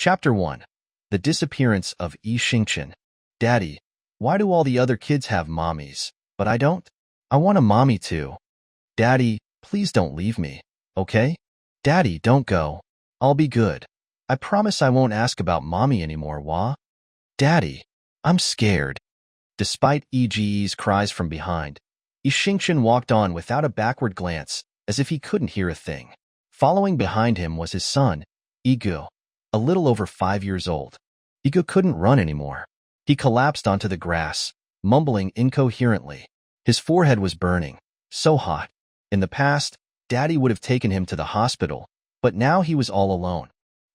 Chapter 1. The Disappearance of Yi Xingqian. Daddy, why do all the other kids have mommies, but I don't? I want a mommy too. Daddy, please don't leave me, okay? Daddy, don't go. I'll be good. I promise I won't ask about mommy anymore, Wah. Daddy, I'm scared. Despite Yige's cries from behind, Yi Xingqian walked on without a backward glance, as if he couldn't hear a thing. Following behind him was his son, Yige, a little over 5 years old. Yige couldn't run anymore. He collapsed onto the grass, mumbling incoherently. His forehead was burning, so hot. In the past, Daddy would have taken him to the hospital, but now he was all alone.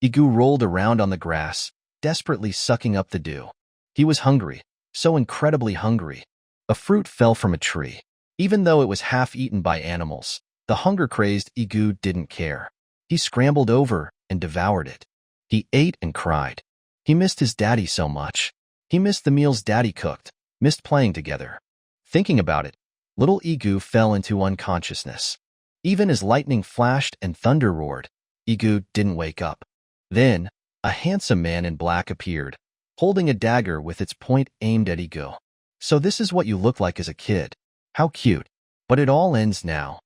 Yige rolled around on the grass, desperately sucking up the dew. He was hungry, so incredibly hungry. A fruit fell from a tree. Even though it was half-eaten by animals, the hunger-crazed Yige didn't care. He scrambled over and devoured it. He ate and cried. He missed his daddy so much. He missed the meals Daddy cooked, missed playing together. Thinking about it, little Yige fell into unconsciousness. Even as lightning flashed and thunder roared, Yige didn't wake up. Then, a handsome man in black appeared, holding a dagger with its point aimed at Yige. So this is what you look like as a kid. How cute. But it all ends now.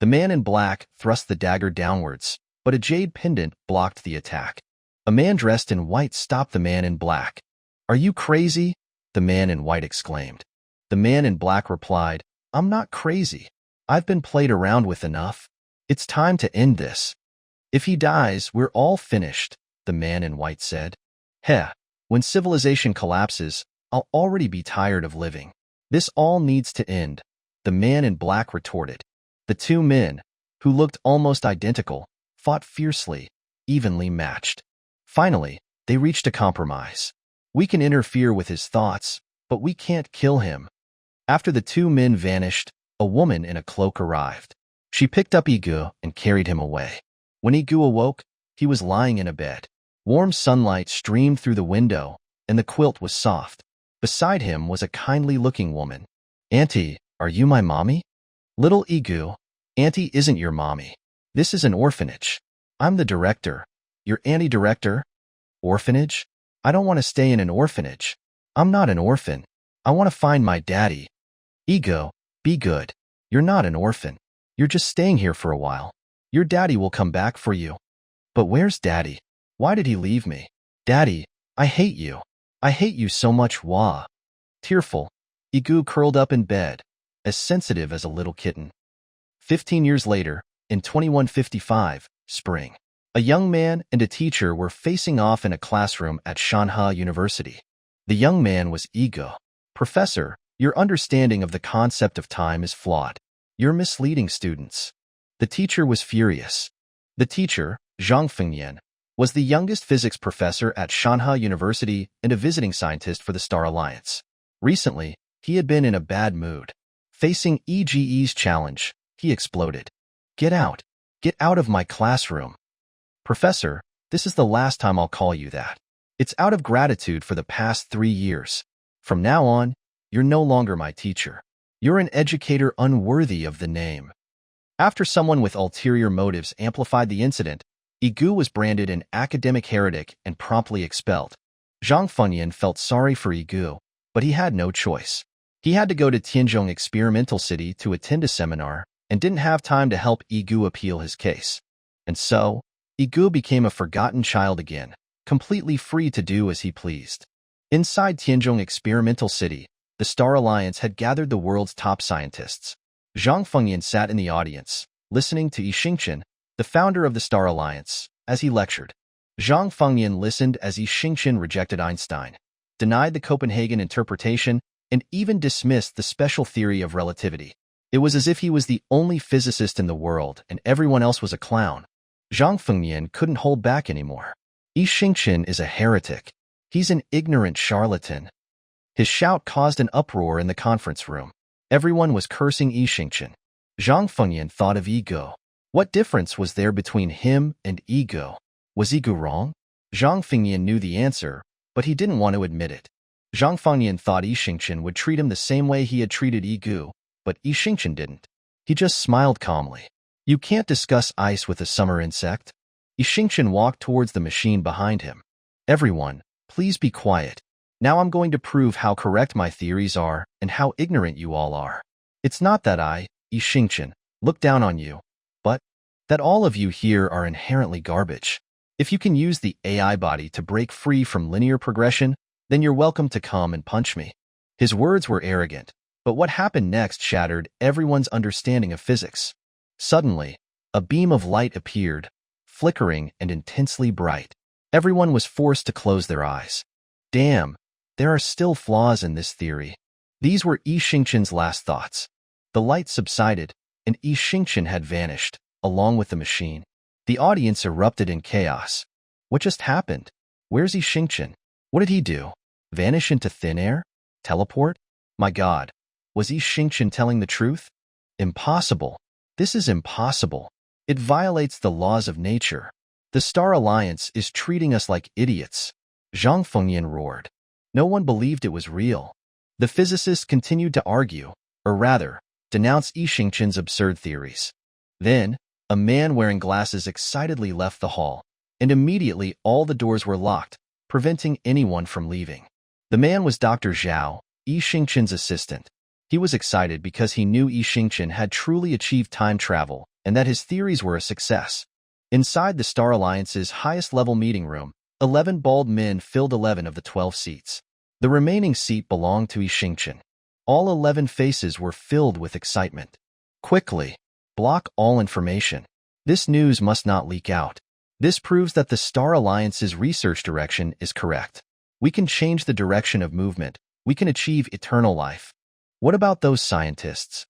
The man in black thrust the dagger downwards, but a jade pendant blocked the attack. A man dressed in white stopped the man in black. Are you crazy? The man in white exclaimed. The man in black replied, I'm not crazy. I've been played around with enough. It's time to end this. If he dies, we're all finished, the man in white said. Heh, when civilization collapses, I'll already be tired of living. This all needs to end, the man in black retorted. The two men, who looked almost identical, fought fiercely, evenly matched. Finally, they reached a compromise. We can interfere with his thoughts, but we can't kill him. After the two men vanished, a woman in a cloak arrived. She picked up Yige and carried him away. When Yige awoke, he was lying in a bed. Warm sunlight streamed through the window, and the quilt was soft. Beside him was a kindly-looking woman. Auntie, are you my mommy? Little Yige, Auntie isn't your mommy. This is an orphanage. I'm the director. Your auntie director? Orphanage? I don't want to stay in an orphanage. I'm not an orphan. I want to find my daddy. Yige, be good. You're not an orphan. You're just staying here for a while. Your daddy will come back for you. But where's daddy? Why did he leave me? Daddy, I hate you. I hate you so much, Wah. Tearful, Yige curled up in bed, as sensitive as a little kitten. 15 years later, in 2155, spring, a young man and a teacher were facing off in a classroom at Manhwa University. The young man was Yige. Professor, your understanding of the concept of time is flawed. You're misleading students. The teacher was furious. The teacher, Zhang Fengyan, was the youngest physics professor at Manhwa University and a visiting scientist for the Star Alliance. Recently, he had been in a bad mood. Facing Yige's challenge, he exploded. Get out. Get out of my classroom. Professor, this is the last time I'll call you that. It's out of gratitude for the past 3 years. From now on, you're no longer my teacher. You're an educator unworthy of the name. After someone with ulterior motives amplified the incident, Yige was branded an academic heretic and promptly expelled. Zhang Fengyan felt sorry for Yige, but he had no choice. He had to go to Tianzhong Experimental City to attend a seminar and didn't have time to help Yige appeal his case. And so, Yige became a forgotten child again, completely free to do as he pleased. Inside Tianzhong Experimental City, the Star Alliance had gathered the world's top scientists. Zhang Fengyan sat in the audience, listening to Yi Xingqian, the founder of the Star Alliance, as he lectured. Zhang Fengyan listened as Yi Xingqian rejected Einstein, denied the Copenhagen interpretation, and even dismissed the special theory of relativity. It was as if he was the only physicist in the world and everyone else was a clown. Zhang Fengyan couldn't hold back anymore. Yi Xingqian is a heretic. He's an ignorant charlatan. His shout caused an uproar in the conference room. Everyone was cursing Yi Xingqian. Zhang Fengyan thought of Yige. What difference was there between him and Yige? Was Yige wrong? Zhang Fengyan knew the answer, but he didn't want to admit it. Zhang Fengyan thought Yi Xingqian would treat him the same way he had treated Yige, but Yi Xingqian didn't. He just smiled calmly. You can't discuss ice with a summer insect. Yi Xingqian walked towards the machine behind him. Everyone, please be quiet. Now I'm going to prove how correct my theories are and how ignorant you all are. It's not that I, Yige, look down on you, but that all of you here are inherently garbage. If you can use the AI body to break free from linear progression, then you're welcome to come and punch me. His words were arrogant, but what happened next shattered everyone's understanding of physics. Suddenly, a beam of light appeared, flickering and intensely bright. Everyone was forced to close their eyes. Damn, there are still flaws in this theory. These were Yige last thoughts. The light subsided, and Yige had vanished, along with the machine. The audience erupted in chaos. What just happened? Where's Yige? What did he do? Vanish into thin air? Teleport? My God, was Yige telling the truth? Impossible. This is impossible. It violates the laws of nature. The Star Alliance is treating us like idiots. Zhang Fengyan roared. No one believed it was real. The physicists continued to argue, or rather, denounce Yishingshen's absurd theories. Then, a man wearing glasses excitedly left the hall, and immediately all the doors were locked, preventing anyone from leaving. The man was Dr. Zhao, Yishingshen's assistant. He was excited because he knew Yishingshen had truly achieved time travel and that his theories were a success. Inside the Star Alliance's highest-level meeting room, 11 bald men filled 11 of the 12 seats. The remaining seat belonged to Yishingshen. All 11 faces were filled with excitement. Quickly, block all information. This news must not leak out. This proves that the Star Alliance's research direction is correct. We can change the direction of movement. We can achieve eternal life. What about those scientists?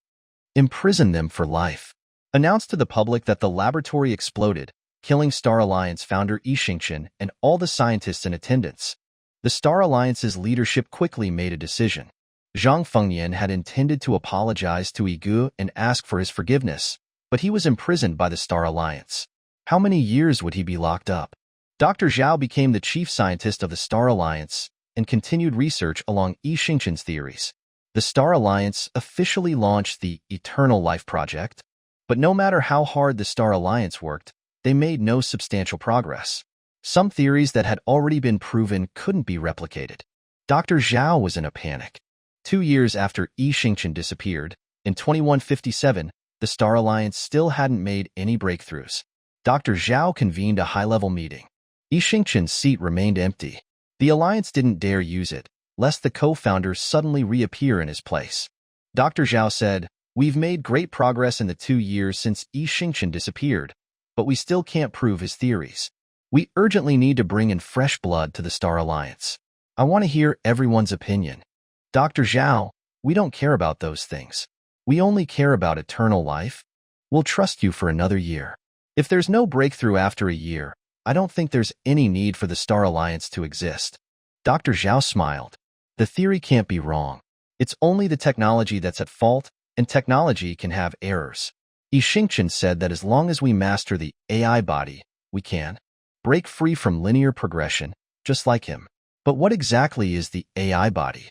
Imprison them for life. Announce to the public that the laboratory exploded, killing Star Alliance founder Yishingshen and all the scientists in attendance. The Star Alliance's leadership quickly made a decision. Zhang Fengyan had intended to apologize to Yige and ask for his forgiveness, but he was imprisoned by the Star Alliance. How many years would he be locked up? Dr. Zhao became the chief scientist of the Star Alliance and continued research along Yishingshen's theories. The Star Alliance officially launched the Eternal Life Project, but no matter how hard the Star Alliance worked, they made no substantial progress. Some theories that had already been proven couldn't be replicated. Dr. Zhao was in a panic. 2 years after Yishingshen disappeared, in 2157, the Star Alliance still hadn't made any breakthroughs. Dr. Zhao convened a high-level meeting. Yishingshen's seat remained empty. The Alliance didn't dare use it, lest the co-founder suddenly reappear in his place. Dr. Zhao said, "We've made great progress in the 2 years since Yishingshen disappeared, but we still can't prove his theories. We urgently need to bring in fresh blood to the Star Alliance. I want to hear everyone's opinion." Dr. Zhao, we don't care about those things. We only care about eternal life. We'll trust you for another year. If there's no breakthrough after a year, I don't think there's any need for the Star Alliance to exist. Dr. Zhao smiled. The theory can't be wrong. It's only the technology that's at fault, and technology can have errors. Yishingshen said that as long as we master the AI body, we can break free from linear progression, just like him. But what exactly is the AI body?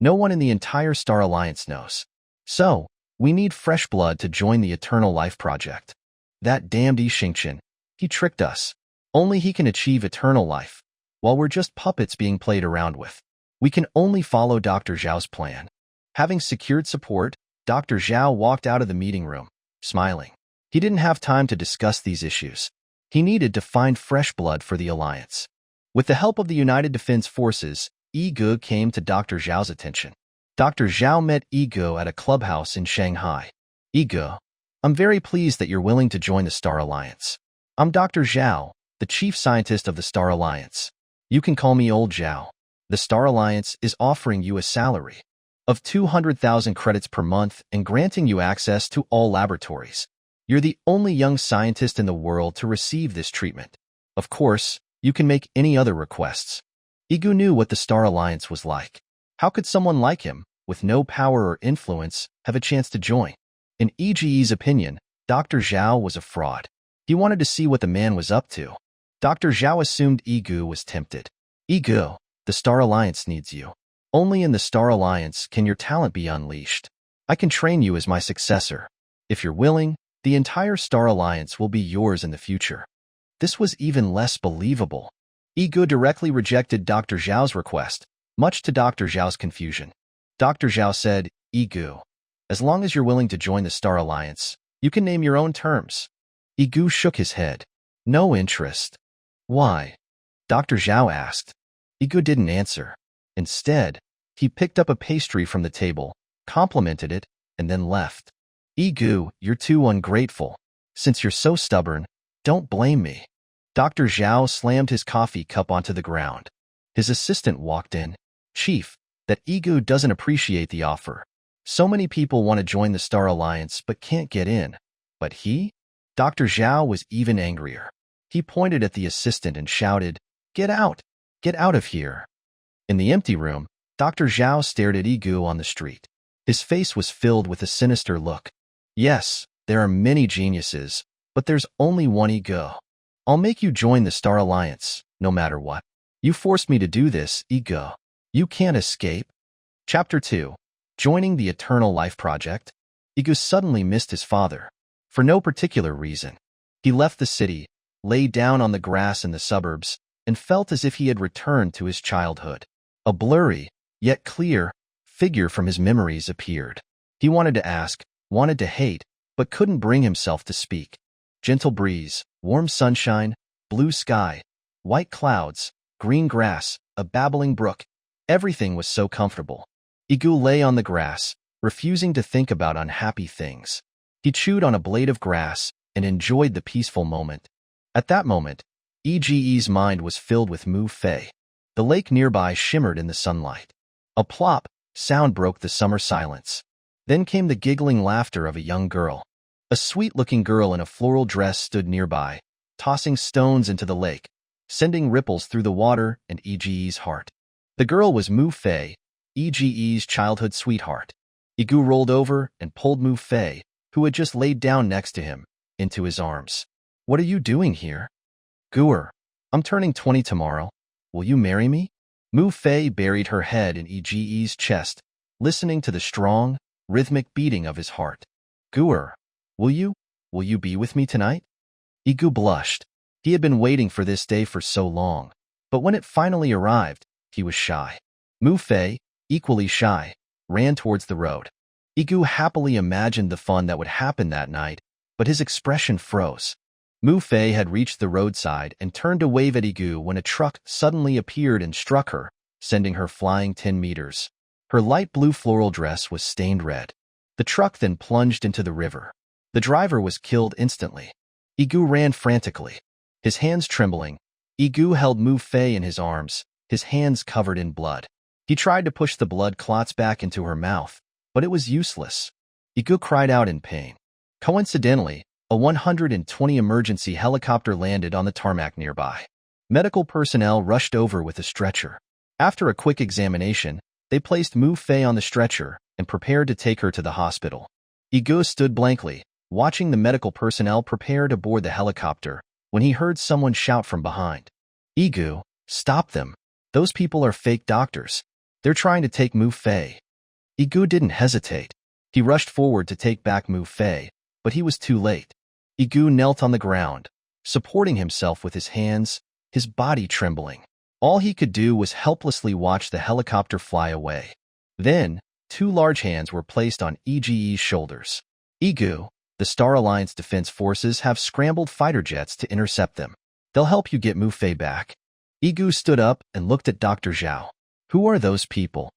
No one in the entire Star Alliance knows. So, we need fresh blood to join the Eternal Life Project. That damned Yishingshen, he tricked us. Only he can achieve eternal life, while we're just puppets being played around with. We can only follow Dr. Zhao's plan. Having secured support, Dr. Zhao walked out of the meeting room, smiling. He didn't have time to discuss these issues. He needed to find fresh blood for the Alliance. With the help of the United Defense Forces, Yige came to Dr. Zhao's attention. Dr. Zhao met Yige at a clubhouse in Shanghai. Yige, I'm very pleased that you're willing to join the Star Alliance. I'm Dr. Zhao, the chief scientist of the Star Alliance. You can call me Old Zhao. The Star Alliance is offering you a salary of 200,000 credits per month and granting you access to all laboratories. You're the only young scientist in the world to receive this treatment. Of course, you can make any other requests. Yige knew what the Star Alliance was like. How could someone like him, with no power or influence, have a chance to join? In Yige's opinion, Dr. Zhao was a fraud. He wanted to see what the man was up to. Dr. Zhao assumed Yige was tempted. Yige, the Star Alliance needs you. Only in the Star Alliance can your talent be unleashed. I can train you as my successor. If you're willing, the entire Star Alliance will be yours in the future. This was even less believable. Yige directly rejected Dr. Zhao's request, much to Dr. Zhao's confusion. Dr. Zhao said, Yige, as long as you're willing to join the Star Alliance, you can name your own terms. Yige shook his head. No interest. Why? Dr. Zhao asked. Yige didn't answer. Instead, he picked up a pastry from the table, complimented it, and then left. Yige, you're too ungrateful. Since you're so stubborn, don't blame me. Dr. Zhao slammed his coffee cup onto the ground. His assistant walked in. Chief, that Yige doesn't appreciate the offer. So many people want to join the Star Alliance but can't get in. But he? Dr. Zhao was even angrier. He pointed at the assistant and shouted, Get out! Get out of here! In the empty room, Dr. Zhao stared at Yige on the street. His face was filled with a sinister look. Yes, there are many geniuses, but there's only one Yige. I'll make you join the Star Alliance, no matter what. You forced me to do this, Yige. You can't escape. Chapter 2. Joining the Eternal Life Project. Yige suddenly missed his father. For no particular reason. He left the city, lay down on the grass in the suburbs, and felt as if he had returned to his childhood. A blurry, yet clear, figure from his memories appeared. He wanted to ask, wanted to hate, but couldn't bring himself to speak. Gentle breeze, warm sunshine, blue sky, white clouds, green grass, a babbling brook. Everything was so comfortable. Yige lay on the grass, refusing to think about unhappy things. He chewed on a blade of grass and enjoyed the peaceful moment. At that moment, Yige's mind was filled with Mu Fei. The lake nearby shimmered in the sunlight. A plop sound broke the summer silence. Then came the giggling laughter of a young girl. A sweet-looking girl in a floral dress stood nearby, tossing stones into the lake, sending ripples through the water and Yige's heart. The girl was Mu Fei, Yige's childhood sweetheart. Yige rolled over and pulled Mu Fei, who had just laid down next to him, into his arms. What are you doing here? Guer, I'm turning 20 tomorrow. Will you marry me? Mu Fei buried her head in Yige's chest, listening to the strong, rhythmic beating of his heart. Guer, will you be with me tonight? Yige blushed. He had been waiting for this day for so long, but when it finally arrived, he was shy. Mu Fei, equally shy, ran towards the road. Yige happily imagined the fun that would happen that night, but his expression froze. Mu Fei had reached the roadside and turned to wave at Yige when a truck suddenly appeared and struck her, sending her flying 10 meters. Her light blue floral dress was stained red. The truck then plunged into the river. The driver was killed instantly. Yige ran frantically. His hands trembling, Yige held Mu Fei in his arms, his hands covered in blood. He tried to push the blood clots back into her mouth, but it was useless. Yige cried out in pain. Coincidentally, a 120 emergency helicopter landed on the tarmac nearby. Medical personnel rushed over with a stretcher. After a quick examination, they placed Mu Fei on the stretcher and prepared to take her to the hospital. Yige stood blankly, watching the medical personnel prepare to board the helicopter, when he heard someone shout from behind. Yige, stop them. Those people are fake doctors. They're trying to take Mu Fei. Yige didn't hesitate. He rushed forward to take back Mu Fei, but he was too late. Yige knelt on the ground, supporting himself with his hands, his body trembling. All he could do was helplessly watch the helicopter fly away. Then, 2 large hands were placed on Yige's shoulders. Yige, the Star Alliance Defense Forces have scrambled fighter jets to intercept them. They'll help you get Mu Fei back. Yige stood up and looked at Dr. Zhao. Who are those people?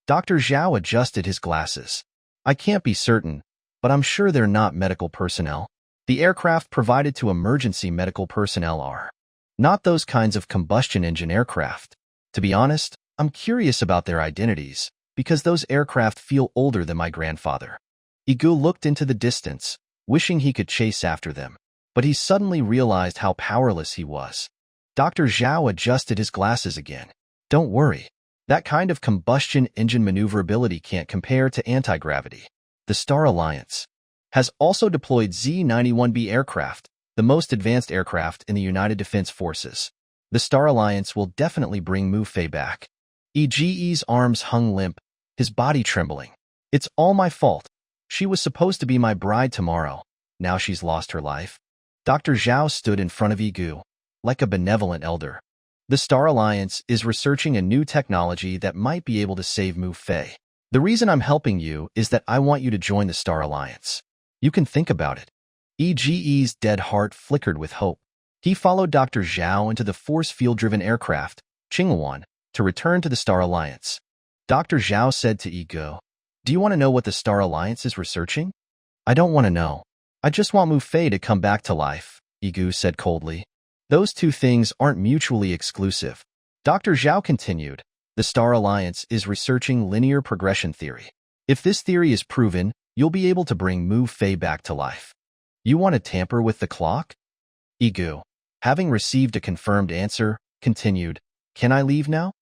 Dr. Zhao adjusted his glasses. I can't be certain, but I'm sure they're not medical personnel. The aircraft provided to emergency medical personnel are not those kinds of combustion engine aircraft. To be honest, I'm curious about their identities, because those aircraft feel older than my grandfather. Yige looked into the distance, wishing he could chase after them, but he suddenly realized how powerless he was. Dr. Zhao adjusted his glasses again. Don't worry. That kind of combustion engine maneuverability can't compare to anti-gravity. The Star Alliance has also deployed Z-91B aircraft, the most advanced aircraft in the United Defense Forces. The Star Alliance will definitely bring Mu Fei back. Yige's arms hung limp, his body trembling. It's all my fault. She was supposed to be my bride tomorrow. Now she's lost her life. Dr. Zhao stood in front of Yige, like a benevolent elder. The Star Alliance is researching a new technology that might be able to save Mu Fei. The reason I'm helping you is that I want you to join the Star Alliance. You can think about it. Yige's dead heart flickered with hope. He followed Dr. Zhao into the force field-driven aircraft, Qinghuan, to return to the Star Alliance. Dr. Zhao said to Yige, "Do you want to know what the Star Alliance is researching?" "I don't want to know. I just want Mu Fei to come back to life," Yige said coldly. "Those two things aren't mutually exclusive." Dr. Zhao continued, "The Star Alliance is researching linear progression theory. If this theory is proven, you'll be able to bring Mu Fei back to life." "You want to tamper with the clock?" Yige, having received a confirmed answer, continued, "Can I leave now?"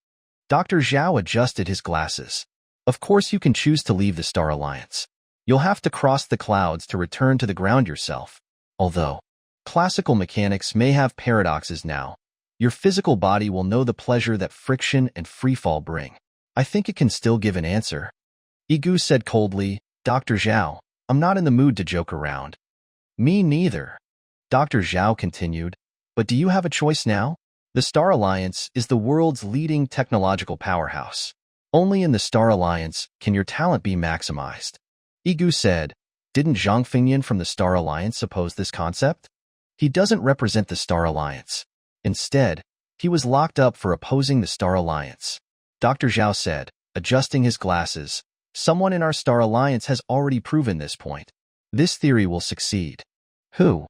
Dr. Zhao adjusted his glasses. "Of course you can choose to leave the Star Alliance. You'll have to cross the clouds to return to the ground yourself. Although classical mechanics may have paradoxes now, your physical body will know the pleasure that friction and freefall bring. I think it can still give an answer." Yige said coldly, "Dr. Zhao, I'm not in the mood to joke around." "Me neither." Dr. Zhao continued, "But do you have a choice now? The Star Alliance is the world's leading technological powerhouse. Only in the Star Alliance can your talent be maximized." Yige said, "Didn't Zhang Fingyan from the Star Alliance oppose this concept?" "He doesn't represent the Star Alliance. Instead, he was locked up for opposing the Star Alliance." Dr. Zhao said, adjusting his glasses, "Someone in our Star Alliance has already proven this point. This theory will succeed." "Who?"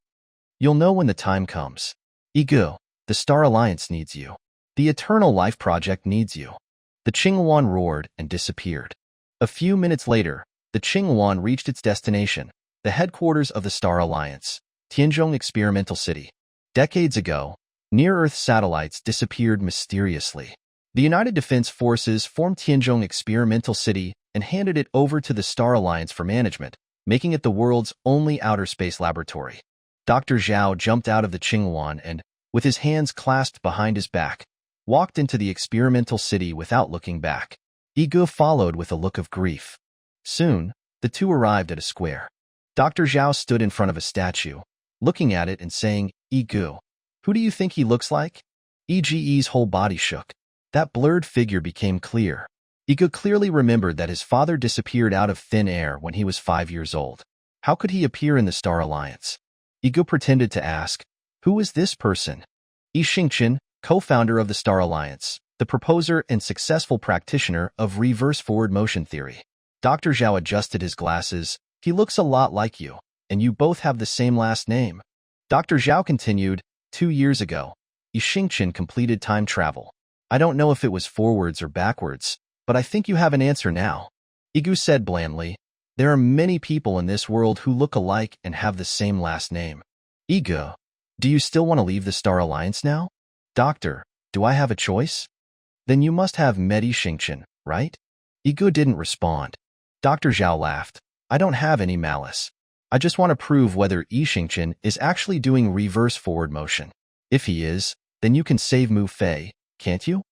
"You'll know when the time comes." "Yige, the Star Alliance needs you. The Eternal Life Project needs you." The Qinghuan roared and disappeared. A few minutes later, the Qinghuan reached its destination, the headquarters of the Star Alliance, Tianzhong Experimental City. Decades ago, near-Earth satellites disappeared mysteriously. The United Defense Forces formed Tianzhong Experimental City and handed it over to the Star Alliance for management, making it the world's only outer space laboratory. Dr. Zhao jumped out of the Qinghuan and, with his hands clasped behind his back, walked into the experimental city without looking back. Yige followed with a look of grief. Soon, the two arrived at a square. Dr. Zhao stood in front of a statue, looking at it and saying, "Yige, who do you think he looks like?" Yige's whole body shook. That blurred figure became clear. Yige clearly remembered that his father disappeared out of thin air when he was 5 years old. How could he appear in the Star Alliance? Yige pretended to ask, "Who is this person?" Yige, co-founder of the Star Alliance, the proposer and successful practitioner of reverse forward motion theory. Dr. Zhao adjusted his glasses. "He looks a lot like you, and you both have the same last name." Dr. Zhao continued, 2 years ago, Yige completed time travel. I don't know if it was forwards or backwards, but I think you have an answer now." Yige said blandly, "There are many people in this world who look alike and have the same last name." "Yige, do you still want to leave the Star Alliance now?" "Doctor, do I have a choice?" "Then you must have met Yige, right?" Yige didn't respond. Dr. Zhao laughed. "I don't have any malice. I just want to prove whether Yige is actually doing reverse forward motion. If he is, then you can save Mu Fei, can't you?"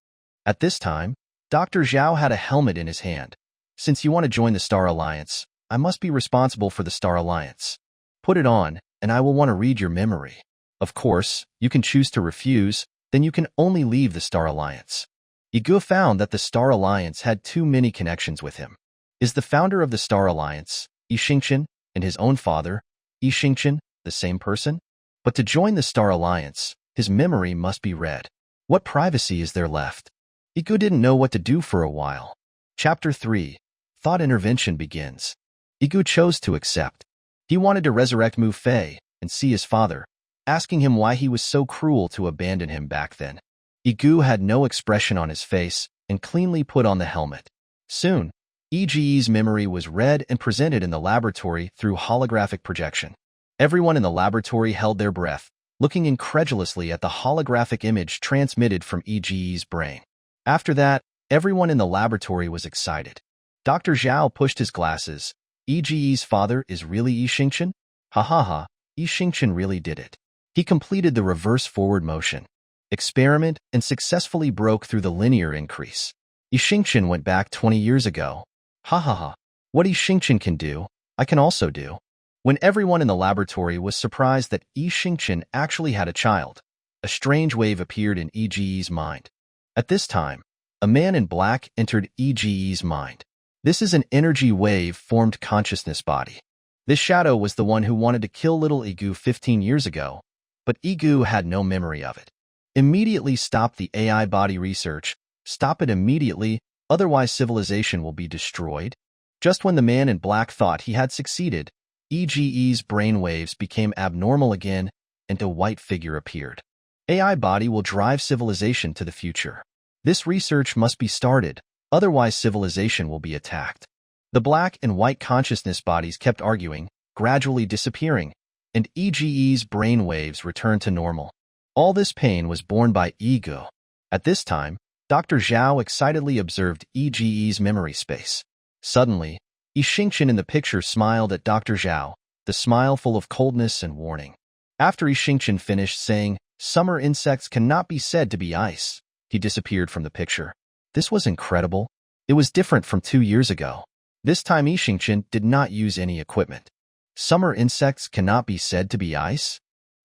At this time, Dr. Zhao had a helmet in his hand. "Since you want to join the Star Alliance, I must be responsible for the Star Alliance. Put it on, and I will want to read your memory. Of course, you can choose to refuse, then you can only leave the Star Alliance." Yige found that the Star Alliance had too many connections with him. Is the founder of the Star Alliance, Yige, and his own father, Yige, the same person? But to join the Star Alliance, his memory must be read. What privacy is there left? Yige didn't know what to do for a while. Chapter 3. Thought Intervention begins. Yige chose to accept. He wanted to resurrect Mu Fei and see his father, asking him why he was so cruel to abandon him back then. Yige had no expression on his face and cleanly put on the helmet. Soon, Yige's memory was read and presented in the laboratory through holographic projection. Everyone in the laboratory held their breath, looking incredulously at the holographic image transmitted from Yige's brain. After that, everyone in the laboratory was excited. Dr. Zhao pushed his glasses. Yige's father is really Yige? Ha ha ha, Yige really did it. He completed the reverse forward motion experiment and successfully broke through the linear increase. Yige went back 20 years ago. Ha ha ha. What Yige can do, I can also do. When everyone in the laboratory was surprised that Yige actually had a child, a strange wave appeared in Yige's mind. At this time, a man in black entered Yige's mind. This is an energy wave formed consciousness body. This shadow was the one who wanted to kill little Yige 15 years ago, but Yige had no memory of it. Immediately stop the AI body research. Stop it immediately, otherwise civilization will be destroyed. Just when the man in black thought he had succeeded, Yige's brainwaves became abnormal again, and a white figure appeared. AI body will drive civilization to the future. This research must be started, otherwise civilization will be attacked. The black and white consciousness bodies kept arguing, gradually disappearing, and Yige's brainwaves returned to normal. All this pain was borne by Yige. At this time, Dr. Zhao excitedly observed Yige's memory space. Suddenly, Yixingchen in the picture smiled at Dr. Zhao, the smile full of coldness and warning. After Yixingchen finished saying, "Summer insects cannot be said to be ice," he disappeared from the picture. This was incredible. It was different from 2 years ago. This time Yixingchen did not use any equipment. Summer insects cannot be said to be ice?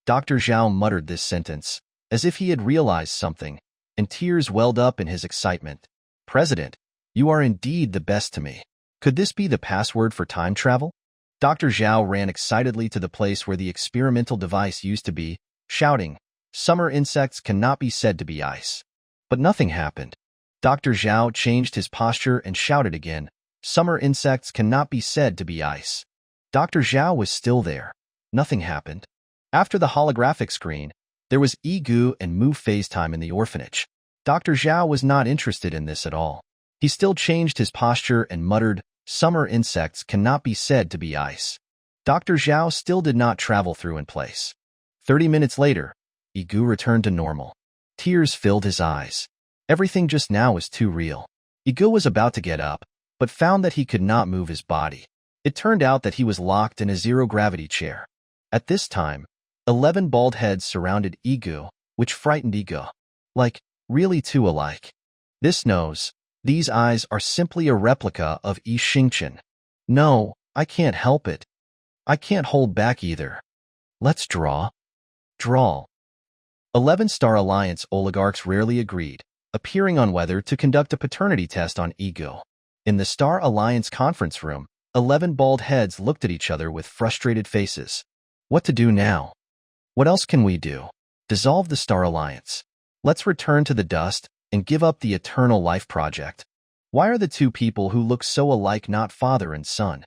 Dr. Zhao muttered this sentence, as if he had realized something, and tears welled up in his excitement. "President, you are indeed the best to me. Could this be the password for time travel?" Dr. Zhao ran excitedly to the place where the experimental device used to be, shouting, "Summer insects cannot be said to be ice." But nothing happened. Dr. Zhao changed his posture and shouted again, "Summer insects cannot be said to be ice." Dr. Zhao was still there. Nothing happened. After the holographic screen, there was Yige and Mu FaceTime in the orphanage. Dr. Zhao was not interested in this at all. He still changed his posture and muttered, "Summer insects cannot be said to be ice." Dr. Zhao still did not travel through in place. 30 minutes later, Yige returned to normal. Tears filled his eyes. Everything just now was too real. Yige was about to get up, but found that he could not move his body. It turned out that he was locked in a zero-gravity chair. At this time, 11 bald heads surrounded Yige, which frightened Yige. Like, really two alike. This nose, these eyes are simply a replica of Yixingchen. No, I can't help it. I can't hold back either. Let's draw. Draw. 11 Star Alliance oligarchs rarely agreed, appearing on whether to conduct a paternity test on Yige. In the Star Alliance conference room, 11 bald heads looked at each other with frustrated faces. What to do now? What else can we do? Dissolve the Star Alliance. Let's return to the dust and give up the Eternal Life Project. Why are the two people who look so alike not father and son?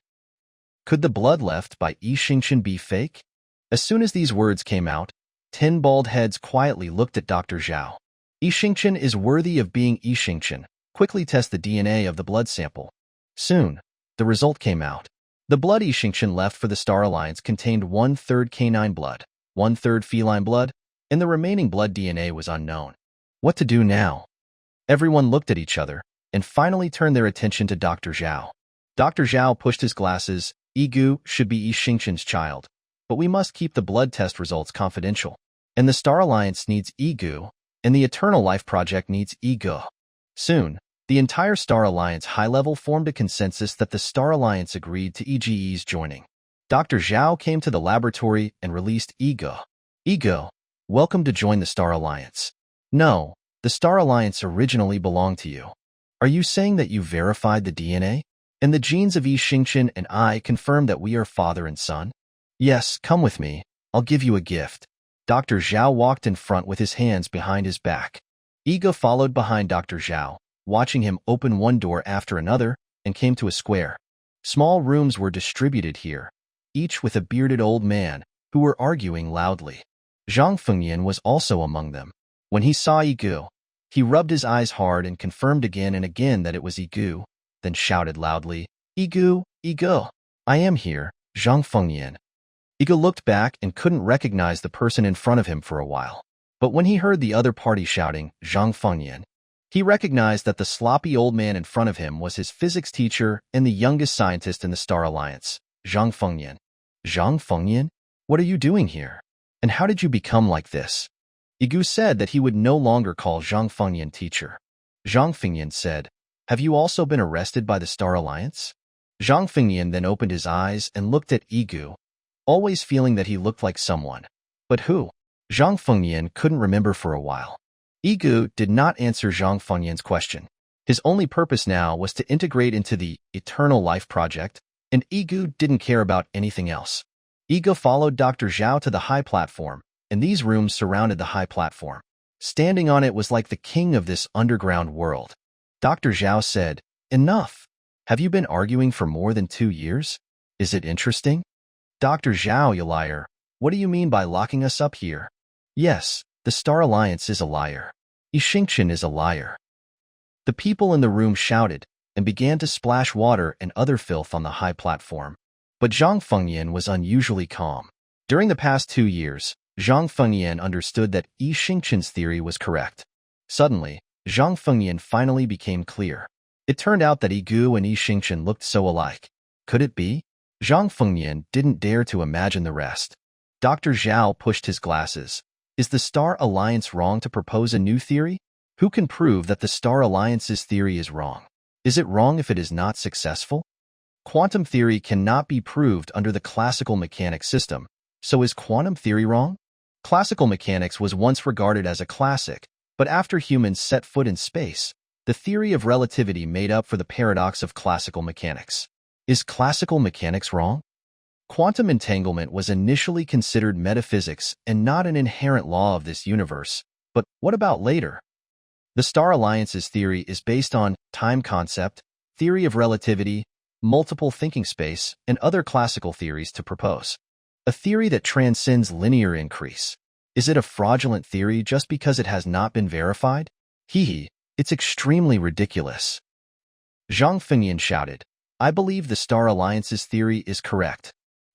Could the blood left by Yixingchen be fake? As soon as these words came out, 10 bald heads quietly looked at Dr. Zhao. Yixingchen is worthy of being Yixingchen. Quickly test the DNA of the blood sample. Soon, the result came out. The blood Yixingchen left for the Star Alliance contained 1/3 canine blood, 1/3 feline blood, and the remaining blood DNA was unknown. What to do now? Everyone looked at each other, and finally turned their attention to Dr. Zhao. Dr. Zhao pushed his glasses. Yige should be Yixingchen's child, but we must keep the blood test results confidential. And the Star Alliance needs Yige, and the Eternal Life Project needs Yige. Soon, the entire Star Alliance high level formed a consensus that the Star Alliance agreed to Yige's joining. Dr. Zhao came to the laboratory and released Yige. Yige, welcome to join the Star Alliance. No, the Star Alliance originally belonged to you. Are you saying that you verified the DNA? And the genes of Yixingchen and I confirm that we are father and son? Yes, come with me. I'll give you a gift. Dr. Zhao walked in front with his hands behind his back. Yige followed behind Dr. Zhao, watching him open one door after another, and came to a square. Small rooms were distributed here, each with a bearded old man, who were arguing loudly. Zhang Fengyan was also among them. When he saw Yige, he rubbed his eyes hard and confirmed again and again that it was Yige, then shouted loudly, "Yige, Yige, I am here, Zhang Fengyan." Yige looked back and couldn't recognize the person in front of him for a while. But when he heard the other party shouting, "Zhang Fengyan," he recognized that the sloppy old man in front of him was his physics teacher and the youngest scientist in the Star Alliance, Zhang Fengyan. "Zhang Fengyan, what are you doing here? And how did you become like this?" Yige said that he would no longer call Zhang Fengyan teacher. Zhang Fengyan said, "Have you also been arrested by the Star Alliance?" Zhang Fengyan then opened his eyes and looked at Yige, always feeling that he looked like someone. But who? Zhang Fengyan couldn't remember for a while. Yige did not answer Zhang Fengyan's question. His only purpose now was to integrate into the Eternal Life Project, and Yige didn't care about anything else. Yige followed Dr. Zhao to the high platform, and these rooms surrounded the high platform. Standing on it was like the king of this underground world. Dr. Zhao said, "Enough. Have you been arguing for more than 2 years? Is it interesting?" "Dr. Zhao, you liar. What do you mean by locking us up here?" "Yes, the Star Alliance is a liar. Yixingchen is a liar." The people in the room shouted and began to splash water and other filth on the high platform. But Zhang Fengyan was unusually calm. During the past 2 years, Zhang Fengyan understood that Yixingchen's theory was correct. Suddenly, Zhang Fengyan finally became clear. It turned out that Yige and Yixingchen looked so alike. Could it be? Zhang Fengyan didn't dare to imagine the rest. Dr. Zhao pushed his glasses. Is the Star Alliance wrong to propose a new theory? Who can prove that the Star Alliance's theory is wrong? Is it wrong if it is not successful? Quantum theory cannot be proved under the classical mechanics system, so is quantum theory wrong? Classical mechanics was once regarded as a classic, but after humans set foot in space, the theory of relativity made up for the paradox of classical mechanics. Is classical mechanics wrong? Quantum entanglement was initially considered metaphysics and not an inherent law of this universe, but what about later? The Star Alliance's theory is based on time concept, theory of relativity, multiple thinking space, and other classical theories to propose. A theory that transcends linear increase. Is it a fraudulent theory just because it has not been verified? It's extremely ridiculous. Zhang Fengyan shouted, "I believe the Star Alliance's theory is correct."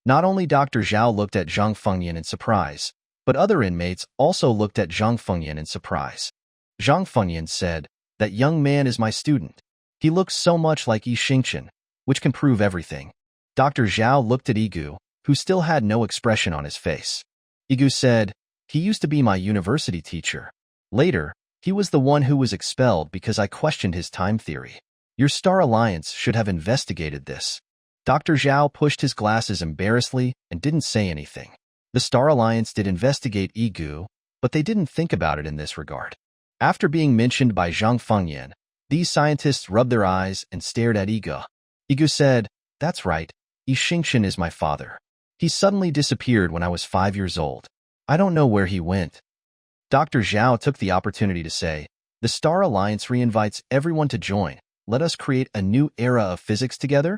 Not only Dr. Zhao looked at Zhang Fengyan in surprise, but other inmates also looked at Zhang Fengyan in surprise. Zhang Fengyan said, "That young man is my student. He looks so much like Yixingchen, which can prove everything." Dr. Zhao looked at Yige, who still had no expression on his face. Yige said, "He used to be my university teacher. Later, he was the one who was expelled because I questioned his time theory. Your Star Alliance should have investigated this." Dr. Zhao pushed his glasses embarrassedly and didn't say anything. The Star Alliance did investigate Yige, but they didn't think about it in this regard. After being mentioned by Zhang Fengyan, these scientists rubbed their eyes and stared at Yige. Yige said, "That's right, Yixingchen is my father. He suddenly disappeared when I was 5 years old. I don't know where he went." Dr. Zhao took the opportunity to say, "The Star Alliance reinvites everyone to join. Let us create a new era of physics together."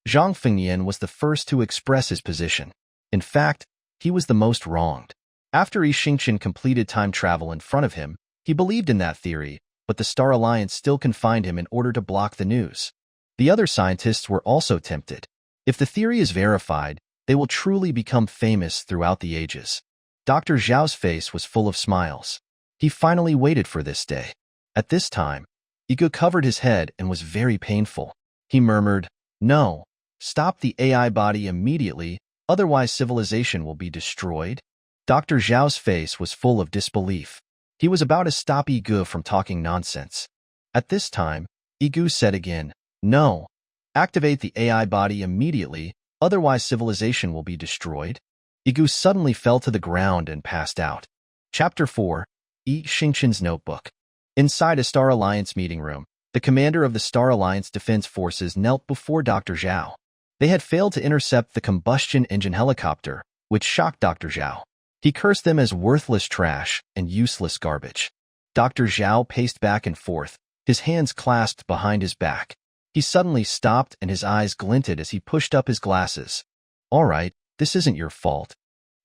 Zhang Fengyan was the first to express his position. In fact, he was the most wronged. After Yixingchen completed time travel in front of him, he believed in that theory, but the Star Alliance still confined him in order to block the news. The other scientists were also tempted. If the theory is verified, they will truly become famous throughout the ages. Dr. Zhao's face was full of smiles. He finally waited for this day. At this time, Yige covered his head and was very painful. He murmured, "No, stop the AI body immediately, otherwise civilization will be destroyed." Dr. Zhao's face was full of disbelief. He was about to stop Yige from talking nonsense. At this time, Yige said again, "No, activate the AI body immediately, otherwise civilization will be destroyed." Yige suddenly fell to the ground and passed out. Chapter 4, Yixingchen's Notebook. Inside a Star Alliance meeting room, the commander of the Star Alliance Defense Forces knelt before Dr. Zhao. They had failed to intercept the combustion engine helicopter, which shocked Dr. Zhao. He cursed them as worthless trash and useless garbage. Dr. Zhao paced back and forth, his hands clasped behind his back. He suddenly stopped and his eyes glinted as he pushed up his glasses. "All right, this isn't your fault.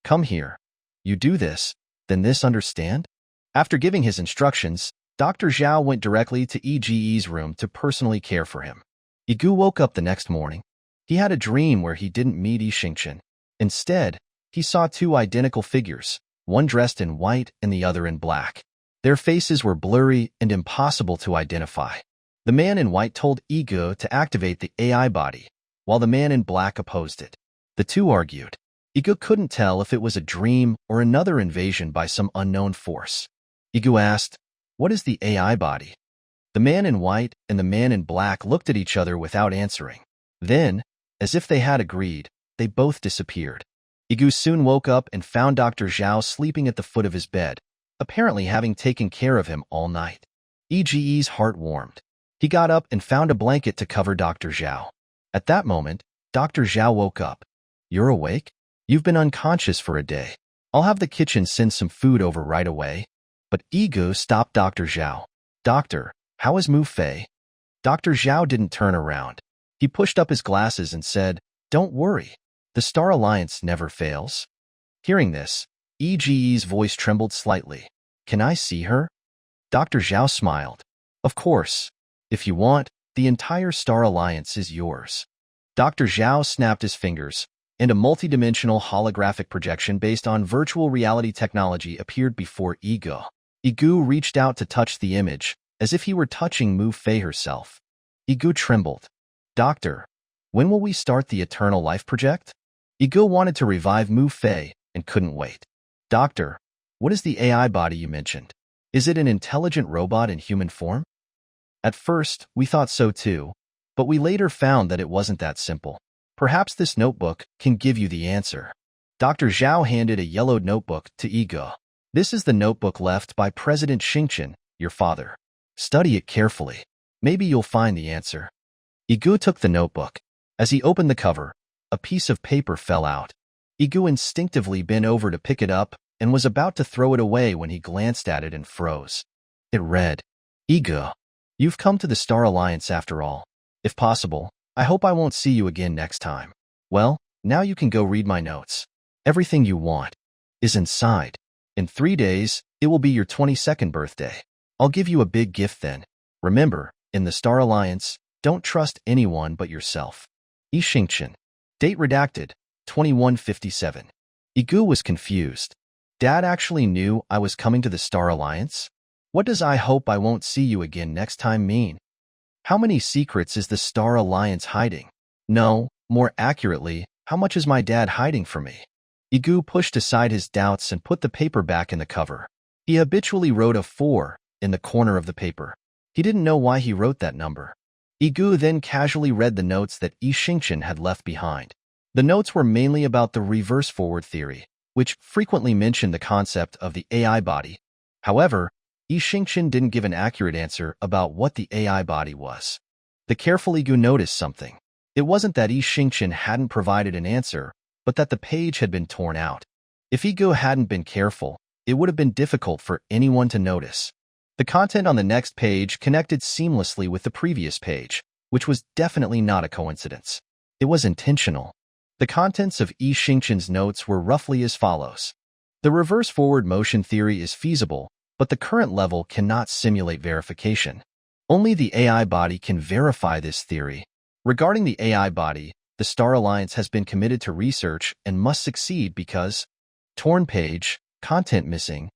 Come here. You do this, then this understand?" After giving his instructions, Dr. Zhao went directly to Yige's room to personally care for him. Yige woke up the next morning. He had a dream where he didn't meet Yixingchen. Instead, he saw 2 identical figures, one dressed in white and the other in black. Their faces were blurry and impossible to identify. The man in white told Yige to activate the AI body, while the man in black opposed it. The two argued. Yige couldn't tell if it was a dream or another invasion by some unknown force. Yige asked, "What is the AI body?" The man in white and the man in black looked at each other without answering. Then, as if they had agreed, they both disappeared. Yige soon woke up and found Dr. Zhao sleeping at the foot of his bed, apparently having taken care of him all night. Yige's heart warmed. He got up and found a blanket to cover Dr. Zhao. At that moment, Dr. Zhao woke up. "You're awake? You've been unconscious for a day. I'll have the kitchen send some food over right away." But Yige stopped Dr. Zhao. "Doctor, how is Mu Fei?" Dr. Zhao didn't turn around. He pushed up his glasses and said, "Don't worry. The Star Alliance never fails." Hearing this, Yige's voice trembled slightly. "Can I see her?" Dr. Zhao smiled. "Of course. If you want, the entire Star Alliance is yours." Dr. Zhao snapped his fingers, and a multidimensional holographic projection based on virtual reality technology appeared before Yige. Yige reached out to touch the image, as if he were touching Mu Fei herself. Yige trembled. "Doctor, when will we start the Eternal Life Project?" Yige wanted to revive Mu Fei and couldn't wait. "Doctor, what is the AI body you mentioned? Is it an intelligent robot in human form?" At first, we thought so too, but we later found that it wasn't that simple. Perhaps this notebook can give you the answer. Dr. Zhao handed a yellowed notebook to Yige. "This is the notebook left by President Xingqian, your father. Study it carefully. Maybe you'll find the answer." Yige took the notebook. As he opened the cover, a piece of paper fell out. Yige instinctively bent over to pick it up and was about to throw it away when he glanced at it and froze. It read, "Yige, you've come to the Star Alliance after all. If possible, I hope I won't see you again next time. Well, now you can go read my notes. Everything you want is inside. In 3 days, it will be your 22nd birthday. I'll give you a big gift then. Remember, in the Star Alliance, don't trust anyone but yourself. Xingqian." Date redacted, 2157. Yige was confused. Dad actually knew I was coming to the Star Alliance? What does "I hope I won't see you again next time" mean? How many secrets is the Star Alliance hiding? No, more accurately, how much is my dad hiding from me? Yige pushed aside his doubts and put the paper back in the cover. He habitually wrote a 4 in the corner of the paper. He didn't know why he wrote that number. Yige then casually read the notes that Xingqian had left behind. The notes were mainly about the reverse-forward theory, which frequently mentioned the concept of the AI body. However, Xingqian didn't give an accurate answer about what the AI body was. The careful Yige noticed something. It wasn't that Xingqian hadn't provided an answer, but that the page had been torn out. If Yige hadn't been careful, it would have been difficult for anyone to notice. The content on the next page connected seamlessly with the previous page, which was definitely not a coincidence. It was intentional. The contents of Xingqian's notes were roughly as follows. The reverse-forward motion theory is feasible, but the current level cannot simulate verification. Only the AI body can verify this theory. Regarding the AI body, the Star Alliance has been committed to research and must succeed because torn page, content missing.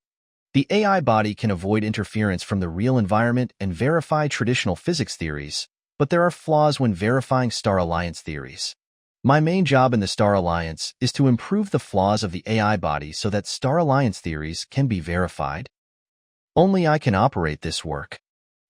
The AI body can avoid interference from the real environment and verify traditional physics theories, but there are flaws when verifying Star Alliance theories. My main job in the Star Alliance is to improve the flaws of the AI body so that Star Alliance theories can be verified. Only I can operate this work.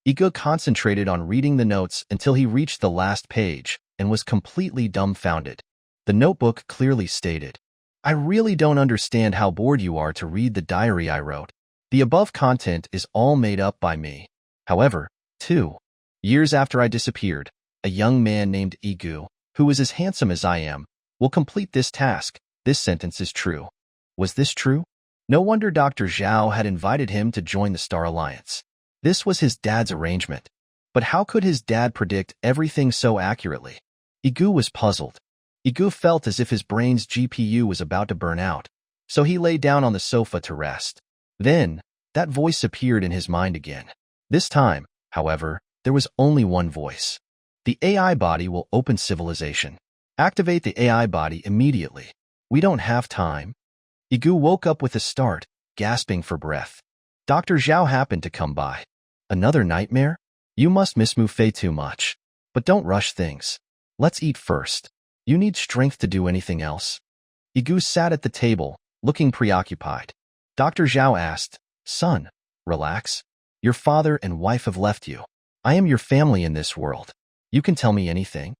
Yige concentrated on reading the notes until he reached the last page and was completely dumbfounded. The notebook clearly stated, "I really don't understand how bored you are to read the diary I wrote. The above content is all made up by me. However, 2 years after I disappeared, a young man named Yige, who is as handsome as I am, will complete this task. This sentence is true." Was this true? No wonder Dr. Zhao had invited him to join the Star Alliance. This was his dad's arrangement. But how could his dad predict everything so accurately? Yige was puzzled. Yige felt as if his brain's GPU was about to burn out, so he lay down on the sofa to rest. Then, that voice appeared in his mind again. This time, however, there was only one voice. "The AI body will open civilization. Activate the AI body immediately. We don't have time." Yige woke up with a start, gasping for breath. Dr. Zhao happened to come by. "Another nightmare? You must miss Mu Fei too much. But don't rush things. Let's eat first. You need strength to do anything else." Yige sat at the table, looking preoccupied. Dr. Zhao asked, "Son, relax. Your father and wife have left you. I am your family in this world. You can tell me anything."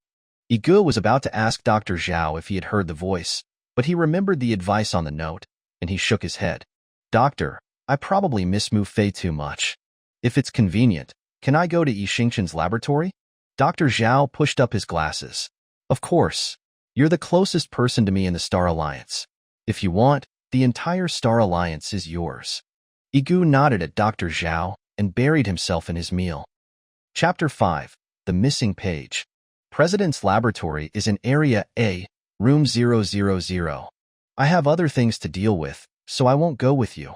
Yige was about to ask Dr. Zhao if he had heard the voice, But he remembered the advice on the note, and he shook his head. Doctor, I probably miss Mu Fei too much. If it's convenient, can I go to Yixingchen's laboratory? Dr. Zhao pushed up his glasses. Of course. You're the closest person to me in the Star Alliance. If you want, the entire Star Alliance is yours. Yige nodded at Dr. Zhao and buried himself in his meal. Chapter 5. The Missing Page. President's laboratory is in Area A, Room 000. I have other things to deal with, so I won't go with you.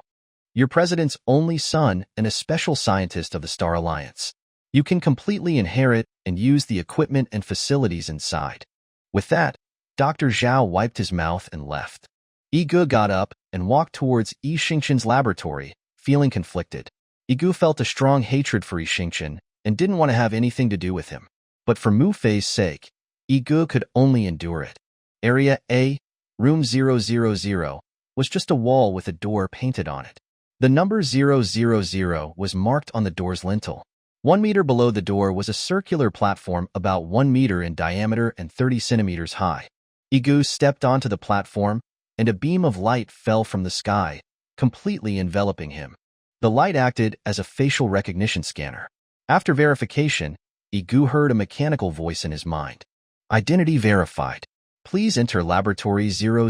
You're President's only son and a special scientist of the Star Alliance. You can completely inherit and use the equipment and facilities inside. With that, Dr. Zhao wiped his mouth and left. Yige got up and walked towards Yixingchen's laboratory, feeling conflicted. Yige felt a strong hatred for Yixingchen and didn't want to have anything to do with him. But for Mu Fei's sake, Yige could only endure it. Area A, Room 000, was just a wall with a door painted on it. The number 000 was marked on the door's lintel. 1 meter below the door was a circular platform about 1 meter in diameter and 30 centimeters high. Yige stepped onto the platform, and a beam of light fell from the sky, completely enveloping him. The light acted as a facial recognition scanner. After verification, Yige heard a mechanical voice in his mind. Identity verified. Please enter Laboratory 000.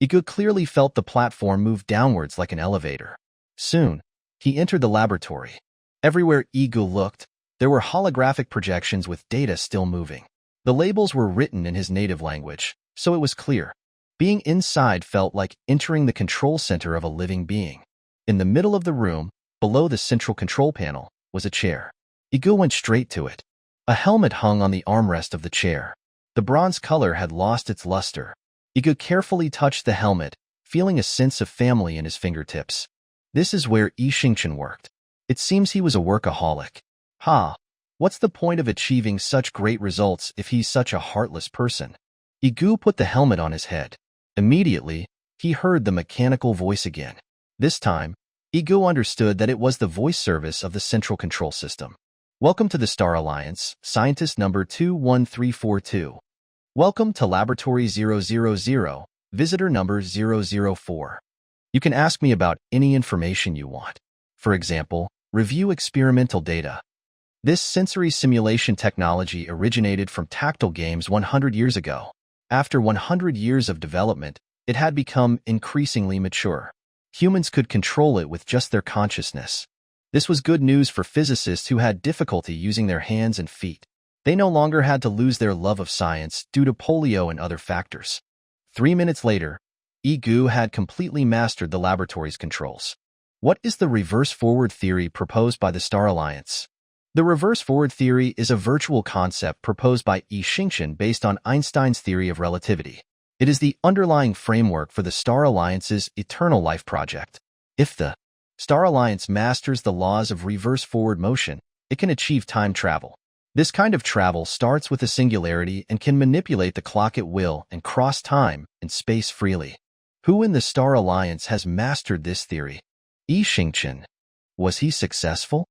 Yige clearly felt the platform move downwards like an elevator. Soon, he entered the laboratory. Everywhere Yige looked, there were holographic projections with data still moving. The labels were written in his native language, so it was clear. Being inside felt like entering the control center of a living being. In the middle of the room, below the central control panel, was a chair. Yige went straight to it. A helmet hung on the armrest of the chair. The bronze color had lost its luster. Yige carefully touched the helmet, feeling a sense of family in his fingertips. This is where Yixingchen worked. It seems he was a workaholic. What's the point of achieving such great results if he's such a heartless person? Yige put the helmet on his head. Immediately, he heard the mechanical voice again. This time, Yige understood that it was the voice service of the central control system. Welcome to the Star Alliance, scientist number 21342. Welcome to Laboratory 000, visitor number 004. You can ask me about any information you want. For example, review experimental data. This sensory simulation technology originated from tactile games 100 years ago. After 100 years of development, it had become increasingly mature. Humans could control it with just their consciousness. This was good news for physicists who had difficulty using their hands and feet. They no longer had to lose their love of science due to polio and other factors. 3 minutes later, Yige had completely mastered the laboratory's controls. What is the reverse-forward theory proposed by the Star Alliance? The reverse-forward theory is a virtual concept proposed by Yixingchen based on Einstein's theory of relativity. It is the underlying framework for the Star Alliance's Eternal Life project. If the Star Alliance masters the laws of reverse-forward motion, it can achieve time travel. This kind of travel starts with a singularity and can manipulate the clock at will and cross time and space freely. Who in the Star Alliance has mastered this theory? Yixingchen. Was he successful?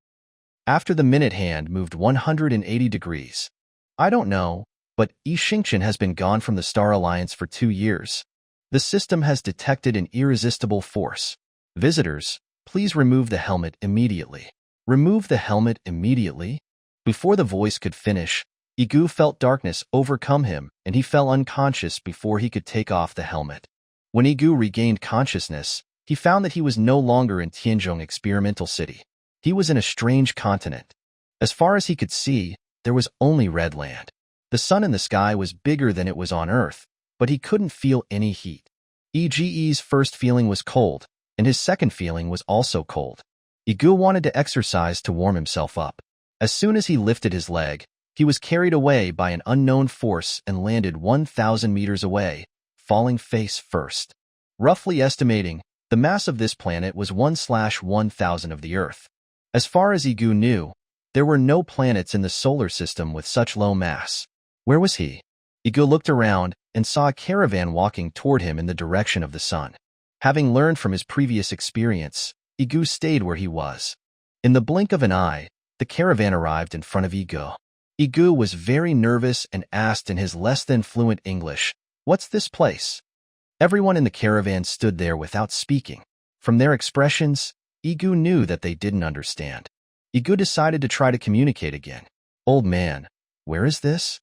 After the minute hand moved 180 degrees. I don't know, but Yixingchen has been gone from the Star Alliance for 2 years. The system has detected an irresistible force. Visitors, please remove the helmet immediately. Remove the helmet immediately? Before the voice could finish, Yige felt darkness overcome him and he fell unconscious before he could take off the helmet. When Yige regained consciousness, he found that he was no longer in Tianzhong Experimental City. He was in a strange continent. As far as he could see, there was only red land. The sun in the sky was bigger than it was on Earth, but he couldn't feel any heat. Yige's first feeling was cold, and his second feeling was also cold. Yige wanted to exercise to warm himself up. As soon as he lifted his leg, he was carried away by an unknown force and landed 1,000 meters away, falling face first. Roughly estimating, the mass of this planet was 1/1000 of the Earth. As far as Yige knew, there were no planets in the solar system with such low mass. Where was he? Yige looked around and saw a caravan walking toward him in the direction of the sun. Having learned from his previous experience, Yige stayed where he was. In the blink of an eye, the caravan arrived in front of Yige. Yige was very nervous and asked in his less than fluent English, What's this place? Everyone in the caravan stood there without speaking. From their expressions, Yige knew that they didn't understand. Yige decided to try to communicate again. Old man, where is this?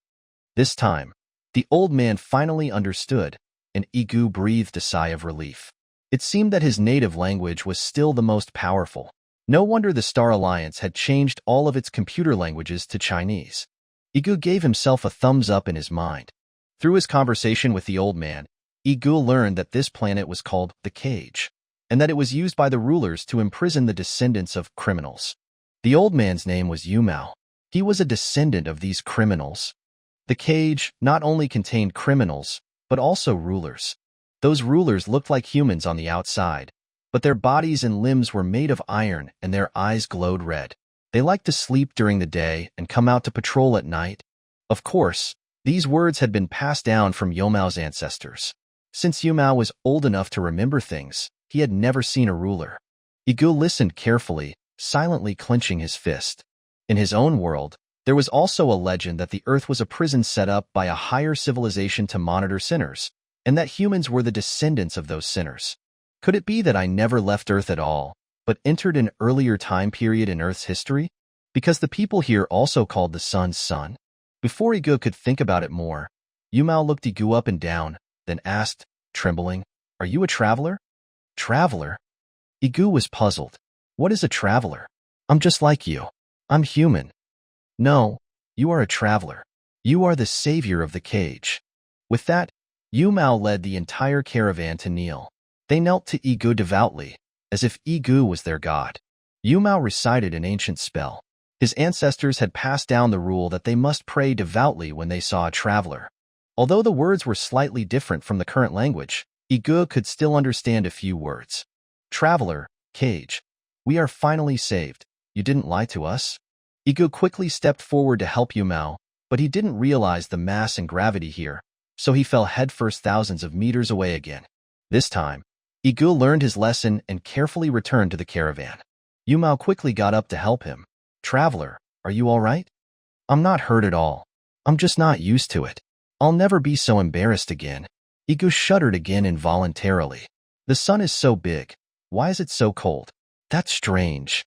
This time, the old man finally understood, and Yige breathed a sigh of relief. It seemed that his native language was still the most powerful. No wonder the Star Alliance had changed all of its computer languages to Chinese. Yige gave himself a thumbs up in his mind. Through his conversation with the old man, Yige learned that this planet was called the Cage, and that it was used by the rulers to imprison the descendants of criminals. The old man's name was Yumao. He was a descendant of these criminals. The Cage not only contained criminals, but also rulers. Those rulers looked like humans on the outside, but their bodies and limbs were made of iron and their eyes glowed red. They liked to sleep during the day and come out to patrol at night. Of course, these words had been passed down from Yumao's ancestors. Since Yumao was old enough to remember things, he had never seen a ruler. Yige listened carefully, silently clenching his fist. In his own world, there was also a legend that the earth was a prison set up by a higher civilization to monitor sinners, and that humans were the descendants of those sinners. Could it be that I never left Earth at all, but entered an earlier time period in Earth's history? Because the people here also called the sun's son? Before Yige could think about it more, Yumao looked Yige up and down, then asked, trembling, "Are you a traveler?" Traveler? Yige was puzzled. What is a traveler? I'm just like you. I'm human. No, you are a traveler. You are the savior of the Cage. With that, Yumao led the entire caravan to kneel. They knelt to Yige devoutly, as if Yige was their god. Yumao recited an ancient spell. His ancestors had passed down the rule that they must pray devoutly when they saw a traveler. Although the words were slightly different from the current language, Yige could still understand a few words. Traveler, Cage, we are finally saved. You didn't lie to us? Yige quickly stepped forward to help Yumao, but he didn't realize the mass and gravity here, so he fell headfirst thousands of meters away again. This time, Yige learned his lesson and carefully returned to the caravan. Yumao quickly got up to help him. Traveler, are you all right? I'm not hurt at all. I'm just not used to it. I'll never be so embarrassed again. Yige shuddered again involuntarily. The sun is so big. Why is it so cold? That's strange.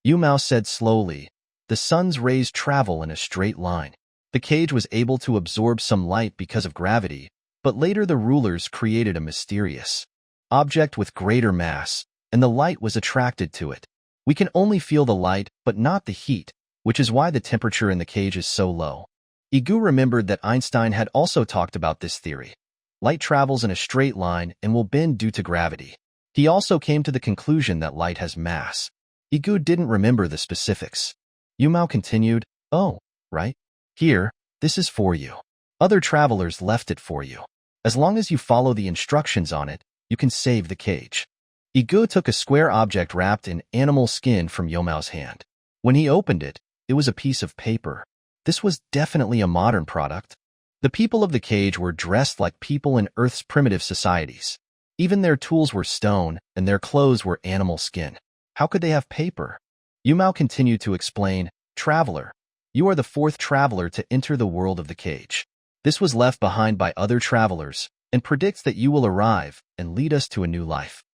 Yumao said slowly. The sun's rays travel in a straight line. The cage was able to absorb some light because of gravity, but later the rulers created a mysterious object with greater mass, and the light was attracted to it. We can only feel the light, but not the heat, which is why the temperature in the cage is so low. Yige remembered that Einstein had also talked about this theory. Light travels in a straight line and will bend due to gravity. He also came to the conclusion that light has mass. Yige didn't remember the specifics. Yumao continued, "Oh, right. Here, this is for you. Other travelers left it for you. As long as you follow the instructions on it, you can save the cage." Yige took a square object wrapped in animal skin from Yumao's hand. When he opened it, it was a piece of paper. This was definitely a modern product. The people of the cage were dressed like people in Earth's primitive societies. Even their tools were stone, and their clothes were animal skin. How could they have paper? Yumao continued to explain, "Traveler, you are the fourth traveler to enter the world of the cage. This was left behind by other travelers, and predicts that you will arrive and lead us to a new life."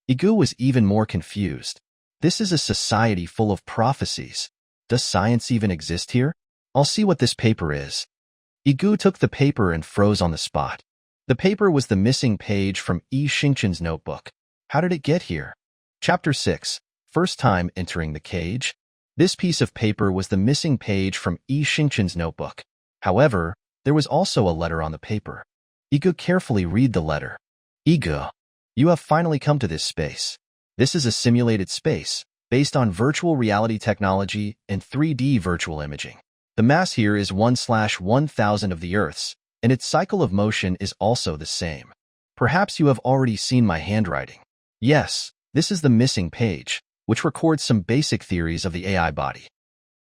Yige was even more confused. This is a society full of prophecies. Does science even exist here? I'll see what this paper is. Yige took the paper and froze on the spot. The paper was the missing page from Xingqian's notebook. How did it get here? Chapter 6. First time entering the cage. This piece of paper was the missing page from Xingqian's notebook. However, there was also a letter on the paper. Yige carefully read the letter. Yige, you have finally come to this space. This is a simulated space, based on virtual reality technology and 3D virtual imaging. The mass here is 1/1000 of the Earth's, and its cycle of motion is also the same. Perhaps you have already seen my handwriting. Yes, this is the missing page, which records some basic theories of the AI body.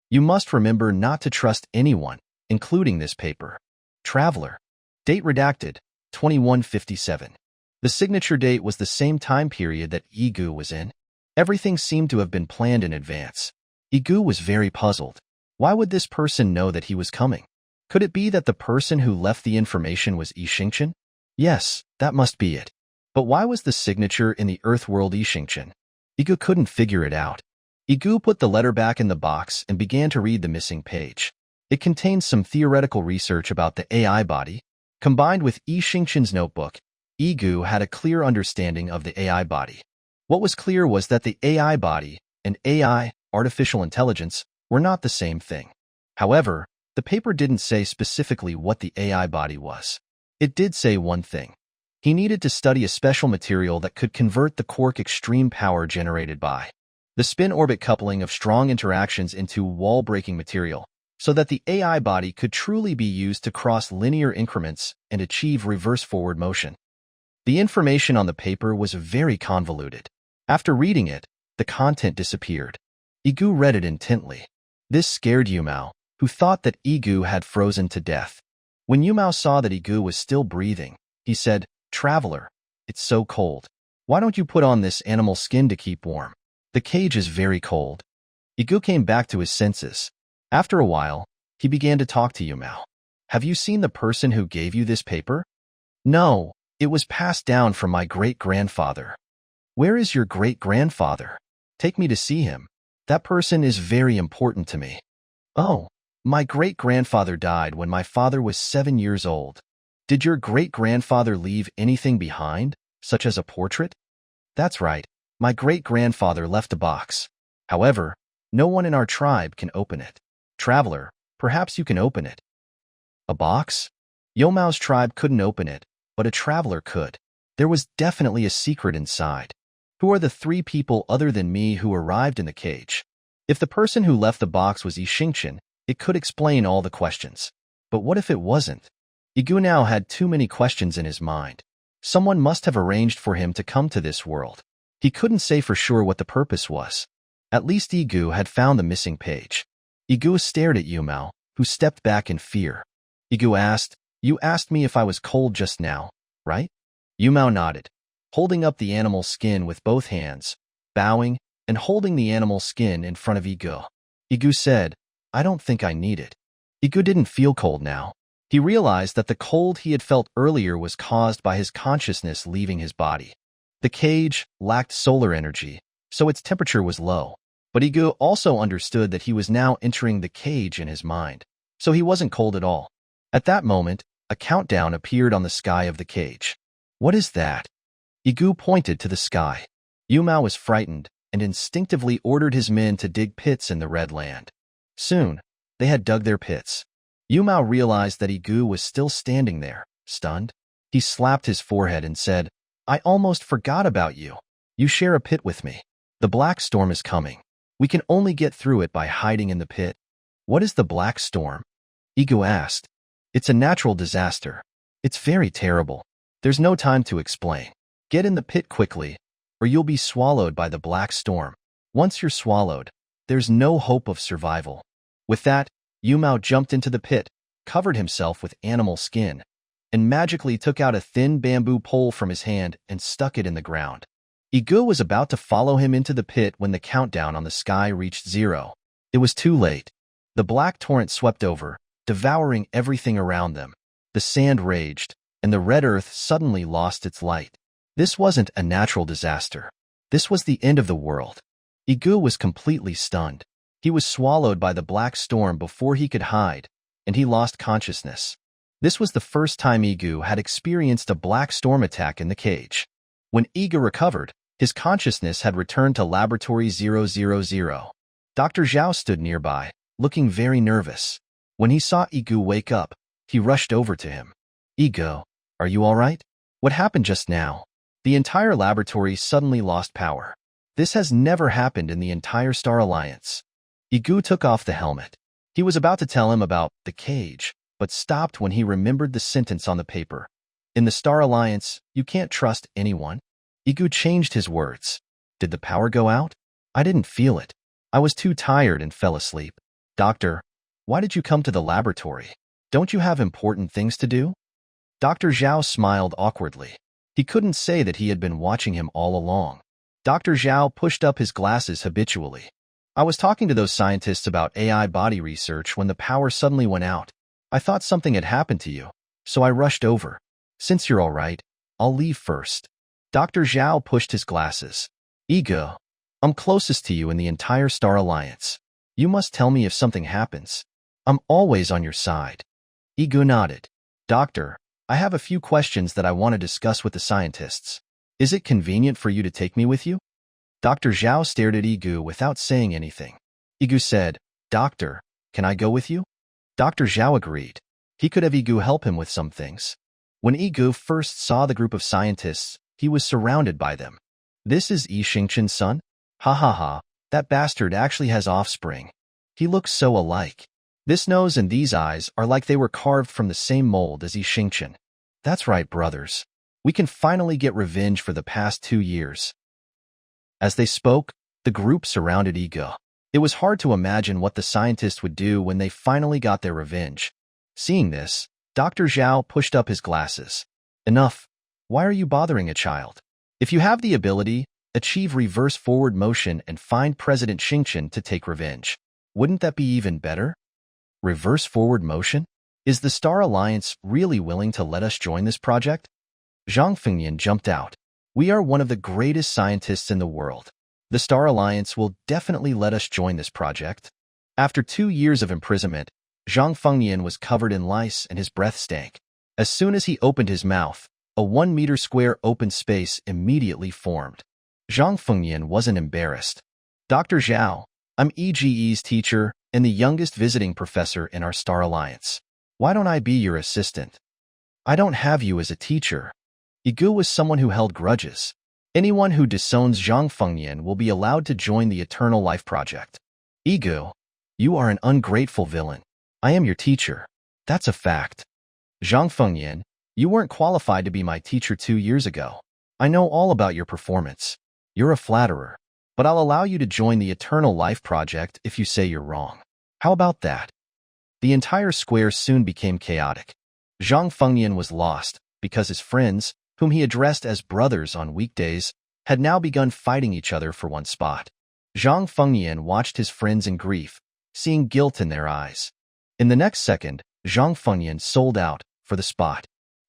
You must remember not to trust anyone, including this paper. Traveler. Date redacted, 2157. The signature date was the same time period that Yige was in. Everything seemed to have been planned in advance. Yige was very puzzled. Why would this person know that he was coming? Could it be that the person who left the information was Xingqian? Yes, that must be it. But why was the signature in the Earthworld Yige? Yige couldn't figure it out. Yige put the letter back in the box and began to read the missing page. It contained some theoretical research about the AI body. Combined with Yixing's notebook, Yige had a clear understanding of the AI body. What was clear was that the AI body and AI, artificial intelligence, were not the same thing. However, the paper didn't say specifically what the AI body was. It did say one thing. He needed to study a special material that could convert the quark extreme power generated by the spin-orbit coupling of strong interactions into wall-breaking material, so that the AI body could truly be used to cross linear increments and achieve reverse-forward motion. The information on the paper was very convoluted. After reading it, the content disappeared. Yige read it intently. This scared Yumao, who thought that Yige had frozen to death. When Yumao saw that Yige was still breathing, he said, "Traveler, it's so cold. Why don't you put on this animal skin to keep warm? The cage is very cold." Yige came back to his senses. After a while, he began to talk to Yumao. "Have you seen the person who gave you this paper?" "No, it was passed down from my great-grandfather." "Where is your great-grandfather? Take me to see him. That person is very important to me." "Oh, my great-grandfather died when my father was 7 years old. Did your great-grandfather leave anything behind, such as a portrait?" "That's right. My great-grandfather left a box. However, no one in our tribe can open it. Traveler, perhaps you can open it." "A box?" Yomao's tribe couldn't open it, but a traveler could. There was definitely a secret inside. Who are the 3 people other than me who arrived in the cage? If the person who left the box was Yixing, it could explain all the questions. But what if it wasn't? Yige now had too many questions in his mind. Someone must have arranged for him to come to this world. He couldn't say for sure what the purpose was. At least Yige had found the missing page. Yige stared at Yumao, who stepped back in fear. Yige asked, "You asked me if I was cold just now, right?" Yumao nodded, holding up the animal skin with both hands, bowing, and holding the animal skin in front of Yige. Yige said, "I don't think I need it." Yige didn't feel cold now. He realized that the cold he had felt earlier was caused by his consciousness leaving his body. The cage lacked solar energy, so its temperature was low. But Yige also understood that he was now entering the cage in his mind, so he wasn't cold at all. At that moment, a countdown appeared on the sky of the cage. "What is that?" Yige pointed to the sky. Yumao was frightened and instinctively ordered his men to dig pits in the red land. Soon, they had dug their pits. Yumao realized that Yige was still standing there, stunned. He slapped his forehead and said, "I almost forgot about you. You share a pit with me. The black storm is coming. We can only get through it by hiding in the pit." "What is the black storm?" Yige asked. "It's a natural disaster. It's very terrible. There's no time to explain. Get in the pit quickly, or you'll be swallowed by the black storm. Once you're swallowed, there's no hope of survival." With that, Yumao jumped into the pit, covered himself with animal skin, and magically took out a thin bamboo pole from his hand and stuck it in the ground. Yige was about to follow him into the pit when the countdown on the sky reached 0. It was too late. The black torrent swept over, devouring everything around them. The sand raged, and the red earth suddenly lost its light. This wasn't a natural disaster. This was the end of the world. Yige was completely stunned. He was swallowed by the black storm before he could hide, and he lost consciousness. This was the first time Yige had experienced a black storm attack in the cage. When Yige recovered, his consciousness had returned to Laboratory 000. Dr. Zhao stood nearby, looking very nervous. When he saw Yige wake up, he rushed over to him. "Yige, are you all right? What happened just now?" The entire laboratory suddenly lost power. This has never happened in the entire Star Alliance. Yige took off the helmet. He was about to tell him about the cage, but stopped when he remembered the sentence on the paper. "In the Star Alliance, you can't trust anyone." Yige changed his words. "Did the power go out?" "I didn't feel it. I was too tired and fell asleep." "Doctor, why did you come to the laboratory? Don't you have important things to do?" Dr. Zhao smiled awkwardly. He couldn't say that he had been watching him all along. Dr. Zhao pushed up his glasses habitually. "I was talking to those scientists about AI body research when the power suddenly went out. I thought something had happened to you, so I rushed over." Since you're all right, I'll leave first. Dr. Zhao pushed his glasses. Yige, I'm closest to you in the entire Star Alliance. You must tell me if something happens. I'm always on your side. Yige nodded. Doctor, I have a few questions that I want to discuss with the scientists. Is it convenient for you to take me with you? Dr. Zhao stared at Yige without saying anything. Yige said, Doctor, can I go with you? Dr. Zhao agreed. He could have Yige help him with some things. When Yige first saw the group of scientists, he was surrounded by them. This is Yi Xingqian's son? Ha ha ha, that bastard actually has offspring. He looks so alike. This nose and these eyes are like they were carved from the same mold as Yi Xingqian. That's right, brothers. We can finally get revenge for the past 2 years. As they spoke, the group surrounded Yige. It was hard to imagine what the scientists would do when they finally got their revenge. Seeing this, Dr. Zhao pushed up his glasses. Enough. Why are you bothering a child? If you have the ability, achieve reverse forward motion and find President Xingqian to take revenge. Wouldn't that be even better? Reverse forward motion? Is the Star Alliance really willing to let us join this project? Zhang Fengnian jumped out. We are one of the greatest scientists in the world. The Star Alliance will definitely let us join this project. After 2 years of imprisonment, Zhang Fengnian was covered in lice and his breath stank. As soon as he opened his mouth, a 1-meter square open space immediately formed. Zhang Fengnian wasn't embarrassed. Dr. Zhao, I'm Yige's teacher and the youngest visiting professor in our Star Alliance. Why don't I be your assistant? I don't have you as a teacher. Yige was someone who held grudges. Anyone who disowns Zhang Fengnian will be allowed to join the Eternal Life Project. Yige, you are an ungrateful villain. I am your teacher. That's a fact. Zhang Fengnian, you weren't qualified to be my teacher 2 years ago. I know all about your performance. You're a flatterer. But I'll allow you to join the Eternal Life Project if you say you're wrong. How about that? The entire square soon became chaotic. Zhang Fengnian was lost because his friends, whom he addressed as brothers on weekdays, had now begun fighting each other for one spot. Zhang Fengnian watched his friends in grief, seeing guilt in their eyes. In the next second, Zhang Fengnian sold out for the spot.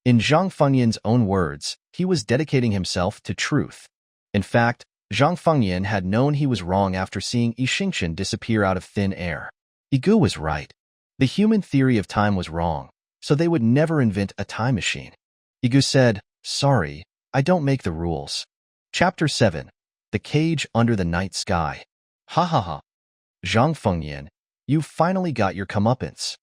In Zhang Fengnian's own words, he was dedicating himself to truth. In fact, Zhang Fengnian had known he was wrong after seeing Yi Xingqian disappear out of thin air. Yige was right. The human theory of time was wrong, so they would never invent a time machine. Yige said, Sorry, I don't make the rules. Chapter 7. The Cage Under the Night Sky. Ha ha ha. Zhang Fengnian, you've finally got your comeuppance.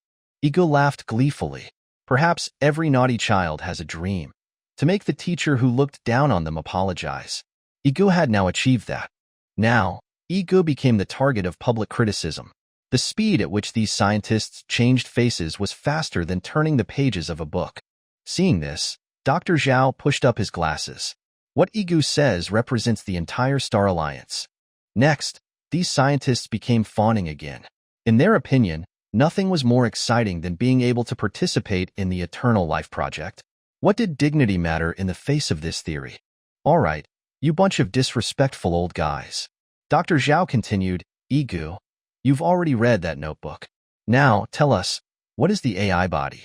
Yige laughed gleefully. Perhaps every naughty child has a dream. To make the teacher who looked down on them apologize. Yige had now achieved that. Now, Yige became the target of public criticism. The speed at which these scientists changed faces was faster than turning the pages of a book. Seeing this, Dr. Zhao pushed up his glasses. What Yige says represents the entire Star Alliance. Next, these scientists became fawning again. In their opinion, nothing was more exciting than being able to participate in the Eternal Life Project. What did dignity matter in the face of this theory? All right, you bunch of disrespectful old guys. Dr. Zhao continued, Yige, you've already read that notebook. Now, tell us, what is the AI body?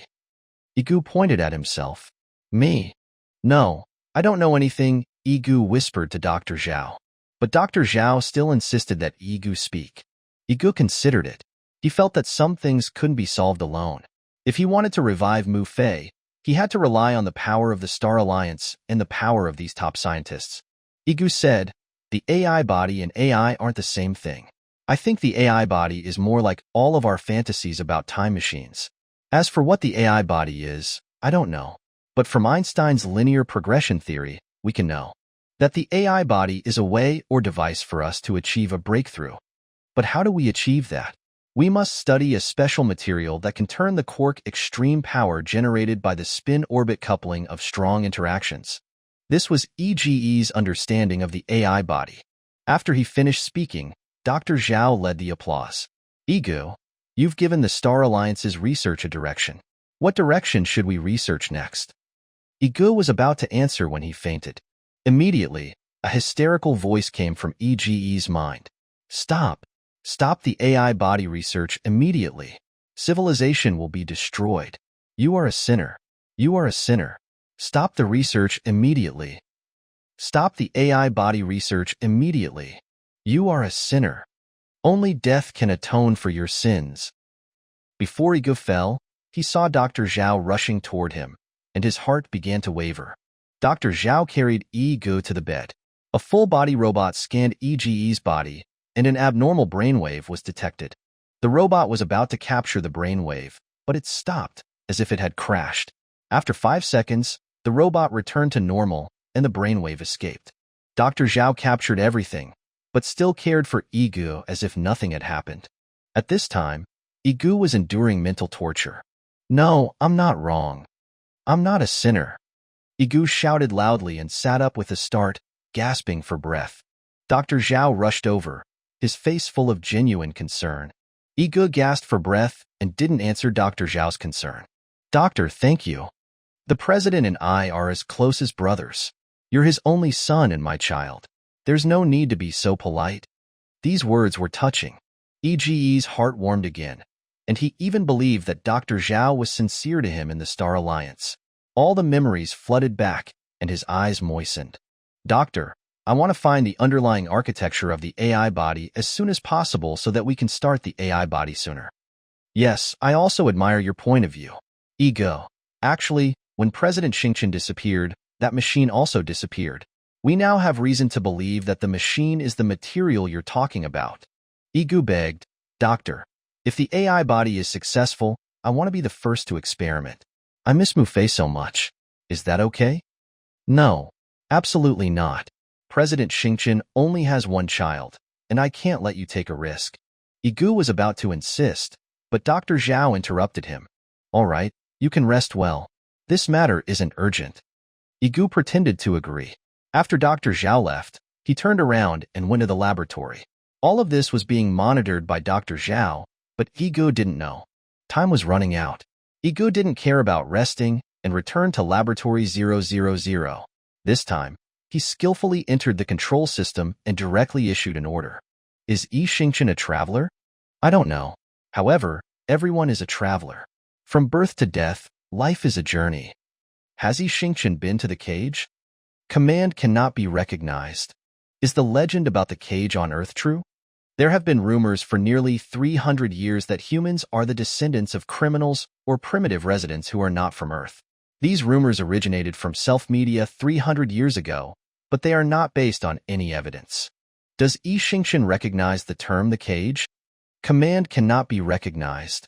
Yige pointed at himself. Me? No, I don't know anything, Yige whispered to Dr. Zhao. But Dr. Zhao still insisted that Yige speak. Yige considered it. He felt that some things couldn't be solved alone. If he wanted to revive Mu Fei, he had to rely on the power of the Star Alliance and the power of these top scientists. Yige said, the AI body and AI aren't the same thing. I think the AI body is more like all of our fantasies about time machines. As for what the AI body is, I don't know. But from Einstein's linear progression theory, we can know that the AI body is a way or device for us to achieve a breakthrough. But how do we achieve that? We must study a special material that can turn the quark extreme power generated by the spin-orbit coupling of strong interactions. This was Yige's understanding of the AI body. After he finished speaking, Dr. Zhao led the applause. Yige, you've given the Star Alliance's research a direction. What direction should we research next? Yige was about to answer when he fainted. Immediately, a hysterical voice came from Yige's mind. Stop. Stop the AI body research immediately. Civilization will be destroyed. You are a sinner. You are a sinner. Stop the research immediately. Stop the AI body research immediately. You are a sinner. Only death can atone for your sins. Before Yige fell, he saw Dr. Zhao rushing toward him, and his heart began to waver. Dr. Zhao carried Yige to the bed. A full-body robot scanned Yige's body, and an abnormal brainwave was detected. The robot was about to capture the brainwave, but it stopped, as if it had crashed. After 5 seconds, the robot returned to normal, and the brainwave escaped. Dr. Zhao captured everything, but still cared for Yige as if nothing had happened. At this time, Yige was enduring mental torture. No, I'm not wrong. I'm not a sinner. Yige shouted loudly and sat up with a start, gasping for breath. Dr. Zhao rushed over, his face full of genuine concern. Yige gasped for breath and didn't answer Dr. Zhao's concern. Doctor, thank you. The president and I are as close as brothers. You're his only son and my child. There's no need to be so polite. These words were touching. Yige's heart warmed again, and he even believed that Dr. Zhao was sincere to him in the Star Alliance. All the memories flooded back, and his eyes moistened. Doctor, I want to find the underlying architecture of the AI body as soon as possible so that we can start the AI body sooner. Yes, I also admire your point of view. Yige. Actually, when President Xingqian disappeared, that machine also disappeared. We now have reason to believe that the machine is the material you're talking about. Yige begged, Doctor, if the AI body is successful, I want to be the first to experiment. I miss Mufei so much. Is that okay? No, absolutely not. President Xingqian only has one child, and I can't let you take a risk. Yige was about to insist, but Dr. Zhao interrupted him. All right, you can rest well. This matter isn't urgent. Yige pretended to agree. After Dr. Zhao left, he turned around and went to the laboratory. All of this was being monitored by Dr. Zhao, but Yige didn't know. Time was running out. Yige didn't care about resting and returned to Laboratory 000. This time, he skillfully entered the control system and directly issued an order. Is Yi Xingqian a traveler? I don't know. However, everyone is a traveler. From birth to death, life is a journey. Has Yi Xingqian been to the cage? Command cannot be recognized. Is the legend about the cage on Earth true? There have been rumors for nearly 300 years that humans are the descendants of criminals or primitive residents who are not from Earth. These rumors originated from self-media 300 years ago, but they are not based on any evidence. Does Yi Xingqian recognize the term the cage? Command cannot be recognized.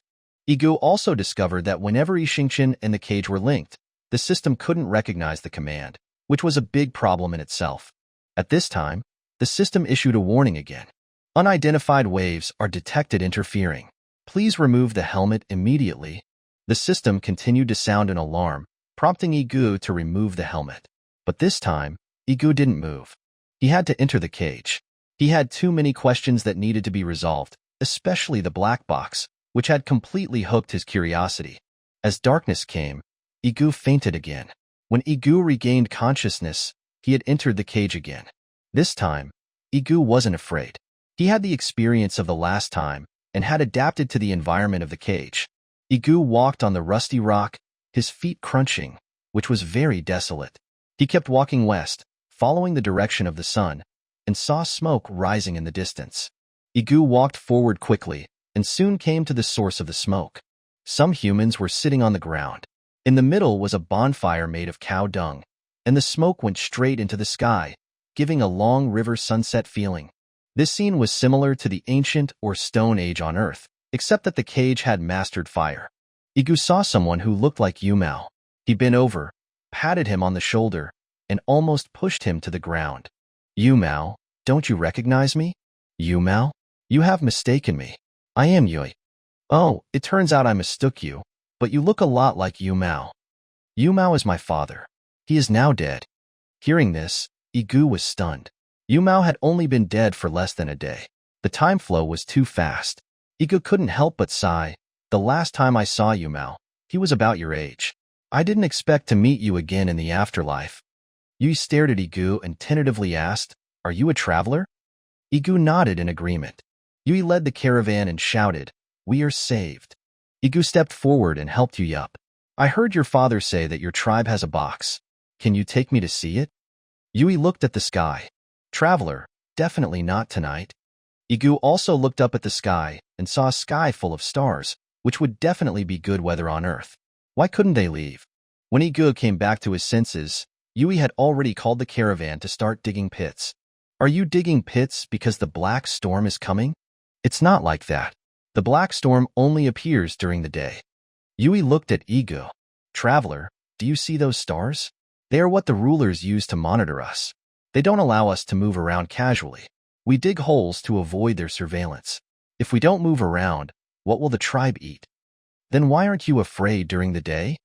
Yige also discovered that whenever Yi Xingqian and the cage were linked, the system couldn't recognize the command, which was a big problem in itself. At this time, the system issued a warning again. Unidentified waves are detected interfering. Please remove the helmet immediately. The system continued to sound an alarm, prompting Yige to remove the helmet. But this time, Yige didn't move. He had to enter the cage. He had too many questions that needed to be resolved, especially the black box, which had completely hooked his curiosity. As darkness came, Yige fainted again. When Yige regained consciousness, he had entered the cage again. This time, Yige wasn't afraid. He had the experience of the last time and had adapted to the environment of the cage. Yige walked on the rusty rock, his feet crunching, which was very desolate. He kept walking west, following the direction of the sun, and saw smoke rising in the distance. Yige walked forward quickly and soon came to the source of the smoke. Some humans were sitting on the ground. In the middle was a bonfire made of cow dung, and the smoke went straight into the sky, giving a long river sunset feeling. This scene was similar to the ancient or Stone Age on Earth, except that the cage had mastered fire. Yige saw someone who looked like Yumao. He bent over, patted him on the shoulder, and almost pushed him to the ground. Yumao, don't you recognize me? Yumao? You have mistaken me. I am Yue. Oh, it turns out I mistook you, but you look a lot like Yumao. Yumao is my father. He is now dead. Hearing this, Yige was stunned. Yumao had only been dead for less than a day. The time flow was too fast. Yige couldn't help but sigh. The last time I saw Yumao, he was about your age. I didn't expect to meet you again in the afterlife. Yue stared at Yige and tentatively asked, Are you a traveler? Yige nodded in agreement. Yue led the caravan and shouted, We are saved. Yige stepped forward and helped Yue up. I heard your father say that your tribe has a box. Can you take me to see it? Yui looked at the sky. Traveler, definitely not tonight. Yige also looked up at the sky and saw a sky full of stars, which would definitely be good weather on Earth. Why couldn't they leave? When Yige came back to his senses, Yui had already called the caravan to start digging pits. Are you digging pits because the black storm is coming? It's not like that. The black storm only appears during the day. Yui looked at Yige. Traveler, do you see those stars? They are what the rulers use to monitor us. They don't allow us to move around casually. We dig holes to avoid their surveillance. If we don't move around, what will the tribe eat? Then why aren't you afraid during the day?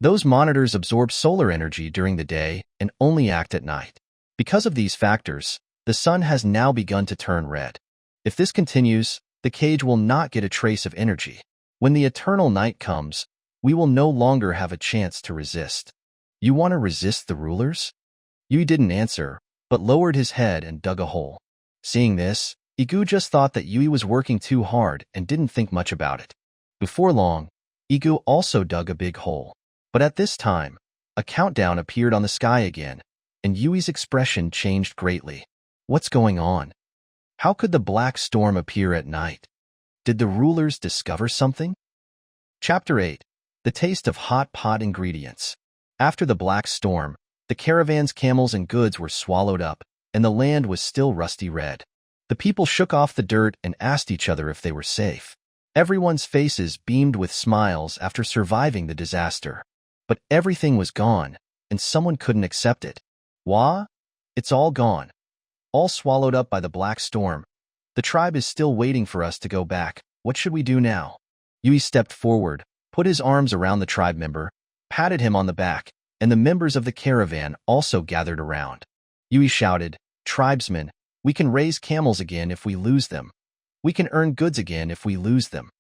Those monitors absorb solar energy during the day and only act at night. Because of these factors, the sun has now begun to turn red. If this continues, the cage will not get a trace of energy. When the eternal night comes, we will no longer have a chance to resist. You want to resist the rulers? Yui didn't answer, but lowered his head and dug a hole. Seeing this, Yige just thought that Yui was working too hard and didn't think much about it. Before long, Yige also dug a big hole. But at this time, a countdown appeared on the sky again, and Yui's expression changed greatly. What's going on? How could the black storm appear at night? Did the rulers discover something? Chapter 8. The Taste of Hot Pot Ingredients. After the black storm, the caravan's camels and goods were swallowed up, and the land was still rusty red. The people shook off the dirt and asked each other if they were safe. Everyone's faces beamed with smiles after surviving the disaster. But everything was gone, and someone couldn't accept it. Wah? It's all gone. All swallowed up by the black storm. The tribe is still waiting for us to go back. What should we do now? Yui stepped forward, put his arms around the tribe member, patted him on the back, and the members of the caravan also gathered around. Yui shouted, Tribesmen, we can raise camels again if we lose them. We can earn goods again if we lose them.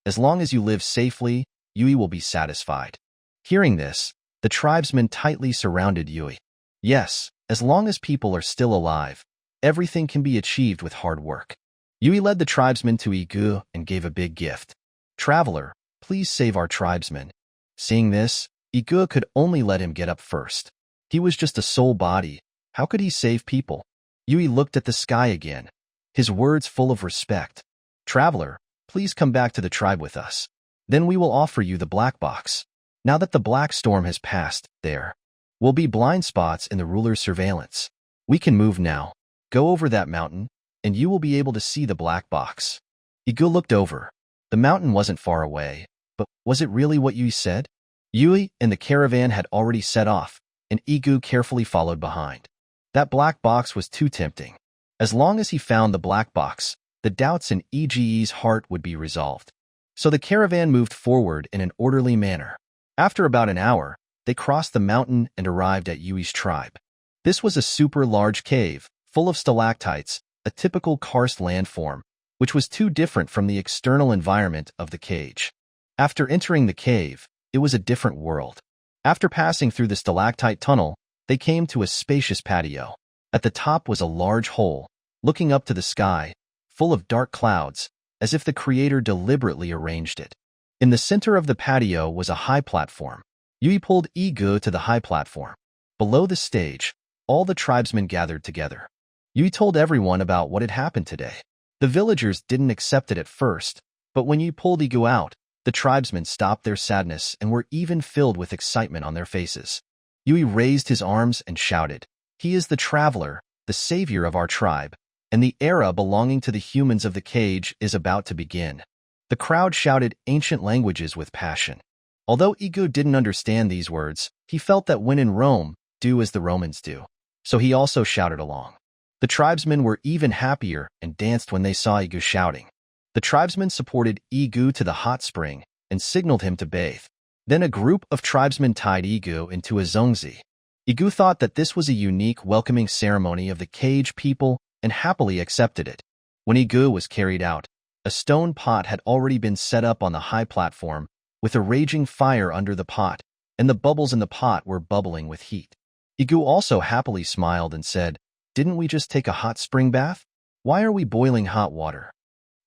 As long as you live safely, Yui will be satisfied. Hearing this, the tribesmen tightly surrounded Yui. Yes, as long as people are still alive, everything can be achieved with hard work. Yui led the tribesmen to Yige and gave a big gift. Traveler, please save our tribesmen. Seeing this, Yige could only let him get up first. He was just a soul body. How could he save people? Yui looked at the sky again, his words full of respect. Traveler, please come back to the tribe with us. Then we will offer you the black box. Now that the black storm has passed, there will be blind spots in the ruler's surveillance. We can move now. Go over that mountain, and you will be able to see the black box. Yige looked over. The mountain wasn't far away, but was it really what Yui said? Yui and the caravan had already set off, and Yige carefully followed behind. That black box was too tempting. As long as he found the black box, the doubts in Yige's heart would be resolved. So the caravan moved forward in an orderly manner. After about an hour, they crossed the mountain and arrived at Yui's tribe. This was a super large cave, full of stalactites, a typical karst landform, which was too different from the external environment of the cage. After entering the cave, it was a different world. After passing through the stalactite tunnel, they came to a spacious patio. At the top was a large hole, looking up to the sky, full of dark clouds, as if the creator deliberately arranged it. In the center of the patio was a high platform. Yui pulled Yige to the high platform. Below the stage, all the tribesmen gathered together. Yui told everyone about what had happened today. The villagers didn't accept it at first, but when Yui pulled Yige out, the tribesmen stopped their sadness and were even filled with excitement on their faces. Yui raised his arms and shouted, He is the traveler, the savior of our tribe, and the era belonging to the humans of the cage is about to begin. The crowd shouted ancient languages with passion. Although Yige didn't understand these words, he felt that when in Rome, do as the Romans do. So he also shouted along. The tribesmen were even happier and danced when they saw Yige shouting. The tribesmen supported Yige to the hot spring and signaled him to bathe. Then a group of tribesmen tied Yige into a zongzi. Yige thought that this was a unique welcoming ceremony of the cage people and happily accepted it. When Yige was carried out, a stone pot had already been set up on the high platform, with a raging fire under the pot, and the bubbles in the pot were bubbling with heat. Yige also happily smiled and said, Didn't we just take a hot spring bath? Why are we boiling hot water?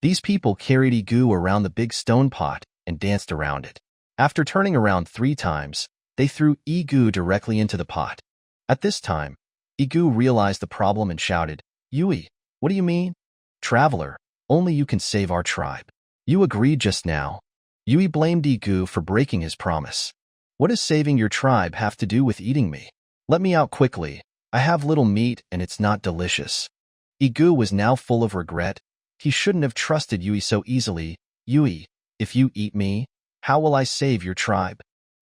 These people carried Yige around the big stone pot and danced around it. After turning around 3 times, they threw Yige directly into the pot. At this time, Yige realized the problem and shouted, "Yue, what do you mean? Traveler, only you can save our tribe. You agreed just now." Yue blamed Yige for breaking his promise. "What does saving your tribe have to do with eating me? Let me out quickly. I have little meat and it's not delicious." Yige was now full of regret. He shouldn't have trusted Yue so easily. "Yue, if you eat me, how will I save your tribe?"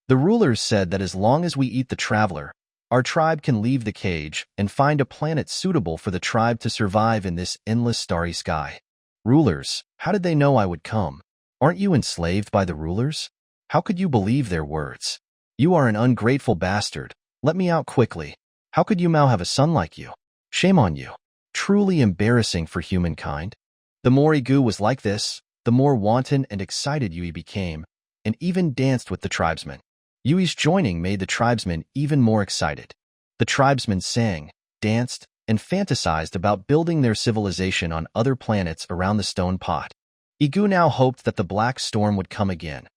The rulers said that as long as we eat the traveler, our tribe can leave the cage and find a planet suitable for the tribe to survive in this endless starry sky. Rulers, how did they know I would come? Aren't you enslaved by the rulers? How could you believe their words? You are an ungrateful bastard. Let me out quickly. How could Yumao have a son like you? Shame on you. Truly embarrassing for humankind. The more Yige was like this, the more wanton and excited Yue became, and even danced with the tribesmen. Yue's joining made the tribesmen even more excited. The tribesmen sang, danced, and fantasized about building their civilization on other planets around the stone pot. Yige now hoped that the black storm would come again,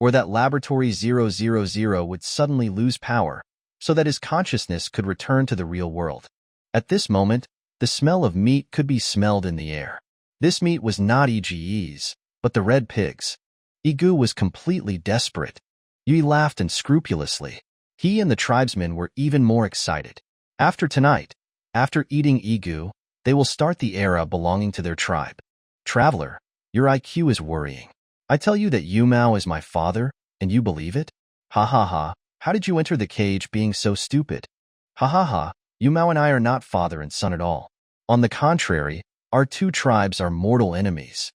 or that Laboratory 000 would suddenly lose power, so that his consciousness could return to the real world. At this moment, the smell of meat could be smelled in the air. This meat was not Yige's, but the red pig's. Yige was completely desperate. Yue laughed unscrupulously. He and the tribesmen were even more excited. After tonight, after eating Yige, they will start the era belonging to their tribe. Traveler, your IQ is worrying. I tell you that Yumao is my father, and you believe it? Ha ha ha, how did you enter the cage being so stupid? Ha ha ha, Yumao and I are not father and son at all. On the contrary, our 2 tribes are mortal enemies.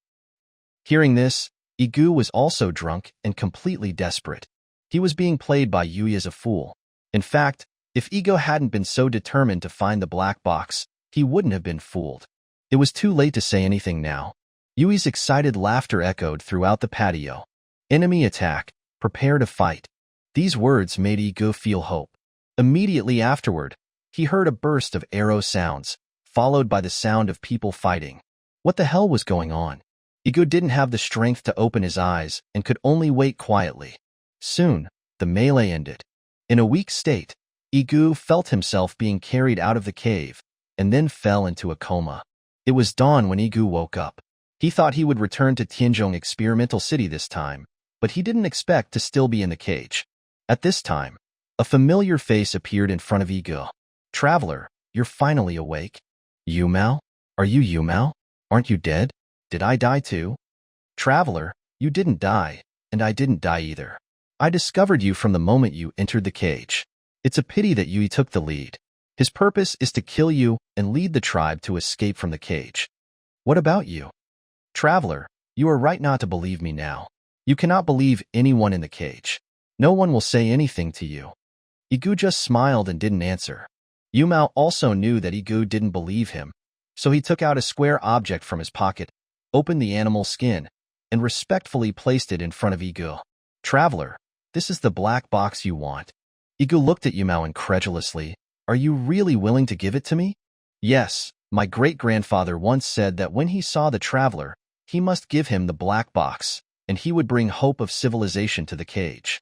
Hearing this, Yige was also drunk and completely desperate. He was being played by Yue as a fool. In fact, if Yige hadn't been so determined to find the black box, he wouldn't have been fooled. It was too late to say anything now. Yue's excited laughter echoed throughout the patio. Enemy attack, prepare to fight. These words made Yige feel hope. Immediately afterward, he heard a burst of arrow sounds, followed by the sound of people fighting. What the hell was going on? Yige didn't have the strength to open his eyes and could only wait quietly. Soon, the melee ended. In a weak state, Yige felt himself being carried out of the cave and then fell into a coma. It was dawn when Yige woke up. He thought he would return to Tianzhong Experimental City this time, but he didn't expect to still be in the cage. At this time, a familiar face appeared in front of Yige. "Traveler, you're finally awake." "Yumao? Are you Yumao? Aren't you dead? Did I die too?" "Traveler, you didn't die, and I didn't die either. I discovered you from the moment you entered the cage. It's a pity that Yue took the lead. His purpose is to kill you and lead the tribe to escape from the cage. What about you? Traveler, you are right not to believe me now. You cannot believe anyone in the cage. No one will say anything to you." Yige just smiled and didn't answer. Yumao also knew that Yige didn't believe him, so he took out a square object from his pocket, opened the animal skin, and respectfully placed it in front of Yige. "Traveler, this is the black box you want." Yige looked at Yumao incredulously. "Are you really willing to give it to me?" "Yes, my great-grandfather once said that when he saw the traveler, he must give him the black box, and he would bring hope of civilization to the cage."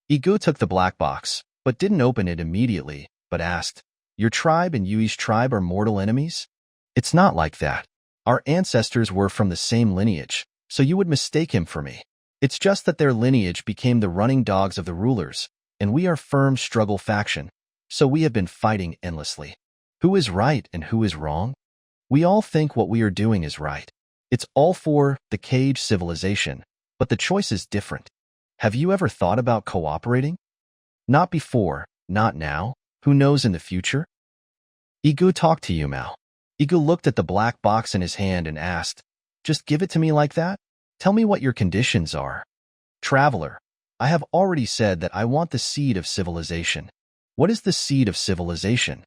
Yige took the black box, but didn't open it immediately, but asked, "Your tribe and Yue's tribe are mortal enemies?" "It's not like that. Our ancestors were from the same lineage, so you would mistake him for me. It's just that their lineage became the running dogs of the rulers, and we are firm struggle faction, so we have been fighting endlessly. Who is right and who is wrong? We all think what we are doing is right. It's all for the cage civilization, but the choice is different. Have you ever thought about cooperating? Not before, not now. Who knows in the future?" Yige talked to Yumao. Yige looked at the black box in his hand and asked, "Just give it to me like that? Tell me what your conditions are." "Traveler, I have already said that I want the seed of civilization." "What is the seed of civilization?"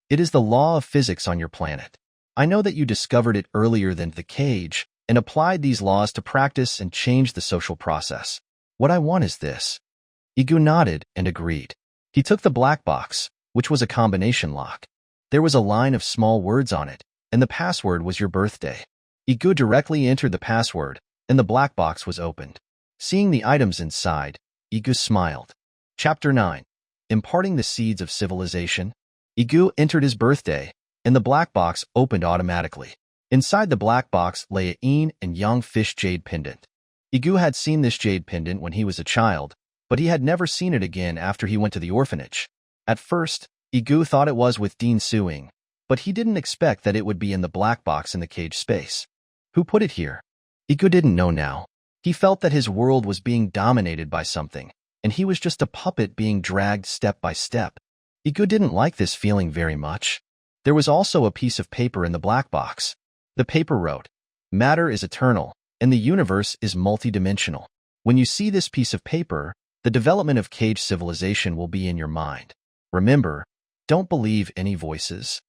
"It is the law of physics on your planet. I know that you discovered it earlier than the cage and applied these laws to practice and change the social process. What I want is this." Yige nodded and agreed. He took the black box, which was a combination lock. There was a line of small words on it, and the password was your birthday. Yige directly entered the password, and the black box was opened. Seeing the items inside, Yige smiled. Chapter 9. Imparting the Seeds of Civilization. Yige entered his birthday, and the black box opened automatically. Inside the black box lay a yin and yang fish jade pendant. Yige had seen this jade pendant when he was a child, but he had never seen it again after he went to the orphanage. At first, Yige thought it was with Dean Suing, but he didn't expect that it would be in the black box in the cage space. Who put it here? Yige didn't know now. He felt that his world was being dominated by something, and he was just a puppet being dragged step by step. Yige didn't like this feeling very much. There was also a piece of paper in the black box. The paper wrote, "Matter is eternal, and the universe is multidimensional. When you see this piece of paper, the development of cage civilization will be in your mind. Remember, don't believe any voices."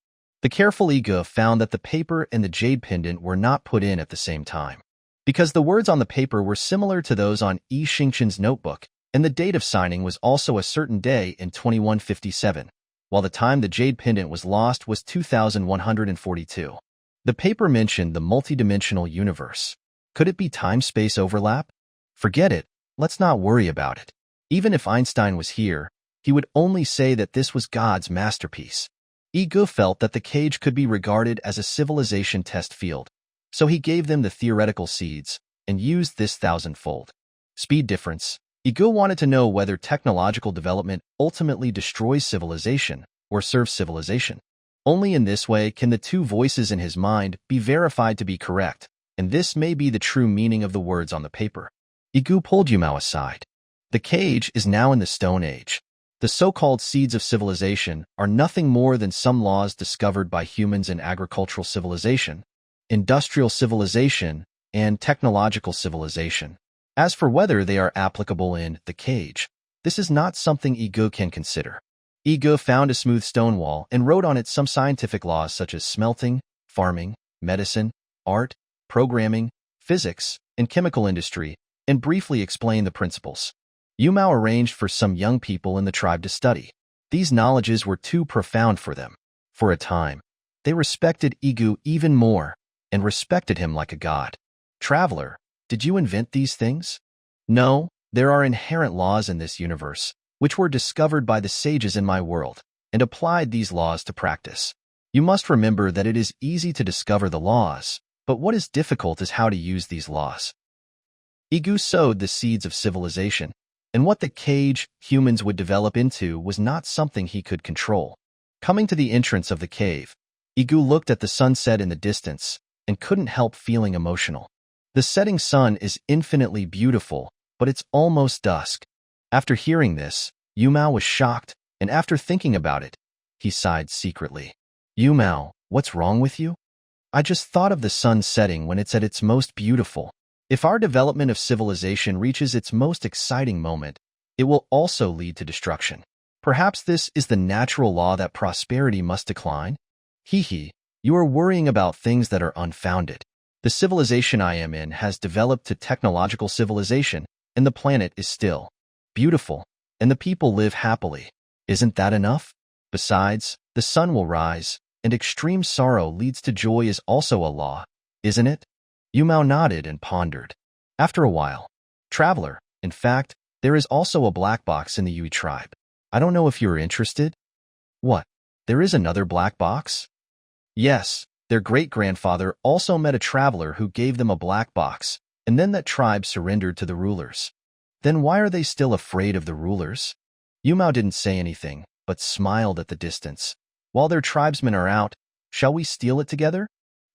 The careful Yige found that the paper and the jade pendant were not put in at the same time. Because the words on the paper were similar to those on Yi Xingqian's notebook, and the date of signing was also a certain day in 2157, while the time the jade pendant was lost was 2142. The paper mentioned the multidimensional universe. Could it be time-space overlap? Forget it. Let's not worry about it. Even if Einstein was here, he would only say that this was God's masterpiece. Yige felt that the cage could be regarded as a civilization test field, so he gave them the theoretical seeds and used this thousandfold. Speed difference. Yige wanted to know whether technological development ultimately destroys civilization or serves civilization. Only in this way can the two voices in his mind be verified to be correct, and this may be the true meaning of the words on the paper. Yige pulled Yumao aside. The cage is now in the Stone Age. The so-called seeds of civilization are nothing more than some laws discovered by humans in agricultural civilization, industrial civilization, and technological civilization. As for whether they are applicable in the cage, this is not something Yige can consider. Yige found a smooth stone wall and wrote on it some scientific laws such as smelting, farming, medicine, art, programming, physics, and chemical industry, and briefly explained the principles. Yumao arranged for some young people in the tribe to study. These knowledges were too profound for them. For a time, they respected Yige even more and respected him like a god. "Traveler, did you invent these things?" "No, there are inherent laws in this universe, which were discovered by the sages in my world, and applied these laws to practice. You must remember that it is easy to discover the laws, but what is difficult is how to use these laws." Yige sowed the seeds of civilization, and what the cage humans would develop into was not something he could control. Coming to the entrance of the cave, Yige looked at the sunset in the distance and couldn't help feeling emotional. The setting sun is infinitely beautiful, but it's almost dusk. After hearing this, Yumao was shocked, and after thinking about it, he sighed secretly. "Yumao, what's wrong with you?" "I just thought of the sun setting when it's at its most beautiful. If our development of civilization reaches its most exciting moment, it will also lead to destruction. Perhaps this is the natural law that prosperity must decline?" "Hee, you are worrying about things that are unfounded. The civilization I am in has developed to technological civilization, and the planet is still beautiful, and the people live happily. Isn't that enough? Besides, the sun will rise, and extreme sorrow leads to joy is also a law, isn't it?" Yumao nodded and pondered. After a while, "Traveler, in fact, there is also a black box in the Yue tribe. I don't know if you're interested." "What? There is another black box?" "Yes, their great-grandfather also met a traveler who gave them a black box, and then that tribe surrendered to the rulers." "Then why are they still afraid of the rulers?" Yumao didn't say anything, but smiled at the distance. "While their tribesmen are out, shall we steal it together?"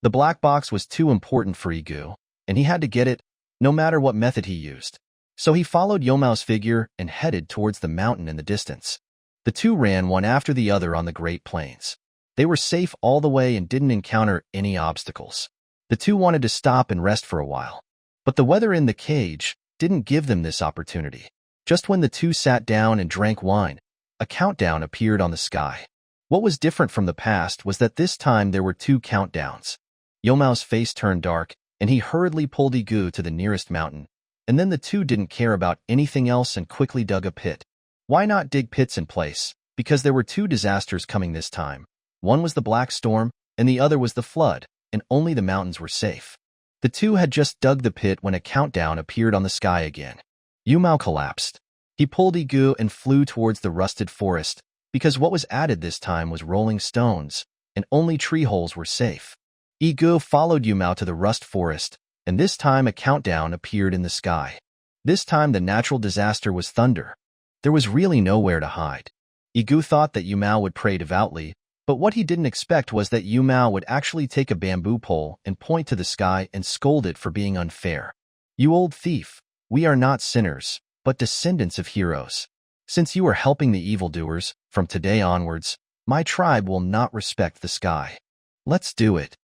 The black box was too important for Yige, and he had to get it, no matter what method he used. So he followed Yumao's figure and headed towards the mountain in the distance. The two ran one after the other on the Great Plains. They were safe all the way and didn't encounter any obstacles. The two wanted to stop and rest for a while, but the weather in the cage didn't give them this opportunity. Just when the two sat down and drank wine, a countdown appeared on the sky. What was different from the past was that this time there were two countdowns. Yumao's face turned dark, and he hurriedly pulled Yige to the nearest mountain, and then the two didn't care about anything else and quickly dug a pit. Why not dig pits in place? Because there were two disasters coming this time. One was the Black Storm, and the other was the flood, and only the mountains were safe. The two had just dug the pit when a countdown appeared on the sky again. Yumao collapsed. He pulled Yige and flew towards the rusted forest, because what was added this time was rolling stones, and only tree holes were safe. Yige followed Yumao to the rust forest, and this time a countdown appeared in the sky. This time the natural disaster was thunder. There was really nowhere to hide. Yige thought that Yumao would pray devoutly, but what he didn't expect was that Yumao would actually take a bamboo pole and point to the sky and scold it for being unfair. "You old thief, we are not sinners, but descendants of heroes. Since you are helping the evildoers, from today onwards, my tribe will not respect the sky. Let's do it."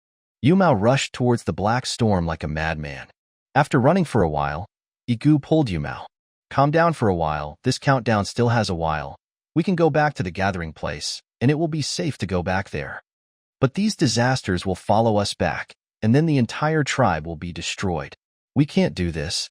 Yumao rushed towards the black storm like a madman. After running for a while, Yige pulled Yumao. "Calm down for a while, this countdown still has a while. We can go back to the gathering place, and it will be safe to go back there. But these disasters will follow us back, and then the entire tribe will be destroyed. We can't do this.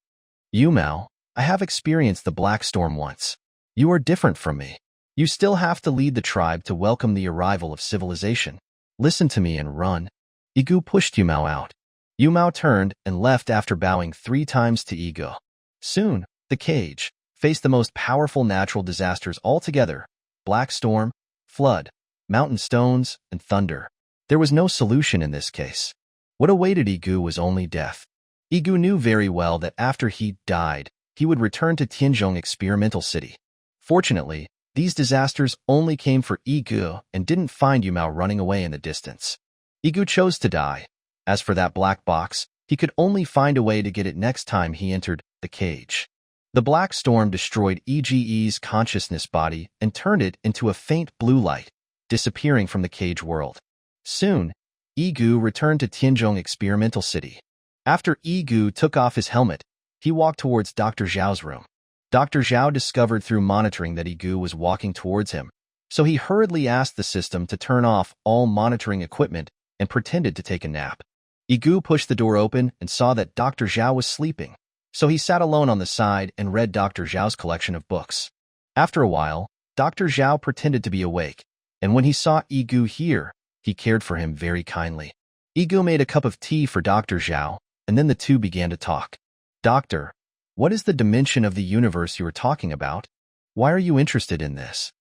Yumao, I have experienced the black storm once. You are different from me. You still have to lead the tribe to welcome the arrival of civilization. Listen to me and run." Yige pushed Yumao out. Yumao turned and left after bowing 3 times to Yige. Soon, the cage faced the most powerful natural disasters altogether: black storm, flood, mountain stones, and thunder. There was no solution in this case. What awaited Yige was only death. Yige knew very well that after he died, he would return to Tianzhong Experimental City. Fortunately, these disasters only came for Yige and didn't find Yumao running away in the distance. Yige chose to die. As for that black box, he could only find a way to get it next time he entered the cage. The black storm destroyed Yige's consciousness body and turned it into a faint blue light, disappearing from the cage world. Soon, Yige returned to Tianzhong Experimental City. After Yige took off his helmet, he walked towards Dr. Zhao's room. Dr. Zhao discovered through monitoring that Yige was walking towards him, so he hurriedly asked the system to turn off all monitoring equipment and pretended to take a nap. Yige pushed the door open and saw that Dr. Zhao was sleeping, so he sat alone on the side and read Dr. Zhao's collection of books. After a while, Dr. Zhao pretended to be awake, and when he saw Yige here, he cared for him very kindly. Yige made a cup of tea for Dr. Zhao, and then the two began to talk. "Doctor, what is the dimension of the universe you are talking about? Why are you interested in this?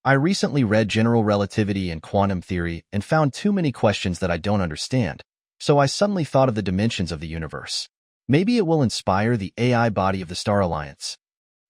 I recently read general relativity and quantum theory and found too many questions that I don't understand, so I suddenly thought of the dimensions of the universe. Maybe it will inspire the AI body of the Star Alliance."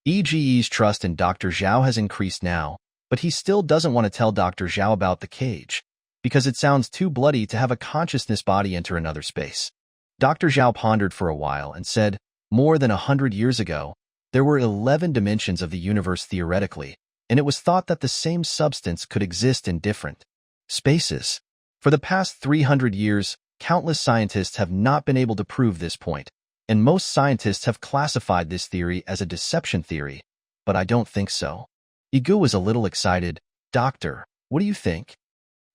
Yige's trust in Dr. Zhao has increased now, but he still doesn't want to tell Dr. Zhao about the cage, because it sounds too bloody to have a consciousness body enter another space. Dr. Zhao pondered for a while and said, "More than 100 years ago, there were 11 dimensions of the universe theoretically, and it was thought that the same substance could exist in different spaces. For the past 300 years, countless scientists have not been able to prove this point, and most scientists have classified this theory as a deception theory, but I don't think so." Yige was a little excited. "Doctor, what do you think?"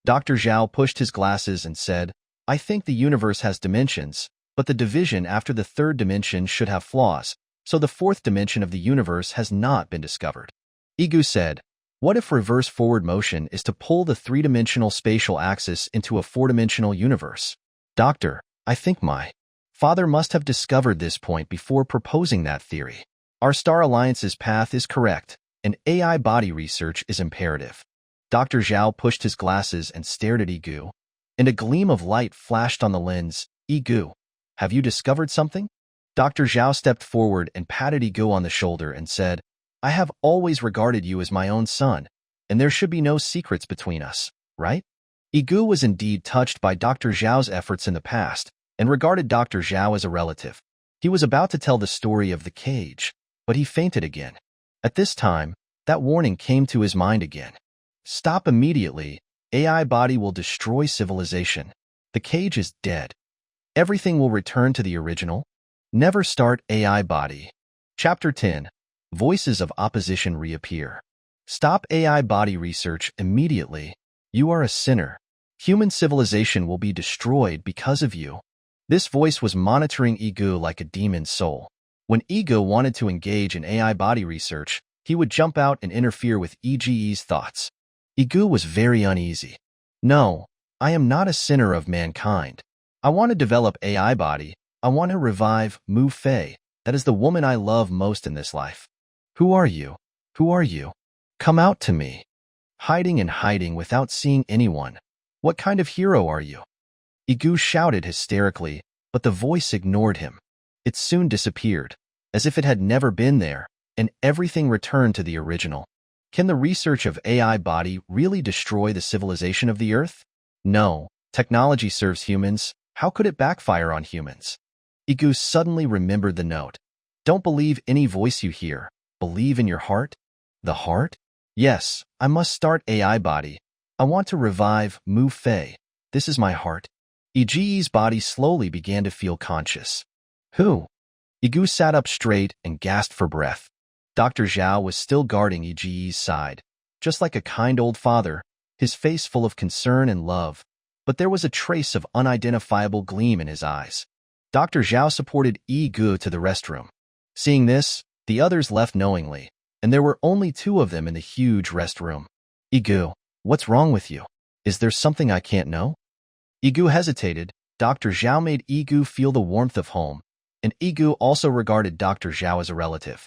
Dr. Zhao pushed his glasses and said, "I think the universe has dimensions, but the division after the third dimension should have flaws, so the fourth dimension of the universe has not been discovered." Yige said, "What if reverse forward motion is to pull the three-dimensional spatial axis into a four-dimensional universe?" "Doctor, I think my father must have discovered this point before proposing that theory. Our Star Alliance's path is correct, and AI body research is imperative." Dr. Zhao pushed his glasses and stared at Yige, and a gleam of light flashed on the lens. "Yige, have you discovered something?" Dr. Zhao stepped forward and patted Yige on the shoulder and said, "I have always regarded you as my own son, and there should be no secrets between us, right?" Yige was indeed touched by Dr. Zhao's efforts in the past and regarded Dr. Zhao as a relative. He was about to tell the story of the cage, but he fainted again. At this time, that warning came to his mind again. "Stop immediately. AI body will destroy civilization. The cage is dead. Everything will return to the original. Never start AI body." Chapter 10. Voices of Opposition Reappear. "Stop AI body research immediately. You are a sinner. Human civilization will be destroyed because of you." This voice was monitoring Yige like a demon soul. When Yige wanted to engage in AI body research, he would jump out and interfere with Yige's thoughts. Yige was very uneasy. "No, I am not a sinner of mankind. I want to develop AI body. I want to revive Mu Fei. That is the woman I love most in this life." "Who are you?" Who are you? Come out to me. Hiding and hiding without seeing anyone. What kind of hero are you? Yige shouted hysterically, but the voice ignored him. It soon disappeared, as if it had never been there, and everything returned to the original. Can the research of AI body really destroy the civilization of the Earth? No. Technology serves humans. How could it backfire on humans? Yige suddenly remembered the note. Don't believe any voice you hear. Believe in your heart. The heart? Yes, I must start AI body. I want to revive Mu Fei. This is my heart. Yige's body slowly began to feel conscious. Who? Yige sat up straight and gasped for breath. Dr. Zhao was still guarding Yige's side, just like a kind old father, his face full of concern and love, but there was a trace of unidentifiable gleam in his eyes. Dr. Zhao supported Yige to the restroom. Seeing this, the others left knowingly, and there were only two of them in the huge restroom. Yige, what's wrong with you? Is there something I can't know? Yige hesitated. Dr. Zhao made Yige feel the warmth of home, and Yige also regarded Dr. Zhao as a relative.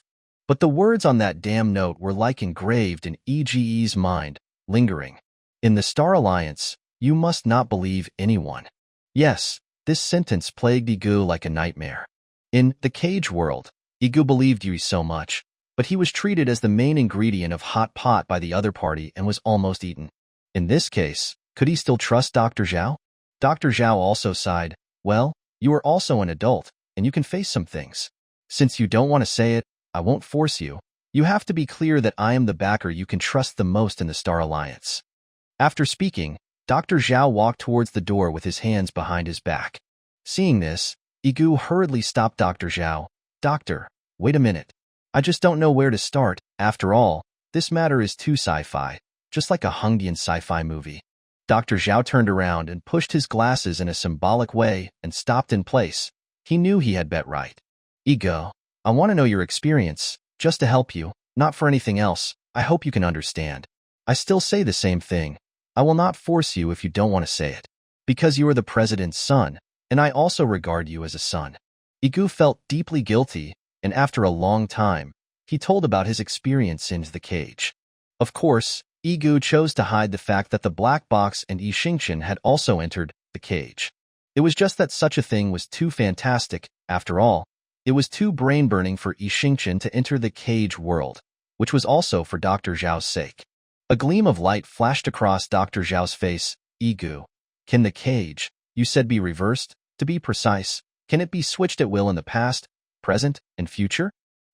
But the words on that damn note were like engraved in Yige's mind, lingering. In the Star Alliance, you must not believe anyone. Yes, this sentence plagued Yige like a nightmare. In the cage world, Yige believed Yue so much, but he was treated as the main ingredient of hot pot by the other party and was almost eaten. In this case, could he still trust Dr. Zhao? Dr. Zhao also sighed. Well, you are also an adult, and you can face some things. Since you don't want to say it, I won't force you. You have to be clear that I am the backer you can trust the most in the Star Alliance. After speaking, Dr. Zhao walked towards the door with his hands behind his back. Seeing this, Yige hurriedly stopped Dr. Zhao. Doctor, wait a minute. I just don't know where to start. After all, this matter is too sci-fi, just like a Hungdian sci-fi movie. Dr. Zhao turned around and pushed his glasses in a symbolic way and stopped in place. He knew he had bet right. Yige, I want to know your experience, just to help you, not for anything else. I hope you can understand. I still say the same thing. I will not force you if you don't want to say it. Because you are the president's son, and I also regard you as a son. Yige felt deeply guilty, and after a long time, he told about his experience in the cage. Of course, Yige chose to hide the fact that the black box and Yixingchen had also entered the cage. It was just that such a thing was too fantastic. After all, it was too brain-burning for Yixingchen to enter the cage world, which was also for Dr. Zhao's sake. A gleam of light flashed across Dr. Zhao's face. Yige, can the cage, you said, be reversed? To be precise, can it be switched at will in the past, present, and future?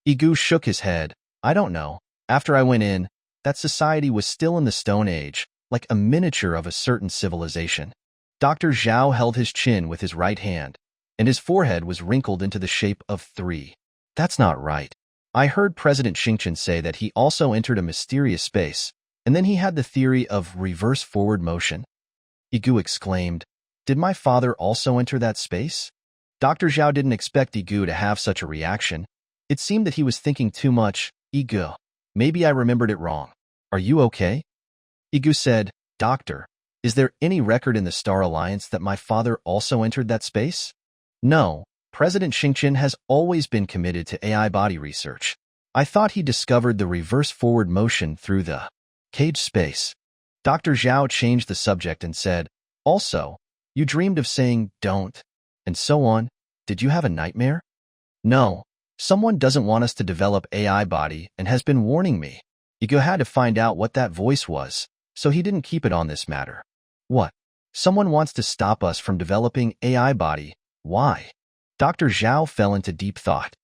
Yige shook his head. I don't know. After I went in, that society was still in the Stone Age, like a miniature of a certain civilization. Dr. Zhao held his chin with his right hand, and his forehead was wrinkled into the shape of 3. That's not right. I heard President Xingchen say that he also entered a mysterious space, and then he had the theory of reverse forward motion. Yige exclaimed, did my father also enter that space? Dr. Zhao didn't expect Yige to have such a reaction. It seemed that he was thinking too much. Yige, maybe I remembered it wrong. Are you okay? Yige said, Doctor, is there any record in the Star Alliance that my father also entered that space? No, President Xingchen has always been committed to AI body research. I thought he discovered the reverse forward motion through the cage space. Dr. Zhao changed the subject and said, also, you dreamed of saying don't, and so on. Did you have a nightmare? No, someone doesn't want us to develop AI body and has been warning me. Yige had to find out what that voice was, so he didn't keep it on this matter. What? Someone wants to stop us from developing AI body. Why? Dr. Zhao fell into deep thought.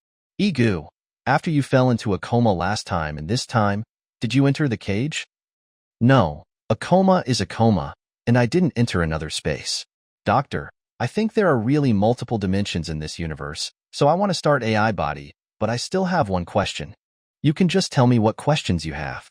Yige, after you fell into a coma last time and this time, did you enter the cage? No, a coma is a coma, and I didn't enter another space. Doctor, I think there are really multiple dimensions in this universe, so I want to start AI body, but I still have one question. You can just tell me what questions you have.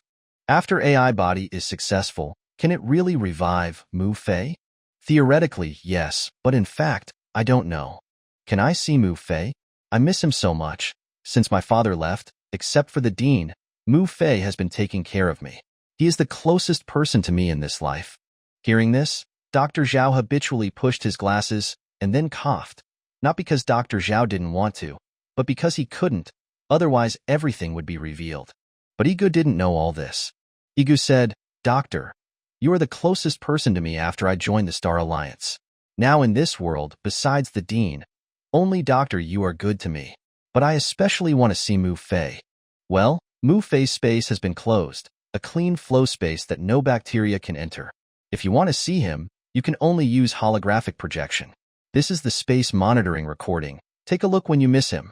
After AI body is successful, can it really revive Mu Fei? Theoretically, yes, but in fact, I don't know. Can I see Mu Fei? I miss him so much. Since my father left, except for the dean, Mu Fei has been taking care of me. He is the closest person to me in this life. Hearing this, Dr. Zhao habitually pushed his glasses and then coughed. Not because Dr. Zhao didn't want to, but because he couldn't, otherwise everything would be revealed. But Yige didn't know all this. Yige said, "Doctor, you are the closest person to me after I joined the Star Alliance. Now in this world, besides the Dean, only Doctor, you are good to me. But I especially want to see Mu Fei." Well, Mu Fei's space has been closed, a clean flow space that no bacteria can enter. If you want to see him, you can only use holographic projection. This is the space monitoring recording. Take a look when you miss him.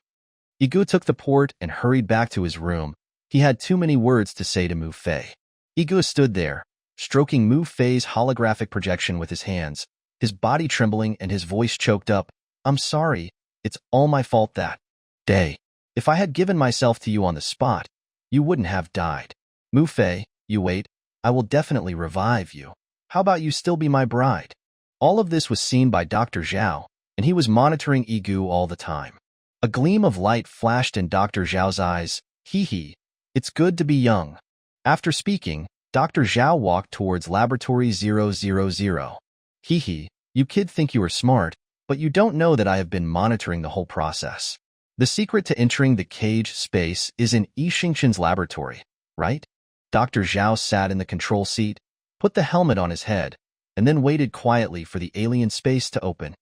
Yige took the port and hurried back to his room. He had too many words to say to Mu Fei. Yige stood there, stroking Mu Fei's holographic projection with his hands, his body trembling and his voice choked up. "I'm sorry. It's all my fault that day. If I had given myself to you on the spot, you wouldn't have died. Mu Fei, you wait. I will definitely revive you. How about you still be my bride?" All of this was seen by Dr. Zhao, and he was monitoring Yige all the time. A gleam of light flashed in Dr. Zhao's eyes. Hee, it's good to be young. After speaking, Dr. Zhao walked towards Laboratory 000. Hee, you kid think you are smart, but you don't know that I have been monitoring the whole process. The secret to entering the cage space is in Yixingqian's laboratory, right? Dr. Zhao sat in the control seat, put the helmet on his head, and then waited quietly for the alien space to open.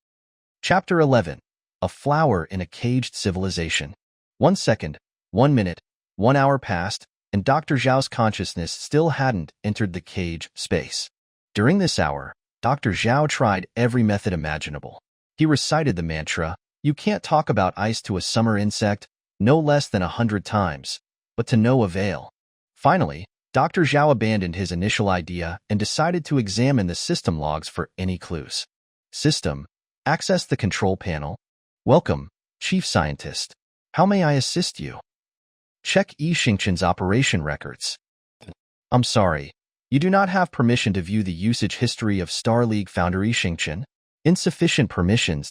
Chapter 11. A Flower in a Caged Civilization. 1 second, 1 minute, 1 hour passed, and Dr. Zhao's consciousness still hadn't entered the cage space. During this hour, Dr. Zhao tried every method imaginable. He recited the mantra, "You can't talk about ice to a summer insect," no less than 100 times, but to no avail. Finally, Dr. Zhao abandoned his initial idea and decided to examine the system logs for any clues. System. Access the control panel. Welcome, Chief Scientist. How may I assist you? Check Yixingqian's operation records. I'm sorry, you do not have permission to view the usage history of Star League founder Yixingqian. Insufficient permissions.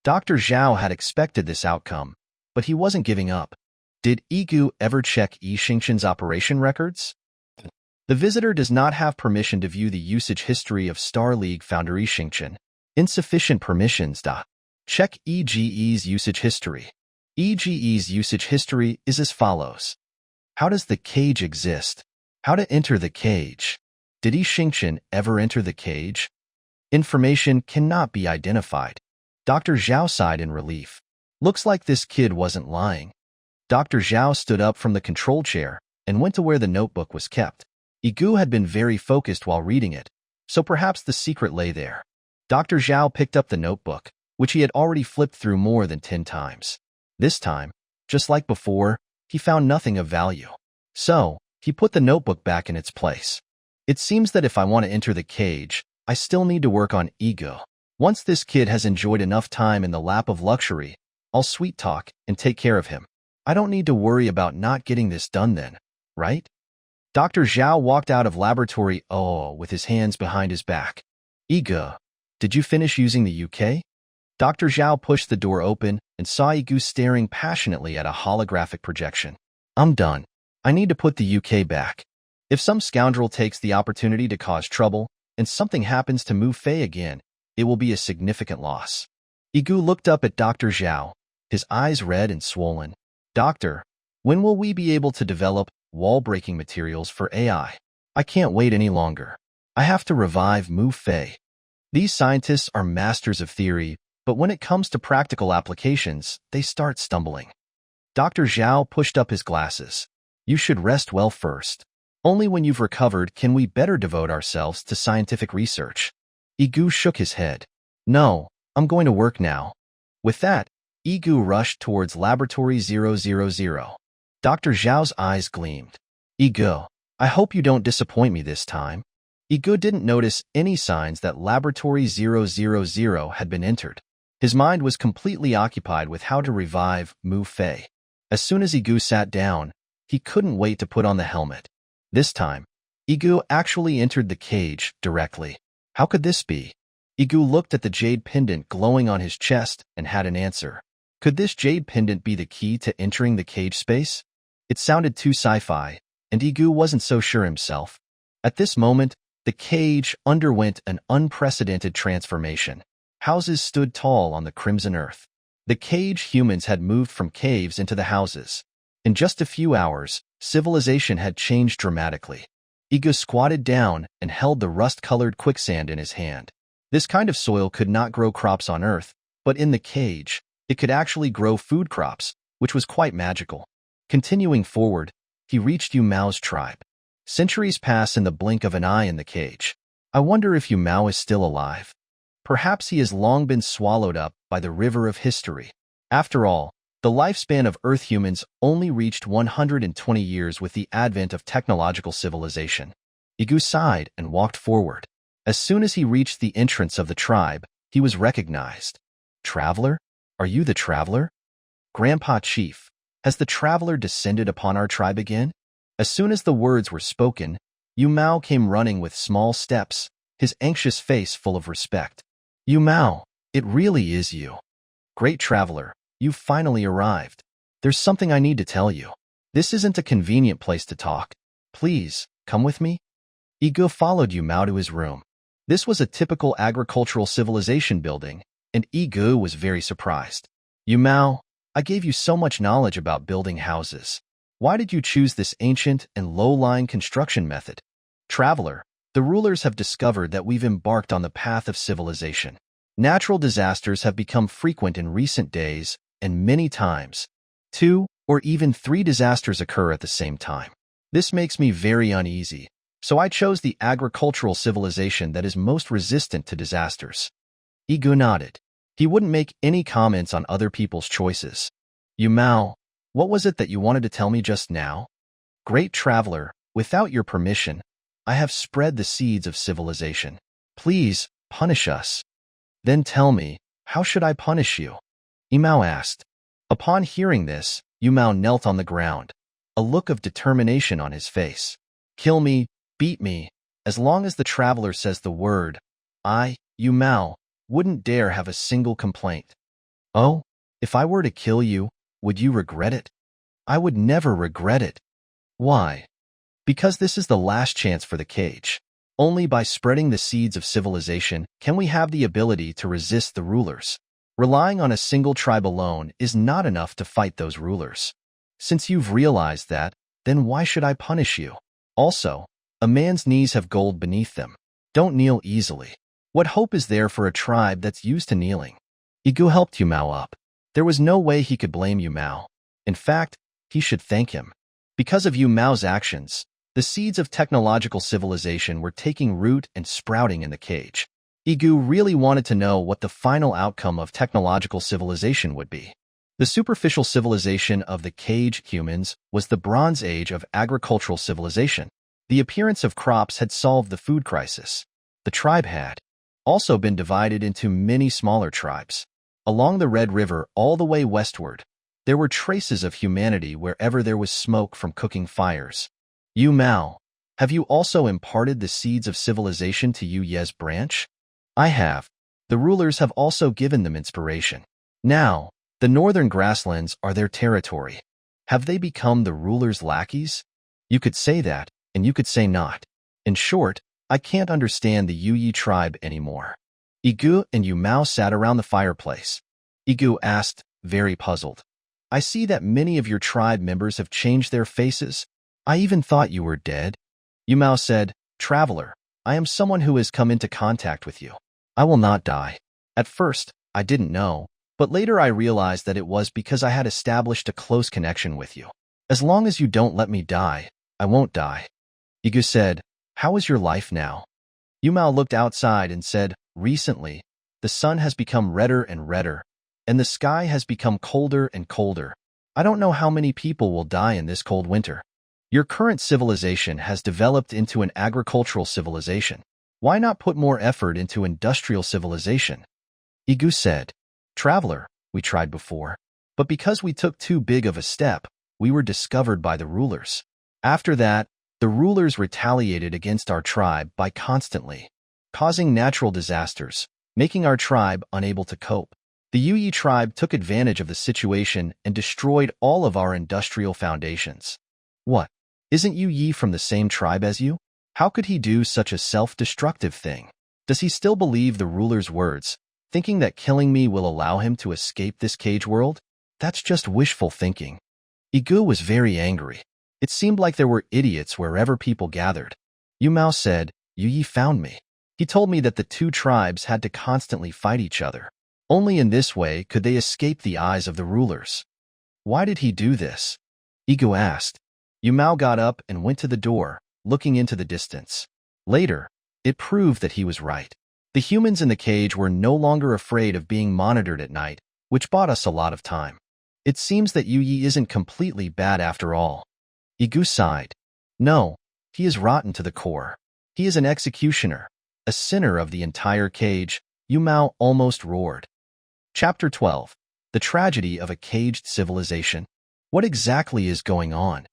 Dr. Zhao had expected this outcome, but he wasn't giving up. Did Yige ever check Yixingqian's operation records? The visitor does not have permission to view the usage history of Star League founder Yixingqian. Insufficient permissions. Check Yige's usage history. Yige's usage history is as follows. How does the cage exist? How to enter the cage? Did Yixingqian ever enter the cage? Information cannot be identified. Dr. Zhao sighed in relief. Looks like this kid wasn't lying. Dr. Zhao stood up from the control chair and went to where the notebook was kept. Yige had been very focused while reading it, so perhaps the secret lay there. Dr. Zhao picked up the notebook, which he had already flipped through more than 10 times. This time, just like before, he found nothing of value. So, he put the notebook back in its place. It seems that if I want to enter the cage, I still need to work on Yige. Once this kid has enjoyed enough time in the lap of luxury, I'll sweet talk and take care of him. I don't need to worry about not getting this done then, right? Dr. Zhao walked out of laboratory with his hands behind his back. Yige, did you finish using the UK? Dr. Zhao pushed the door open and saw Yige staring passionately at a holographic projection. I'm done. I need to put the UK back. If some scoundrel takes the opportunity to cause trouble and something happens to Mu Fei again, it will be a significant loss. Yige looked up at Dr. Zhao, his eyes red and swollen. Doctor, when will we be able to develop wall-breaking materials for AI? I can't wait any longer. I have to revive Mu Fei. These scientists are masters of theory, but when it comes to practical applications, they start stumbling. Dr. Zhao pushed up his glasses. You should rest well first. Only when you've recovered can we better devote ourselves to scientific research. Yige shook his head. No, I'm going to work now. With that, Yige rushed towards Laboratory 000. Dr. Zhao's eyes gleamed. Yige, I hope you don't disappoint me this time. Yige didn't notice any signs that Laboratory 000 had been entered. His mind was completely occupied with how to revive Mu Fei. As soon as Yige sat down, he couldn't wait to put on the helmet. This time, Yige actually entered the cage directly. How could this be? Yige looked at the jade pendant glowing on his chest and had an answer. Could this jade pendant be the key to entering the cage space? It sounded too sci-fi, and Yige wasn't so sure himself. At this moment, the cage underwent an unprecedented transformation. Houses stood tall on the crimson earth. The cage humans had moved from caves into the houses. In just a few hours, civilization had changed dramatically. Yige squatted down and held the rust-colored quicksand in his hand. This kind of soil could not grow crops on Earth, but in the cage, it could actually grow food crops, which was quite magical. Continuing forward, he reached Yumao's tribe. Centuries pass in the blink of an eye in the cage. I wonder if Yumao is still alive. Perhaps he has long been swallowed up by the river of history. After all, the lifespan of Earth humans only reached 120 years with the advent of technological civilization. Yige sighed and walked forward. As soon as he reached the entrance of the tribe, he was recognized. Traveler? Are you the traveler? Grandpa Chief, has the traveler descended upon our tribe again? As soon as the words were spoken, Yumao came running with small steps, his anxious face full of respect. Yumao, it really is you. Great traveler, you've finally arrived. There's something I need to tell you. This isn't a convenient place to talk. Please, come with me. Yige followed Yumao to his room. This was a typical agricultural civilization building, and Yige was very surprised. Yumao, I gave you so much knowledge about building houses. Why did you choose this ancient and low-lying construction method? Traveler, the rulers have discovered that we've embarked on the path of civilization. Natural disasters have become frequent in recent days, and many times, 2 or even 3 disasters occur at the same time. This makes me very uneasy, so I chose the agricultural civilization that is most resistant to disasters. Yige nodded. He wouldn't make any comments on other people's choices. Yumao, what was it that you wanted to tell me just now? Great traveler, without your permission, I have spread the seeds of civilization. Please, punish us. Then tell me, how should I punish you? Yumao asked. Upon hearing this, Yumao knelt on the ground, a look of determination on his face. Kill me, beat me, as long as the traveler says the word. I, Yumao, wouldn't dare have a single complaint. Oh, if I were to kill you, would you regret it? I would never regret it. Why? Because this is the last chance for the cage. Only by spreading the seeds of civilization can we have the ability to resist the rulers. Relying on a single tribe alone is not enough to fight those rulers. Since you've realized that, then why should I punish you? Also, a man's knees have gold beneath them. Don't kneel easily. What hope is there for a tribe that's used to kneeling? Yige helped Yumao up. There was no way he could blame Yumao. In fact, he should thank him. Because of Yumao's actions, the seeds of technological civilization were taking root and sprouting in the cage. Yige really wanted to know what the final outcome of technological civilization would be. The superficial civilization of the cage humans was the Bronze Age of agricultural civilization. The appearance of crops had solved the food crisis. The tribe had also been divided into many smaller tribes. Along the Red River all the way westward, there were traces of humanity wherever there was smoke from cooking fires. Yumao, have you also imparted the seeds of civilization to Yige's branch? I have. The rulers have also given them inspiration. Now, the northern grasslands are their territory. Have they become the rulers' lackeys? You could say that, and you could say not. In short, I can't understand the Yige tribe anymore. Yige and Yumao sat around the fireplace. Yige asked, very puzzled. I see that many of your tribe members have changed their faces. I even thought you were dead. Yumao said, Traveler, I am someone who has come into contact with you. I will not die. At first, I didn't know, but later I realized that it was because I had established a close connection with you. As long as you don't let me die, I won't die. Yige said, How is your life now? Yumao looked outside and said, Recently, the sun has become redder and redder, and the sky has become colder and colder. I don't know how many people will die in this cold winter. Your current civilization has developed into an agricultural civilization. Why not put more effort into industrial civilization? Yige said, Traveler, we tried before, but because we took too big of a step, we were discovered by the rulers. After that, the rulers retaliated against our tribe by constantly causing natural disasters, making our tribe unable to cope. The Yige tribe took advantage of the situation and destroyed all of our industrial foundations. What? Isn't Yige from the same tribe as you? How could he do such a self-destructive thing? Does he still believe the ruler's words, thinking that killing me will allow him to escape this cage world? That's just wishful thinking. Yige was very angry. It seemed like there were idiots wherever people gathered. Yu Mao said, Yi found me. He told me that the two tribes had to constantly fight each other. Only in this way could they escape the eyes of the rulers. Why did he do this? Yige asked. Yu Mao got up and went to the door, looking into the distance. Later, it proved that he was right. The humans in the cage were no longer afraid of being monitored at night, which bought us a lot of time. It seems that Yi isn't completely bad after all. Yige sighed. No, he is rotten to the core. He is an executioner, a sinner of the entire cage, Yu Mao almost roared. Chapter 12. The Tragedy of a Caged Civilization. What exactly is going on?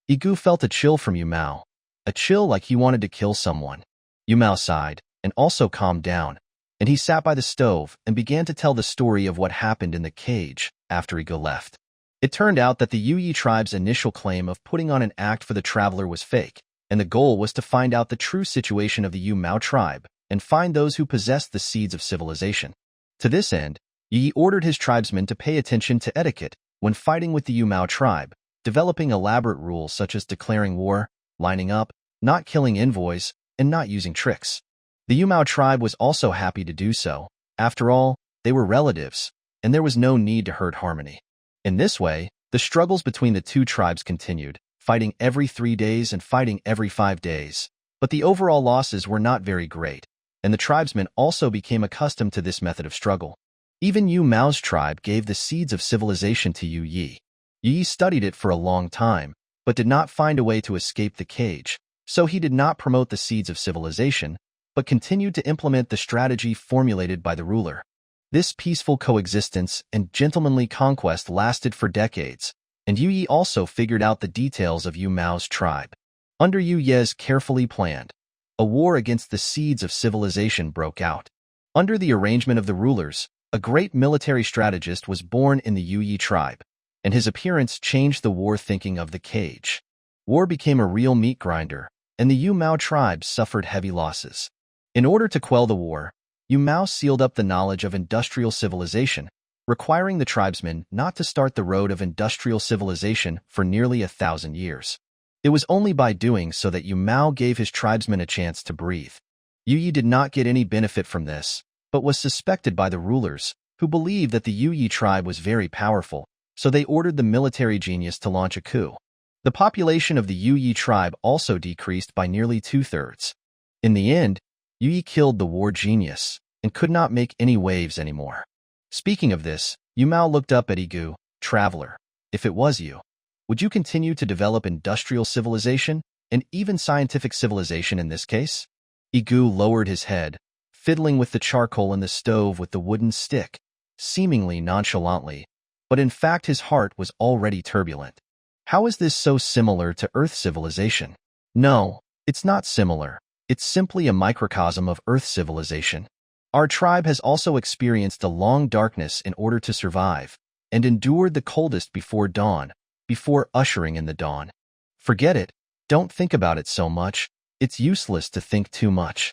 Yige felt a chill from Yu Mao, a chill like he wanted to kill someone. Yu Mao sighed and also calmed down, and he sat by the stove and began to tell the story of what happened in the cage after Yige left. It turned out that the Yige tribe's initial claim of putting on an act for the traveler was fake, and the goal was to find out the true situation of the Yu Mao tribe and find those who possessed the seeds of civilization. To this end, Yige ordered his tribesmen to pay attention to etiquette when fighting with the Yu Mao tribe, developing elaborate rules such as declaring war, lining up, not killing envoys, and not using tricks. The Yu Mao tribe was also happy to do so. After all, they were relatives, and there was no need to hurt harmony. In this way, the struggles between the two tribes continued, fighting every 3 days and fighting every 5 days. But the overall losses were not very great, and the tribesmen also became accustomed to this method of struggle. Even Yu Mao's tribe gave the seeds of civilization to Yi. Yi studied it for a long time, but did not find a way to escape the cage, so he did not promote the seeds of civilization, but continued to implement the strategy formulated by the ruler. This peaceful coexistence and gentlemanly conquest lasted for decades, and Yi also figured out the details of Yu Mao's tribe. Under Yi's carefully planned, a war against the seeds of civilization broke out. Under the arrangement of the rulers, a great military strategist was born in the Yi tribe, and his appearance changed the war thinking of the cage. War became a real meat grinder, and the Yu Mao tribe suffered heavy losses. In order to quell the war, Yu Mao sealed up the knowledge of industrial civilization, requiring the tribesmen not to start the road of industrial civilization for nearly 1,000 years. It was only by doing so that Yu Mao gave his tribesmen a chance to breathe. Yi did not get any benefit from this, but was suspected by the rulers, who believed that the Yi tribe was very powerful, so they ordered the military genius to launch a coup. The population of the Yi tribe also decreased by nearly 2/3. In the end, Yi killed the war genius and could not make any waves anymore. Speaking of this, Yu Mao looked up at Yige. Traveler, if it was you, would you continue to develop industrial civilization and even scientific civilization in this case? Yige lowered his head, fiddling with the charcoal in the stove with the wooden stick, seemingly nonchalantly, but in fact his heart was already turbulent. How is this so similar to Earth civilization? No, it's not similar. It's simply a microcosm of Earth civilization. Our tribe has also experienced a long darkness in order to survive, and endured the coldest before dawn, before ushering in the dawn. Forget it. Don't think about it so much. It's useless to think too much.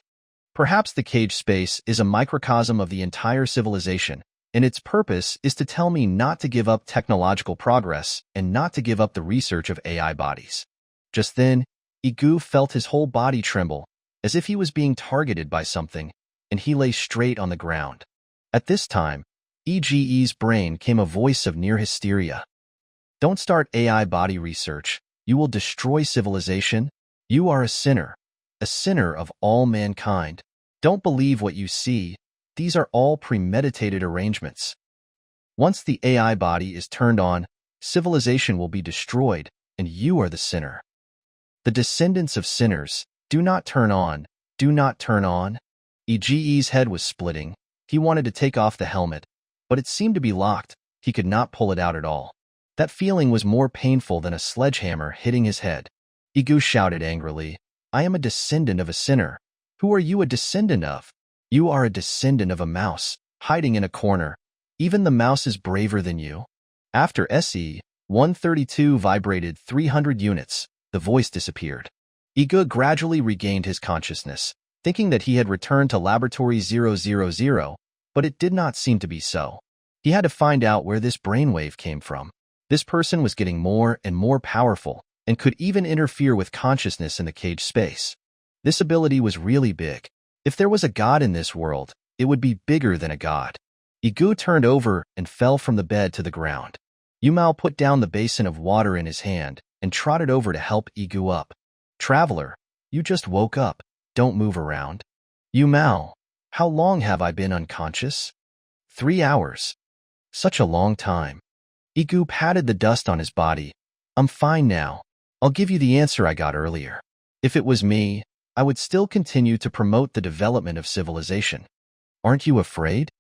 Perhaps the cage space is a microcosm of the entire civilization, and its purpose is to tell me not to give up technological progress and not to give up the research of AI bodies. Just then, Yige felt his whole body tremble, as if he was being targeted by something, and he lay straight on the ground. At this time, Yige's brain came a voice of near hysteria. Don't start AI body research. You will destroy civilization. You are a sinner of all mankind. Don't believe what you see. These are all premeditated arrangements. Once the AI body is turned on, civilization will be destroyed, and you are the sinner. The descendants of sinners, do not turn on, do not turn on. Yige's head was splitting. He wanted to take off the helmet, but it seemed to be locked. He could not pull it out at all. That feeling was more painful than a sledgehammer hitting his head. Yige shouted angrily, I am a descendant of a sinner. Who are you a descendant of? You are a descendant of a mouse, hiding in a corner. Even the mouse is braver than you. After SE-132 vibrated 300 units, the voice disappeared. Yige gradually regained his consciousness, thinking that he had returned to Laboratory 000, but it did not seem to be so. He had to find out where this brainwave came from. This person was getting more and more powerful and could even interfere with consciousness in the cage space. This ability was really big. If there was a god in this world, it would be bigger than a god. Yige turned over and fell from the bed to the ground. Yumao put down the basin of water in his hand and trotted over to help Yige up. Traveler, you just woke up. Don't move around. Yumao, how long have I been unconscious? 3 hours. Such a long time. Yige patted the dust on his body. I'm fine now. I'll give you the answer I got earlier. If it was me, I would still continue to promote the development of civilization. Aren't you afraid?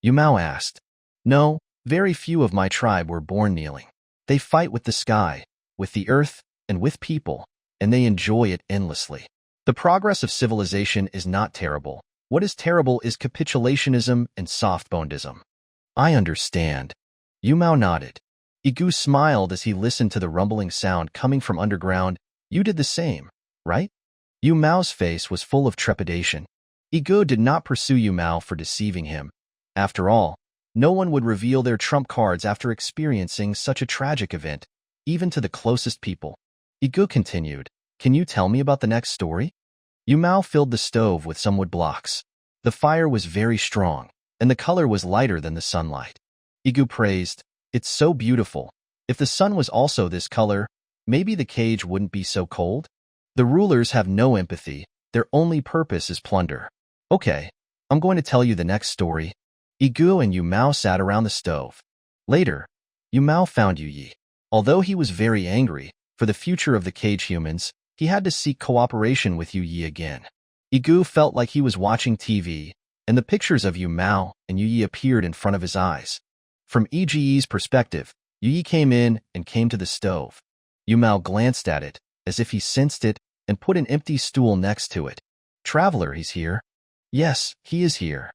Yumao asked. No, very few of my tribe were born kneeling. They fight with the sky, with the earth, and with people, and they enjoy it endlessly. The progress of civilization is not terrible. What is terrible is capitulationism and soft-bonedism. I understand. Yumao nodded. Yige smiled as he listened to the rumbling sound coming from underground. You did the same, right? Yumao's face was full of trepidation. Yige did not pursue Yumao for deceiving him. After all, no one would reveal their trump cards after experiencing such a tragic event, even to the closest people. Yige continued, Can you tell me about the next story? Yumao filled the stove with some wood blocks. The fire was very strong, and the color was lighter than the sunlight. Yige praised, It's so beautiful. If the sun was also this color, maybe the cage wouldn't be so cold? The rulers have no empathy. Their only purpose is plunder. Okay, I'm going to tell you the next story. Yige and Yumao sat around the stove. Later, Yumao found Yige. Although he was very angry for the future of the cage humans, he had to seek cooperation with Yige again. Yige felt like he was watching TV, and the pictures of Yumao and Yige appeared in front of his eyes. From Yige's perspective, Yige came in and came to the stove. Yumao glanced at it, as if he sensed it, and put an empty stool next to it. Traveler, he's here. Yes, he is here.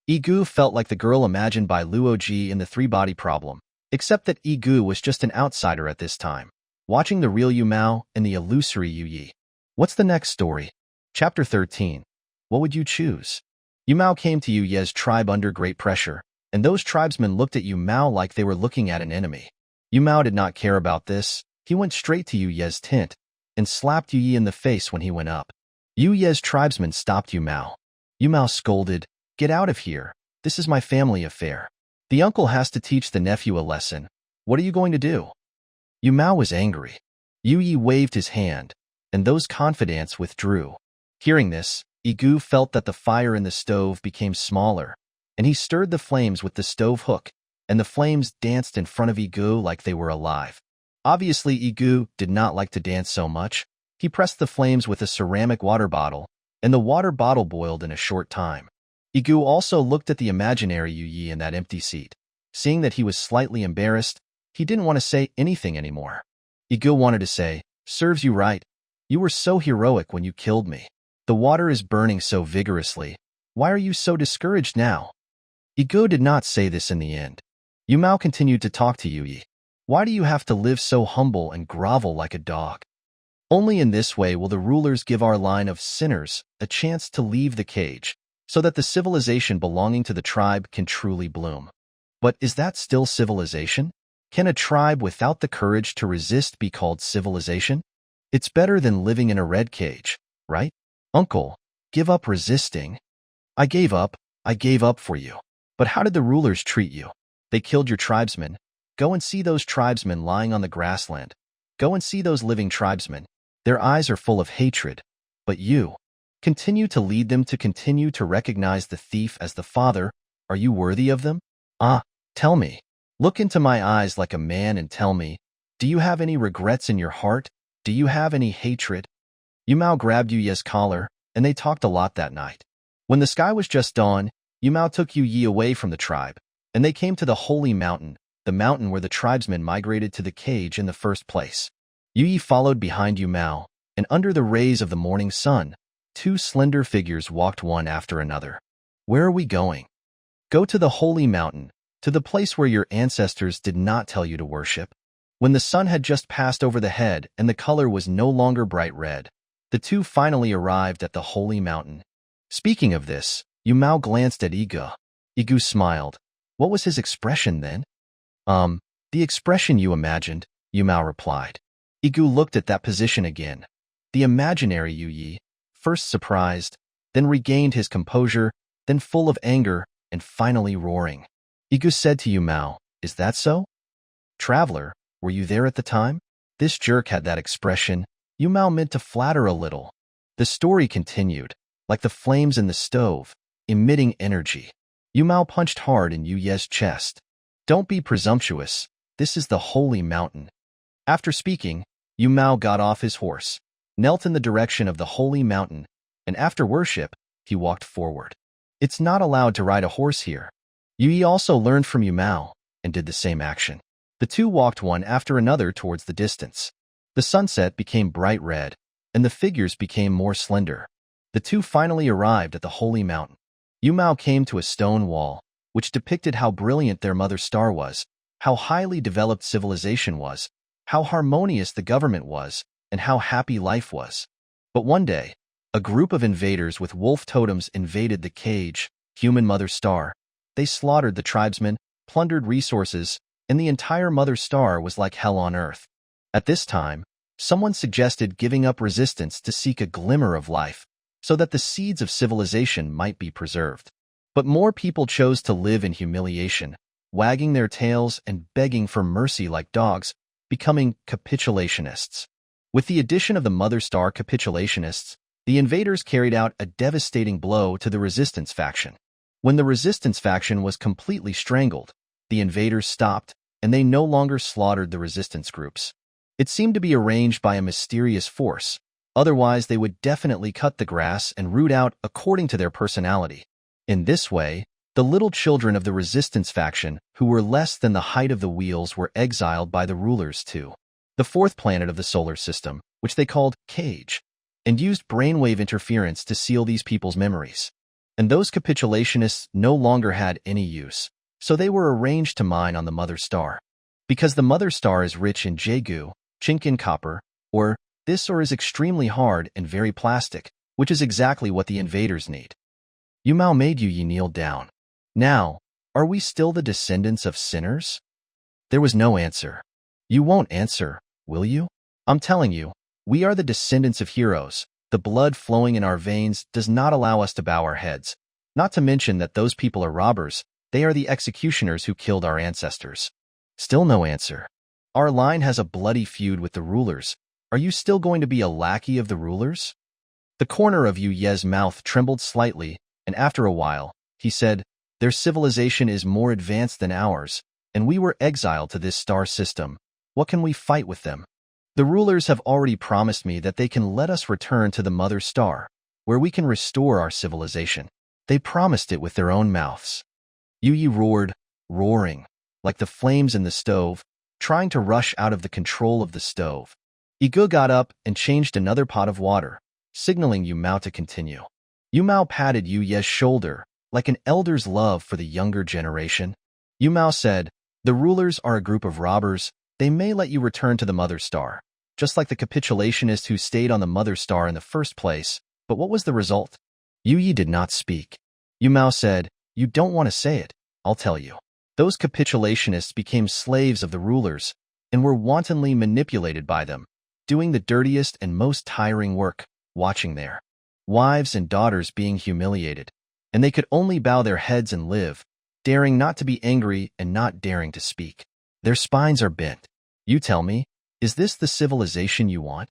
Yige felt like the girl imagined by Luoji in the three-body problem, except that Yige was just an outsider at this time, watching the real Yumao and the illusory Yige. What's the next story? Chapter 13. What would you choose? Yumao came to Yige's tribe under great pressure, and those tribesmen looked at Yumao like they were looking at an enemy. Yumao did not care about this. He went straight to Yige's tent and slapped Yige in the face when he went up. Yige's tribesmen stopped Yumao. Yumao scolded, Get out of here. This is my family affair. The uncle has to teach the nephew a lesson. What are you going to do? Yumao was angry. Yige waved his hand, and those confidants withdrew. Hearing this, Yige felt that the fire in the stove became smaller, and he stirred the flames with the stove hook, and the flames danced in front of Yige like they were alive. Obviously, Yige did not like to dance so much. He pressed the flames with a ceramic water bottle, and the water bottle boiled in a short time. Yige also looked at the imaginary Yige in that empty seat. Seeing that he was slightly embarrassed, he didn't want to say anything anymore. Yige wanted to say, Serves you right. You were so heroic when you killed me. The water is burning so vigorously. Why are you so discouraged now? Yige did not say this in the end. Yumao continued to talk to Yige. Why do you have to live so humble and grovel like a dog? Only in this way will the rulers give our line of sinners a chance to leave the cage, so that the civilization belonging to the tribe can truly bloom. But is that still civilization? Can a tribe without the courage to resist be called civilization? It's better than living in a red cage, right? Uncle, give up resisting. I gave up for you. But how did the rulers treat you? They killed your tribesmen. Go and see those tribesmen lying on the grassland. Go and see those living tribesmen. Their eyes are full of hatred. But you, continue to lead them to continue to recognize the thief as the father. Are you worthy of them? Tell me. Look into my eyes like a man and tell me, do you have any regrets in your heart? Do you have any hatred? Yumao grabbed Yige's collar, and they talked a lot that night. When the sky was just dawn, Yumao took Yige away from the tribe, and they came to the holy mountain, the mountain where the tribesmen migrated to the cage in the first place. Yige followed behind Yumao, and under the rays of the morning sun, two slender figures walked one after another. Where are we going? Go to the holy mountain, to the place where your ancestors did not tell you to worship. When the sun had just passed over the head and the color was no longer bright red, the two finally arrived at the holy mountain. Speaking of this, Yumao glanced at Yige. Yige smiled. What was his expression then? The expression you imagined, Yu Mao replied. Yige looked at that position again. The imaginary Yige, first surprised, then regained his composure, then full of anger, and finally roaring. Yige said to Yu Mao, "Is that so? Traveler, were you there at the time?" This jerk had that expression. Yu Mao meant to flatter a little. The story continued, like the flames in the stove, emitting energy. Yu Mao punched hard in Yu Ye's chest. "Don't be presumptuous. This is the holy mountain." After speaking, Yu Mao got off his horse, knelt in the direction of the holy mountain, and after worship, he walked forward. It's not allowed to ride a horse here. Yu Yi also learned from Yu Mao and did the same action. The two walked one after another towards the distance. The sunset became bright red, and the figures became more slender. The two finally arrived at the holy mountain. Yu Mao came to a stone wall, which depicted how brilliant their mother star was, how highly developed civilization was, how harmonious the government was, and how happy life was. But one day, a group of invaders with wolf totems invaded the cage, human mother star. They slaughtered the tribesmen, plundered resources, and the entire mother star was like hell on earth. At this time, someone suggested giving up resistance to seek a glimmer of life, so that the seeds of civilization might be preserved. But more people chose to live in humiliation, wagging their tails and begging for mercy like dogs, becoming capitulationists. With the addition of the mother star capitulationists, the invaders carried out a devastating blow to the resistance faction. When the resistance faction was completely strangled, the invaders stopped, and they no longer slaughtered the resistance groups. It seemed to be arranged by a mysterious force. Otherwise, they would definitely cut the grass and root out according to their personality. In this way, the little children of the resistance faction, who were less than the height of the wheels, were exiled by the rulers to the fourth planet of the solar system, which they called Cage, and used brainwave interference to seal these people's memories. And those capitulationists no longer had any use, so they were arranged to mine on the mother star. Because the mother star is rich in Jegu, Chinkin copper, or is extremely hard and very plastic, which is exactly what the invaders need. Yu Mao made Yu Yi kneel down. "Now, are we still the descendants of sinners?" There was no answer. "You won't answer, will you? I'm telling you, we are the descendants of heroes. The blood flowing in our veins does not allow us to bow our heads. Not to mention that those people are robbers. They are the executioners who killed our ancestors." Still no answer. "Our line has a bloody feud with the rulers. Are you still going to be a lackey of the rulers?" The corner of Yu Ye's mouth trembled slightly, and after a while, he said, "Their civilization is more advanced than ours, and we were exiled to this star system. What can we fight with them? The rulers have already promised me that they can let us return to the mother star, where we can restore our civilization. They promised it with their own mouths." Yu Yi roared, roaring, like the flames in the stove, trying to rush out of the control of the stove. Yige got up and changed another pot of water, signaling Yu Mao to continue. Yu Mao patted Yu Ye's shoulder, like an elder's love for the younger generation. Yu Mao said, "The rulers are a group of robbers. They may let you return to the mother star, just like the capitulationists who stayed on the mother star in the first place. But what was the result?" Yu Yi did not speak. Yu Mao said, "You don't want to say it. I'll tell you. Those capitulationists became slaves of the rulers and were wantonly manipulated by them, doing the dirtiest and most tiring work, watching their wives and daughters being humiliated, and they could only bow their heads and live, daring not to be angry and not daring to speak. Their spines are bent. You tell me, is this the civilization you want?"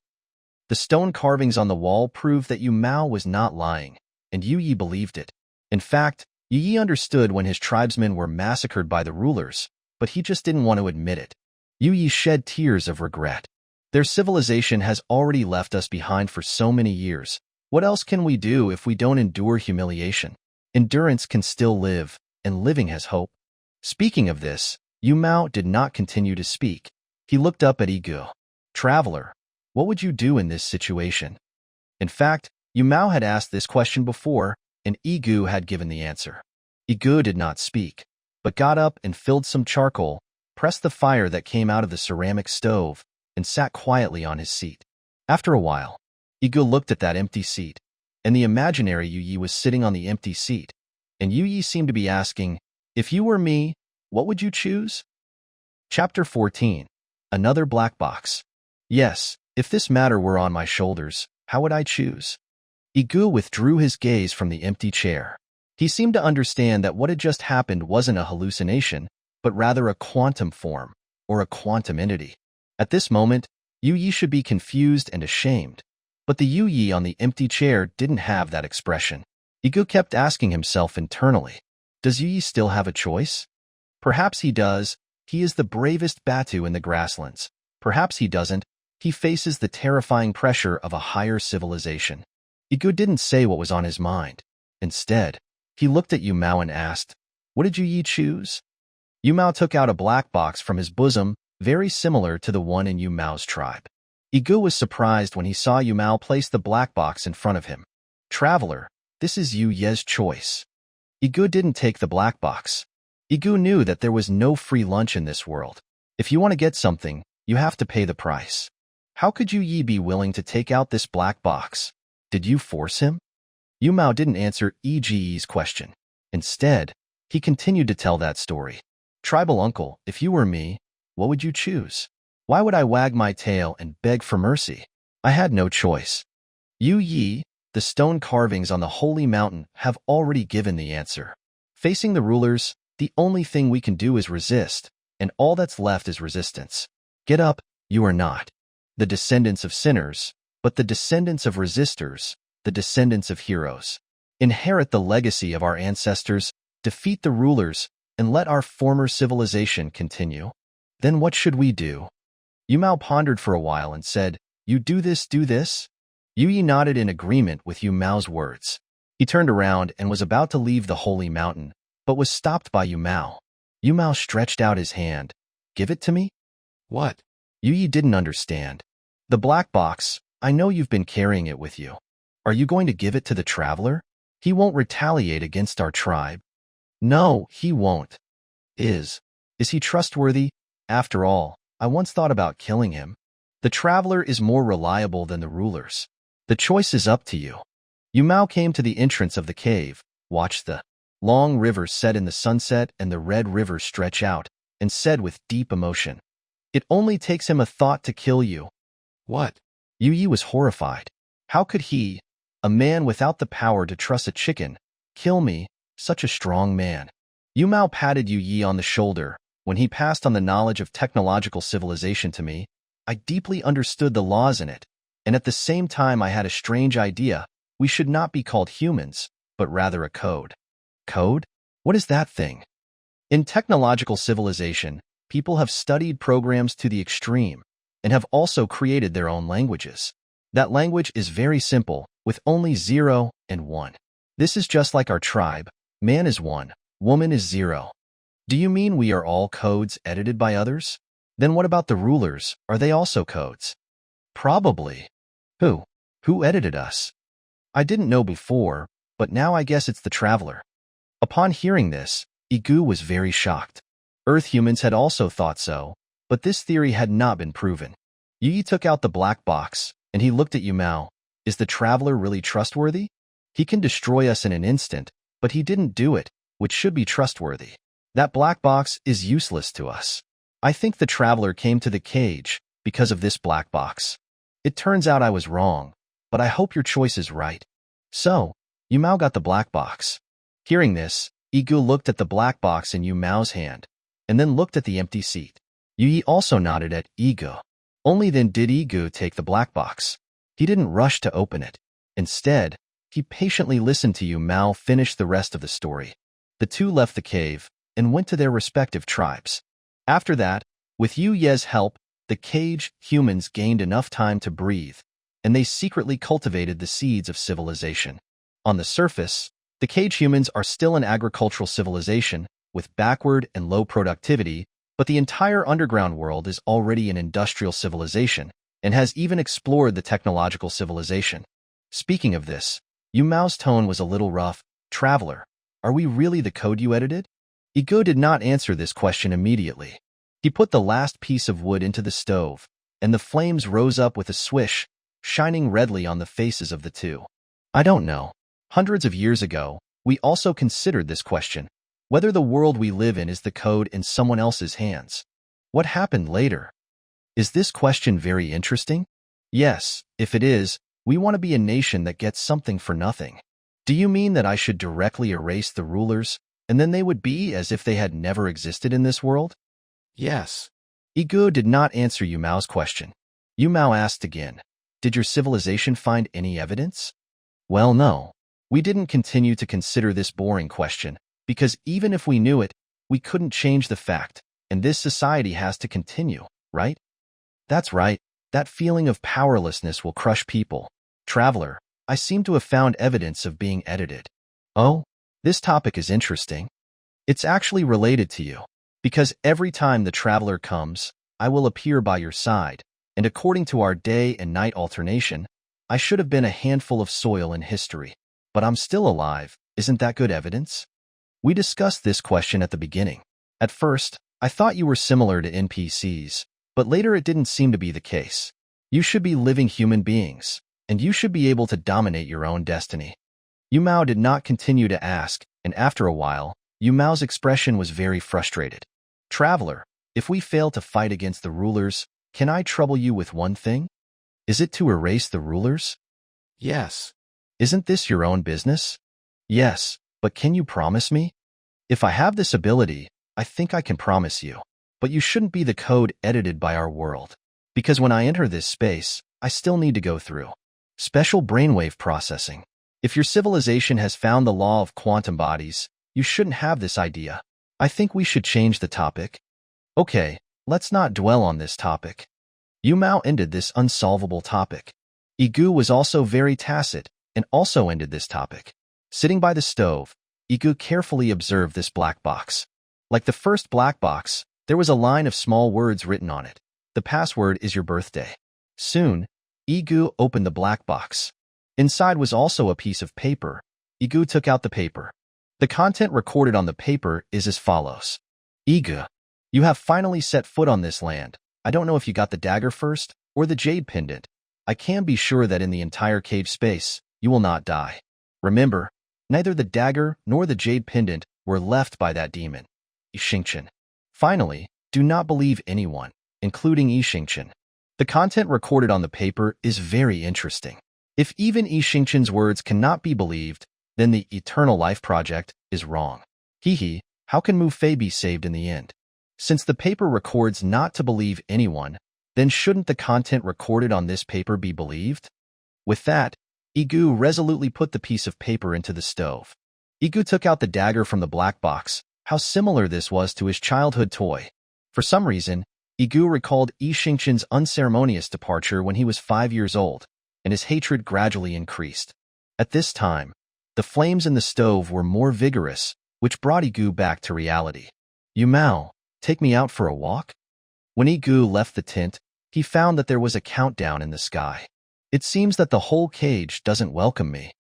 The stone carvings on the wall proved that Yu Mao was not lying, and Yu Yi believed it. In fact, Yu Yi understood when his tribesmen were massacred by the rulers, but he just didn't want to admit it. Yu Yi shed tears of regret. "Their civilization has already left us behind for so many years. What else can we do if we don't endure humiliation? Endurance can still live, and living has hope." Speaking of this, Yu Mao did not continue to speak. He looked up at Yige. "Traveler, what would you do in this situation?" In fact, Yu Mao had asked this question before, and Yige had given the answer. Yige did not speak, but got up and filled some charcoal, pressed the fire that came out of the ceramic stove, and sat quietly on his seat. After a while, Yige looked at that empty seat, and the imaginary Yu Yi was sitting on the empty seat, and Yu Yi seemed to be asking, "If you were me, what would you choose?" Chapter 14. Another Black Box. Yes, if this matter were on my shoulders, how would I choose? Yige withdrew his gaze from the empty chair. He seemed to understand that what had just happened wasn't a hallucination, but rather a quantum form, or a quantum entity. At this moment, Yige should be confused and ashamed. But the Yige on the empty chair didn't have that expression. Yige kept asking himself internally, does Yige still have a choice? Perhaps he does. He is the bravest Batu in the grasslands. Perhaps he doesn't. He faces the terrifying pressure of a higher civilization. Yige didn't say what was on his mind. Instead, he looked at Yumao and asked, what did Yige choose? Yumao took out a black box from his bosom, very similar to the one in Yumao's tribe. Yige was surprised when he saw Yumao place the black box in front of him. Traveler, this is Yuye's choice. Yige didn't take the black box. Yige knew that there was no free lunch in this world. If you want to get something, you have to pay the price. How could Yige be willing to take out this black box? Did you force him? Yumao didn't answer Yige's question. Instead, he continued to tell that story. Tribal uncle, if you were me, what would you choose? Why would I wag my tail and beg for mercy? I had no choice. Yige, the stone carvings on the holy mountain have already given the answer. Facing the rulers, the only thing we can do is resist, and all that's left is resistance. Get up, you are not the descendants of sinners, but the descendants of resistors, the descendants of heroes. Inherit the legacy of our ancestors, defeat the rulers, and let our former civilization continue. Then what should we do? Yumao pondered for a while and said, you do this, do this? Yige nodded in agreement with Yumao's words. He turned around and was about to leave the holy mountain, but was stopped by Yumao. Yumao stretched out his hand. Give it to me? What? Yige didn't understand. The black box, I know you've been carrying it with you. Are you going to give it to the traveler? He won't retaliate against our tribe. No, he won't. Is he trustworthy? After all, I once thought about killing him. The traveler is more reliable than the rulers. The choice is up to you. Yumao came to the entrance of the cave, watched the long river set in the sunset and the red river stretch out, and said with deep emotion, it only takes him a thought to kill you. What? Yige was horrified. How could he, a man without the power to truss a chicken, kill me, such a strong man? Yumao patted Yige on the shoulder. When he passed on the knowledge of technological civilization to me, I deeply understood the laws in it, and at the same time I had a strange idea. We should not be called humans, but rather a code. Code? What is that thing? In technological civilization, people have studied programs to the extreme and have also created their own languages. That language is very simple, with only 0 and 1. This is just like our tribe. Man is 1, woman is 0. Do you mean we are all codes edited by others? Then what about the rulers? Are they also codes? Probably. Who edited us? I didn't know before, but now I guess it's the traveler. Upon hearing this, Yige was very shocked. Earth humans had also thought so, but this theory had not been proven. Yige took out the black box, and he looked at Yumao. Is the traveler really trustworthy? He can destroy us in an instant, but he didn't do it, which should be trustworthy. That black box is useless to us. I think the traveler came to the cage because of this black box. It turns out I was wrong, but I hope your choice is right. So, Yumao got the black box. Hearing this, Yige looked at the black box in Yumao's hand, and then looked at the empty seat. Yige also nodded at Yige. Only then did Yige take the black box. He didn't rush to open it. Instead, he patiently listened to Yumao finish the rest of the story. The two left the cave and went to their respective tribes. After that, with Yuye's help, the cage humans gained enough time to breathe, and they secretly cultivated the seeds of civilization. On the surface, the cage humans are still an agricultural civilization with backward and low productivity, but the entire underground world is already an industrial civilization and has even explored the technological civilization. Speaking of this, Yumao's tone was a little rough. Traveler, are we really the code you edited? Yige did not answer this question immediately. He put the last piece of wood into the stove, and the flames rose up with a swish, shining redly on the faces of the two. I don't know. Hundreds of years ago, we also considered this question, whether the world we live in is the code in someone else's hands. What happened later? Is this question very interesting? Yes, if it is, we want to be a nation that gets something for nothing. Do you mean that I should directly erase the rulers, and then they would be as if they had never existed in this world? Yes. Yige did not answer Yu Mao's question. Yu Mao asked again, did your civilization find any evidence? Well, no. We didn't continue to consider this boring question, because even if we knew it, we couldn't change the fact, and this society has to continue, right? That's right. That feeling of powerlessness will crush people. Traveler, I seem to have found evidence of being edited. Oh, this topic is interesting. It's actually related to you, because every time the traveler comes, I will appear by your side, and according to our day and night alternation, I should have been a handful of soil in history. But I'm still alive. Isn't that good evidence? We discussed this question at the beginning. At first, I thought you were similar to NPCs, but later it didn't seem to be the case. You should be living human beings, and you should be able to dominate your own destiny. Yu Mao did not continue to ask, and after a while, Yu Mao's expression was very frustrated. Traveler, if we fail to fight against the rulers, can I trouble you with one thing? Is it to erase the rulers? Yes. Isn't this your own business? Yes, but can you promise me? If I have this ability, I think I can promise you. But you shouldn't be the code edited by our world. Because when I enter this space, I still need to go through special brainwave processing. If your civilization has found the law of quantum bodies, you shouldn't have this idea. I think we should change the topic. Okay, let's not dwell on this topic. Yu Mao ended this unsolvable topic. Yige was also very tacit and also ended this topic. Sitting by the stove, Yige carefully observed this black box. Like the first black box, there was a line of small words written on it. The password is your birthday. Soon, Yige opened the black box. Inside was also a piece of paper. Yige took out the paper. The content recorded on the paper is as follows. Yige, you have finally set foot on this land. I don't know if you got the dagger first or the jade pendant. I can be sure that in the entire cave space, you will not die. Remember, neither the dagger nor the jade pendant were left by that demon, Yixingchen. Finally, do not believe anyone, including Yixingchen. The content recorded on the paper is very interesting. If even Yixingchen's words cannot be believed, then the Eternal Life Project is wrong. Hee, how can Mu Fei be saved in the end? Since the paper records not to believe anyone, then shouldn't the content recorded on this paper be believed? With that, Yige resolutely put the piece of paper into the stove. Yige took out the dagger from the black box. How similar this was to his childhood toy. For some reason, Yige recalled Yixingchen's unceremonious departure when he was 5 years old, and his hatred gradually increased. At this time, the flames in the stove were more vigorous, which brought Yige back to reality. Yu Mao, take me out for a walk? When Yige left the tent, he found that there was a countdown in the sky. It seems that the whole cage doesn't welcome me.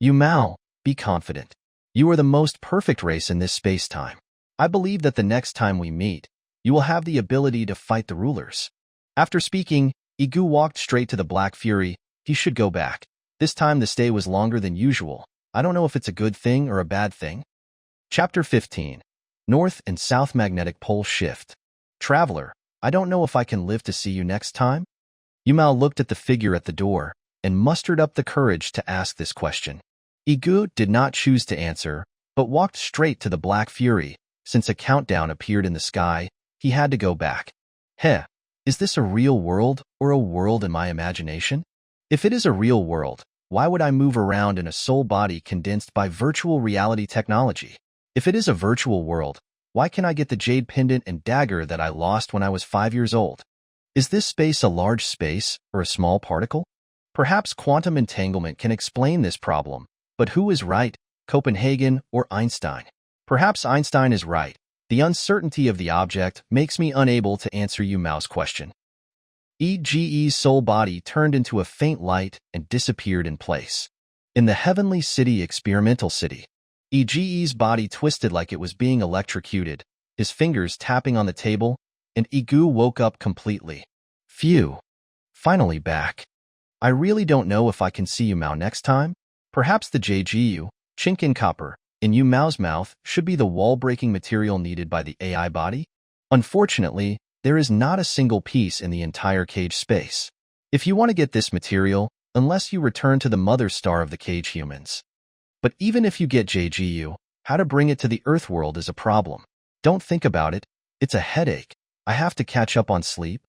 Yu Mao, be confident. You are the most perfect race in this space-time. I believe that the next time we meet, you will have the ability to fight the rulers. After speaking, Yige walked straight to the Black Fury. He should go back. This time the stay was longer than usual. I don't know if it's a good thing or a bad thing. Chapter 15. North and South Magnetic Pole Shift. Traveler, I don't know if I can live to see you next time. Yu Mao looked at the figure at the door and mustered up the courage to ask this question. Yige did not choose to answer, but walked straight to the Black Fury. Since a countdown appeared in the sky, he had to go back. Heh, is this a real world or a world in my imagination? If it is a real world, why would I move around in a soul body condensed by virtual reality technology? If it is a virtual world, why can I get the jade pendant and dagger that I lost when I was 5 years old? Is this space a large space or a small particle? Perhaps quantum entanglement can explain this problem, but who is right, Copenhagen or Einstein? Perhaps Einstein is right. The uncertainty of the object makes me unable to answer Yu Mao's question. Yige's soul body turned into a faint light and disappeared in place. In the Heavenly City Experimental City, Yige's body twisted like it was being electrocuted, his fingers tapping on the table, and Yige woke up completely. Phew. Finally back. I really don't know if I can see Yu Mao next time. Perhaps the JGU, chink in copper, in Yu Mao's mouth should be the wall-breaking material needed by the AI body? Unfortunately, there is not a single piece in the entire cage space. If you want to get this material, unless you return to the mother star of the cage humans. But even if you get JGU, how to bring it to the Earth world is a problem. Don't think about it. It's a headache. I have to catch up on sleep.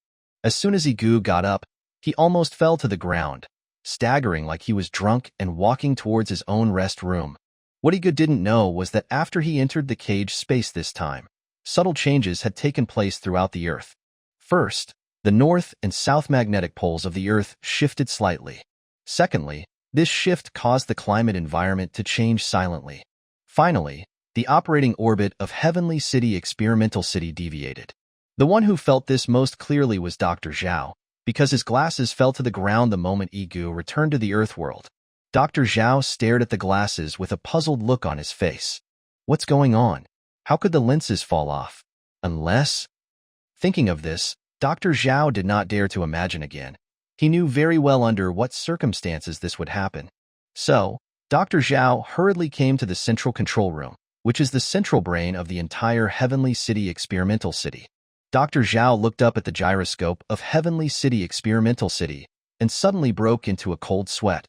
As soon as Yige got up, he almost fell to the ground, staggering like he was drunk and walking towards his own rest room. What Yige didn't know was that after he entered the cage space this time, subtle changes had taken place throughout the Earth. First, the north and south magnetic poles of the Earth shifted slightly. Secondly, this shift caused the climate environment to change silently. Finally, the operating orbit of Heavenly City Experimental City deviated. The one who felt this most clearly was Dr. Zhao, because his glasses fell to the ground the moment Yige returned to the Earth world. Dr. Zhao stared at the glasses with a puzzled look on his face. What's going on? How could the lenses fall off? Unless... Thinking of this, Dr. Zhao did not dare to imagine again. He knew very well under what circumstances this would happen. So, Dr. Zhao hurriedly came to the central control room, which is the central brain of the entire Heavenly City Experimental City. Dr. Zhao looked up at the gyroscope of Heavenly City Experimental City and suddenly broke into a cold sweat.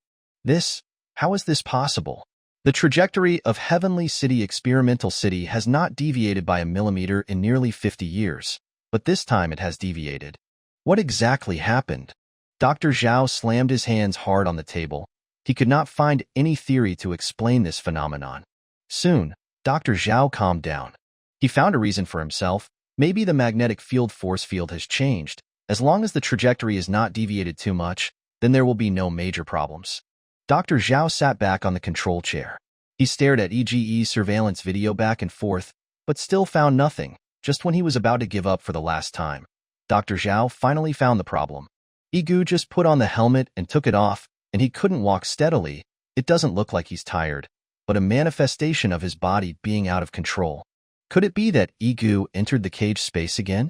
How is this possible? The trajectory of Heavenly City Experimental City has not deviated by a millimeter in nearly 50 years, but this time it has deviated. What exactly happened? Dr. Zhao slammed his hands hard on the table. He could not find any theory to explain this phenomenon. Soon, Dr. Zhao calmed down. He found a reason for himself. Maybe the magnetic field force field has changed. As long as the trajectory is not deviated too much, then there will be no major problems. Dr. Zhao sat back on the control chair. He stared at Yige's surveillance video back and forth, but still found nothing. Just when he was about to give up for the last time, Dr. Zhao finally found the problem. Yige just put on the helmet and took it off, and he couldn't walk steadily. It doesn't look like he's tired, but a manifestation of his body being out of control. Could it be that Yige entered the cage space again?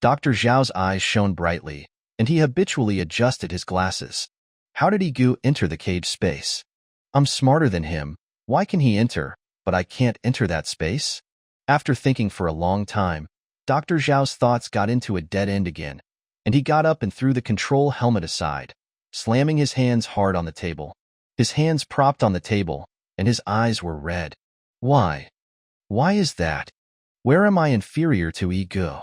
Dr. Zhao's eyes shone brightly, and he habitually adjusted his glasses. How did Yige enter the cage space? I'm smarter than him. Why can he enter, but I can't enter that space? After thinking for a long time, Dr. Zhao's thoughts got into a dead end again, and he got up and threw the control helmet aside, slamming his hands hard on the table. His hands propped on the table, and his eyes were red. Why? Why is that? Where am I inferior to Yige?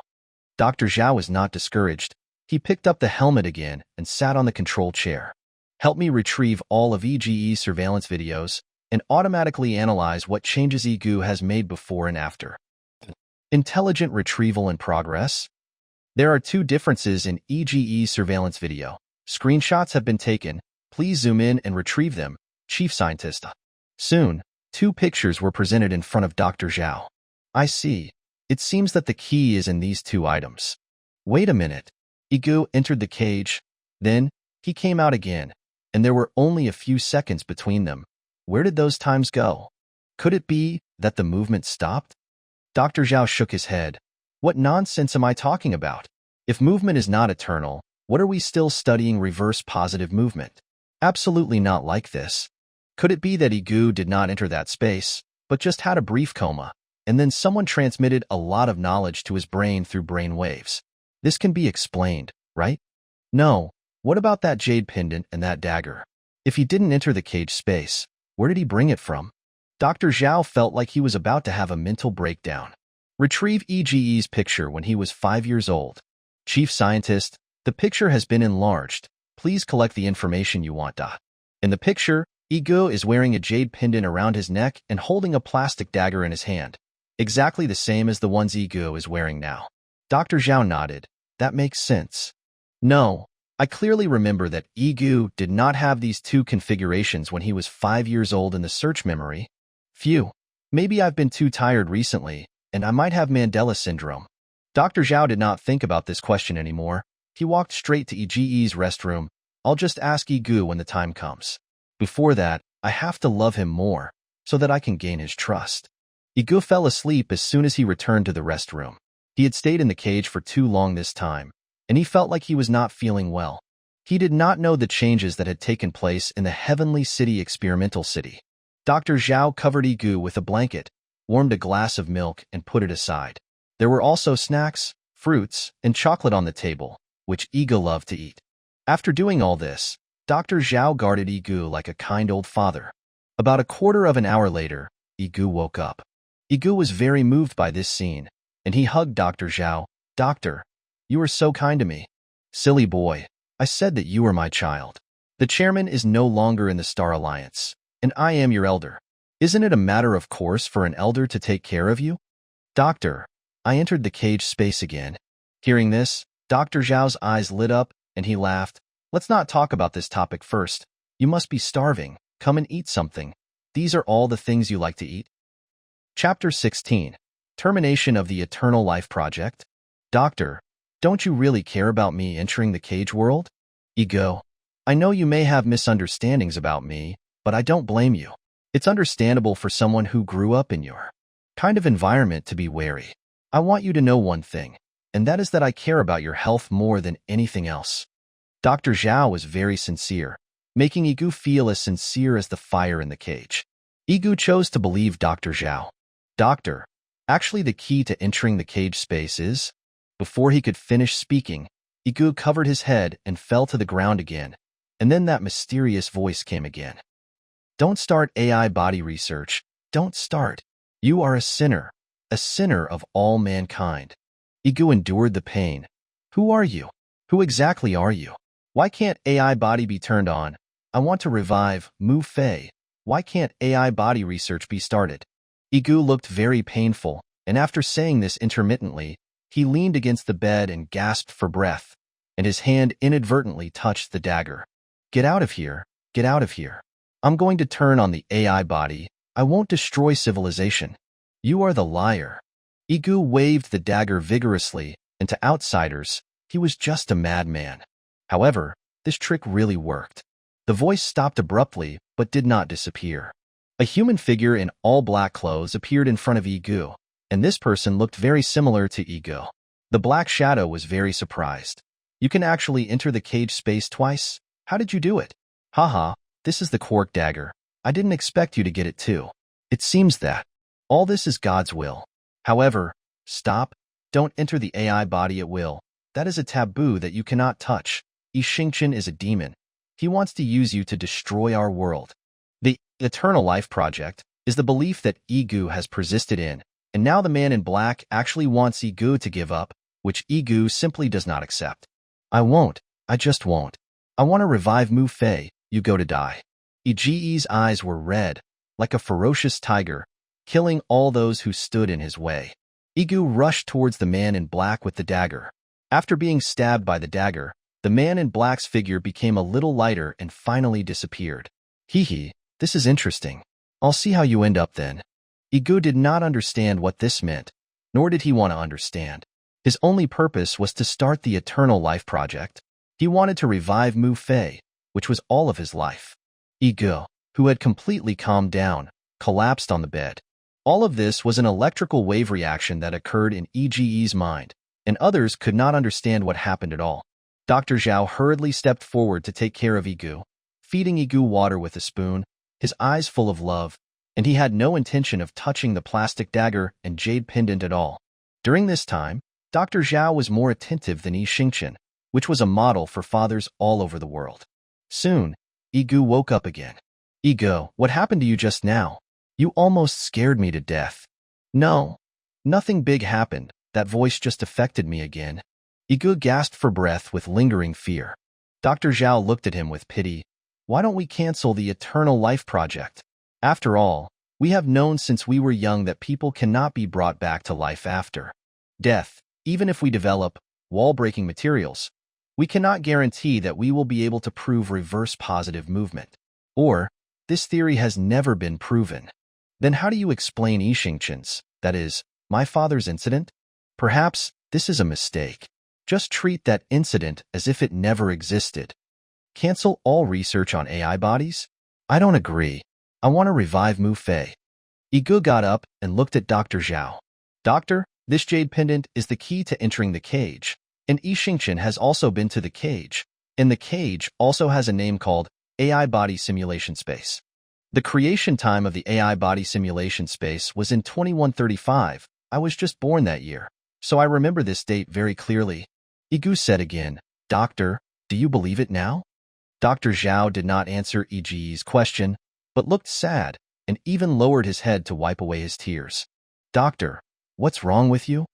Dr. Zhao was not discouraged. He picked up the helmet again and sat on the control chair. Help me retrieve all of Yige's surveillance videos and automatically analyze what changes Yige has made before and after. Intelligent retrieval in progress. There are two differences in Yige's surveillance video. Screenshots have been taken. Please zoom in and retrieve them, Chief Scientist. Soon, two pictures were presented in front of Dr. Zhao. I see. It seems that the key is in these two items. Wait a minute. Yige entered the cage. Then, he came out again, and there were only a few seconds between them. Where did those times go? Could it be that the movement stopped? Dr. Zhao shook his head. What nonsense am I talking about? If movement is not eternal, what are we still studying reverse positive movement? Absolutely not like this. Could it be that Yige did not enter that space, but just had a brief coma, and then someone transmitted a lot of knowledge to his brain through brain waves? This can be explained, right? No. What about that jade pendant and that dagger? If he didn't enter the cage space, where did he bring it from? Dr. Zhao felt like he was about to have a mental breakdown. Retrieve Yige's picture when he was 5 years old. Chief Scientist, the picture has been enlarged. Please collect the information you want. In the picture, Yige is wearing a jade pendant around his neck and holding a plastic dagger in his hand. Exactly the same as the ones Yige is wearing now. Dr. Zhao nodded. That makes sense. No, I clearly remember that Yige did not have these two configurations when he was 5 years old in the search memory. Phew, maybe I've been too tired recently, and I might have Mandela syndrome. Dr. Zhao did not think about this question anymore. He walked straight to Yige's restroom. I'll just ask Yige when the time comes. Before that, I have to love him more, so that I can gain his trust. Yige fell asleep as soon as he returned to the restroom. He had stayed in the cage for too long this time, and he felt like he was not feeling well. He did not know the changes that had taken place in the Heavenly City Experimental City. Dr. Zhao covered Yige with a blanket, warmed a glass of milk, and put it aside. There were also snacks, fruits, and chocolate on the table, which Yige loved to eat. After doing all this, Dr. Zhao guarded Yige like a kind old father. About a quarter of an hour later, Yige woke up. Yige was very moved by this scene, and he hugged Dr. Zhao. "Doctor, you are so kind to me." "Silly boy, I said that you were my child. The chairman is no longer in the Star Alliance, and I am your elder. Isn't it a matter of course for an elder to take care of you?" "Doctor," I entered the cage space again. Hearing this, Dr. Zhao's eyes lit up, and he laughed. "Let's not talk about this topic first. You must be starving. Come and eat something. These are all the things you like to eat." Chapter 16. Termination of the Eternal Life Project. "Doctor, don't you really care about me entering the cage world?" "Yige, I know you may have misunderstandings about me, but I don't blame you. It's understandable for someone who grew up in your kind of environment to be wary. I want you to know one thing, and that is that I care about your health more than anything else." Dr. Zhao was very sincere, making Yige feel as sincere as the fire in the cage. Yige chose to believe Dr. Zhao. "Doctor, actually the key to entering the cage space is..." Before he could finish speaking, Yige covered his head and fell to the ground again, and then that mysterious voice came again. "Don't start AI body research. Don't start. You are a sinner of all mankind." Yige endured the pain. "Who are you? Who exactly are you? Why can't AI body be turned on? I want to revive Mu Fei. Why can't AI body research be started?" Yige looked very painful, and after saying this intermittently, he leaned against the bed and gasped for breath, and his hand inadvertently touched the dagger. "Get out of here. Get out of here. I'm going to turn on the AI body. I won't destroy civilization." "You are the liar." Yige waved the dagger vigorously, and to outsiders, he was just a madman. However, this trick really worked. The voice stopped abruptly, but did not disappear. A human figure in all black clothes appeared in front of Yige, and this person looked very similar to Yige. The Black Shadow was very surprised. "You can actually enter the cage space twice? How did you do it?" "Haha, this is the Quark dagger. I didn't expect you to get it too. It seems that all this is God's will. However, stop. Don't enter the AI body at will. That is a taboo that you cannot touch. Yige is a demon. He wants to use you to destroy our world." The Eternal Life Project is the belief that Yige has persisted in, and now the man in black actually wants Yige to give up, which Yige simply does not accept. "I won't. I just won't. I want to revive Mu Fei. You go to die." Yige's eyes were red, like a ferocious tiger, killing all those who stood in his way. Yige rushed towards the man in black with the dagger. After being stabbed by the dagger, the man in black's figure became a little lighter and finally disappeared. "Hee, this is interesting. I'll see how you end up then." Yige did not understand what this meant, nor did he want to understand. His only purpose was to start the Eternal Life Project. He wanted to revive Mu Fei, which was all of his life. Yige, who had completely calmed down, collapsed on the bed. All of this was an electrical wave reaction that occurred in Yige's mind, and others could not understand what happened at all. Dr. Zhao hurriedly stepped forward to take care of Yige, feeding Yige water with a spoon, his eyes full of love, and he had no intention of touching the plastic dagger and jade pendant at all. During this time, Dr. Zhao was more attentive than Yige, which was a model for fathers all over the world. Soon, Yige woke up again. "Yige, what happened to you just now? You almost scared me to death." "No, nothing big happened. That voice just affected me again." Yige gasped for breath with lingering fear. Dr. Zhao looked at him with pity. "Why don't we cancel the Eternal Life Project? After all, we have known since we were young that people cannot be brought back to life after death. Even if we develop wall-breaking materials, we cannot guarantee that we will be able to prove reverse positive movement. Or, this theory has never been proven. Then how do you explain Yishin's, that is, my father's incident? Perhaps this is a mistake. Just treat that incident as if it never existed. Cancel all research on AI bodies? I don't agree. I want to revive Mu Fei." Yige got up and looked at Dr. Zhao. "Doctor, this jade pendant is the key to entering the cage, and Yige has also been to the cage, and the cage also has a name called AI Body Simulation Space. The creation time of the AI Body Simulation Space was in 2135. I was just born that year. So I remember this date very clearly. Yige said again, Doctor, do you believe it now? Dr. Zhao did not answer Yige's question, but looked sad and even lowered his head to wipe away his tears. Doctor, what's wrong with you?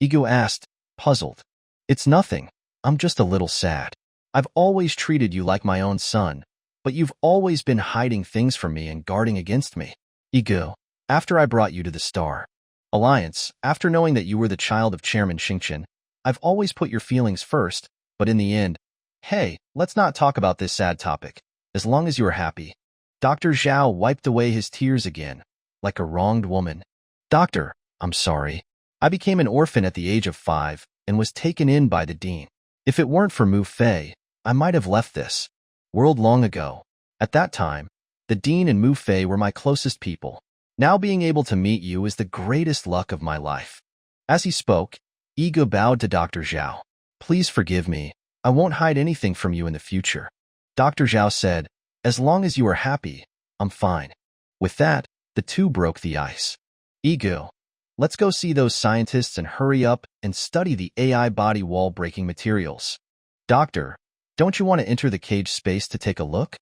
Yige asked, puzzled. It's nothing. I'm just a little sad. I've always treated you like my own son, but you've always been hiding things from me and guarding against me. Yige, after I brought you to the Star Alliance, after knowing that you were the child of Chairman Xingqian, I've always put your feelings first, but in the end, hey, let's not talk about this sad topic, as long as you are happy. Dr. Zhao wiped away his tears again, like a wronged woman. Doctor, I'm sorry. I became an orphan at the age of 5 and was taken in by the dean. If it weren't for Mu Fei, I might have left this world long ago. At that time, the dean and Mu Fei were my closest people. Now being able to meet you is the greatest luck of my life. As he spoke, Yige bowed to Dr. Zhao. Please forgive me. I won't hide anything from you in the future. Dr. Zhao said, as long as you are happy, I'm fine. With that, the two broke the ice. Yige, let's go see those scientists and hurry up and study the AI body wall breaking materials. Doctor, don't you want to enter the cage space to take a look?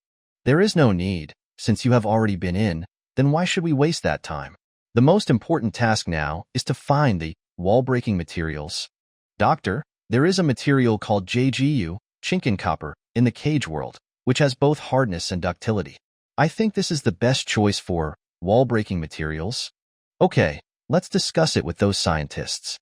There is no need. Since you have already been in, then why should we waste that time? The most important task now is to find the wall-breaking materials. Doctor, there is a material called JGU, Chinkin copper, in the cage world, which has both hardness and ductility. I think this is the best choice for wall-breaking materials. Okay, let's discuss it with those scientists.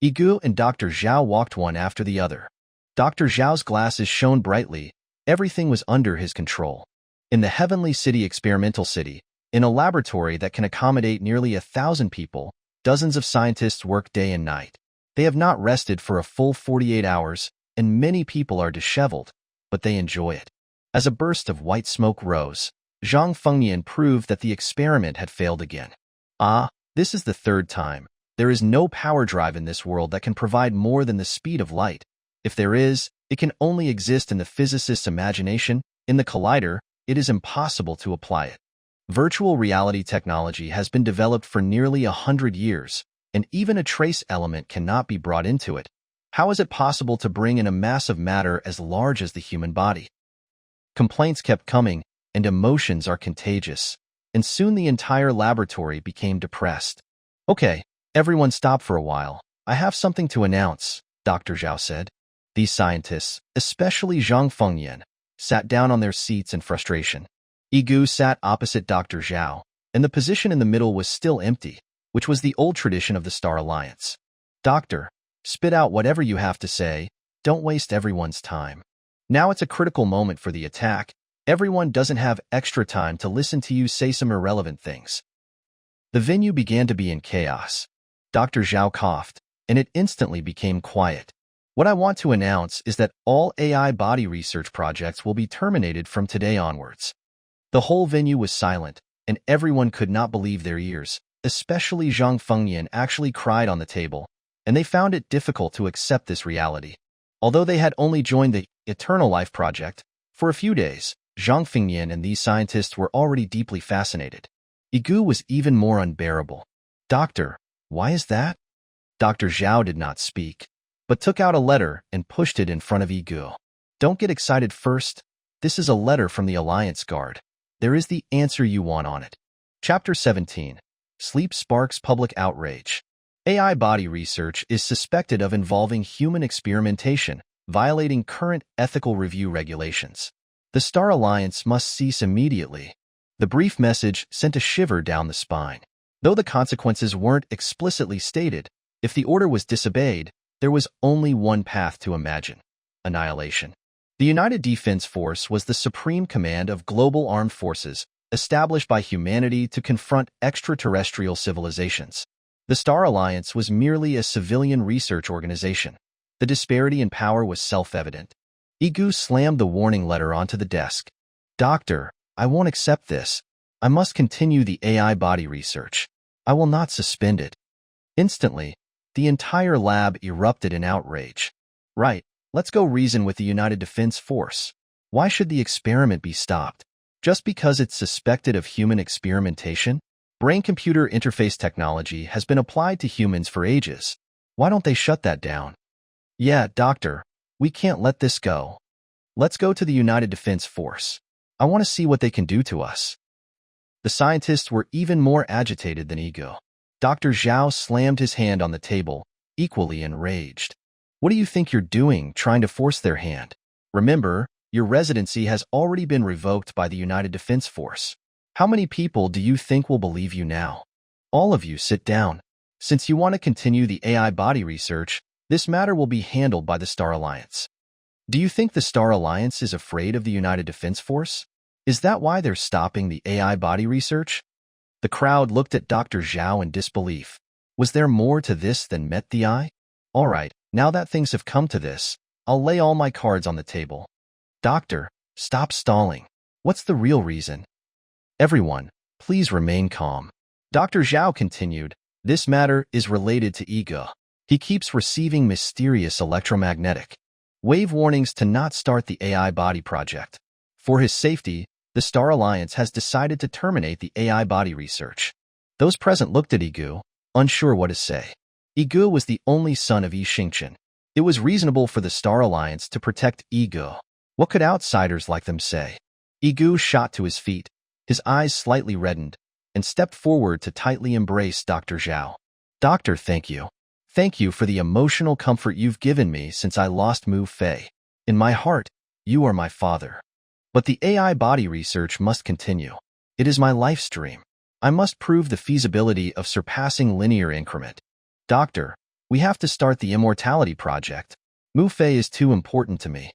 Yige and Dr. Zhao walked one after the other. Dr. Zhao's glasses shone brightly. Everything was under his control. In the Heavenly City Experimental City, in a laboratory that can accommodate nearly 1,000 people, dozens of scientists work day and night. They have not rested for a full 48 hours, and many people are disheveled, but they enjoy it. As a burst of white smoke rose, Zhang Fengnian proved that the experiment had failed again. Ah, this is the third time. There is no power drive in this world that can provide more than the speed of light. If there is, it can only exist in the physicist's imagination. In the collider, it is impossible to apply it. Virtual reality technology has been developed for nearly 100 years, and even a trace element cannot be brought into it. How is it possible to bring in a mass of matter as large as the human body? Complaints kept coming, and emotions are contagious, and soon the entire laboratory became depressed. Okay, everyone stop for a while. I have something to announce, Dr. Zhao said. These scientists, especially Zhang Fengnian, sat down on their seats in frustration. Yige sat opposite Dr. Zhao, and the position in the middle was still empty, which was the old tradition of the Star Alliance. Doctor, spit out whatever you have to say. Don't waste everyone's time. Now it's a critical moment for the attack. Everyone doesn't have extra time to listen to you say some irrelevant things. The venue began to be in chaos. Dr. Zhao coughed, and it instantly became quiet. What I want to announce is that all AI body research projects will be terminated from today onwards. The whole venue was silent, and everyone could not believe their ears, especially Zhang Fengnian actually cried on the table, and they found it difficult to accept this reality. Although they had only joined the Eternal Life Project for a few days, Zhang Fengnian and these scientists were already deeply fascinated. Yige was even more unbearable. Doctor, why is that? Dr. Zhao did not speak, but took out a letter and pushed it in front of Yige. Don't get excited first. This is a letter from the Alliance Guard. There is the answer you want on it. Chapter 17. Sleep sparks public outrage. AI body research is suspected of involving human experimentation, violating current ethical review regulations. The Star Alliance must cease immediately. The brief message sent a shiver down the spine. Though the consequences weren't explicitly stated, if the order was disobeyed, there was only one path to imagine: annihilation. The United Defense Force was the supreme command of global armed forces, established by humanity to confront extraterrestrial civilizations. The Star Alliance was merely a civilian research organization. The disparity in power was self-evident. Yige slammed the warning letter onto the desk. Doctor, I won't accept this. I must continue the AI body research. I will not suspend it. Instantly, the entire lab erupted in outrage. Right, let's go reason with the United Defense Force. Why should the experiment be stopped? Just because it's suspected of human experimentation? Brain-computer interface technology has been applied to humans for ages. Why don't they shut that down? Yeah, doctor, we can't let this go. Let's go to the United Defense Force. I want to see what they can do to us. The scientists were even more agitated than Yige. Dr. Zhao slammed his hand on the table, equally enraged. What do you think you're doing, trying to force their hand? Remember, your residency has already been revoked by the United Defense Force. How many people do you think will believe you now? All of you sit down. Since you want to continue the AI body research, this matter will be handled by the Star Alliance. Do you think the Star Alliance is afraid of the United Defense Force? Is that why they're stopping the AI body research? The crowd looked at Dr. Zhao in disbelief. Was there more to this than met the eye? All right, now that things have come to this, I'll lay all my cards on the table. Doctor, stop stalling. What's the real reason? Everyone, please remain calm. Dr. Zhao continued, this matter is related to Yige. He keeps receiving mysterious electromagnetic wave warnings to not start the AI body project. For his safety, the Star Alliance has decided to terminate the AI body research. Those present looked at Yige, unsure what to say. Yige was the only son of Yige. It was reasonable for the Star Alliance to protect Yige. What could outsiders like them say? Yige shot to his feet, his eyes slightly reddened, and stepped forward to tightly embrace Dr. Zhao. Doctor, thank you. Thank you for the emotional comfort you've given me since I lost Mu Fei. In my heart, you are my father. But the AI body research must continue. It is my life's dream. I must prove the feasibility of surpassing linear increment. Doctor, we have to start the immortality project. Mu Fei is too important to me.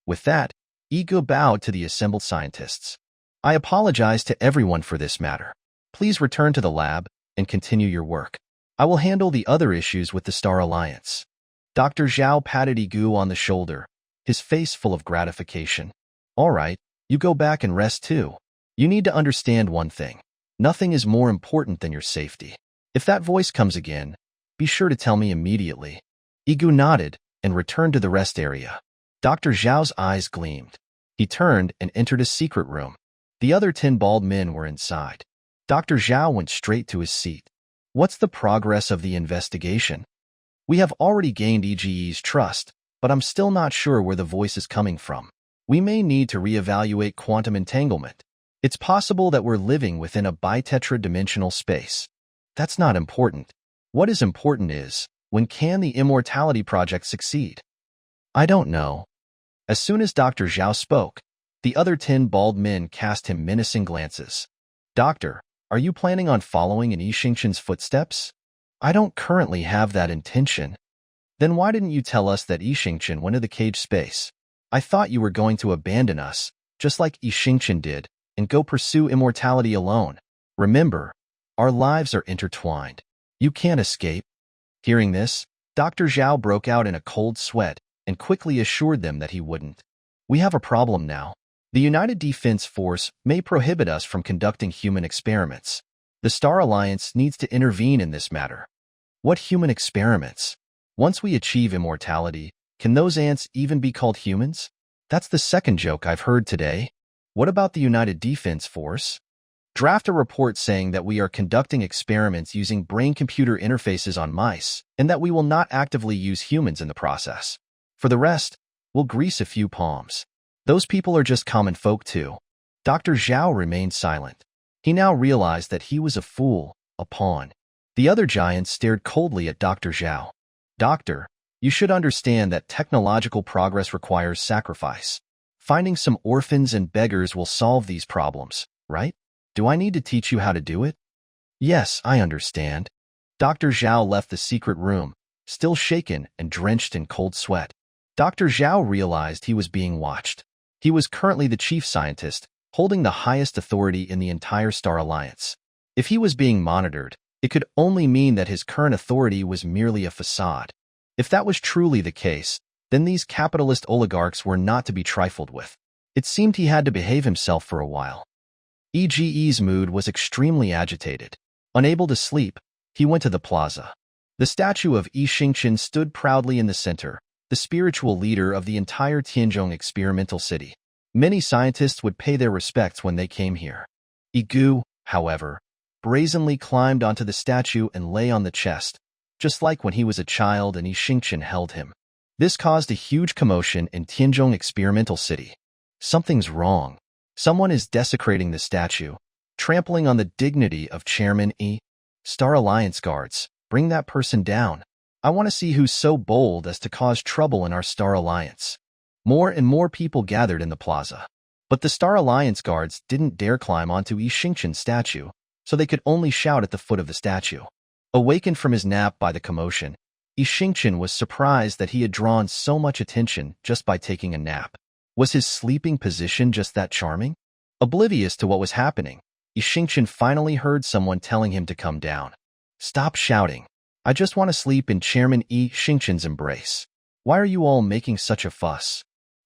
With that, Yige bowed to the assembled scientists. I apologize to everyone for this matter. Please return to the lab and continue your work. I will handle the other issues with the Star Alliance. Dr. Zhao patted Yige on the shoulder, his face full of gratification. All right, you go back and rest too. You need to understand one thing. Nothing is more important than your safety. If that voice comes again, be sure to tell me immediately. Yige nodded and returned to the rest area. Dr. Zhao's eyes gleamed. He turned and entered a secret room. The other 10 bald men were inside. Dr. Zhao went straight to his seat. What's the progress of the investigation? We have already gained Yige's trust, but I'm still not sure where the voice is coming from. We may need to reevaluate quantum entanglement. It's possible that we're living within a bi-tetradimensional space. That's not important. What is important is, when can the immortality project succeed? I don't know. As soon as Dr. Zhao spoke, the other 10 bald men cast him menacing glances. Doctor, are you planning on following in Yixing's footsteps? I don't currently have that intention. Then why didn't you tell us that Yixing went to the cage space? I thought you were going to abandon us, just like Yixing did, and go pursue immortality alone. Remember, our lives are intertwined. You can't escape. Hearing this, Dr. Zhao broke out in a cold sweat and quickly assured them that he wouldn't. We have a problem now. The United Defense Force may prohibit us from conducting human experiments. The Star Alliance needs to intervene in this matter. What human experiments? Once we achieve immortality, can those ants even be called humans? That's the second joke I've heard today. What about the United Defense Force? Draft a report saying that we are conducting experiments using brain-computer interfaces on mice, and that we will not actively use humans in the process. For the rest, we'll grease a few palms. Those people are just common folk too. Dr. Zhao remained silent. He now realized that he was a fool, a pawn. The other giants stared coldly at Dr. Zhao. Doctor, you should understand that technological progress requires sacrifice. Finding some orphans and beggars will solve these problems, right? Do I need to teach you how to do it? Yes, I understand. Dr. Zhao left the secret room, still shaken and drenched in cold sweat. Dr. Zhao realized he was being watched. He was currently the chief scientist, holding the highest authority in the entire Star Alliance. If he was being monitored, it could only mean that his current authority was merely a facade. If that was truly the case, then these capitalist oligarchs were not to be trifled with. It seemed he had to behave himself for a while. Yige's mood was extremely agitated. Unable to sleep, he went to the plaza. The statue of Yixing stood proudly in the center, the spiritual leader of the entire Tianzhong experimental city. Many scientists would pay their respects when they came here. Yige, however, brazenly climbed onto the statue and lay on the chest, just like when he was a child and Yixingchen held him. This caused a huge commotion in Tianzhong Experimental City. Something's wrong. Someone is desecrating the statue, trampling on the dignity of Chairman Yi. Star Alliance guards, bring that person down. I want to see who's so bold as to cause trouble in our Star Alliance. More and more people gathered in the plaza. But the Star Alliance guards didn't dare climb onto Yixingchen's statue, so they could only shout at the foot of the statue. Awakened from his nap by the commotion, Yixingchen was surprised that he had drawn so much attention just by taking a nap. Was his sleeping position just that charming? Oblivious to what was happening, Yixingchen finally heard someone telling him to come down. Stop shouting. I just want to sleep in Chairman Yixingchen's embrace. Why are you all making such a fuss?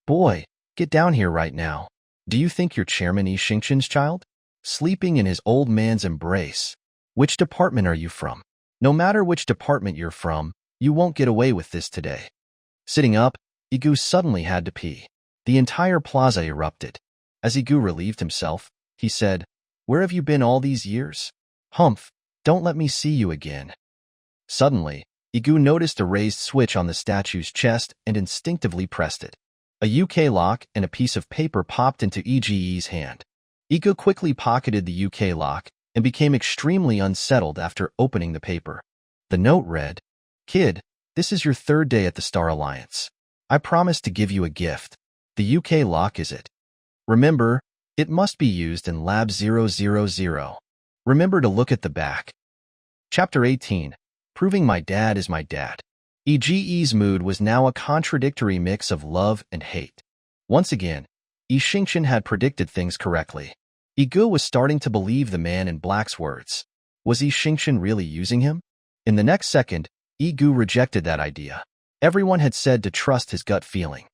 Boy, get down here right now. Do you think you're Chairman Yixingchen's child? Sleeping in his old man's embrace. Which department are you from? No matter which department you're from, you won't get away with this today. Sitting up, Yige suddenly had to pee. The entire plaza erupted. As Yige relieved himself, he said, Where have you been all these years? Humph, don't let me see you again. Suddenly, Yige noticed a raised switch on the statue's chest and instinctively pressed it. A UK lock and a piece of paper popped into Yige's hand. Yige quickly pocketed the UK lock and became extremely unsettled after opening the paper. The note read, Kid, this is your third day at the Star Alliance. I promised to give you a gift. The UK lock is it. Remember, it must be used in Lab 000. Remember to look at the back. Chapter 18. Proving my dad is my dad. Yige's mood was now a contradictory mix of love and hate. Once again, Yixingchen had predicted things correctly. Yige was starting to believe the man in black's words. Was Yixingchen really using him? In the next second, Yige rejected that idea. Everyone had said to trust his gut feeling.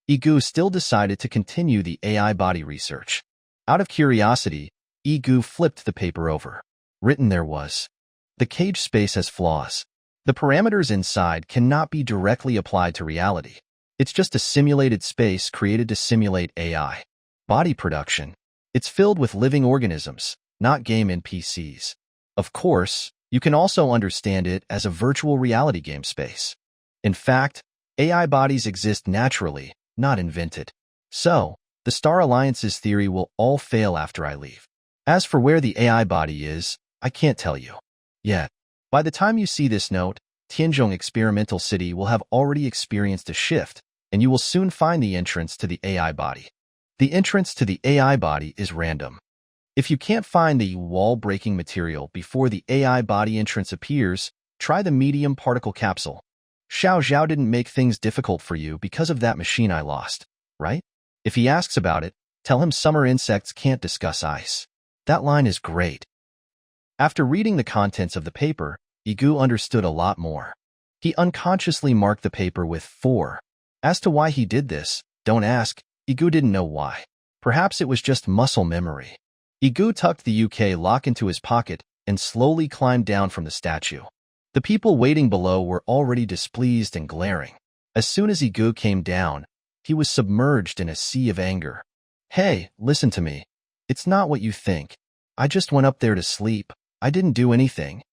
Yige still decided to continue the AI body research. Out of curiosity, Yige flipped the paper over. Written there was, The cage space has flaws. The parameters inside cannot be directly applied to reality. It's just a simulated space created to simulate AI. Body production. It's filled with living organisms, not game NPCs. Of course, you can also understand it as a virtual reality game space. In fact, AI bodies exist naturally, not invented. So, the Star Alliance's theory will all fail after I leave. As for where the AI body is, I can't tell you yet. By the time you see this note, Tianzhong Experimental City will have already experienced a shift, and you will soon find the entrance to the AI body. The entrance to the AI body is random. If you can't find the wall-breaking material before the AI body entrance appears, try the medium particle capsule. Xiao Zhao didn't make things difficult for you because of that machine I lost, right? If he asks about it, tell him summer insects can't discuss ice. That line is great. After reading the contents of the paper, Yige understood a lot more. He unconsciously marked the paper with 4. As to why he did this, don't ask, Yige didn't know why. Perhaps it was just muscle memory. Yige tucked the UK lock into his pocket and slowly climbed down from the statue. The people waiting below were already displeased and glaring. As soon as Yige came down, he was submerged in a sea of anger. Hey, listen to me. It's not what you think. I just went up there to sleep. I didn't do anything.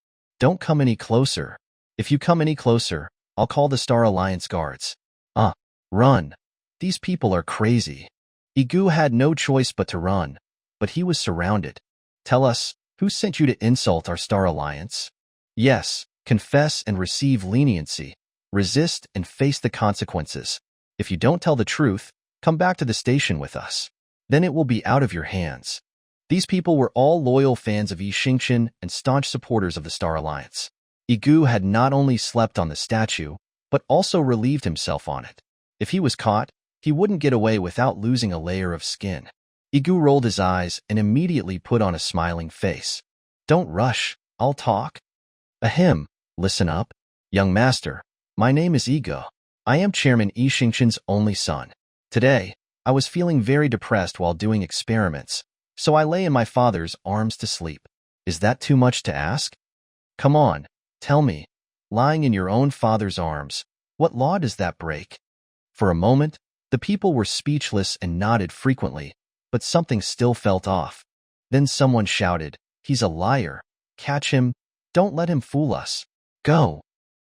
Don't come any closer. If you come any closer, I'll call the Star Alliance guards. Run. These people are crazy. Yige had no choice but to run, but he was surrounded. Tell us, who sent you to insult our Star Alliance? Yes, confess and receive leniency. Resist and face the consequences. If you don't tell the truth, come back to the station with us. Then it will be out of your hands. These people were all loyal fans of Yixingchen and staunch supporters of the Star Alliance. Yige had not only slept on the statue, but also relieved himself on it. If he was caught, he wouldn't get away without losing a layer of skin. Yige rolled his eyes and immediately put on a smiling face. Don't rush, I'll talk. Ahem, listen up. Young master, my name is Yige. I am Chairman Yixingchen's only son. Today, I was feeling very depressed while doing experiments, so I lay in my father's arms to sleep. Is that too much to ask? Come on, tell me, lying in your own father's arms, what law does that break? For a moment, the people were speechless and nodded frequently, but something still felt off. Then someone shouted, He's a liar. Catch him. Don't let him fool us. Go.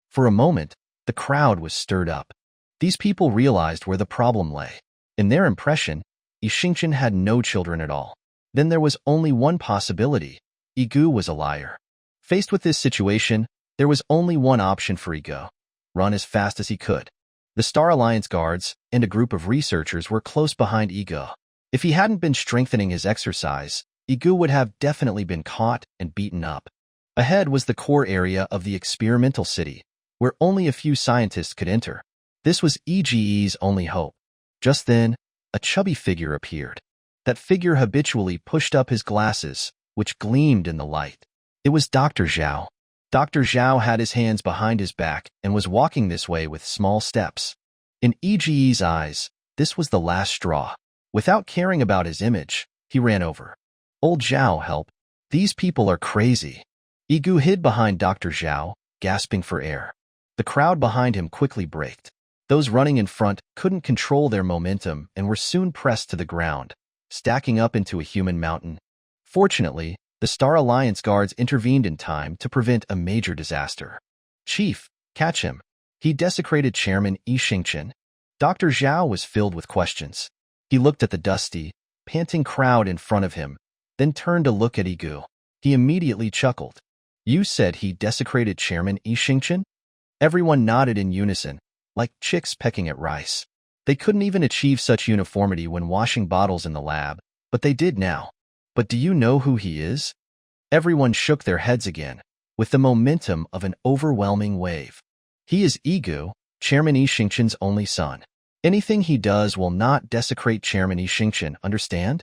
For a moment, the crowd was stirred up. These people realized where the problem lay. In their impression, Yige had no children at all. Then there was only one possibility. Yige was a liar. Faced with this situation, there was only one option for Yige: run as fast as he could. The Star Alliance guards and a group of researchers were close behind Yige. If he hadn't been strengthening his exercise, Yige would have definitely been caught and beaten up. Ahead was the core area of the experimental city, where only a few scientists could enter. This was Yige's only hope. Just then, a chubby figure appeared. That figure habitually pushed up his glasses, which gleamed in the light. It was Dr. Zhao. Dr. Zhao had his hands behind his back and was walking this way with small steps. In Yige's eyes, this was the last straw. Without caring about his image, he ran over. "Old Zhao, help. These people are crazy." Yige hid behind Dr. Zhao, gasping for air. The crowd behind him quickly braked. Those running in front couldn't control their momentum and were soon pressed to the ground, stacking up into a human mountain. Fortunately, the Star Alliance guards intervened in time to prevent a major disaster. "Chief, catch him. He desecrated Chairman Yige." Dr. Zhao was filled with questions. He looked at the dusty, panting crowd in front of him, then turned to look at Yige. He immediately chuckled. "You said he desecrated Chairman Yige?" Everyone nodded in unison, like chicks pecking at rice. They couldn't even achieve such uniformity when washing bottles in the lab, but they did now. "But do you know who he is?" Everyone shook their heads again, with the momentum of an overwhelming wave. "He is Yige, Chairman Yige's only son. Anything he does will not desecrate Chairman Yige, understand?"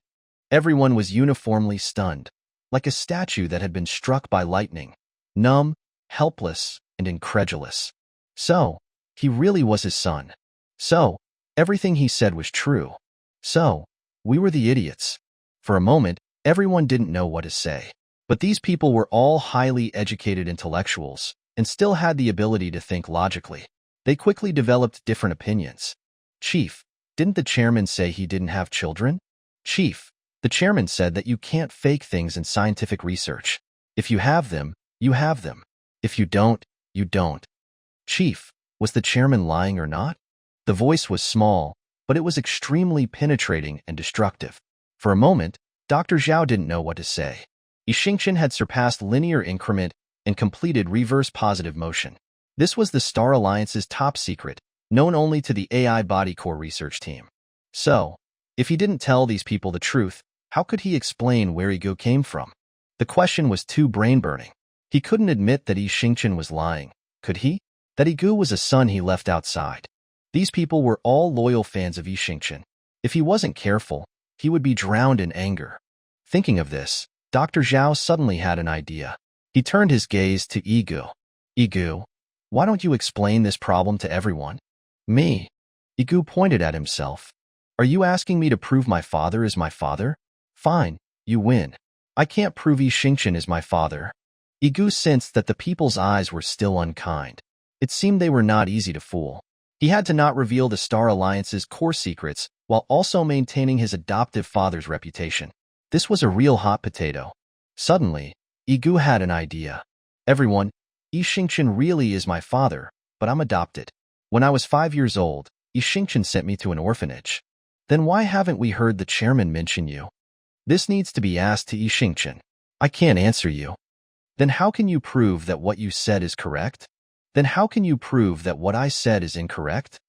Everyone was uniformly stunned, like a statue that had been struck by lightning, numb, helpless, and incredulous. So, he really was his son. So, everything he said was true. So, we were the idiots. For a moment, everyone didn't know what to say. But these people were all highly educated intellectuals and still had the ability to think logically. They quickly developed different opinions. "Chief, didn't the chairman say he didn't have children?" "Chief, the chairman said that you can't fake things in scientific research. If you have them, you have them. If you don't, you don't." "Chief, was the chairman lying or not?" The voice was small, but it was extremely penetrating and destructive. For a moment, Dr. Zhao didn't know what to say. Yige had surpassed linear increment and completed reverse positive motion. This was the Star Alliance's top secret, known only to the AI body core research team. So, if he didn't tell these people the truth, how could he explain where Yige came from? The question was too brain-burning. He couldn't admit that Yige was lying, could he? That Yige was a son he left outside. These people were all loyal fans of Yige. If he wasn't careful, he would be drowned in anger. Thinking of this, Dr. Zhao suddenly had an idea. He turned his gaze to Yige. "Yige, why don't you explain this problem to everyone?" "Me?" Yige pointed at himself. "Are you asking me to prove my father is my father? Fine, you win. I can't prove Yige is my father." Yige sensed that the people's eyes were still unkind. It seemed they were not easy to fool. He had to not reveal the Star Alliance's core secrets while also maintaining his adoptive father's reputation. This was a real hot potato. Suddenly, Yige had an idea. "Everyone, Yige really is my father, but I'm adopted. When I was 5 years old, Yige sent me to an orphanage. Then why haven't we heard the chairman mention you? This needs to be asked to Yige. I can't answer you. Then how can you prove that what you said is correct? Then how can you prove that what I said is incorrect?"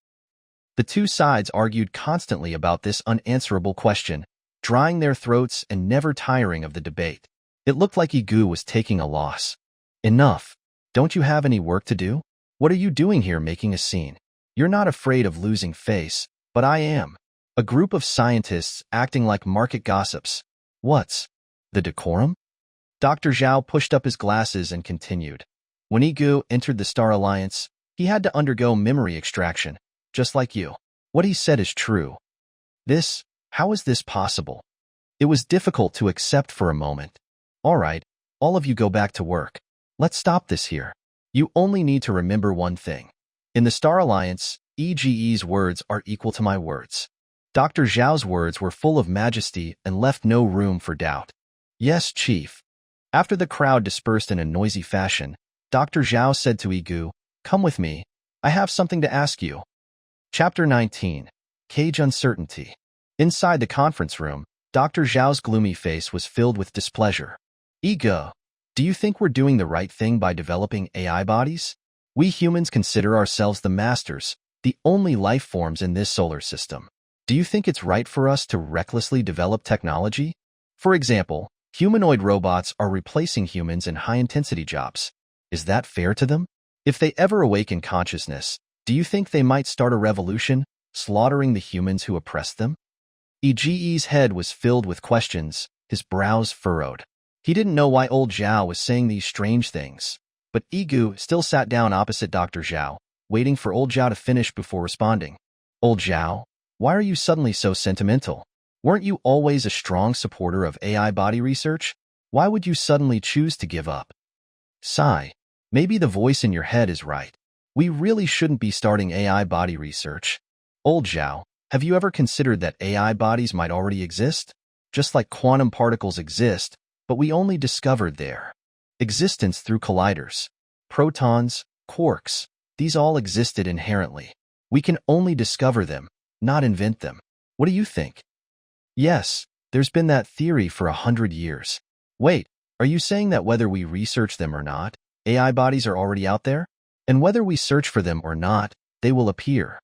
The two sides argued constantly about this unanswerable question, drying their throats and never tiring of the debate. It looked like Yige was taking a loss. "Enough. Don't you have any work to do? What are you doing here making a scene? You're not afraid of losing face, but I am." A group of scientists acting like market gossips. "What's the decorum?" Dr. Zhao pushed up his glasses and continued. "When Yige entered the Star Alliance, he had to undergo memory extraction, just like you. What he said is true. How is this possible?" It was difficult to accept for a moment. "All right, all of you go back to work. Let's stop this here. You only need to remember one thing. In the Star Alliance, Yige's words are equal to my words." Dr. Zhao's words were full of majesty and left no room for doubt. "Yes, Chief." After the crowd dispersed in a noisy fashion, Dr. Zhao said to Yige, Come with me. I have something to ask you. Chapter 19. Cage Uncertainty. Inside the conference room, Dr. Zhao's gloomy face was filled with displeasure. Yige, do you think we're doing the right thing by developing AI bodies? We humans consider ourselves the masters, the only life forms in this solar system. Do you think it's right for us to recklessly develop technology? For example, humanoid robots are replacing humans in high-intensity jobs. Is that fair to them? If they ever awaken consciousness, do you think they might start a revolution, slaughtering the humans who oppress them? Yige's head was filled with questions, his brows furrowed. He didn't know why old Zhao was saying these strange things. But Yige still sat down opposite Dr. Zhao, waiting for old Zhao to finish before responding. Old Zhao, why are you suddenly so sentimental? Weren't you always a strong supporter of AI body research? Why would you suddenly choose to give up? Sigh. Maybe the voice in your head is right. We really shouldn't be starting AI body research. Old Zhao, have you ever considered that AI bodies might already exist? Just like quantum particles exist, but we only discovered their existence through colliders. Protons, quarks, these all existed inherently. We can only discover them, not invent them. What do you think? Yes, there's been that theory for 100 years. Wait, are you saying that whether we research them or not, AI bodies are already out there? And whether we search for them or not, they will appear.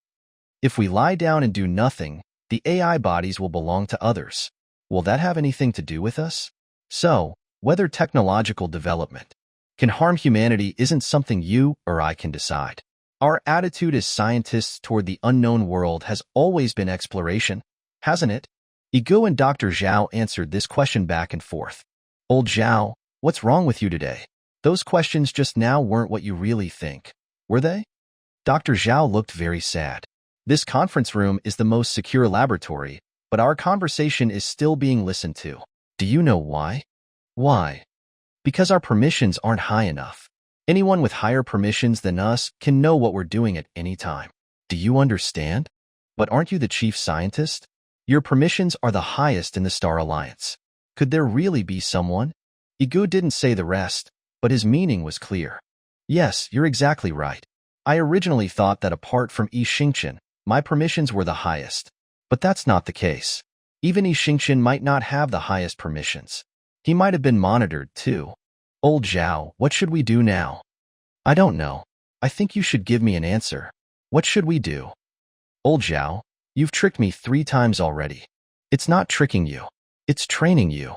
If we lie down and do nothing, the AI bodies will belong to others. Will that have anything to do with us? So, whether technological development can harm humanity isn't something you or I can decide. Our attitude as scientists toward the unknown world has always been exploration, hasn't it? Yige and Dr. Zhao answered this question back and forth. Old Zhao, what's wrong with you today? Those questions just now weren't what you really think, were they? Dr. Zhao looked very sad. This conference room is the most secure laboratory, but our conversation is still being listened to. Do you know why? Why? Because our permissions aren't high enough. Anyone with higher permissions than us can know what we're doing at any time. Do you understand? But aren't you the chief scientist? Your permissions are the highest in the Star Alliance. Could there really be someone? Yige didn't say the rest, but his meaning was clear. Yes, you're exactly right. I originally thought that apart from Yige, my permissions were the highest. But that's not the case. Even Yige might not have the highest permissions. He might have been monitored, too. Old Zhao, what should we do now? I don't know. I think you should give me an answer. What should we do? Old Zhao, you've tricked me 3 times already. It's not tricking you. It's training you.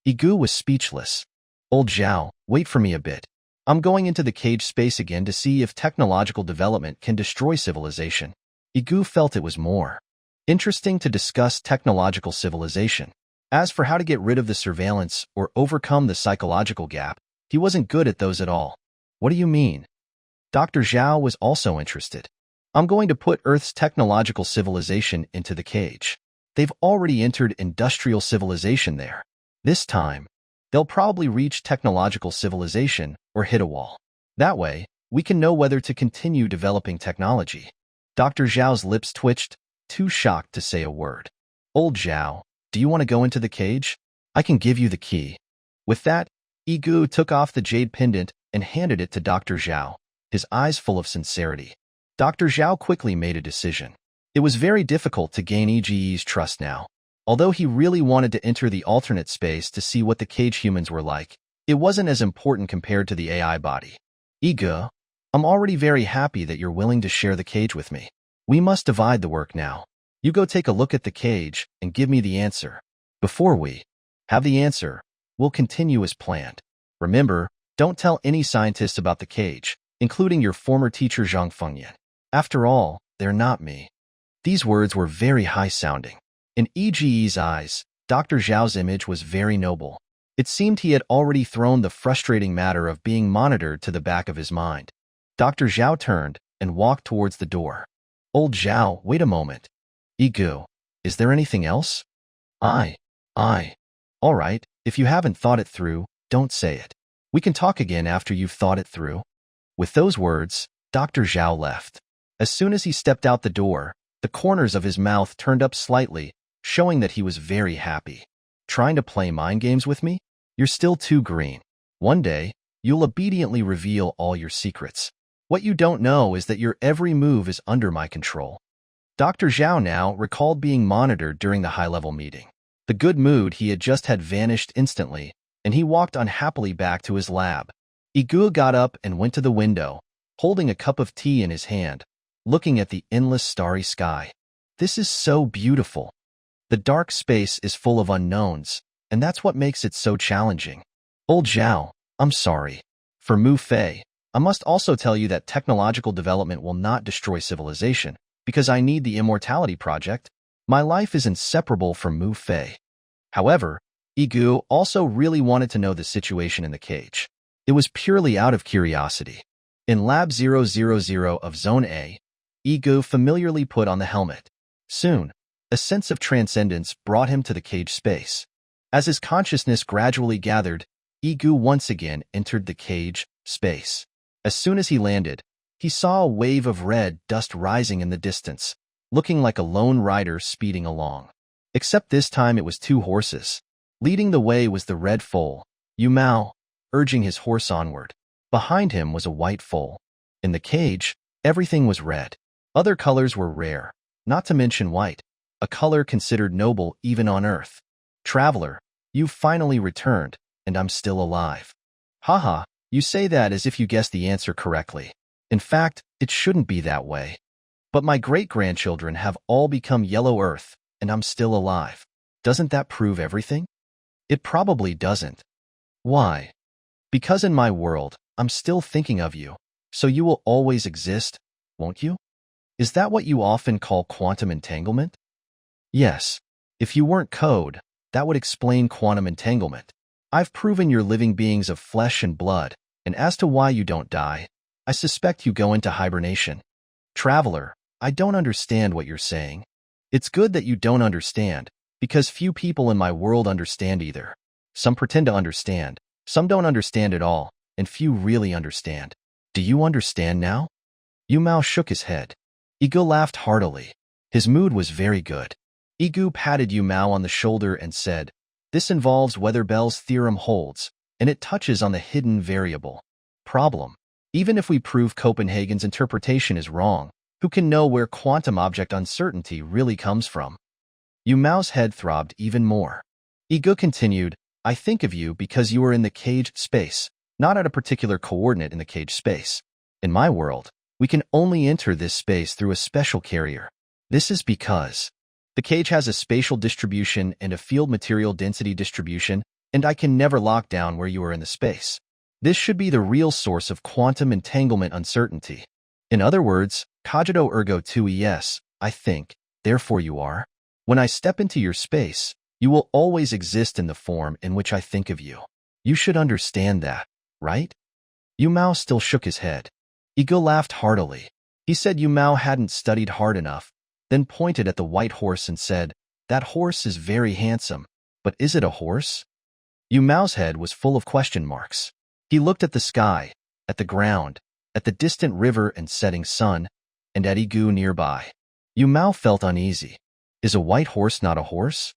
Yige was speechless. Old Zhao, wait for me a bit. I'm going into the cage space again to see if technological development can destroy civilization. Yige felt it was more interesting to discuss technological civilization. As for how to get rid of the surveillance or overcome the psychological gap, he wasn't good at those at all. What do you mean? Dr. Zhao was also interested. I'm going to put Earth's technological civilization into the cage. They've already entered industrial civilization there. This time, they'll probably reach technological civilization or hit a wall. That way, we can know whether to continue developing technology. Dr. Zhao's lips twitched, too shocked to say a word. Old Zhao, do you want to go into the cage? I can give you the key. With that, Yige took off the jade pendant and handed it to Dr. Zhao, his eyes full of sincerity. Dr. Zhao quickly made a decision. It was very difficult to gain Yige's trust now. Although he really wanted to enter the alternate space to see what the cage humans were like, it wasn't as important compared to the AI body. Yige, I'm already very happy that you're willing to share the cage with me. We must divide the work now. You go take a look at the cage and give me the answer. Before we have the answer, we'll continue as planned. Remember, don't tell any scientists about the cage, including your former teacher Zhang Fengyan. After all, they're not me. These words were very high-sounding. In Yige's eyes, Dr. Zhao's image was very noble. It seemed he had already thrown the frustrating matter of being monitored to the back of his mind. Dr. Zhao turned and walked towards the door. Old Zhao, wait a moment. Yige, is there anything else? I. All right, if you haven't thought it through, don't say it. We can talk again after you've thought it through. With those words, Dr. Zhao left. As soon as he stepped out the door, the corners of his mouth turned up slightly, showing that he was very happy. Trying to play mind games with me? You're still too green. One day, you'll obediently reveal all your secrets. What you don't know is that your every move is under my control. Dr. Zhao now recalled being monitored during the high-level meeting. The good mood he had just had vanished instantly, and he walked unhappily back to his lab. Yige got up and went to the window, holding a cup of tea in his hand, looking at the endless starry sky. This is so beautiful. The dark space is full of unknowns, and that's what makes it so challenging. Old Zhao, I'm sorry. For Mu Fei, I must also tell you that technological development will not destroy civilization, because I need the Immortality Project. My life is inseparable from Mu Fei. However, Yige also really wanted to know the situation in the cage. It was purely out of curiosity. In Lab 000 of Zone A, Yige familiarly put on the helmet. Soon, a sense of transcendence brought him to the cage space. As his consciousness gradually gathered, Yige once again entered the cage space. As soon as he landed, he saw a wave of red dust rising in the distance, looking like a lone rider speeding along. Except this time it was two horses. Leading the way was the red foal, Yu Mao, urging his horse onward. Behind him was a white foal. In the cage, everything was red. Other colors were rare, not to mention white, a color considered noble even on Earth. Traveler, you've finally returned, and I'm still alive. Haha, you say that as if you guessed the answer correctly. In fact, it shouldn't be that way. But my great-grandchildren have all become yellow Earth, and I'm still alive. Doesn't that prove everything? It probably doesn't. Why? Because in my world, I'm still thinking of you, so you will always exist, won't you? Is that what you often call quantum entanglement? Yes. If you weren't code, that would explain quantum entanglement. I've proven you're living beings of flesh and blood, and as to why you don't die, I suspect you go into hibernation. Traveler, I don't understand what you're saying. It's good that you don't understand, because few people in my world understand either. Some pretend to understand, some don't understand at all, and few really understand. Do you understand now? Yu Mao shook his head. Yige laughed heartily. His mood was very good. Yige patted Yu Mao on the shoulder and said, "This involves whether Bell's theorem holds, and it touches on the hidden variable. Problem. Even if we prove Copenhagen's interpretation is wrong, who can know where quantum object uncertainty really comes from?" Yu Mao's head throbbed even more. Yige continued, "I think of you because you are in the cage space, not at a particular coordinate in the cage space. In my world, we can only enter this space through a special carrier. This is because the cage has a spatial distribution and a field material density distribution, and I can never lock down where you are in the space. This should be the real source of quantum entanglement uncertainty. In other words, cogito ergo tu es, I think, therefore you are. When I step into your space, you will always exist in the form in which I think of you. You should understand that, right?" Yu Mao still shook his head. Yige laughed heartily. He said Yu Mao hadn't studied hard enough, then pointed at the white horse and said, "That horse is very handsome, but is it a horse?" Yu Mao's head was full of question marks. He looked at the sky, at the ground, at the distant river and setting sun, and at Yige nearby. Yu Mao felt uneasy. Is a white horse not a horse?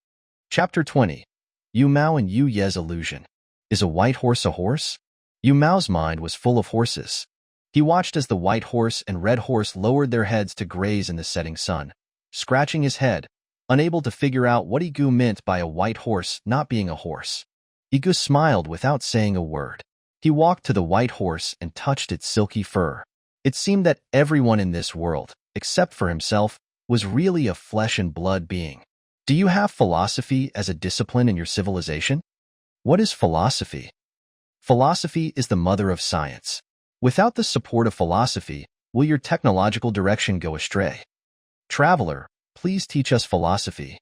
Chapter 20. Yu Mao and Yu Ye's illusion. Is a white horse a horse? Yu Mao's mind was full of horses. He watched as the white horse and red horse lowered their heads to graze in the setting sun, scratching his head, unable to figure out what Yige meant by a white horse not being a horse. Yige smiled without saying a word. He walked to the white horse and touched its silky fur. It seemed that everyone in this world, except for himself, was really a flesh and blood being. Do you have philosophy as a discipline in your civilization? What is philosophy? Philosophy is the mother of science. Without the support of philosophy, will your technological direction go astray? Traveler, please teach us philosophy.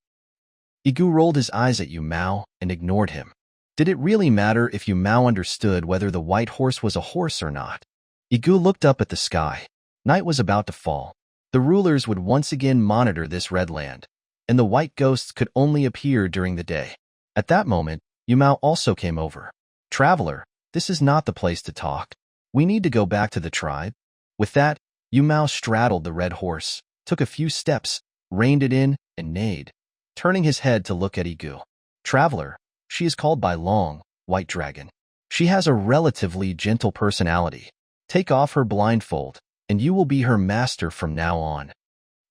Yige rolled his eyes at Yu Mao and ignored him. Did it really matter if Yu Mao understood whether the white horse was a horse or not? Yige looked up at the sky. Night was about to fall. The rulers would once again monitor this red land, and the white ghosts could only appear during the day. At that moment, Yu Mao also came over. Traveler, this is not the place to talk. We need to go back to the tribe. With that, Yu Mao straddled the red horse, took a few steps, reined it in, and neighed, turning his head to look at Yige. Traveler, she is called by Long, White Dragon. She has a relatively gentle personality. Take off her blindfold, and you will be her master from now on.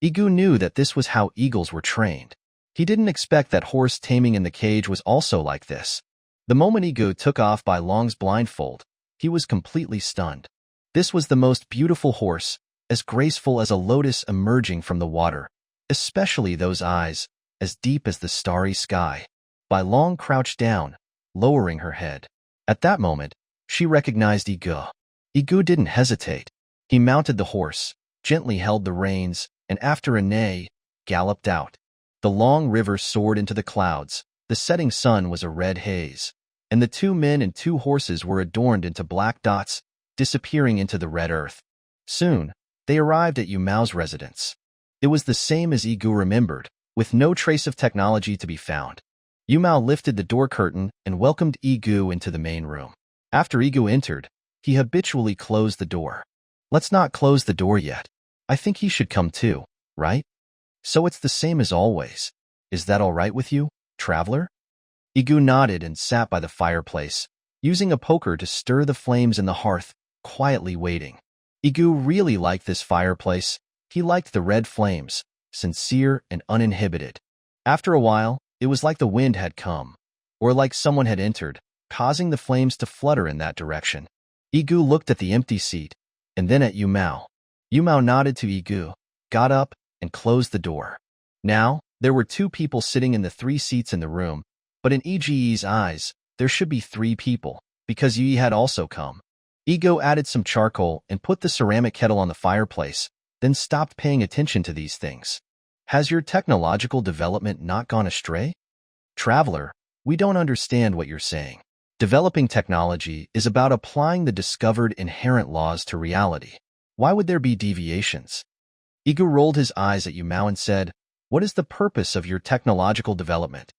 Yige knew that this was how eagles were trained. He didn't expect that horse taming in the cage was also like this. The moment Yige took off Bai Long's blindfold, he was completely stunned. This was the most beautiful horse, as graceful as a lotus emerging from the water, especially those eyes, as deep as the starry sky. Bai Long crouched down, lowering her head. At that moment, she recognized Yige. Yige didn't hesitate. He mounted the horse, gently held the reins, and after a neigh, galloped out. The long river soared into the clouds, the setting sun was a red haze, and the 2 men and 2 horses were adorned into black dots, disappearing into the red earth. Soon, they arrived at Yu Mao's residence. It was the same as Yige remembered, with no trace of technology to be found. Yu Mao lifted the door curtain and welcomed Yige into the main room. After Yige entered, he habitually closed the door. Let's not close the door yet. I think he should come too, right? So it's the same as always. Is that all right with you, traveler? Yige nodded and sat by the fireplace, using a poker to stir the flames in the hearth, quietly waiting. Yige really liked this fireplace. He liked the red flames, sincere and uninhibited. After a while, it was like the wind had come, or like someone had entered, causing the flames to flutter in that direction. Yige looked at the empty seat, and then at Yu Mao. Yu Mao nodded to Yige, got up, and closed the door. Now, there were 2 people sitting in the 3 seats in the room, but in Yige's eyes, there should be 3 people, because Yige had also come. Yige added some charcoal and put the ceramic kettle on the fireplace, then stopped paying attention to these things. Has your technological development not gone astray? Traveler, we don't understand what you're saying. Developing technology is about applying the discovered inherent laws to reality. Why would there be deviations? Yige rolled his eyes at Yu Mao and said, what is the purpose of your technological development?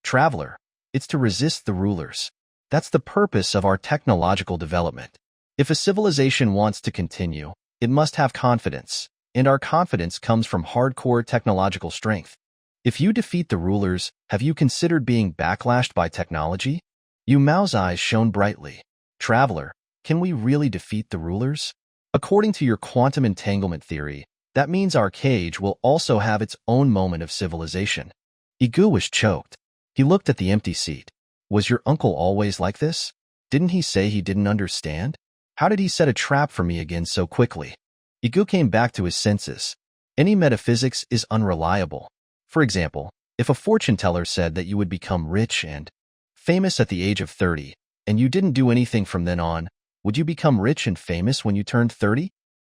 Traveler, it's to resist the rulers. That's the purpose of our technological development. If a civilization wants to continue, it must have confidence, and our confidence comes from hardcore technological strength. If you defeat the rulers, have you considered being backlashed by technology? Yu Mao's eyes shone brightly. Traveler, can we really defeat the rulers? According to your quantum entanglement theory, that means our cage will also have its own moment of civilization. Yige was choked. He looked at the empty seat. Was your uncle always like this? Didn't he say he didn't understand? How did he set a trap for me again so quickly? Yige came back to his senses. Any metaphysics is unreliable. For example, if a fortune teller said that you would become rich and famous at the age of 30, and you didn't do anything from then on, would you become rich and famous when you turned 30?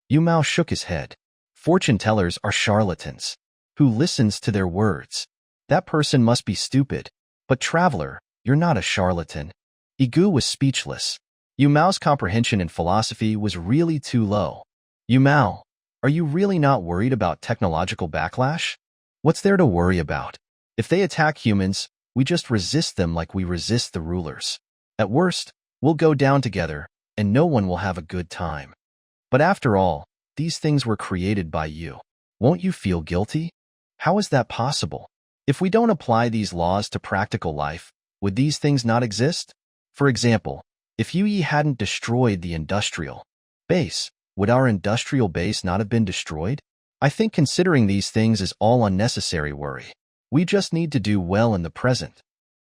Yu Mao shook his head. Fortune tellers are charlatans. Who listens to their words? That person must be stupid. But traveler, you're not a charlatan. Yige was speechless. Yu Mao's comprehension in philosophy was really too low. Yu Mao, are you really not worried about technological backlash? What's there to worry about? If they attack humans, we just resist them like we resist the rulers. At worst, we'll go down together, and no one will have a good time. But after all, these things were created by you. Won't you feel guilty? How is that possible? If we don't apply these laws to practical life, would these things not exist? For example, if Yige hadn't destroyed the industrial base, would our industrial base not have been destroyed? I think considering these things is all unnecessary worry. We just need to do well in the present.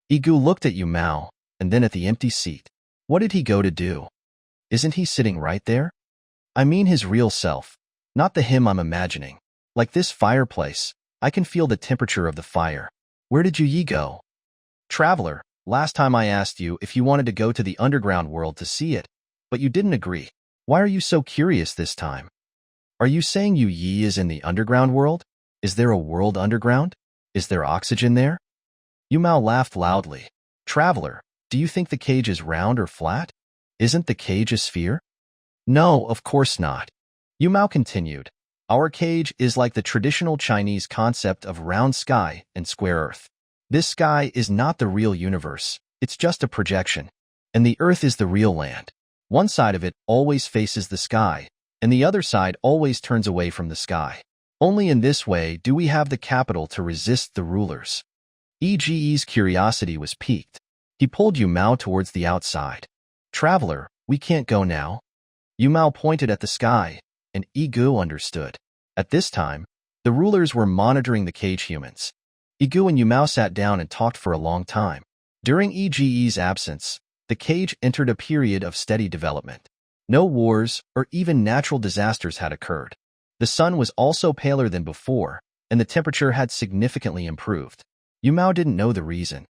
Yige looked at Yu Mao, and then at the empty seat. What did he go to do? Isn't he sitting right there? I mean his real self, not the him I'm imagining. Like this fireplace, I can feel the temperature of the fire. Where did Yige go? Traveler, last time I asked you if you wanted to go to the underground world to see it, but you didn't agree. Why are you so curious this time? Are you saying Yige is in the underground world? Is there a world underground? Is there oxygen there? Yu Mao laughed loudly. Traveler, do you think the cage is round or flat? Isn't the cage a sphere? No, of course not. Yu Mao continued. Our cage is like the traditional Chinese concept of round sky and square earth. This sky is not the real universe, it's just a projection. And the earth is the real land. One side of it always faces the sky, and the other side always turns away from the sky. Only in this way do we have the capital to resist the rulers. Yige's curiosity was piqued. He pulled Yu Mao towards the outside. Traveler, we can't go now. Yumao pointed at the sky, and Yige understood. At this time, the rulers were monitoring the cage humans. Yige and Yumao sat down and talked for a long time. During Yige's absence, the cage entered a period of steady development. No wars or even natural disasters had occurred. The sun was also paler than before, and the temperature had significantly improved. Yumao didn't know the reason.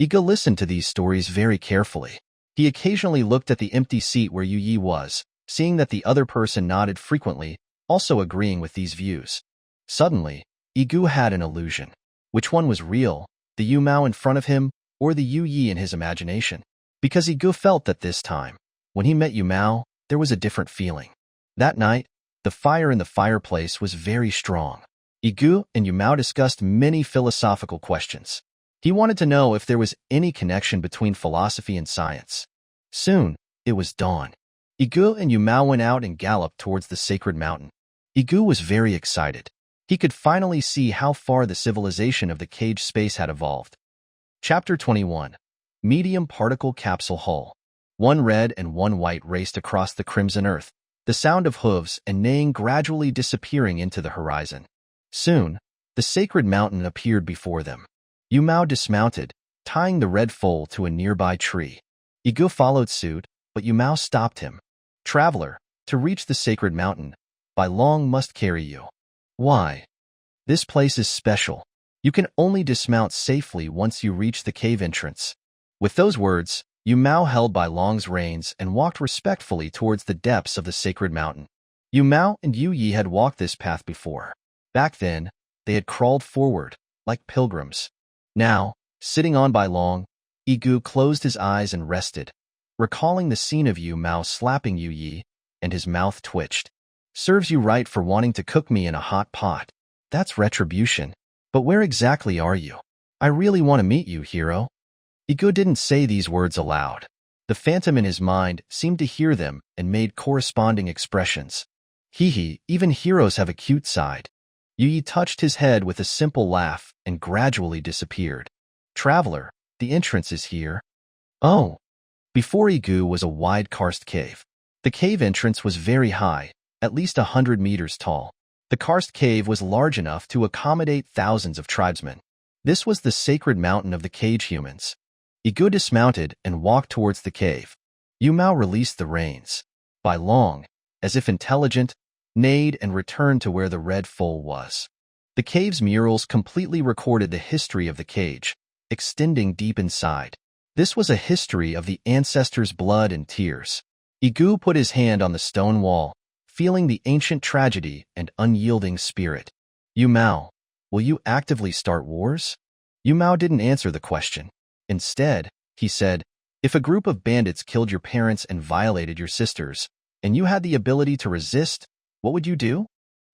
Yige listened to these stories very carefully. He occasionally looked at the empty seat where Yige was, seeing that the other person nodded frequently, also agreeing with these views. Suddenly, Yige had an illusion. Which one was real, the Yumao in front of him or the Yige in his imagination? Because Yige felt that this time, when he met Yumao, there was a different feeling. That night, the fire in the fireplace was very strong. Yige and Yumao discussed many philosophical questions. He wanted to know if there was any connection between philosophy and science. Soon, it was dawn. Yige and Yumao went out and galloped towards the sacred mountain. Yige was very excited. He could finally see how far the civilization of the cage space had evolved. Chapter 21. Medium Particle Capsule Hull. One red and one white raced across the crimson earth, the sound of hooves and neighing gradually disappearing into the horizon. Soon, the sacred mountain appeared before them. Yumao dismounted, tying the red foal to a nearby tree. Yige followed suit, but Yumao stopped him. Traveler, to reach the sacred mountain, by long must carry you. Why? This place is special. You can only dismount safely once you reach the cave entrance. With those words, Yumao held Bai Long's reins and walked respectfully towards the depths of the sacred mountain. Yumao and Yige had walked this path before. Back then, they had crawled forward, like pilgrims. Now, sitting on Bai Long, Yige closed his eyes and rested, recalling the scene of Yumao slapping Yige, and his mouth twitched. Serves you right for wanting to cook me in a hot pot. That's retribution. But where exactly are you? I really want to meet you, hero. Yige didn't say these words aloud. The phantom in his mind seemed to hear them and made corresponding expressions. Hee, even heroes have a cute side. Yige touched his head with a simple laugh and gradually disappeared. Traveler, the entrance is here. Oh. Before Yige was a wide karst cave. The cave entrance was very high, at least 100 meters tall. The karst cave was large enough to accommodate thousands of tribesmen. This was the sacred mountain of the cage humans. Yige dismounted and walked towards the cave. Yumao released the reins. Bai Long, as if intelligent, neighed and returned to where the red foal was. The cave's murals completely recorded the history of the cage, extending deep inside. This was a history of the ancestors' blood and tears. Yige put his hand on the stone wall, feeling the ancient tragedy and unyielding spirit. Yumao, will you actively start wars? Yumao didn't answer the question. Instead, he said, if a group of bandits killed your parents and violated your sisters, and you had the ability to resist, what would you do?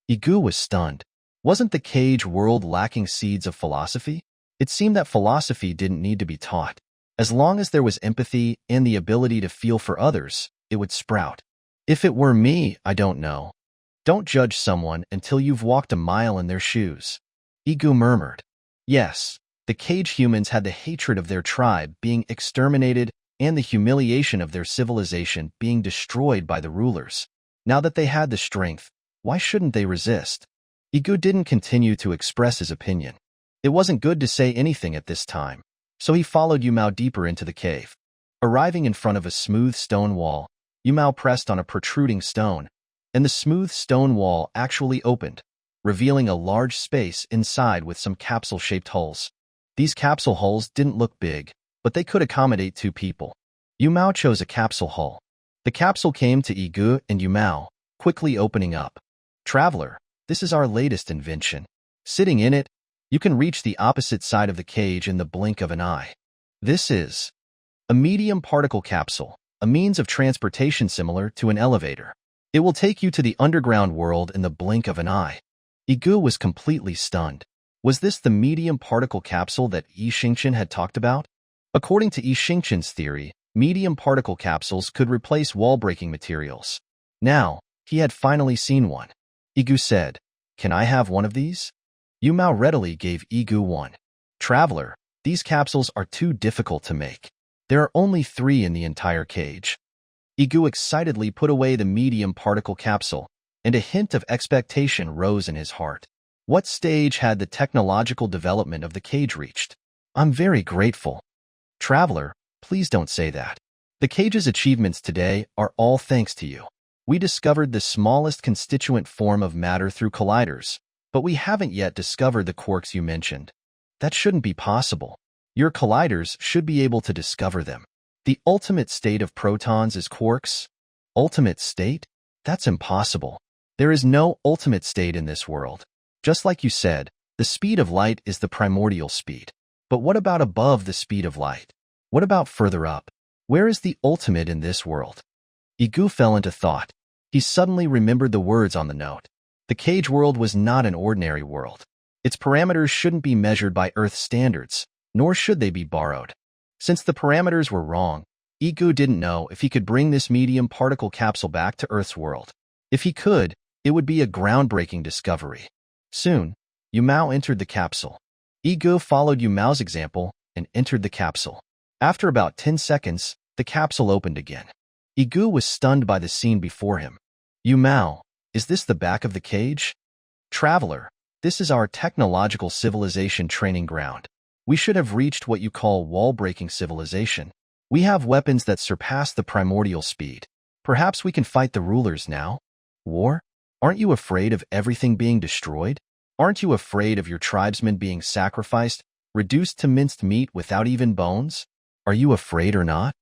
Yige was stunned. Wasn't the cage world lacking seeds of philosophy? It seemed that philosophy didn't need to be taught. As long as there was empathy and the ability to feel for others, it would sprout. If it were me, I don't know. Don't judge someone until you've walked a mile in their shoes. Yige murmured. Yes, the cage humans had the hatred of their tribe being exterminated and the humiliation of their civilization being destroyed by the rulers. Now that they had the strength, why shouldn't they resist? Yige didn't continue to express his opinion. It wasn't good to say anything at this time, so he followed Yumao deeper into the cave. Arriving in front of a smooth stone wall, Yumao pressed on a protruding stone, and the smooth stone wall actually opened, revealing a large space inside with some capsule-shaped holes. These capsule holes didn't look big, but they could accommodate 2 people. Yumao chose a capsule hull. The capsule came to Yige and Yumao, quickly opening up. Traveler, this is our latest invention. Sitting in it, you can reach the opposite side of the cage in the blink of an eye. This is a medium particle capsule, a means of transportation similar to an elevator. It will take you to the underground world in the blink of an eye. Yige was completely stunned. Was this the medium particle capsule that Yige had talked about? According to Yixingqian's theory, medium particle capsules could replace wall-breaking materials. Now, he had finally seen one. Yige said, "Can I have one of these?" Yumao readily gave Yige one. Traveler, these capsules are too difficult to make. There are only 3 in the entire cage. Yige excitedly put away the medium particle capsule, and a hint of expectation rose in his heart. What stage had the technological development of the cage reached? I'm very grateful. Traveler, please don't say that. The cage's achievements today are all thanks to you. We discovered the smallest constituent form of matter through colliders, but we haven't yet discovered the quarks you mentioned. That shouldn't be possible. Your colliders should be able to discover them. The ultimate state of protons is quarks? Ultimate state? That's impossible. There is no ultimate state in this world. Just like you said, the speed of light is the primordial speed. But what about above the speed of light? What about further up? Where is the ultimate in this world? Yige fell into thought. He suddenly remembered the words on the note. The cage world was not an ordinary world. Its parameters shouldn't be measured by Earth standards, nor should they be borrowed. Since the parameters were wrong, Yige didn't know if he could bring this medium particle capsule back to Earth's world. If he could, it would be a groundbreaking discovery. Soon, Yumao entered the capsule. Yige followed Yumao's example and entered the capsule. After about 10 seconds, the capsule opened again. Yige was stunned by the scene before him. Yumao, is this the back of the cage? Traveler, this is our technological civilization training ground. We should have reached what you call wall-breaking civilization. We have weapons that surpass the primordial speed. Perhaps we can fight the rulers now? War? Aren't you afraid of everything being destroyed? Aren't you afraid of your tribesmen being sacrificed, reduced to minced meat without even bones? Are you afraid or not?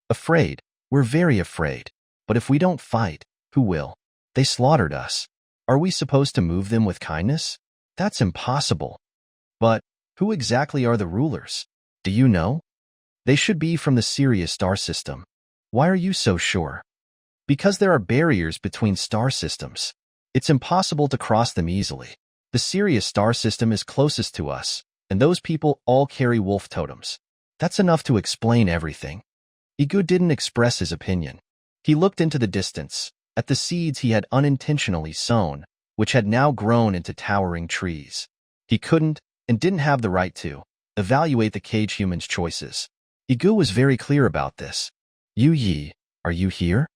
Afraid. We're very afraid. But if we don't fight, who will? They slaughtered us. Are we supposed to move them with kindness? That's impossible. But who exactly are the rulers? Do you know? They should be from the Sirius star system. Why are you so sure? Because there are barriers between star systems. It's impossible to cross them easily. The Sirius star system is closest to us, and those people all carry wolf totems. That's enough to explain everything. Yige didn't express his opinion. He looked into the distance, at the seeds he had unintentionally sown, which had now grown into towering trees. He couldn't, and didn't have the right to, evaluate the cage human's choices. Yige was very clear about this. Yige, are you here?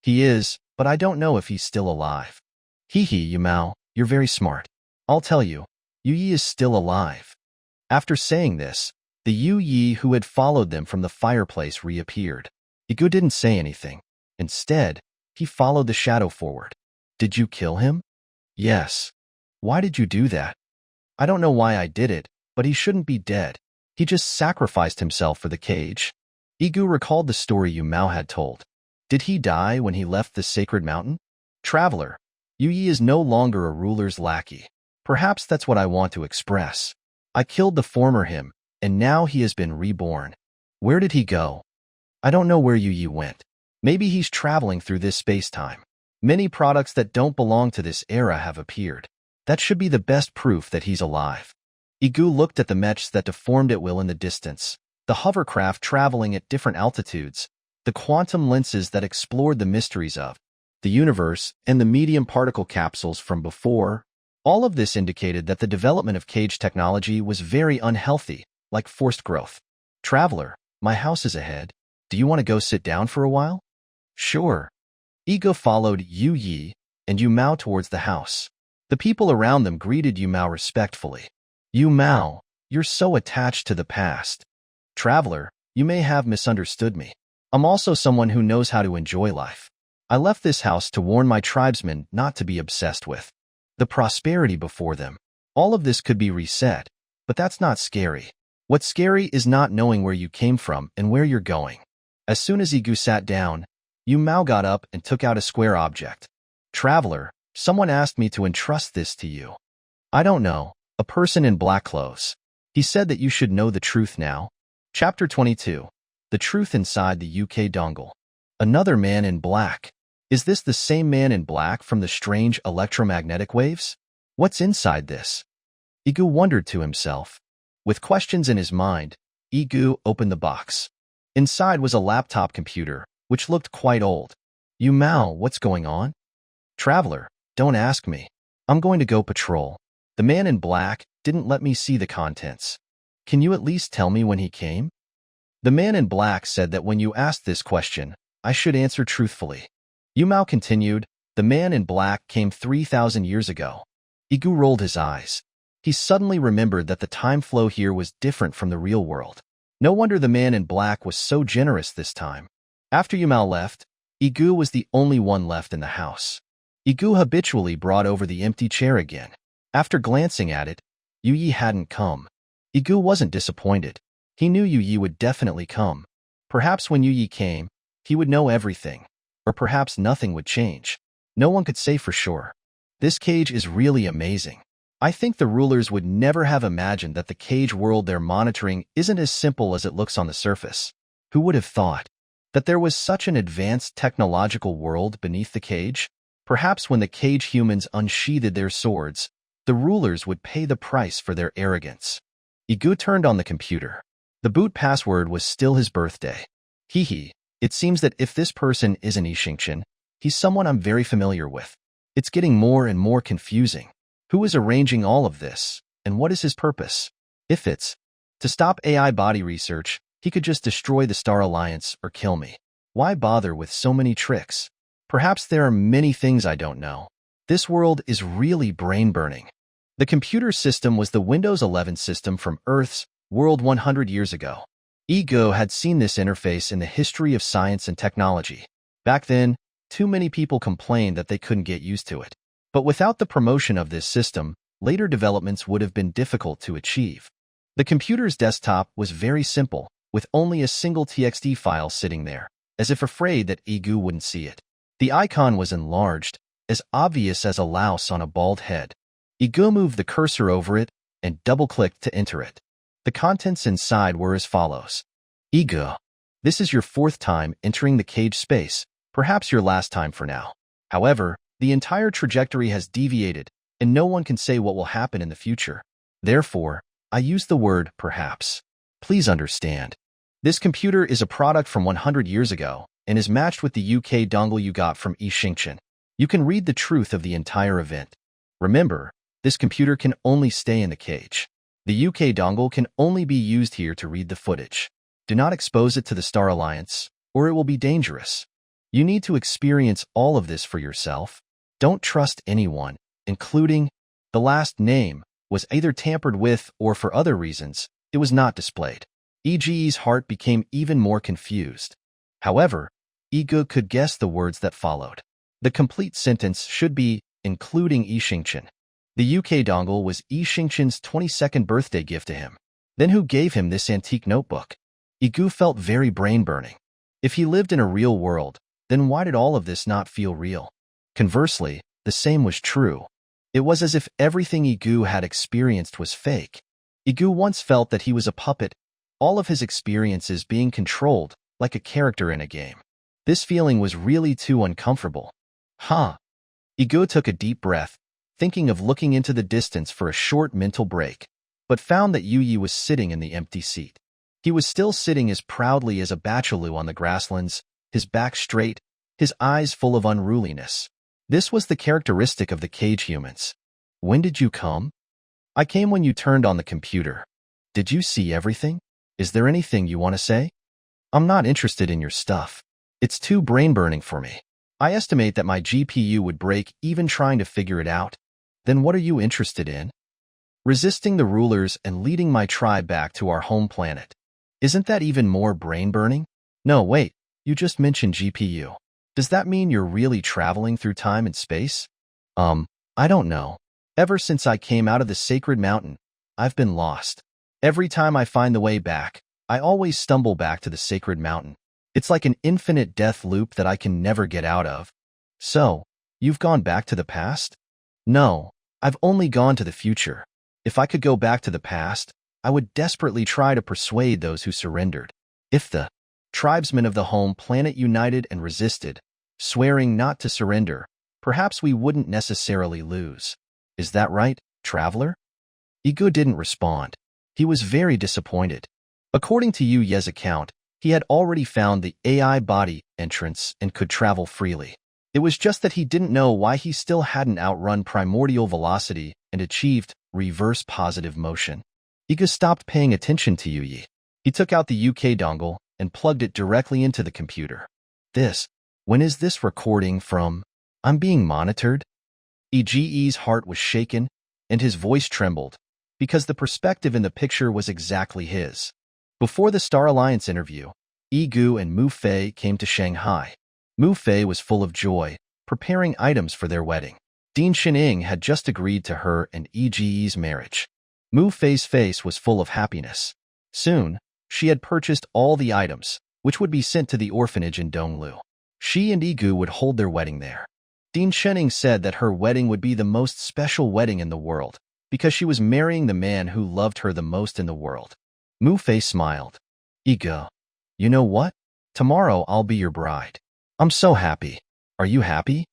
He is, but I don't know if he's still alive. Hee, Yumao, you're very smart. I'll tell you, Yige is still alive. After saying this, the Yige who had followed them from the fireplace reappeared. Yige didn't say anything. Instead, he followed the shadow forward. Did you kill him? Yes. Why did you do that? I don't know why I did it, but he shouldn't be dead. He just sacrificed himself for the cage. Yige recalled the story Yumao had told. Did he die when he left the sacred mountain? Traveler, Yige is no longer a ruler's lackey. Perhaps that's what I want to express. I killed the former him, and now he has been reborn. Where did he go? I don't know where Yige went. Maybe he's traveling through this space-time. Many products that don't belong to this era have appeared. That should be the best proof that he's alive. Yige looked at the mechs that deformed at will in the distance, the hovercraft traveling at different altitudes, the quantum lenses that explored the mysteries of the universe, and the medium particle capsules from before. All of this indicated that the development of cage technology was very unhealthy, like forced growth. Traveler, my house is ahead. Do you want to go sit down for a while? Sure. Yige followed Yige and Yumao towards the house. The people around them greeted Yumao respectfully. Yumao, you're so attached to the past. Traveler, you may have misunderstood me. I'm also someone who knows how to enjoy life. I left this house to warn my tribesmen not to be obsessed with the prosperity before them. All of this could be reset, but that's not scary. What's scary is not knowing where you came from and where you're going. As soon as Yige sat down, Yumao got up and took out a square object. Traveler, someone asked me to entrust this to you. I don't know, a person in black clothes. He said that you should know the truth now. Chapter 22. The Truth Inside the UK Dongle. Another man in black. Is this the same man in black from the strange electromagnetic waves? What's inside this? Yige wondered to himself. With questions in his mind, Yige opened the box. Inside was a laptop computer, which looked quite old. Yumao, what's going on? Traveler, don't ask me. I'm going to go patrol. The man in black didn't let me see the contents. Can you at least tell me when he came? The man in black said that when you asked this question, I should answer truthfully. Yumao continued, the man in black came 3,000 years ago. Yige rolled his eyes. He suddenly remembered that the time flow here was different from the real world. No wonder the man in black was so generous this time. After Yumao left, Yige was the only one left in the house. Yige habitually brought over the empty chair again. After glancing at it, Yige hadn't come. Yige wasn't disappointed. He knew Yige would definitely come. Perhaps when Yige came, he would know everything. Or perhaps nothing would change. No one could say for sure. This cage is really amazing. I think the rulers would never have imagined that the cage world they're monitoring isn't as simple as it looks on the surface. Who would have thought that there was such an advanced technological world beneath the cage? Perhaps when the cage humans unsheathed their swords, the rulers would pay the price for their arrogance. Yige turned on the computer. The boot password was still his birthday. It seems that if this person isn't Yige, he's someone I'm very familiar with. It's getting more and more confusing. Who is arranging all of this, and what is his purpose? If it's to stop AI body research, he could just destroy the Star Alliance or kill me. Why bother with so many tricks? Perhaps there are many things I don't know. This world is really brain-burning. The computer system was the Windows 11 system from Earth's world 100 years ago. Yige had seen this interface in the history of science and technology. Back then, too many people complained that they couldn't get used to it. But without the promotion of this system, later developments would have been difficult to achieve. The computer's desktop was very simple, with only a single TXT file sitting there, as if afraid that Yige wouldn't see it. The icon was enlarged, as obvious as a louse on a bald head. Yige moved the cursor over it and double-clicked to enter it. The contents inside were as follows. Yige, this is your 4th time entering the cage space, perhaps your last time for now. However, the entire trajectory has deviated, and no one can say what will happen in the future. Therefore, I use the word perhaps. Please understand. This computer is a product from 100 years ago and is matched with the UK dongle you got from Yige. You can read the truth of the entire event. Remember, this computer can only stay in the cage. The UK dongle can only be used here to read the footage. Do not expose it to the Star Alliance, or it will be dangerous. You need to experience all of this for yourself. Don't trust anyone, including the last name, was either tampered with or for other reasons, it was not displayed. Yige's heart became even more confused. However, Yige could guess the words that followed. The complete sentence should be, including Yige. The UK dongle was Yige's 22nd birthday gift to him. Then who gave him this antique notebook? Yige felt very brain-burning. If he lived in a real world, then why did all of this not feel real? Conversely, the same was true. It was as if everything Yige had experienced was fake. Yige once felt that he was a puppet, all of his experiences being controlled like a character in a game. This feeling was really too uncomfortable. Yige took a deep breath, thinking of looking into the distance for a short mental break, but found that Yige was sitting in the empty seat. He was still sitting as proudly as a bachelor on the grasslands, his back straight, his eyes full of unruliness. This was the characteristic of the cage humans. When did you come? I came when you turned on the computer. Did you see everything? Is there anything you want to say? I'm not interested in your stuff. It's too brain-burning for me. I estimate that my GPU would break even trying to figure it out. Then what are you interested in? Resisting the rulers and leading my tribe back to our home planet. Isn't that even more brain-burning? No, wait, you just mentioned GPU. Does that mean you're really traveling through time and space? I don't know. Ever since I came out of the sacred mountain, I've been lost. Every time I find the way back, I always stumble back to the sacred mountain. It's like an infinite death loop that I can never get out of. So, you've gone back to the past? No, I've only gone to the future. If I could go back to the past, I would desperately try to persuade those who surrendered. If the tribesmen of the home planet united and resisted, swearing not to surrender, perhaps we wouldn't necessarily lose. Is that right, traveler? Yige didn't respond. He was very disappointed. According to Yige's account, he had already found the AI body entrance and could travel freely. It was just that he didn't know why he still hadn't outrun primordial velocity and achieved reverse positive motion. Yige stopped paying attention to Yige. He took out the UK dongle and plugged it directly into the computer. this? When is this recording from? I'm being monitored? Yige's heart was shaken, and his voice trembled, because the perspective in the picture was exactly his. Before the Star Alliance interview, Yige and Mu Fei came to Shanghai. Mu Fei was full of joy, preparing items for their wedding. Dean Xining had just agreed to her and Yige's marriage. Mu Fei's face was full of happiness. Soon, she had purchased all the items, which would be sent to the orphanage in Donglu. She and Yige would hold their wedding there. Dean Xining said that her wedding would be the most special wedding in the world, because she was marrying the man who loved her the most in the world. Mu Fei smiled. Yige, you know what? Tomorrow I'll be your bride. I'm so happy. Are you happy?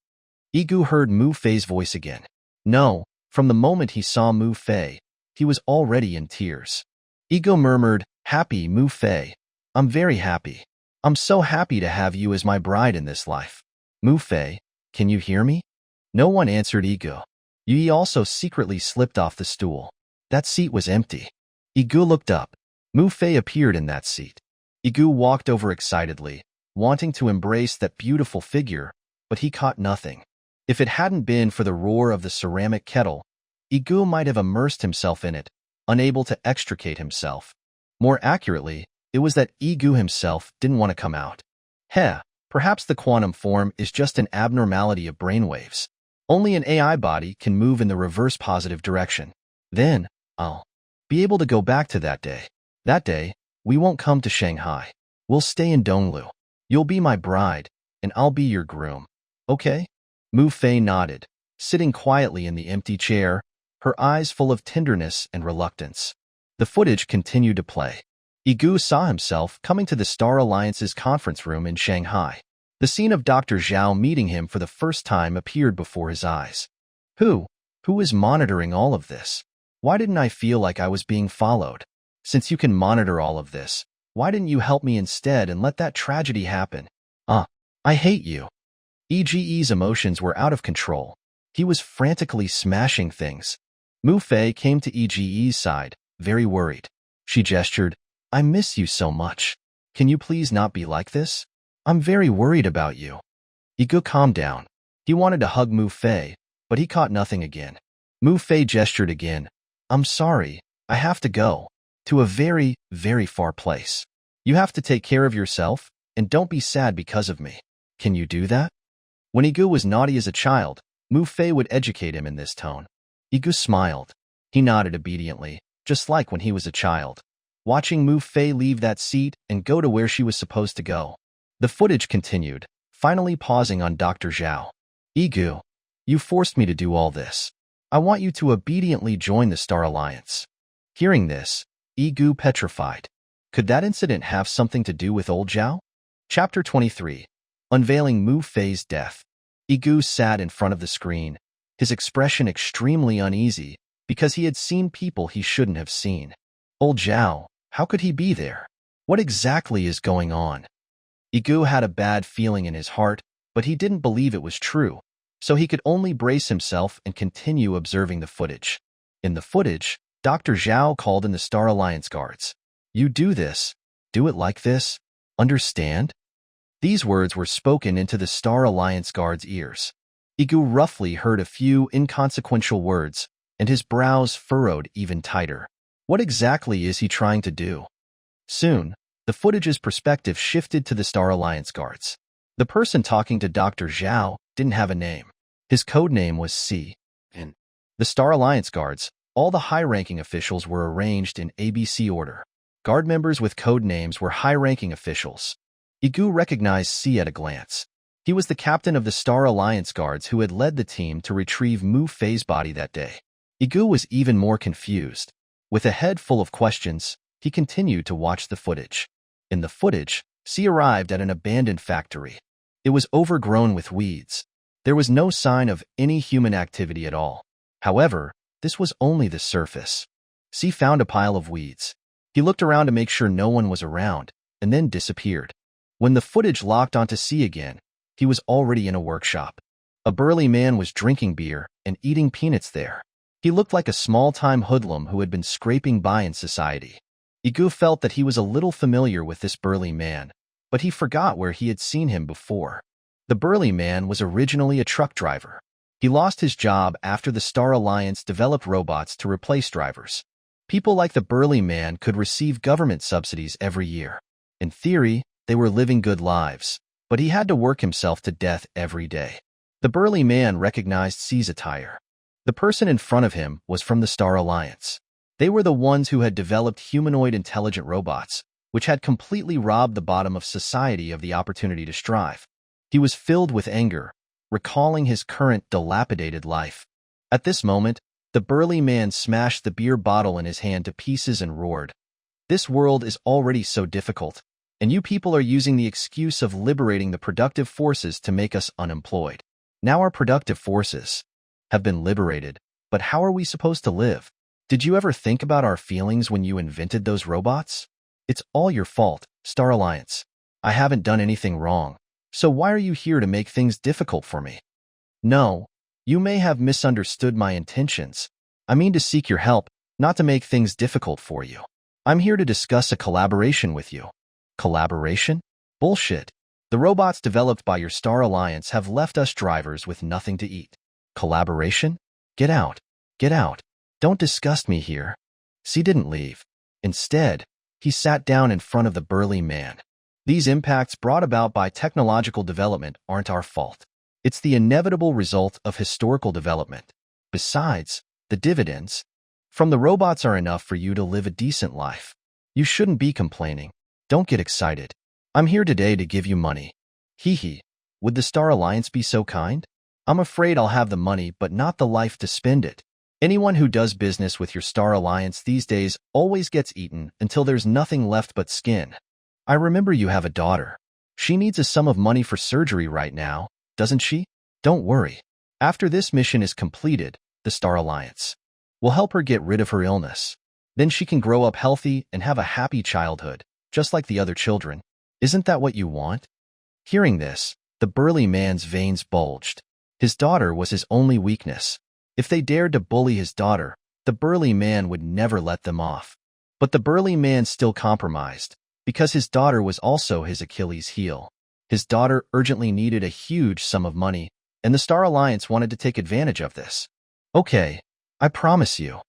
Yige heard Mu Fei's voice again. No, from the moment he saw Mu Fei, he was already in tears. Yige murmured, Happy, Mu Fei. I'm very happy. I'm so happy to have you as my bride in this life. Mu Fei, can you hear me? No one answered Yige. Yige also secretly slipped off the stool. That seat was empty. Yige looked up. Mu Fei appeared in that seat. Yige walked over excitedly, wanting to embrace that beautiful figure, but he caught nothing. If it hadn't been for the roar of the ceramic kettle, Yige might have immersed himself in it, unable to extricate himself. More accurately, it was that Yige himself didn't want to come out. Perhaps the quantum form is just an abnormality of brainwaves. Only an AI body can move in the reverse positive direction. Then, I'll be able to go back to that day. That day, we won't come to Shanghai. We'll stay in Donglu. You'll be my bride, and I'll be your groom. Okay? Mu Fei nodded, sitting quietly in the empty chair, her eyes full of tenderness and reluctance. The footage continued to play. Yige saw himself coming to the Star Alliance's conference room in Shanghai. The scene of Dr. Zhao meeting him for the first time appeared before his eyes. Who is monitoring all of this? Why didn't I feel like I was being followed? Since you can monitor all of this, why didn't you help me instead and let that tragedy happen? I hate you. Yige's emotions were out of control. He was frantically smashing things. Mu Fei came to Yige's side, very worried. She gestured, I miss you so much. Can you please not be like this? I'm very worried about you. Yige calmed down. He wanted to hug Mu Fei, but he caught nothing again. Mu Fei gestured again. I'm sorry, I have to go. To a very, very far place. You have to take care of yourself, and don't be sad because of me. Can you do that? When Yige was naughty as a child, Mu Fei would educate him in this tone. Yige smiled. He nodded obediently, just like when he was a child. Watching Mu Fei leave that seat and go to where she was supposed to go. The footage continued, finally pausing on Dr. Zhao. Yige, you forced me to do all this. I want you to obediently join the Star Alliance. Hearing this, Yige petrified. Could that incident have something to do with old Zhao? Chapter 23. Unveiling Mu Fei's death. Yige sat in front of the screen, his expression extremely uneasy because he had seen people he shouldn't have seen. Old Zhao, how could he be there? What exactly is going on? Yige had a bad feeling in his heart, but he didn't believe it was true, so he could only brace himself and continue observing the footage. In the footage, Dr. Zhao called in the Star Alliance guards. You do this. Do it like this. Understand? These words were spoken into the Star Alliance guards' ears. Yige roughly heard a few inconsequential words, and his brows furrowed even tighter. What exactly is he trying to do? Soon, the footage's perspective shifted to the Star Alliance guards. The person talking to Dr. Zhao didn't have a name. His code name was C. In the Star Alliance guards, all the high-ranking officials were arranged in ABC order. Guard members with code names were high-ranking officials. Yige recognized C at a glance. He was the captain of the Star Alliance guards who had led the team to retrieve Mu Fei's body that day. Yige was even more confused. With a head full of questions, he continued to watch the footage. In the footage, C arrived at an abandoned factory. It was overgrown with weeds. There was no sign of any human activity at all. However, this was only the surface. C found a pile of weeds. He looked around to make sure no one was around, and then disappeared. When the footage locked onto C again, he was already in a workshop. A burly man was drinking beer and eating peanuts there. He looked like a small-time hoodlum who had been scraping by in society. Yige felt that he was a little familiar with this burly man. but he forgot where he had seen him before. The burly man was originally a truck driver. He lost his job after the Star Alliance developed robots to replace drivers. People like the burly man could receive government subsidies every year. In theory, they were living good lives, but he had to work himself to death every day. The burly man recognized C's attire. The person in front of him was from the Star Alliance. They were the ones who had developed humanoid intelligent robots, which had completely robbed the bottom of society of the opportunity to strive. He was filled with anger, recalling his current dilapidated life. At this moment, the burly man smashed the beer bottle in his hand to pieces and roared, "This world is already so difficult, and you people are using the excuse of liberating the productive forces to make us unemployed. Now our productive forces have been liberated, but how are we supposed to live? Did you ever think about our feelings when you invented those robots? It's all your fault, Star Alliance. I haven't done anything wrong. So why are you here to make things difficult for me? No, you may have misunderstood my intentions. I mean to seek your help, not to make things difficult for you. I'm here to discuss a collaboration with you." Collaboration? Bullshit. The robots developed by your Star Alliance have left us drivers with nothing to eat. Collaboration? Get out. Get out. Don't disgust me here. C didn't leave. Instead, he sat down in front of the burly man. These impacts brought about by technological development aren't our fault. It's the inevitable result of historical development. Besides, the dividends from the robots are enough for you to live a decent life. You shouldn't be complaining. Don't get excited. I'm here today to give you money. Hee hee. Would the Star Alliance be so kind? I'm afraid I'll have the money but not the life to spend it. Anyone who does business with your Star Alliance these days always gets eaten until there's nothing left but skin. I remember you have a daughter. She needs a sum of money for surgery right now, doesn't she? Don't worry. After this mission is completed, the Star Alliance will help her get rid of her illness. Then she can grow up healthy and have a happy childhood, just like the other children. Isn't that what you want? Hearing this, the burly man's veins bulged. His daughter was his only weakness. If they dared to bully his daughter, the burly man would never let them off. But the burly man still compromised, because his daughter was also his Achilles heel. His daughter urgently needed a huge sum of money, and the Star Alliance wanted to take advantage of this. Okay, I promise you.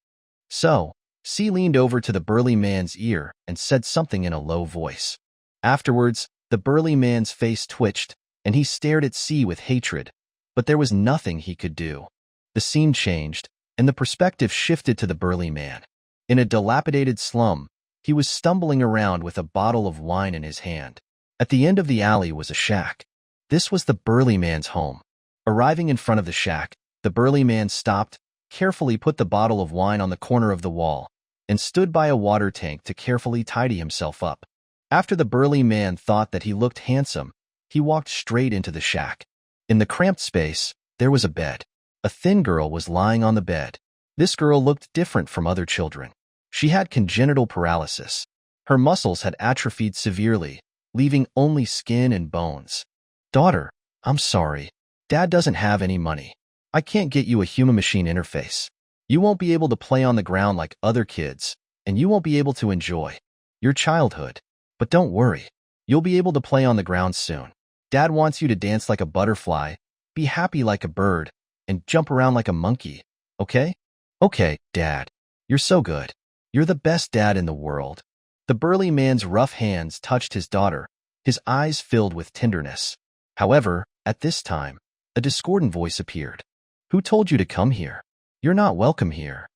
So, C leaned over to the burly man's ear and said something in a low voice. Afterwards, the burly man's face twitched, and he stared at C with hatred, but there was nothing he could do. The scene changed, and the perspective shifted to the burly man. In a dilapidated slum, he was stumbling around with a bottle of wine in his hand. At the end of the alley was a shack. This was the burly man's home. Arriving in front of the shack, the burly man stopped, carefully put the bottle of wine on the corner of the wall, and stood by a water tank to carefully tidy himself up. After the burly man thought that he looked handsome, he walked straight into the shack. In the cramped space, there was a bed. A thin girl was lying on the bed. This girl looked different from other children. She had congenital paralysis. Her muscles had atrophied severely, leaving only skin and bones. "Daughter, I'm sorry. Dad doesn't have any money. I can't get you a human-machine interface. You won't be able to play on the ground like other kids, and you won't be able to enjoy your childhood. But don't worry. You'll be able to play on the ground soon. Dad wants you to dance like a butterfly, be happy like a bird, and jump around like a monkey, okay? Okay, Dad. You're so good. You're the best dad in the world." The burly man's rough hands touched his daughter, his eyes filled with tenderness. However, at this time, a discordant voice appeared. "Who told you to come here? You're not welcome here.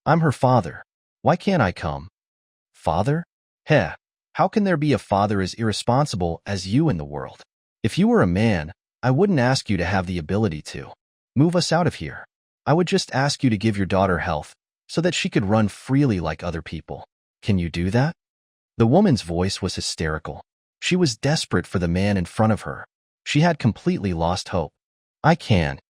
I'm her father. Why can't I come?" "Father? Heh, how can there be a father as irresponsible as you in the world? If you were a man, I wouldn't ask you to have the ability to move us out of here. I would just ask you to give your daughter health so that she could run freely like other people. Can you do that?" The woman's voice was hysterical. She was desperate for the man in front of her. She had completely lost hope. I can.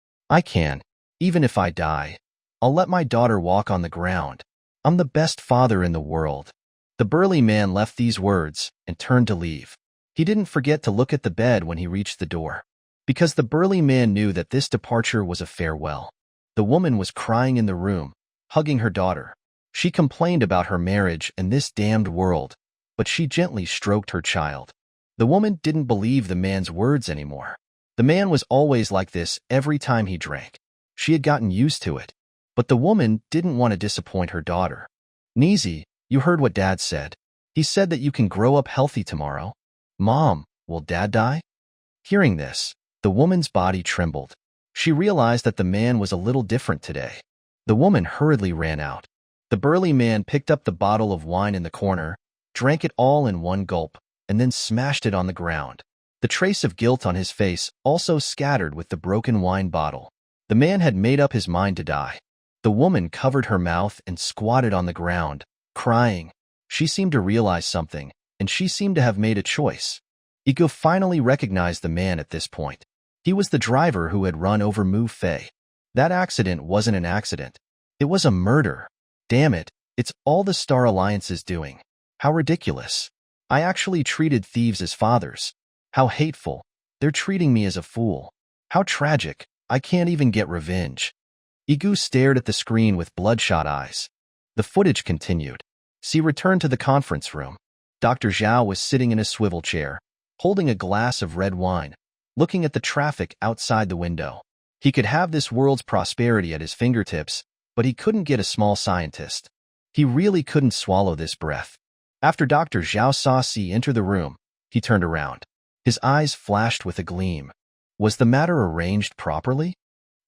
Even if I die, I'll let my daughter walk on the ground. I'm the best father in the world." The burly man left these words and turned to leave. He didn't forget to look at the bed when he reached the door, because the burly man knew that this departure was a farewell. The woman was crying in the room, hugging her daughter. She complained about her marriage and this damned world, but she gently stroked her child. The woman didn't believe the man's words anymore. The man was always like this every time he drank. She had gotten used to it. But the woman didn't want to disappoint her daughter. Nizi, you heard what Dad said. He said that you can grow up healthy tomorrow. Mom, will Dad die? Hearing this, the woman's body trembled. She realized that the man was a little different today. The woman hurriedly ran out. The burly man picked up the bottle of wine in the corner, drank it all in one gulp, and then smashed it on the ground. The trace of guilt on his face also scattered with the broken wine bottle. The man had made up his mind to die. The woman covered her mouth and squatted on the ground, crying. She seemed to realize something, and she seemed to have made a choice. Yige finally recognized the man at this point. He was the driver who had run over Mu Fei. That accident wasn't an accident. It was a murder. Damn it, it's all the Star Alliance's doing. How ridiculous. I actually treated thieves as fathers. How hateful. They're treating me as a fool. How tragic. I can't even get revenge. Yige stared at the screen with bloodshot eyes. The footage continued. She returned to the conference room. Dr. Zhao was sitting in a swivel chair, holding a glass of red wine, looking at the traffic outside the window. He could have this world's prosperity at his fingertips, but he couldn't get a small scientist. He really couldn't swallow this breath. After Dr. Zhao saw Si enter the room, he turned around. His eyes flashed with a gleam. Was the matter arranged properly?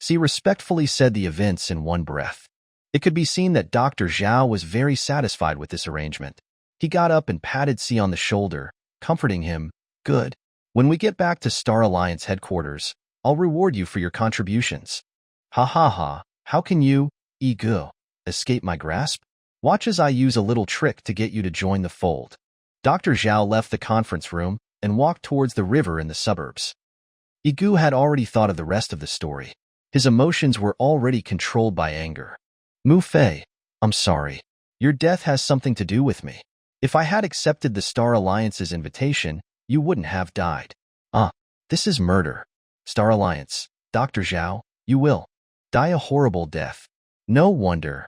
Si respectfully said the events in one breath. It could be seen that Dr. Zhao was very satisfied with this arrangement. He got up and patted Si on the shoulder, comforting him. Good. When we get back to Star Alliance headquarters, I'll reward you for your contributions. Ha ha ha, how can you, Yige, escape my grasp? Watch as I use a little trick to get you to join the fold. Dr. Zhao left the conference room and walked towards the river in the suburbs. Yige had already thought of the rest of the story. His emotions were already controlled by anger. Mu Fei, I'm sorry. Your death has something to do with me. If I had accepted the Star Alliance's invitation, you wouldn't have died. This is murder. Star Alliance, Dr. Zhao, you will die a horrible death. No wonder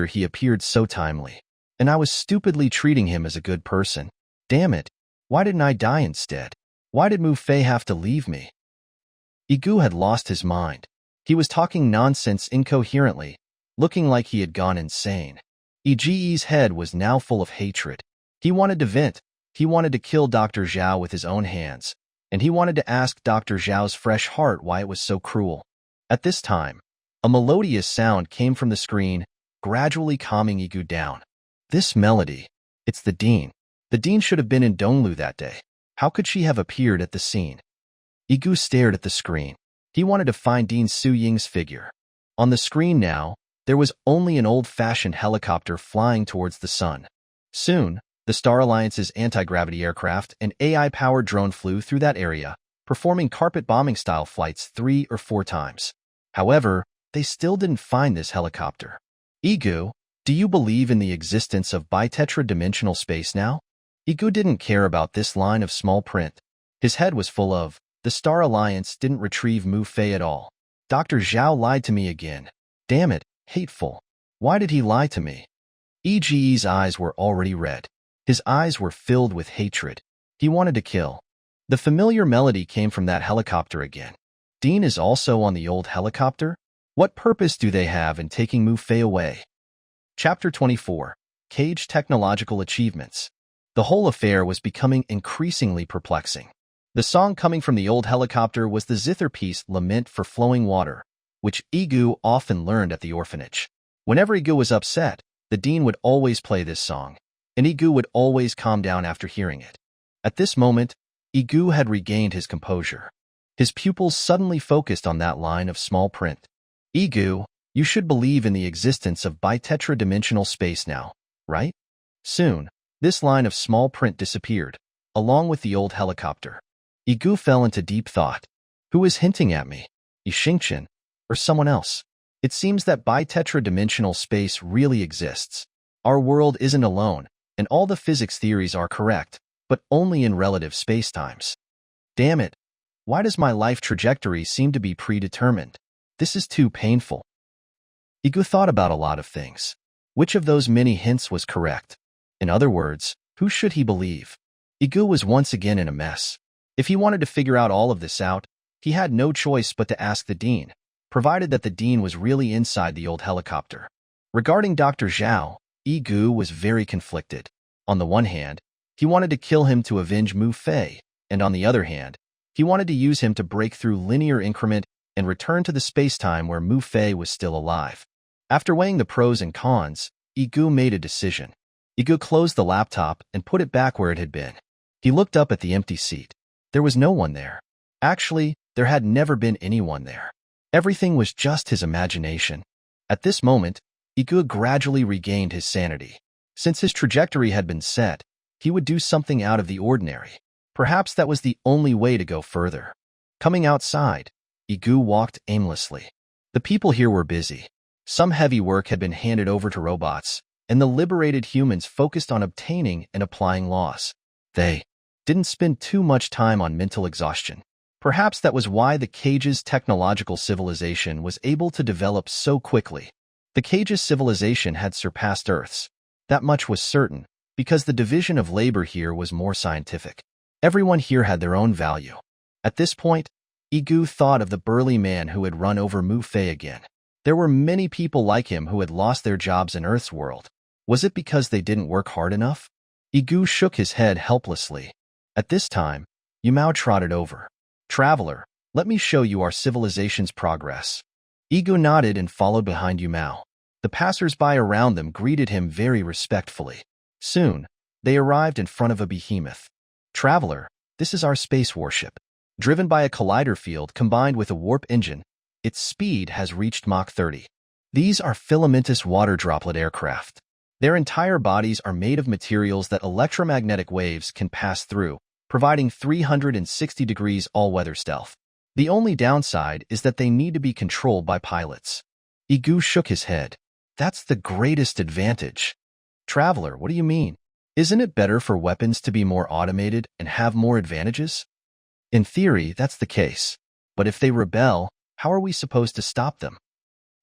he appeared so timely. And I was stupidly treating him as a good person. Damn it, why didn't I die instead? Why did Mu Fei have to leave me? Yige had lost his mind. He was talking nonsense incoherently, looking like he had gone insane. Yige's head was now full of hatred. He wanted to vent. He wanted to kill Dr. Zhao with his own hands, and he wanted to ask Dr. Zhao's fresh heart why it was so cruel. At this time, a melodious sound came from the screen, gradually calming Yige down. This melody, it's the Dean. The Dean should have been in Donglu that day. How could she have appeared at the scene? Yige stared at the screen. He wanted to find Dean Su Ying's figure. On the screen now, there was only an old-fashioned helicopter flying towards the sun. Soon, the Star Alliance's anti-gravity aircraft and AI-powered drone flew through that area, performing carpet bombing-style flights 3 or 4 times. However, they still didn't find this helicopter. Yige, do you believe in the existence of bi-tetra-dimensional space now? Yige didn't care about this line of small print. His head was full of, the Star Alliance didn't retrieve Mu Fei at all. Dr. Zhao lied to me again. Damn it, hateful. Why did he lie to me? Yige's eyes were already red. His eyes were filled with hatred. He wanted to kill. The familiar melody came from that helicopter again. Dean is also on the old helicopter? What purpose do they have in taking Mu Fei away? Chapter 24. Cage Technological Achievements. The whole affair was becoming increasingly perplexing. The song coming from the old helicopter was the zither piece Lament for Flowing Water, which Yige often learned at the orphanage. Whenever Yige was upset, the Dean would always play this song, and Yige would always calm down after hearing it. At this moment, Yige had regained his composure. His pupils suddenly focused on that line of small print. Yige, you should believe in the existence of bi-tetra-dimensional space now, right? Soon, this line of small print disappeared, along with the old helicopter. Yige fell into deep thought. Who is hinting at me? Yixingchen, or someone else? It seems that bi-tetra-dimensional space really exists. Our world isn't alone, and all the physics theories are correct, but only in relative spacetimes. Damn it! Why does my life trajectory seem to be predetermined? This is too painful. Yige thought about a lot of things. Which of those many hints was correct? In other words, who should he believe? Yige was once again in a mess. If he wanted to figure out all of this out, he had no choice but to ask the dean, provided that the dean was really inside the old helicopter. Regarding Dr. Zhao, Yige was very conflicted. On the one hand, he wanted to kill him to avenge Mu Fei, and on the other hand, he wanted to use him to break through linear increment and return to the space-time where Mu Fei was still alive. After weighing the pros and cons, Yige made a decision. Yige closed the laptop and put it back where it had been. He looked up at the empty seat. There was no one there. Actually, there had never been anyone there. Everything was just his imagination. At this moment, Yige gradually regained his sanity. Since his trajectory had been set, he would do something out of the ordinary. Perhaps that was the only way to go further. Coming outside, Yige walked aimlessly. The people here were busy. Some heavy work had been handed over to robots, and the liberated humans focused on obtaining and applying laws. They didn't spend too much time on mental exhaustion. Perhaps that was why the Cage's technological civilization was able to develop so quickly. The Cage's civilization had surpassed Earth's. That much was certain, because the division of labor here was more scientific. Everyone here had their own value. At this point, Yige thought of the burly man who had run over Mu Fei again. There were many people like him who had lost their jobs in Earth's world. Was it because they didn't work hard enough? Yige shook his head helplessly. At this time, Yumao trotted over. "Traveler, let me show you our civilization's progress." Yige nodded and followed behind Yumao. The passers-by around them greeted him very respectfully. Soon, they arrived in front of a behemoth. "Traveler, this is our space warship. Driven by a collider field combined with a warp engine, its speed has reached Mach 30. These are filamentous water droplet aircraft. Their entire bodies are made of materials that electromagnetic waves can pass through, providing 360 degrees all-weather stealth. The only downside is that they need to be controlled by pilots." Yige shook his head. "That's the greatest advantage." "Traveler, what do you mean? Isn't it better for weapons to be more automated and have more advantages?" "In theory, that's the case. But if they rebel, how are we supposed to stop them?"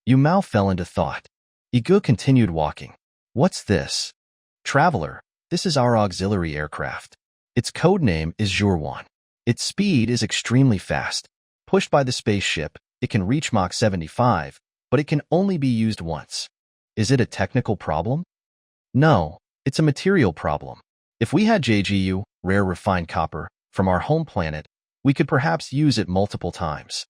Yumao fell into thought. Yige continued walking. "What's this?" "Traveler, this is our auxiliary aircraft. Its code name is Zhurwan. Its speed is extremely fast. Pushed by the spaceship, it can reach Mach 75, but it can only be used once." "Is it a technical problem?" "No, it's a material problem. If we had JGU, rare refined copper, from our home planet, we could perhaps use it multiple times."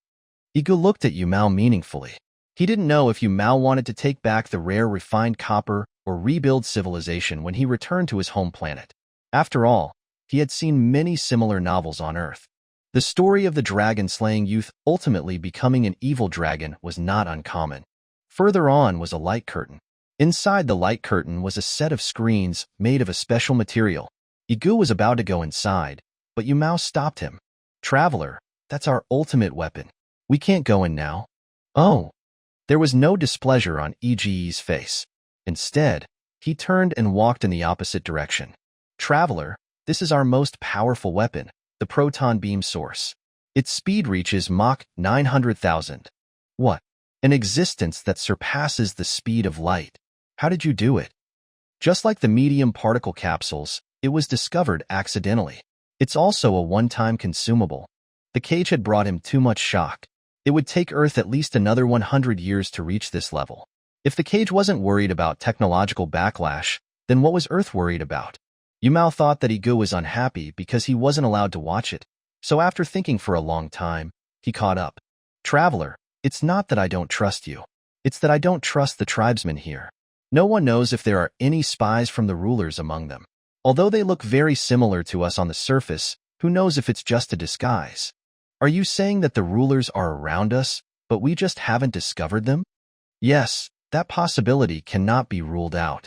Yige looked at Yumao meaningfully. He didn't know if Yumao wanted to take back the rare refined copper or rebuild civilization when he returned to his home planet. After all, he had seen many similar novels on Earth. The story of the dragon-slaying youth ultimately becoming an evil dragon was not uncommon. Further on was a light curtain. Inside the light curtain was a set of screens made of a special material. Yige was about to go inside, but Yumao stopped him. "Traveler, that's our ultimate weapon. We can't go in now." "Oh." There was no displeasure on Yige's face. Instead, he turned and walked in the opposite direction. "Traveler, this is our most powerful weapon, the proton beam source. Its speed reaches Mach 900,000. What? An existence that surpasses the speed of light. How did you do it?" "Just like the medium particle capsules, it was discovered accidentally. It's also a one-time consumable. The cage had brought him too much shock. It would take Earth at least another 100 years to reach this level. If the cage wasn't worried about technological backlash, then what was Earth worried about?" Yumao thought that Yige was unhappy because he wasn't allowed to watch it, so after thinking for a long time, he caught up. "Traveler, it's not that I don't trust you. It's that I don't trust the tribesmen here. No one knows if there are any spies from the rulers among them. Although they look very similar to us on the surface, who knows if it's just a disguise? Are you saying that the rulers are around us, but we just haven't discovered them?" "Yes, that possibility cannot be ruled out."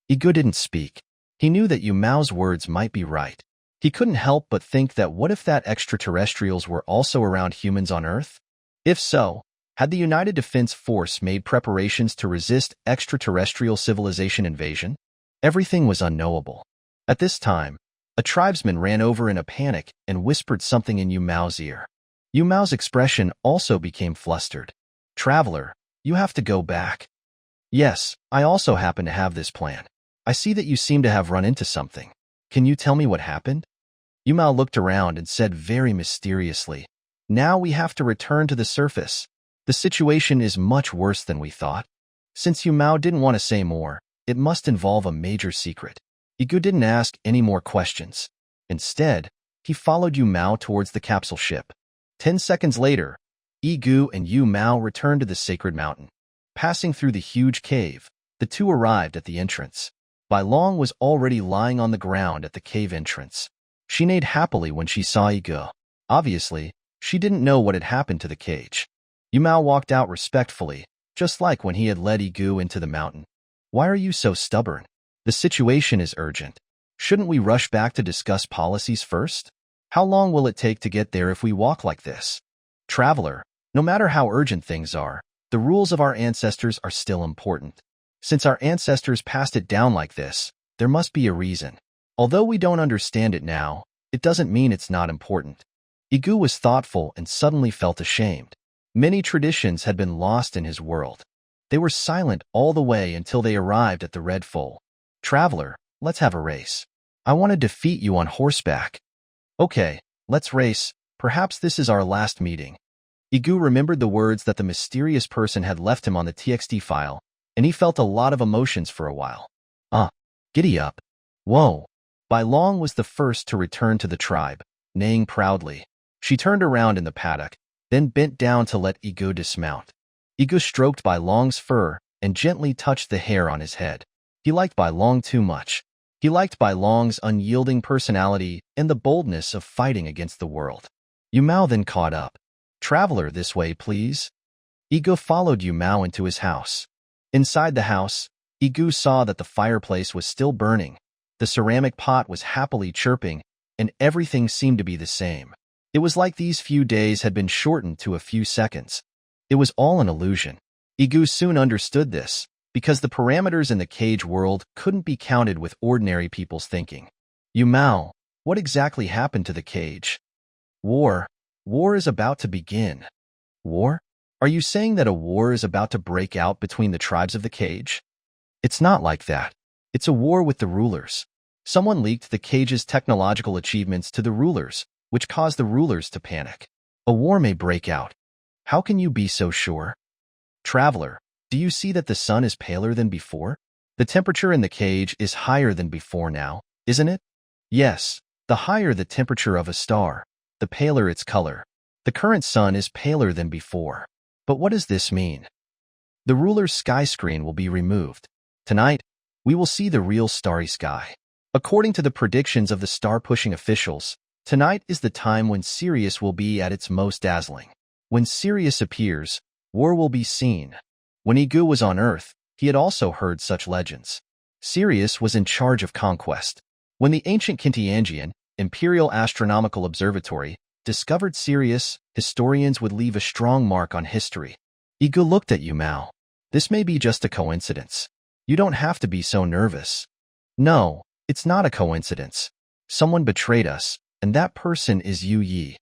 Yige didn't speak. He knew that Yumao's words might be right. He couldn't help but think that what if that extraterrestrials were also around humans on Earth? If so, had the United Defense Force made preparations to resist extraterrestrial civilization invasion? Everything was unknowable. At this time, a tribesman ran over in a panic and whispered something in Yumao's ear. Yumao's expression also became flustered. "Traveler, you have to go back." "Yes, I also happen to have this plan. I see that you seem to have run into something. Can you tell me what happened?" Yumao looked around and said very mysteriously, "Now we have to return to the surface. The situation is much worse than we thought." Since Yumao didn't want to say more, it must involve a major secret. Yige didn't ask any more questions. Instead, he followed Yumao towards the capsule ship. 10 seconds later, Yige and Yumao returned to the sacred mountain. Passing through the huge cave, the two arrived at the entrance. Bai Long was already lying on the ground at the cave entrance. She neighed happily when she saw Yige. Obviously, she didn't know what had happened to the cage. Yumao walked out respectfully, just like when he had led Yige into the mountain. "Why are you so stubborn? The situation is urgent. Shouldn't we rush back to discuss policies first? How long will it take to get there if we walk like this?" "Traveler, no matter how urgent things are, the rules of our ancestors are still important. Since our ancestors passed it down like this, there must be a reason. Although we don't understand it now, it doesn't mean it's not important." Yige was thoughtful and suddenly felt ashamed. Many traditions had been lost in his world. They were silent all the way until they arrived at the Red Foal. "Traveler, let's have a race. I want to defeat you on horseback." "Okay, let's race. Perhaps this is our last meeting." Yige remembered the words that the mysterious person had left him on the TXT file, and he felt a lot of emotions for a while. Giddy up. Whoa. Bai Long was the first to return to the tribe, neighing proudly. She turned around in the paddock, then bent down to let Yige dismount. Yige stroked Bai Long's fur and gently touched the hair on his head. He liked Bai Long too much. He liked Bai Long's unyielding personality and the boldness of fighting against the world. Yumao then caught up. "Traveler, this way, please." Yige followed Yumao into his house. Inside the house, Yige saw that the fireplace was still burning. The ceramic pot was happily chirping, and everything seemed to be the same. It was like these few days had been shortened to a few seconds. It was all an illusion. Yige soon understood this, because the parameters in the cage world couldn't be counted with ordinary people's thinking. "Yumao, what exactly happened to the cage?" "War. War is about to begin." "War? Are you saying that a war is about to break out between the tribes of the cage?" "It's not like that. It's a war with the rulers. Someone leaked the cage's technological achievements to the rulers, which caused the rulers to panic. A war may break out. How can you be so sure?" "Traveler, do you see that the sun is paler than before? The temperature in the cage is higher than before now, isn't it?" "Yes, the higher the temperature of a star, the paler its color. The current sun is paler than before. But what does this mean?" "The ruler's sky screen will be removed. Tonight, we will see the real starry sky. According to the predictions of the star-pushing officials, tonight is the time when Sirius will be at its most dazzling. When Sirius appears, war will be seen." When Yige was on Earth, he had also heard such legends. Sirius was in charge of conquest. When the ancient Kintiangian, Imperial Astronomical Observatory, discovered Sirius, historians would leave a strong mark on history. Yige looked at Yumao. "This may be just a coincidence. You don't have to be so nervous." "No, it's not a coincidence. Someone betrayed us, and that person is Yige."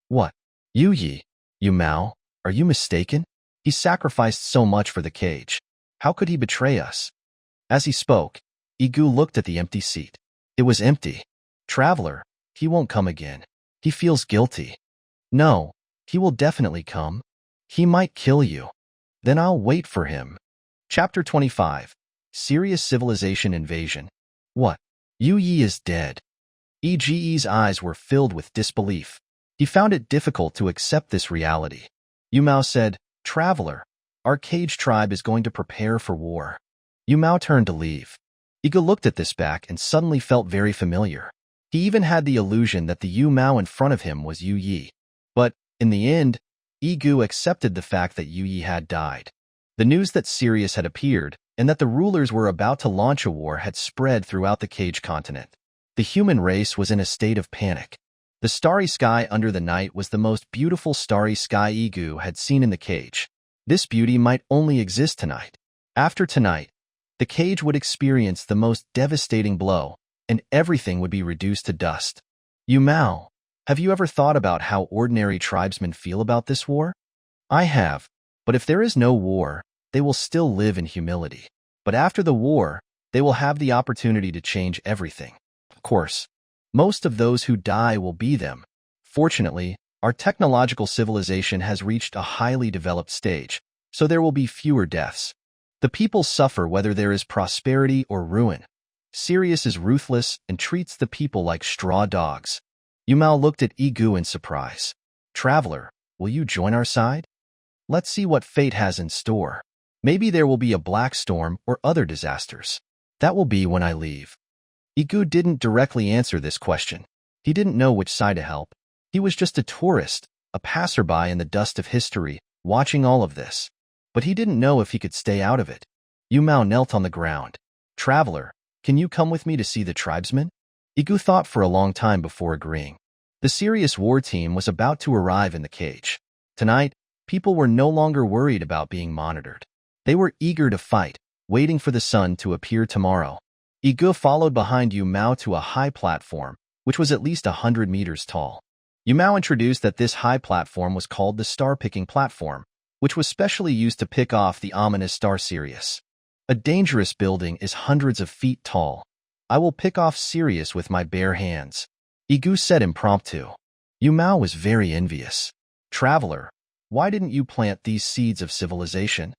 "What? Yige? Yumao, are you mistaken? He sacrificed so much for the cage. How could he betray us?" As he spoke, Yige looked at the empty seat. It was empty. "Traveler, he won't come again. He feels guilty." "No, he will definitely come. He might kill you. Then I'll wait for him." Chapter 25. Serious Civilization Invasion. "What? Yige is dead." Yige's eyes were filled with disbelief. He found it difficult to accept this reality. Yumao said, "Traveler, our cage tribe is going to prepare for war." Yumao turned to leave. Yige looked at this back and suddenly felt very familiar. He even had the illusion that the Yumao in front of him was Yige. But, in the end, Yige accepted the fact that Yige had died. The news that Sirius had appeared and that the rulers were about to launch a war had spread throughout the cage continent. The human race was in a state of panic. The starry sky under the night was the most beautiful starry sky Yige had seen in the cage. This beauty might only exist tonight. After tonight, the cage would experience the most devastating blow, and everything would be reduced to dust. "Yumao, have you ever thought about how ordinary tribesmen feel about this war?" "I have, but if there is no war, they will still live in humility. But after the war, they will have the opportunity to change everything. Of course, Most of those who die will be them. Fortunately, our technological civilization has reached a highly developed stage, so there will be fewer deaths. The people suffer whether there is prosperity or ruin. Sirius is ruthless and treats the people like straw dogs. Yumao looked at Yige in surprise. Traveler, will you join our side? Let's see what fate has in store. Maybe there will be a black storm or other disasters. That will be when I leave. Yige didn't directly answer this question. He didn't know which side to help. He was just a tourist, a passerby in the dust of history, watching all of this. But he didn't know if he could stay out of it. Yumao knelt on the ground. Traveler, can you come with me to see the tribesmen? Yige thought for a long time before agreeing. The serious war team was about to arrive in the cage. Tonight, people were no longer worried about being monitored. They were eager to fight, waiting for the sun to appear tomorrow. Yige followed behind Yumao to a high platform, which was at least 100 meters tall. Yumao introduced that this high platform was called the star-picking platform, which was specially used to pick off the ominous star Sirius. A dangerous building is hundreds of feet tall. I will pick off Sirius with my bare hands. Yige said impromptu. Yumao was very envious. Traveler, why didn't you plant these seeds of civilization?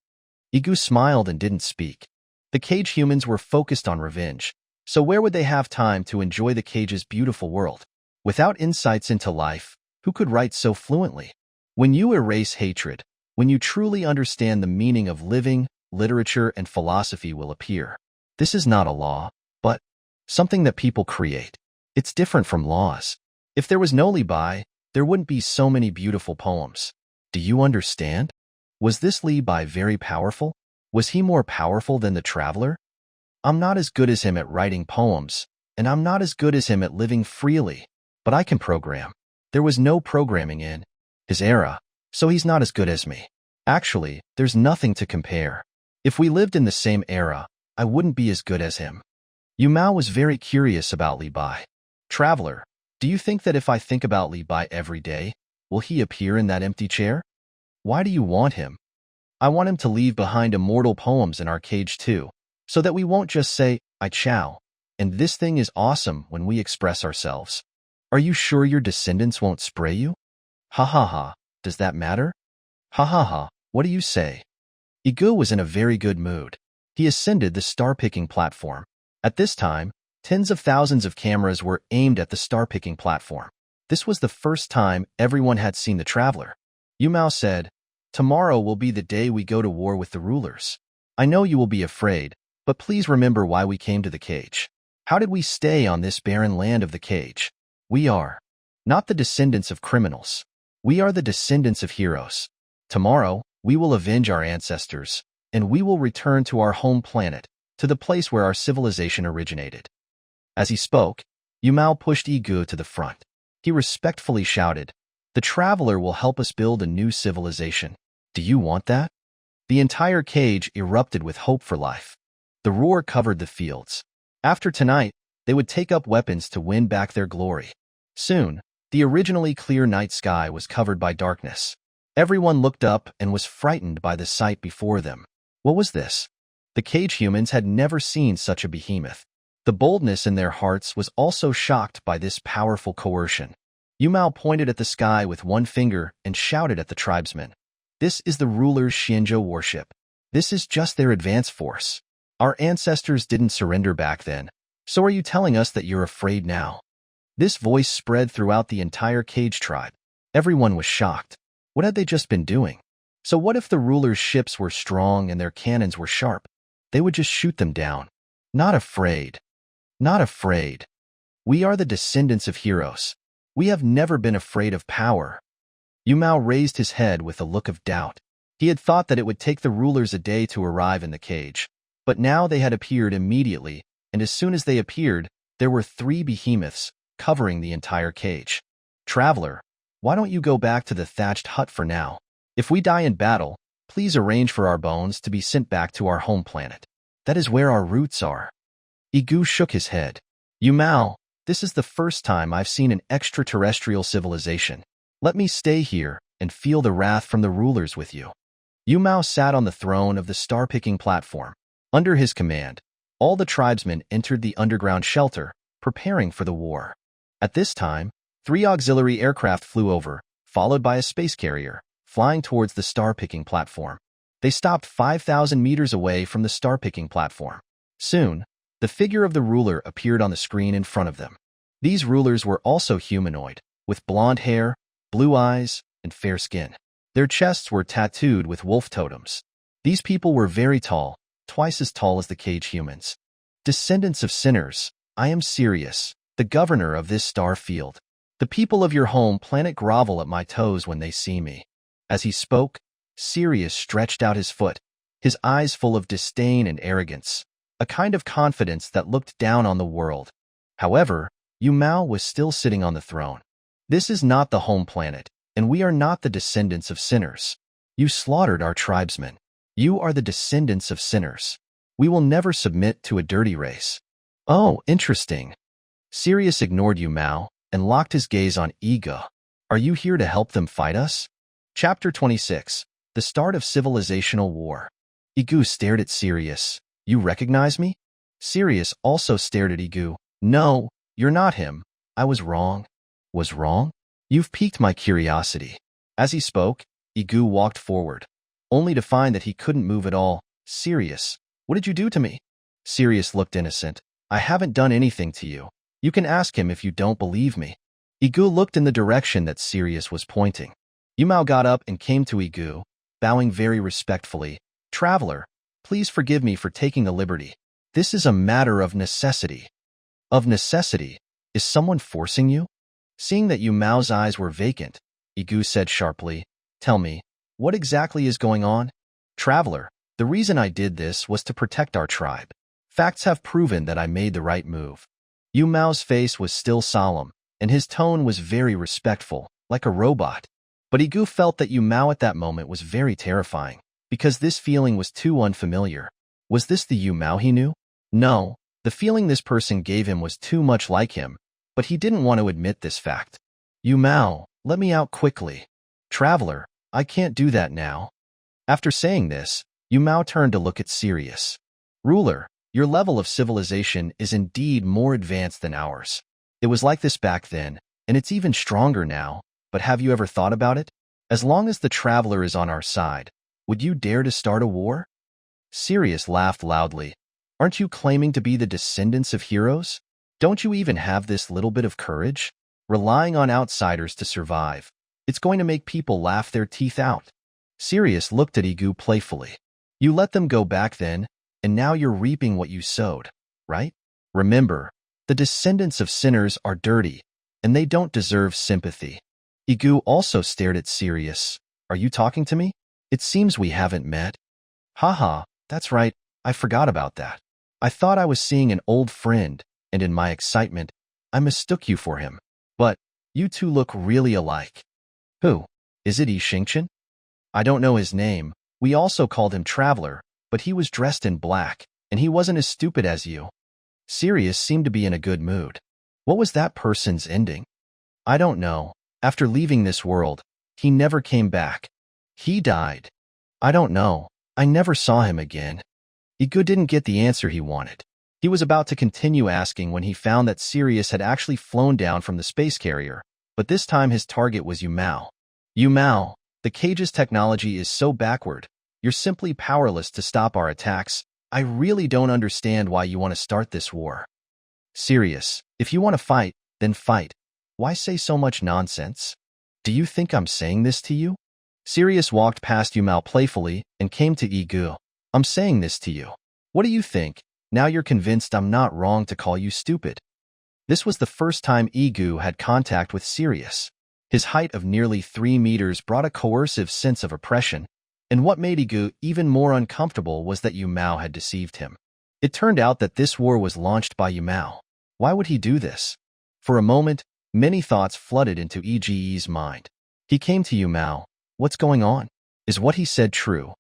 Yige smiled and didn't speak. The cage humans were focused on revenge, so where would they have time to enjoy the cage's beautiful world? Without insights into life, who could write so fluently? When you erase hatred, when you truly understand the meaning of living, literature and philosophy will appear. This is not a law, but something that people create. It's different from laws. If there was no Li Bai, there wouldn't be so many beautiful poems. Do you understand? Was this Li Bai very powerful? Was he more powerful than the traveler? I'm not as good as him at writing poems, and I'm not as good as him at living freely, but I can program. There was no programming in his era, so he's not as good as me. Actually, there's nothing to compare. If we lived in the same era, I wouldn't be as good as him. Yumao was very curious about Li Bai. Traveler, do you think that if I think about Li Bai every day, will he appear in that empty chair? Why do you want him? I want him to leave behind immortal poems in our cage too, so that we won't just say, I chow, and this thing is awesome when we express ourselves. Are you sure your descendants won't spray you? Ha ha ha, does that matter? Ha ha ha, what do you say? Yige was in a very good mood. He ascended the star-picking platform. At this time, tens of thousands of cameras were aimed at the star-picking platform. This was the first time everyone had seen the traveler. Yumao said, Tomorrow will be the day we go to war with the rulers. I know you will be afraid, but please remember why we came to the cage. How did we stay on this barren land of the cage? We are not the descendants of criminals. We are the descendants of heroes. Tomorrow, we will avenge our ancestors, and we will return to our home planet, to the place where our civilization originated. As he spoke, Yumao pushed Yige to the front. He respectfully shouted, The traveler will help us build a new civilization. Do you want that? The entire cage erupted with hope for life. The roar covered the fields. After tonight, they would take up weapons to win back their glory. Soon, the originally clear night sky was covered by darkness. Everyone looked up and was frightened by the sight before them. What was this? The cage humans had never seen such a behemoth. The boldness in their hearts was also shocked by this powerful coercion. Yumao pointed at the sky with one finger and shouted at the tribesmen. This is the ruler's Xianzhou worship. This is just their advance force. Our ancestors didn't surrender back then, so are you telling us that you're afraid now? This voice spread throughout the entire cage tribe. Everyone was shocked. What had they just been doing? So what if the ruler's ships were strong and their cannons were sharp? They would just shoot them down. Not afraid. Not afraid. We are the descendants of heroes. We have never been afraid of power. Yumao raised his head with a look of doubt. He had thought that it would take the rulers a day to arrive in the cage, but now they had appeared immediately, and as soon as they appeared, there were 3 behemoths covering the entire cage. Traveler, why don't you go back to the thatched hut for now? If we die in battle, please arrange for our bones to be sent back to our home planet. That is where our roots are. Yige shook his head. Yumao, this is the first time I've seen an extraterrestrial civilization. Let me stay here and feel the wrath from the rulers with you. Yumao sat on the throne of the star-picking platform. Under his command, all the tribesmen entered the underground shelter, preparing for the war. At this time, 3 auxiliary aircraft flew over, followed by a space carrier, flying towards the star-picking platform. They stopped 5,000 meters away from the star-picking platform. Soon, the figure of the ruler appeared on the screen in front of them. These rulers were also humanoid, with blonde hair, blue eyes, and fair skin. Their chests were tattooed with wolf totems. These people were very tall, twice as tall as the cage humans. Descendants of sinners, I am Sirius, the governor of this star field. The people of your home planet grovel at my toes when they see me. As he spoke, Sirius stretched out his foot, his eyes full of disdain and arrogance, a kind of confidence that looked down on the world. However, Yumao was still sitting on the throne. This is not the home planet, and we are not the descendants of sinners. You slaughtered our tribesmen. You are the descendants of sinners. We will never submit to a dirty race. Oh, interesting. Sirius ignored Yumao and locked his gaze on Yige. Are you here to help them fight us? Chapter 26. The Start of Civilizational War. Yige stared at Sirius. You recognize me? Sirius also stared at Yige. No, you're not him. I was wrong. Was wrong? You've piqued my curiosity. As he spoke, Yige walked forward, only to find that he couldn't move at all. Sirius, what did you do to me? Sirius looked innocent. I haven't done anything to you. You can ask him if you don't believe me. Yige looked in the direction that Sirius was pointing. Yumao got up and came to Yige, bowing very respectfully. Traveler, please forgive me for taking the liberty. This is a matter of necessity. Of necessity? Is someone forcing you? Seeing that Yumao's eyes were vacant, Yige said sharply, Tell me, what exactly is going on? Traveler, the reason I did this was to protect our tribe. Facts have proven that I made the right move. Yumao's face was still solemn, and his tone was very respectful, like a robot. But Yige felt that Yumao at that moment was very terrifying, because this feeling was too unfamiliar. Was this the Yumao he knew? No, the feeling this person gave him was too much like him, but he didn't want to admit this fact. Yumao, let me out quickly. Traveler, I can't do that now. After saying this, Yumao turned to look at Sirius. Ruler, your level of civilization is indeed more advanced than ours. It was like this back then, and it's even stronger now, but have you ever thought about it? As long as the traveler is on our side, would you dare to start a war? Sirius laughed loudly. Aren't you claiming to be the descendants of heroes? Don't you even have this little bit of courage? Relying on outsiders to survive. It's going to make people laugh their teeth out. Sirius looked at Yige playfully. You let them go back then, and now you're reaping what you sowed, right? Remember, the descendants of sinners are dirty, and they don't deserve sympathy. Yige also stared at Sirius. Are you talking to me? It seems we haven't met. Haha, that's right, I forgot about that. I thought I was seeing an old friend, and in my excitement, I mistook you for him. But you two look really alike. Who? Is it Yige? I don't know his name. We also called him Traveler, but he was dressed in black, and he wasn't as stupid as you. Sirius seemed to be in a good mood. What was that person's ending? I don't know. After leaving this world, he never came back. He died. I don't know. I never saw him again. Yige didn't get the answer he wanted. He was about to continue asking when he found that Sirius had actually flown down from the space carrier, but this time his target was Yumao. Yumao, the cage's technology is so backward. You're simply powerless to stop our attacks. I really don't understand why you want to start this war. Sirius, if you want to fight, then fight. Why say so much nonsense? Do you think I'm saying this to you? Sirius walked past Yumao playfully and came to Yige. I'm saying this to you. What do you think? Now you're convinced I'm not wrong to call you stupid. This was the first time Yige had contact with Sirius. His height of nearly 3 meters brought a coercive sense of oppression, and what made Yige even more uncomfortable was that Yumao had deceived him. It turned out that this war was launched by Yumao. Why would he do this? For a moment, many thoughts flooded into Yige's mind. He came to Yumao. What's going on? Is what he said true?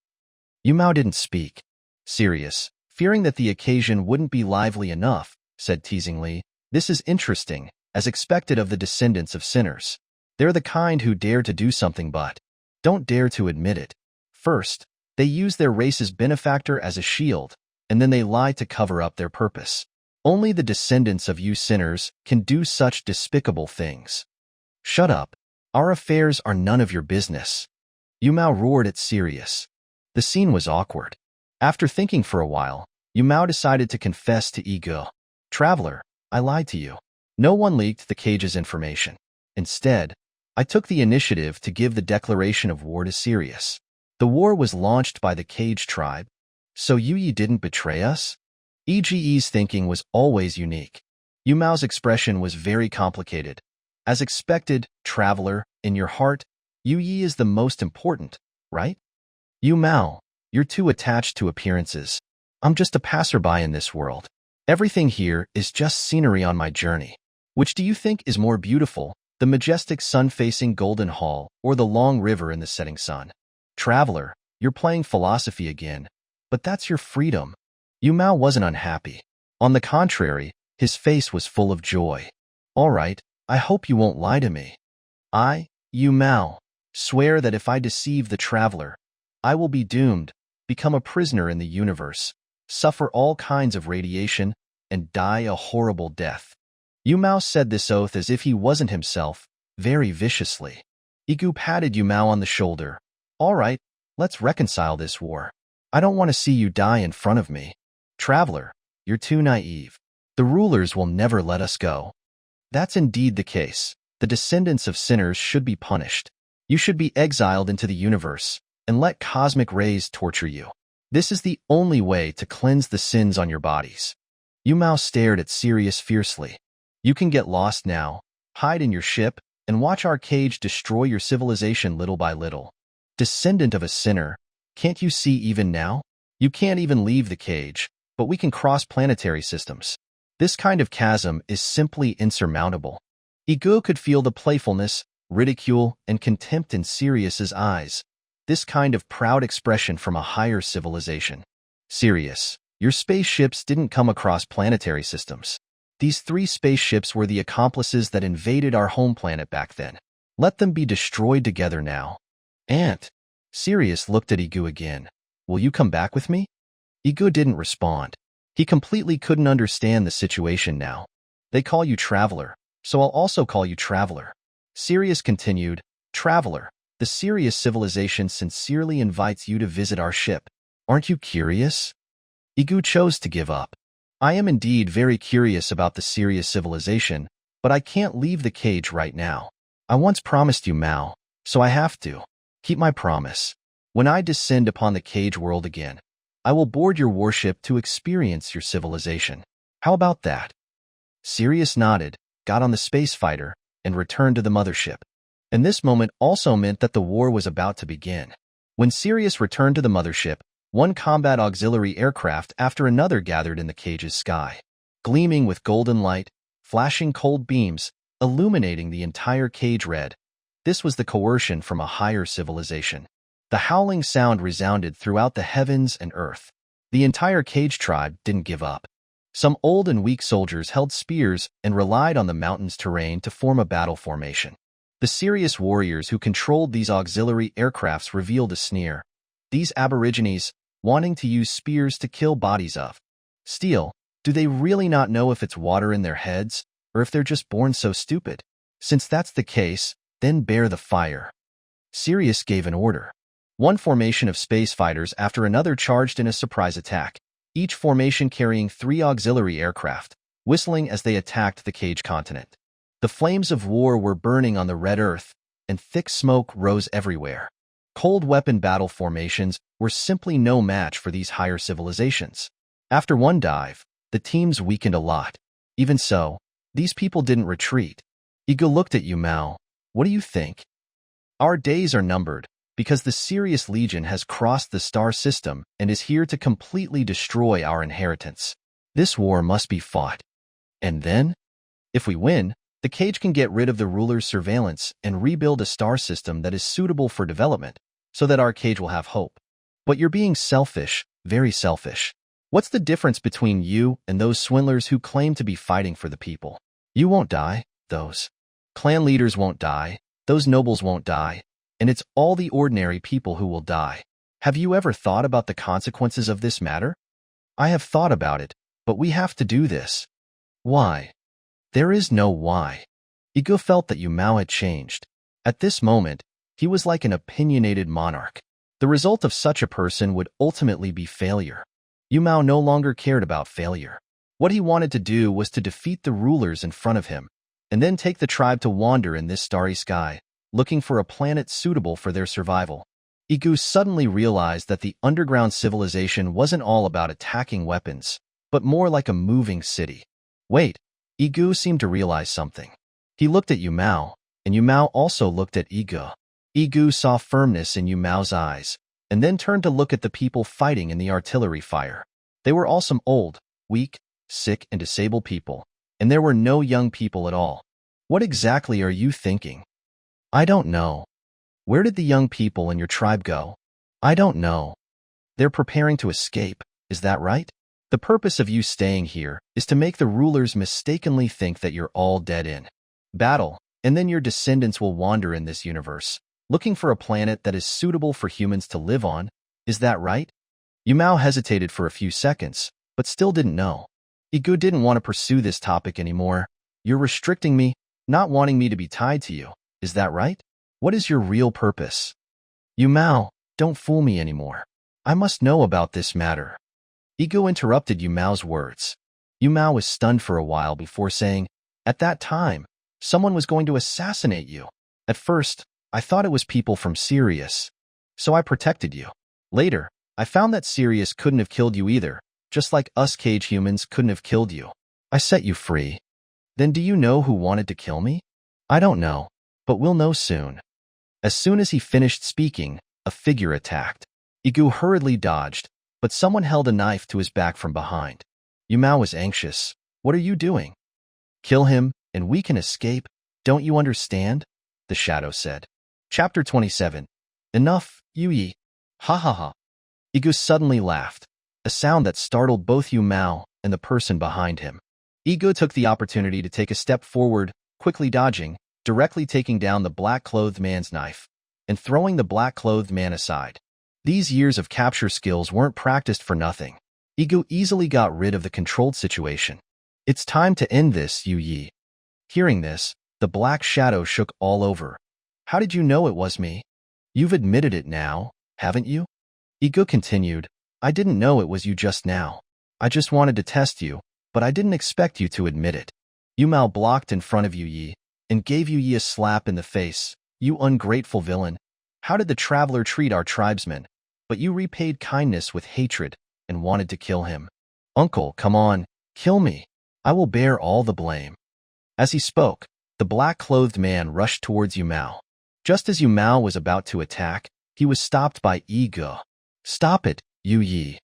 Yumao didn't speak. Sirius, fearing that the occasion wouldn't be lively enough, said teasingly, This is interesting, as expected of the descendants of sinners. They're the kind who dare to do something but don't dare to admit it. First, they use their race's benefactor as a shield, and then they lie to cover up their purpose. Only the descendants of you sinners can do such despicable things. Shut up. Our affairs are none of your business. Yumao roared at Sirius. The scene was awkward. After thinking for a while, Yumao decided to confess to Yige. Traveler, I lied to you. No one leaked the cage's information. Instead, I took the initiative to give the declaration of war to Sirius. The war was launched by the Cage tribe. So Yige didn't betray us? Yige's thinking was always unique. Yumao's expression was very complicated. As expected, traveler, in your heart, Yige is the most important, right? Yumao, you're too attached to appearances. I'm just a passerby in this world. Everything here is just scenery on my journey. Which do you think is more beautiful, the majestic sun-facing Golden Hall or the long river in the setting sun? Traveler, you're playing philosophy again. But that's your freedom. Yumao wasn't unhappy. On the contrary, his face was full of joy. All right, I hope you won't lie to me. I, Yumao, swear that if I deceive the traveler, I will be doomed, become a prisoner in the universe, suffer all kinds of radiation, and die a horrible death. Yumao said this oath as if he wasn't himself, very viciously. Yige patted Yumao on the shoulder. All right, let's reconcile this war. I don't want to see you die in front of me. Traveler, you're too naive. The rulers will never let us go. That's indeed the case. The descendants of sinners should be punished. You should be exiled into the universe, and let cosmic rays torture you. This is the only way to cleanse the sins on your bodies. Yumao stared at Sirius fiercely. You can get lost now, hide in your ship, and watch our cage destroy your civilization little by little. Descendant of a sinner, can't you see even now? You can't even leave the cage, but we can cross planetary systems. This kind of chasm is simply insurmountable. Yige could feel the playfulness, ridicule, and contempt in Sirius's eyes. This kind of proud expression from a higher civilization. Sirius, your spaceships didn't come across planetary systems. These 3 spaceships were the accomplices that invaded our home planet back then. Let them be destroyed together now. Ant. Sirius looked at Yige again. Will you come back with me? Yige didn't respond. He completely couldn't understand the situation now. They call you Traveler, so I'll also call you Traveler. Sirius continued, Traveler, the Sirius civilization sincerely invites you to visit our ship. Aren't you curious? Yige chose to give up. I am indeed very curious about the Sirius civilization, but I can't leave the cage right now. I once promised you Mao, so I have to. Keep my promise. When I descend upon the cage world again, I will board your warship to experience your civilization. How about that? Sirius nodded, got on the space fighter, and returned to the mothership. And this moment also meant that the war was about to begin. When Sirius returned to the mothership, one combat auxiliary aircraft after another gathered in the cage's sky, gleaming with golden light, flashing cold beams, illuminating the entire cage red. This was the coercion from a higher civilization. The howling sound resounded throughout the heavens and earth. The entire Cage tribe didn't give up. Some old and weak soldiers held spears and relied on the mountain's terrain to form a battle formation. The serious warriors who controlled these auxiliary aircrafts revealed a sneer. These aborigines, wanting to use spears to kill bodies of steel, do they really not know if it's water in their heads, or if they're just born so stupid? Since that's the case, then bear the fire. Sirius gave an order. One formation of space fighters after another charged in a surprise attack, each formation carrying 3 auxiliary aircraft, whistling as they attacked the Cage continent. The flames of war were burning on the red earth, and thick smoke rose everywhere. Cold weapon battle formations were simply no match for these higher civilizations. After one dive, the teams weakened a lot. Even so, these people didn't retreat. Yige looked at Yumao. What do you think? Our days are numbered, because the Sirius Legion has crossed the star system and is here to completely destroy our inheritance. This war must be fought. And then? If we win, the Cage can get rid of the ruler's surveillance and rebuild a star system that is suitable for development, so that our Cage will have hope. But you're being selfish, very selfish. What's the difference between you and those swindlers who claim to be fighting for the people? You won't die, those clan leaders won't die, those nobles won't die, and it's all the ordinary people who will die. Have you ever thought about the consequences of this matter? I have thought about it, but we have to do this. Why? There is no why. Yige felt that Yumao had changed. At this moment, he was like an opinionated monarch. The result of such a person would ultimately be failure. Yumao no longer cared about failure. What he wanted to do was to defeat the rulers in front of him, and then take the tribe to wander in this starry sky, looking for a planet suitable for their survival. Yige suddenly realized that the underground civilization wasn't all about attacking weapons, but more like a moving city. Wait, Yige seemed to realize something. He looked at Yumao, and Yumao also looked at Yige. Yige saw firmness in Yumao's eyes, and then turned to look at the people fighting in the artillery fire. They were all some old, weak, sick, and disabled people, and there were no young people at all. What exactly are you thinking? I don't know. Where did the young people in your tribe go? I don't know. They're preparing to escape, is that right? The purpose of you staying here is to make the rulers mistakenly think that you're all dead in battle, and then your descendants will wander in this universe, looking for a planet that is suitable for humans to live on, is that right? Yumao hesitated for a few seconds, but still didn't know. Yige didn't want to pursue this topic anymore. You're restricting me, not wanting me to be tied to you, is that right? What is your real purpose? Yumao, don't fool me anymore. I must know about this matter. Yige interrupted Yumao's words. Yumao was stunned for a while before saying, at that time, someone was going to assassinate you. At first, I thought it was people from Sirius, so I protected you. Later, I found that Sirius couldn't have killed you either, just like us cage humans couldn't have killed you. I set you free. Then do you know who wanted to kill me? I don't know, but we'll know soon. As soon as he finished speaking, a figure attacked. Yige hurriedly dodged, but someone held a knife to his back from behind. Yumao was anxious. What are you doing? Kill him, and we can escape. Don't you understand? The shadow said. Chapter 27. Enough, Yige. Ha ha ha. Yige suddenly laughed, a sound that startled both Yumao and the person behind him. Yige took the opportunity to take a step forward, quickly dodging, directly taking down the black-clothed man's knife, and throwing the black-clothed man aside. These years of capture skills weren't practiced for nothing. Yige easily got rid of the controlled situation. It's time to end this, Yige. Hearing this, the black shadow shook all over. How did you know it was me? You've admitted it now, haven't you? Yige continued, I didn't know it was you just now. I just wanted to test you, but I didn't expect you to admit it. Yumao blocked in front of Yige and gave Yige a slap in the face. You ungrateful villain. How did the traveler treat our tribesmen? But you repaid kindness with hatred and wanted to kill him. Uncle, come on, kill me. I will bear all the blame. As he spoke, the black-clothed man rushed towards Yumao. Just as Yumao was about to attack, he was stopped by Yige. Stop it, Yige.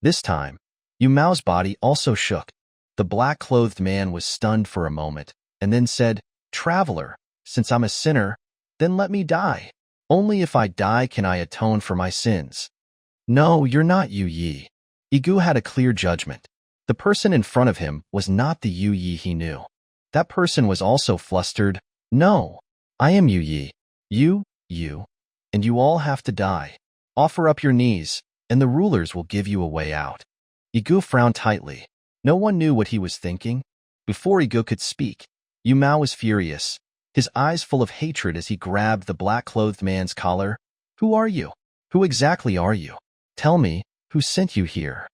This time, Yumao's body also shook. The black-clothed man was stunned for a moment, and then said, Traveler, since I'm a sinner, then let me die. Only if I die can I atone for my sins. No, you're not Yige. Yige had a clear judgment. The person in front of him was not the Yige he knew. That person was also flustered. No, I am Yige. You, and you all have to die. Offer up your knees, and the rulers will give you a way out. Yige frowned tightly. No one knew what he was thinking. Before Yige could speak, Yumao was furious, his eyes full of hatred as he grabbed the black-clothed man's collar. Who are you? Who exactly are you? Tell me, who sent you here?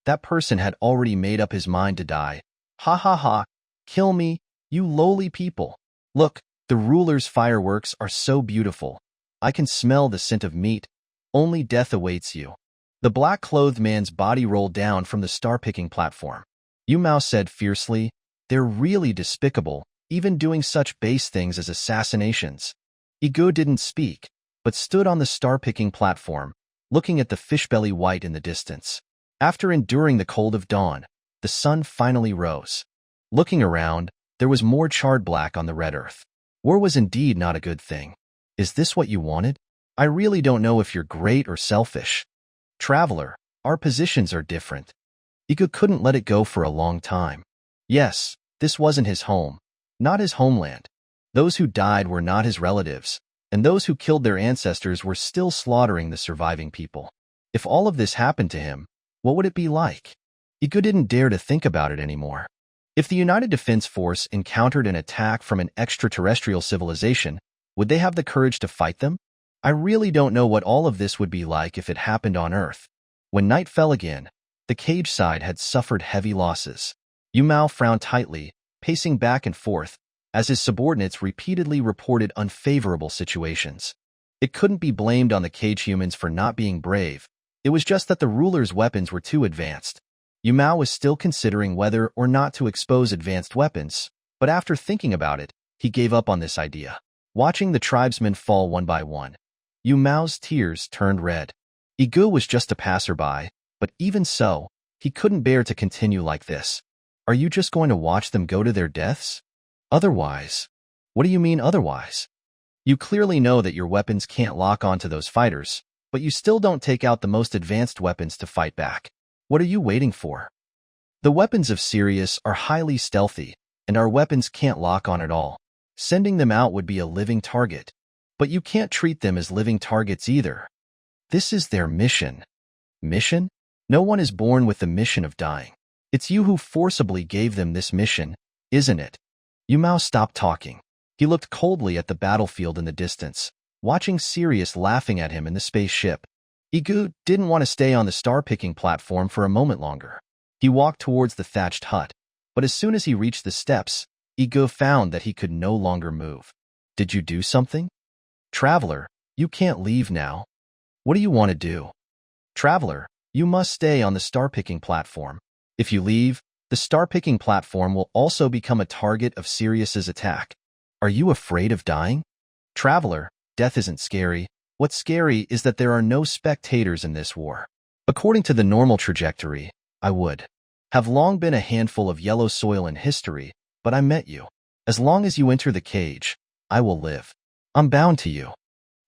That person had already made up his mind to die. Ha ha ha, kill me, you lowly people. Look, the ruler's fireworks are so beautiful. I can smell the scent of meat. Only death awaits you. The black-clothed man's body rolled down from the star-picking platform. Yumao said fiercely, they're really despicable, even doing such base things as assassinations. Yige didn't speak, but stood on the star-picking platform, looking at the fishbelly white in the distance. After enduring the cold of dawn, the sun finally rose. Looking around, there was more charred black on the red earth. War was indeed not a good thing. Is this what you wanted? I really don't know if you're great or selfish. Traveler, our positions are different. Yige couldn't let it go for a long time. Yes, this wasn't his home, not his homeland. Those who died were not his relatives, and those who killed their ancestors were still slaughtering the surviving people. If all of this happened to him, what would it be like? Yige didn't dare to think about it anymore. If the United Defense Force encountered an attack from an extraterrestrial civilization, would they have the courage to fight them? I really don't know what all of this would be like if it happened on Earth. When night fell again, the cage side had suffered heavy losses. Yu Mao frowned tightly, pacing back and forth, as his subordinates repeatedly reported unfavorable situations. It couldn't be blamed on the cage humans for not being brave. It was just that the ruler's weapons were too advanced. Yu Mao was still considering whether or not to expose advanced weapons, but after thinking about it, he gave up on this idea. Watching the tribesmen fall one by one, Yu Mao's tears turned red. Yige was just a passerby, but even so, he couldn't bear to continue like this. Are you just going to watch them go to their deaths? Otherwise? What do you mean otherwise? You clearly know that your weapons can't lock onto those fighters, but you still don't take out the most advanced weapons to fight back. What are you waiting for? The weapons of Sirius are highly stealthy, and our weapons can't lock on at all. Sending them out would be a living target. But you can't treat them as living targets either. This is their mission. Mission? No one is born with the mission of dying. It's you who forcibly gave them this mission, isn't it? Yu Mao stopped talking. He looked coldly at the battlefield in the distance, watching Sirius laughing at him in the spaceship. Yige didn't want to stay on the star-picking platform for a moment longer. He walked towards the thatched hut, but as soon as he reached the steps, Yige found that he could no longer move. Did you do something? Traveler, you can't leave now. What do you want to do? Traveler, you must stay on the star-picking platform. If you leave, the star-picking platform will also become a target of Sirius's attack. Are you afraid of dying? Traveler, death isn't scary. What's scary is that there are no spectators in this war. According to the normal trajectory, I would have long been a handful of yellow soil in history, but I met you. As long as you enter the cage, I will live. I'm bound to you.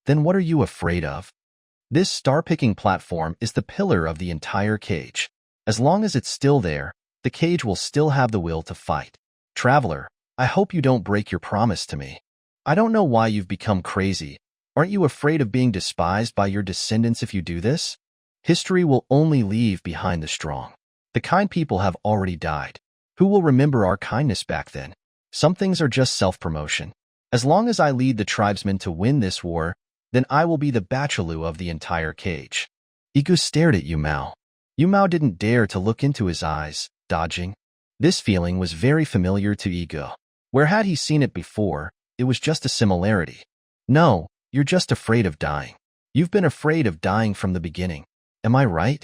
Then what are you afraid of? This star-picking platform is the pillar of the entire cage. As long as it's still there, the cage will still have the will to fight. Traveler, I hope you don't break your promise to me. I don't know why you've become crazy. Aren't you afraid of being despised by your descendants if you do this? History will only leave behind the strong. The kind people have already died. Who will remember our kindness back then? Some things are just self-promotion. As long as I lead the tribesmen to win this war, then I will be the bachelor of the entire cage. Yige stared at Yu Mao. Yu Mao didn't dare to look into his eyes, dodging. This feeling was very familiar to Yige. Where had he seen it before? It was just a similarity. No, you're just afraid of dying. You've been afraid of dying from the beginning. Am I right?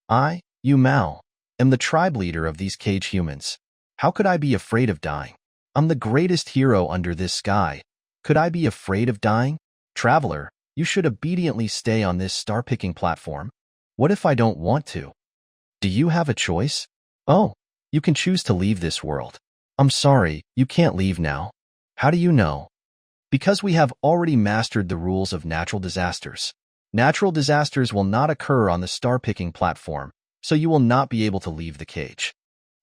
I, Yu Mao, am the tribe leader of these cage humans. How could I be afraid of dying? I'm the greatest hero under this sky. Could I be afraid of dying? Traveler, you should obediently stay on this star-picking platform. What if I don't want to? Do you have a choice? Oh, you can choose to leave this world. I'm sorry, you can't leave now. How do you know? Because we have already mastered the rules of natural disasters. Natural disasters will not occur on the star-picking platform, so you will not be able to leave the cage.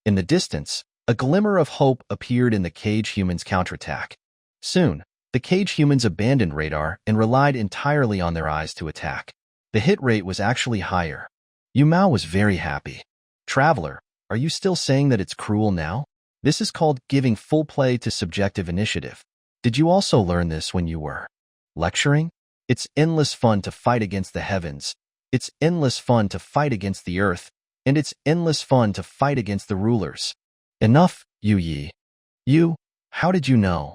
In the distance, a glimmer of hope appeared in the cage humans' counterattack. Soon, the cage humans abandoned radar and relied entirely on their eyes to attack. The hit rate was actually higher. Yu Mao was very happy. Traveler, are you still saying that it's cruel now? This is called giving full play to subjective initiative. Did you also learn this when you were lecturing? It's endless fun to fight against the heavens. It's endless fun to fight against the earth. And it's endless fun to fight against the rulers. Enough, Yi. You, how did you know?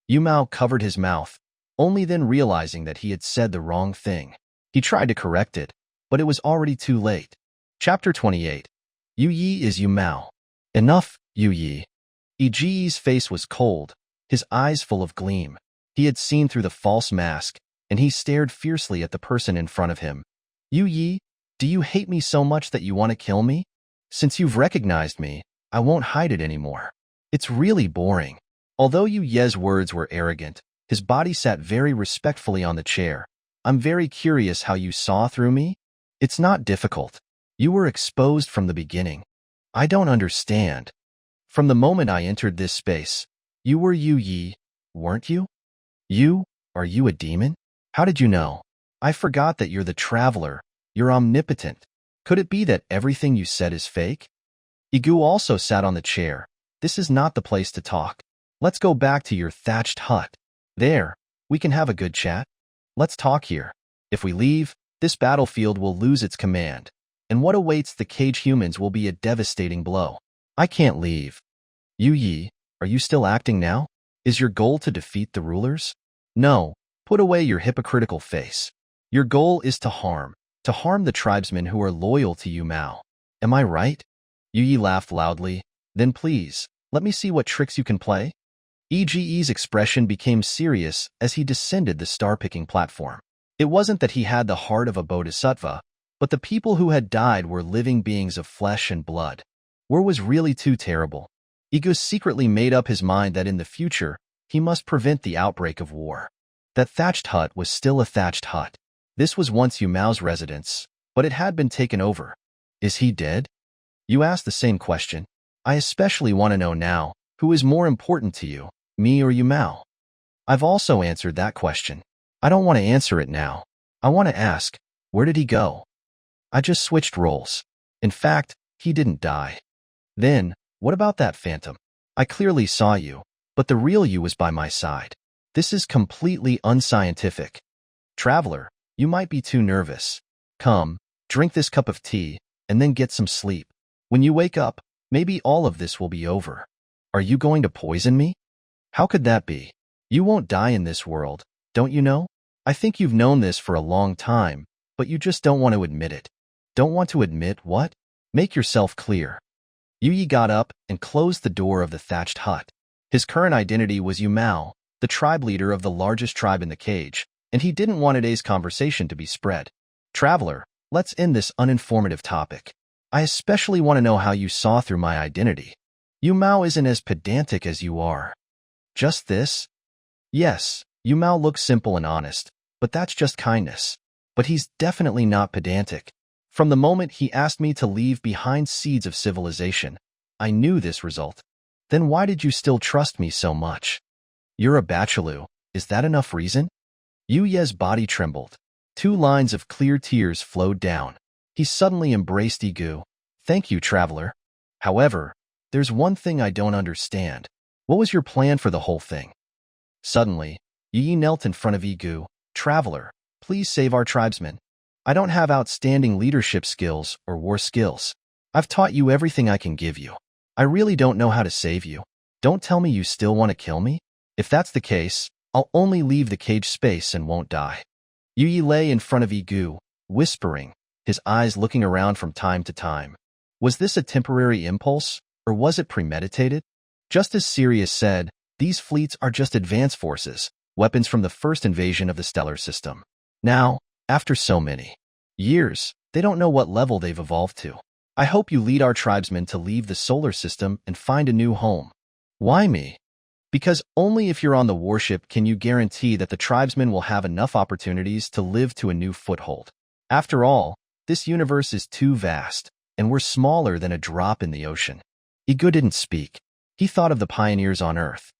Yu Mao covered his mouth, only then realizing that he had said the wrong thing. He tried to correct it, but it was already too late. Chapter 28. Yi is Yu Mao. Enough, Yi. Yige's face was cold, his eyes full of gleam. He had seen through the false mask, and he stared fiercely at the person in front of him. Yi, do you hate me so much that you want to kill me? Since you've recognized me, I won't hide it anymore. It's really boring. Although Yige's words were arrogant, his body sat very respectfully on the chair. I'm very curious how you saw through me. It's not difficult. You were exposed from the beginning. I don't understand. From the moment I entered this space, you were Yi, weren't you? Are you a demon? How did you know? I forgot that you're the traveler. You're omnipotent. Could it be that everything you said is fake? Yige also sat on the chair, this is not the place to talk. Let's go back to your thatched hut. There, we can have a good chat. Let's talk here. If we leave, this battlefield will lose its command, and what awaits the cage humans will be a devastating blow. I can't leave. Yige, are you still acting now? Is your goal to defeat the rulers? No, put away your hypocritical face. Your goal is to harm the tribesmen who are loyal to you, Mao. Am I right? Yige laughed loudly. Then please, let me see what tricks you can play. Yige's expression became serious as he descended the star-picking platform. It wasn't that he had the heart of a bodhisattva, but the people who had died were living beings of flesh and blood. War was really too terrible. Yige secretly made up his mind that in the future, he must prevent the outbreak of war. That thatched hut was still a thatched hut. This was once Yu Mao's residence, but it had been taken over. Is he dead? You asked the same question. I especially want to know now, who is more important to you, me or Yu Mao? I've also answered that question. I don't want to answer it now. I want to ask, where did he go? I just switched roles. In fact, he didn't die. Then, what about that phantom? I clearly saw you, but the real you was by my side. This is completely unscientific. Traveler, you might be too nervous. Come, drink this cup of tea, and then get some sleep. When you wake up, maybe all of this will be over. Are you going to poison me? How could that be? You won't die in this world, don't you know? I think you've known this for a long time, but you just don't want to admit it. Don't want to admit what? Make yourself clear. Yige got up and closed the door of the thatched hut. His current identity was Yu Mao, the tribe leader of the largest tribe in the cage, and he didn't want today's conversation to be spread. Traveler, let's end this uninformative topic. I especially want to know how you saw through my identity. Yu Mao isn't as pedantic as you are. Just this? Yes, Yu Mao looks simple and honest, but that's just kindness. But he's definitely not pedantic. From the moment he asked me to leave behind seeds of civilization, I knew this result. Then why did you still trust me so much? You're a bachelor, is that enough reason? Yuye's body trembled. 2 lines of clear tears flowed down. He suddenly embraced Yige. Thank you, traveler. However, there's one thing I don't understand. What was your plan for the whole thing? Suddenly, Yige knelt in front of Yige. Traveler, please save our tribesmen. I don't have outstanding leadership skills or war skills. I've taught you everything I can give you. I really don't know how to save you. Don't tell me you still want to kill me. If that's the case, I'll only leave the cage space and won't die. Yige lay in front of Yige, whispering, his eyes looking around from time to time. Was this a temporary impulse, or was it premeditated? Just as Sirius said, these fleets are just advanced forces, weapons from the first invasion of the stellar system. Now, after so many years, they don't know what level they've evolved to. I hope you lead our tribesmen to leave the solar system and find a new home. Why me? Because only if you're on the warship can you guarantee that the tribesmen will have enough opportunities to live to a new foothold. After all, this universe is too vast, and we're smaller than a drop in the ocean. Yige didn't speak. He thought of the pioneers on Earth.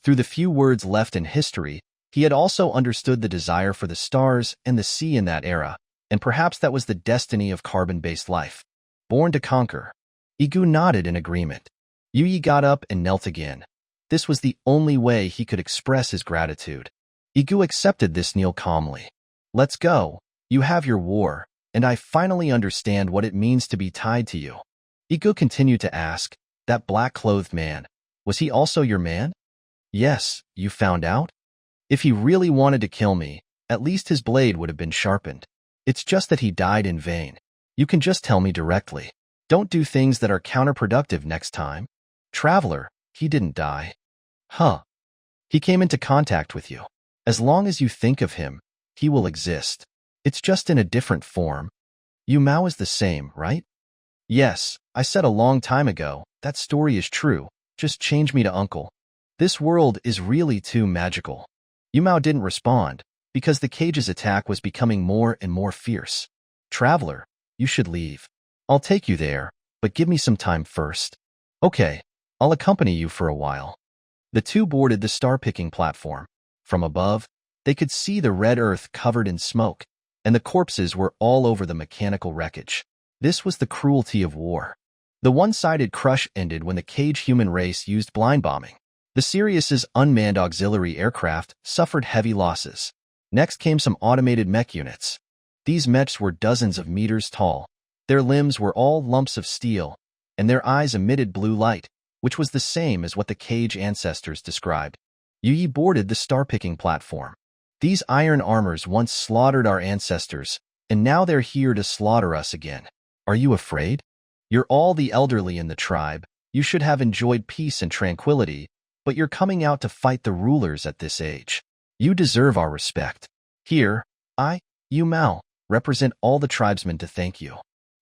Through the few words left in history, he had also understood the desire for the stars and the sea in that era, and perhaps that was the destiny of carbon-based life. Born to conquer. Yige nodded in agreement. Yige got up and knelt again. This was the only way he could express his gratitude. Yige accepted this kneel calmly. Let's go. You have your war, and I finally understand what it means to be tied to you. Yige continued to ask, that black-clothed man, was he also your man? Yes, you found out? If he really wanted to kill me, at least his blade would have been sharpened. It's just that he died in vain. You can just tell me directly. Don't do things that are counterproductive next time. Traveler, he didn't die. Huh. He came into contact with you. As long as you think of him, he will exist. It's just in a different form. Yu Mao is the same, right? Yes, I said a long time ago, that story is true. Just change me to uncle. This world is really too magical. Yu Mao didn't respond, because the cage's attack was becoming more and more fierce. Traveler, you should leave. I'll take you there, but give me some time first. Okay, I'll accompany you for a while. The two boarded the star-picking platform. From above, they could see the red earth covered in smoke, and the corpses were all over the mechanical wreckage. This was the cruelty of war. The one-sided crush ended when the cage human race used blind bombing. The Sirius's unmanned auxiliary aircraft suffered heavy losses. Next came some automated mech units. These mechs were dozens of meters tall. Their limbs were all lumps of steel, and their eyes emitted blue light, which was the same as what the cage ancestors described. Yige boarded the star-picking platform. These iron armors once slaughtered our ancestors, and now they're here to slaughter us again. Are you afraid? You're all the elderly in the tribe. You should have enjoyed peace and tranquility, but you're coming out to fight the rulers at this age. You deserve our respect. Here, Yu Mao, represent all the tribesmen to thank you.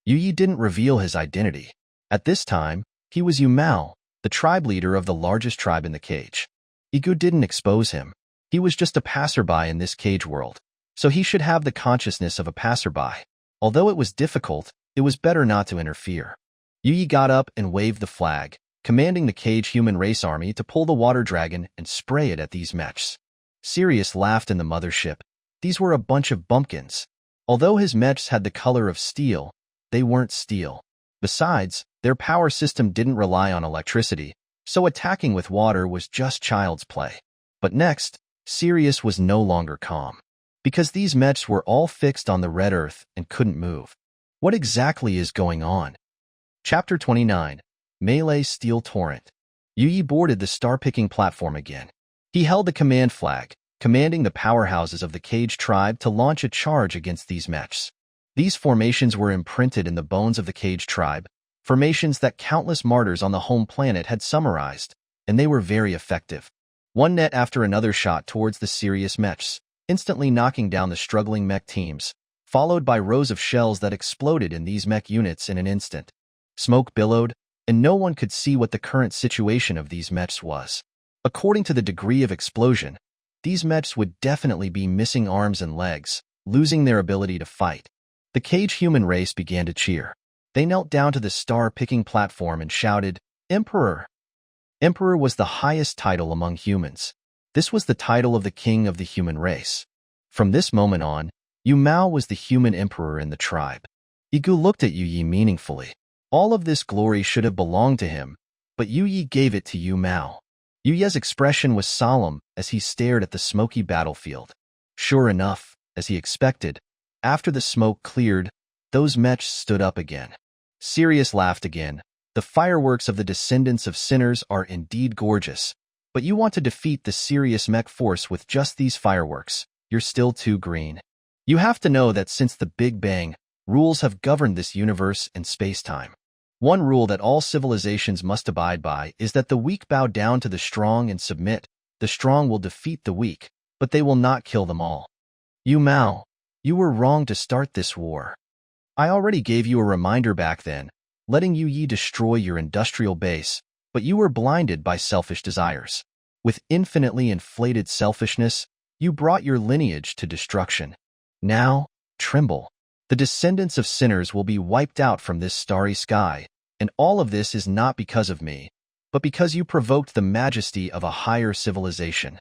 Yige didn't reveal his identity. At this time, he was Yu Mao, the tribe leader of the largest tribe in the cage. Yige didn't expose him. He was just a passerby in this cage world, so he should have the consciousness of a passerby. Although it was difficult, it was better not to interfere. Yige got up and waved the flag, commanding the cage human race army to pull the water dragon and spray it at these mechs. Sirius laughed in the mothership. These were a bunch of bumpkins. Although his mechs had the color of steel, they weren't steel. Besides, their power system didn't rely on electricity, so attacking with water was just child's play. But next, Sirius was no longer calm, because these mechs were all fixed on the red earth and couldn't move. What exactly is going on? Chapter 29. Melee Steel Torrent. Yige boarded the star-picking platform again. He held the command flag, commanding the powerhouses of the cage tribe to launch a charge against these mechs. These formations were imprinted in the bones of the cage tribe, formations that countless martyrs on the home planet had summarized, and they were very effective. One net after another shot towards the Sirius mechs, instantly knocking down the struggling mech teams, followed by rows of shells that exploded in these mech units in an instant. Smoke billowed, and no one could see what the current situation of these mechs was. According to the degree of explosion, these mechs would definitely be missing arms and legs, losing their ability to fight. The cage human race began to cheer. They knelt down to the star-picking platform and shouted, "Emperor!" Emperor was the highest title among humans. This was the title of the king of the human race. From this moment on, Yu Mao was the human emperor in the tribe. Yige looked at Yige meaningfully. All of this glory should have belonged to him, but Yige gave it to Yu Mao. Yuye's expression was solemn as he stared at the smoky battlefield. Sure enough, as he expected, after the smoke cleared, those mechs stood up again. Sirius laughed again. The fireworks of the descendants of sinners are indeed gorgeous, but you want to defeat the Sirius mech force with just these fireworks. You're still too green. You have to know that since the Big Bang, rules have governed this universe and space-time. One rule that all civilizations must abide by is that the weak bow down to the strong and submit. The strong will defeat the weak, but they will not kill them all. Yu Mao, you were wrong to start this war. I already gave you a reminder back then, letting Yige destroy your industrial base, but you were blinded by selfish desires. With infinitely inflated selfishness, you brought your lineage to destruction. Now, tremble. The descendants of sinners will be wiped out from this starry sky, and all of this is not because of me, but because you provoked the majesty of a higher civilization.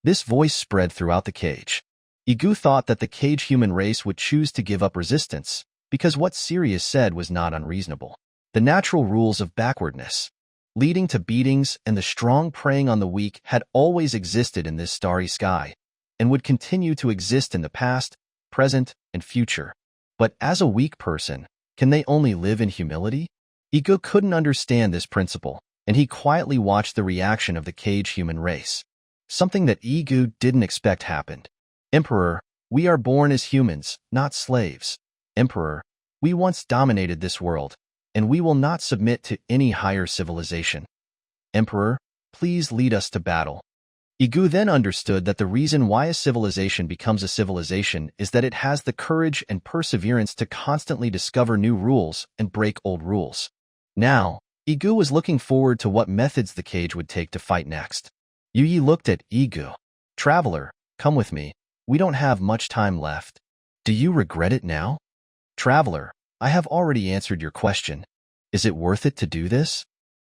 This voice spread throughout the cage. Yige thought that the cage human race would choose to give up resistance, because what Sirius said was not unreasonable. The natural rules of backwardness, leading to beatings and the strong preying on the weak, had always existed in this starry sky, and would continue to exist in the past, present, and future. But as a weak person, can they only live in humility? Yige couldn't understand this principle, and he quietly watched the reaction of the cage human race. Something that Yige didn't expect happened. Emperor, we are born as humans, not slaves. Emperor, we once dominated this world, and we will not submit to any higher civilization. Emperor, please lead us to battle. Yige then understood that the reason why a civilization becomes a civilization is that it has the courage and perseverance to constantly discover new rules and break old rules. Now, Yige was looking forward to what methods the cage would take to fight next. Yige looked at Yige. Traveler, come with me. We don't have much time left. Do you regret it now? Traveler, I have already answered your question. Is it worth it to do this?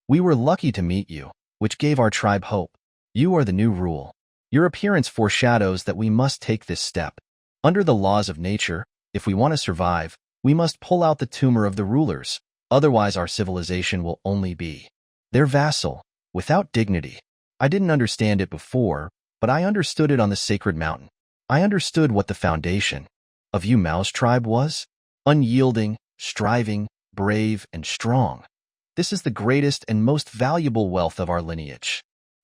We were lucky to meet you, which gave our tribe hope. You are the new rule. Your appearance foreshadows that we must take this step. Under the laws of nature, if we want to survive, we must pull out the tumor of the rulers, Otherwise, our civilization will only be their vassal, without dignity. I didn't understand it before, but I understood it on the sacred mountain. I understood what the foundation of Yu Mao's tribe was: unyielding, striving, brave, and strong. This is the greatest and most valuable wealth of our lineage.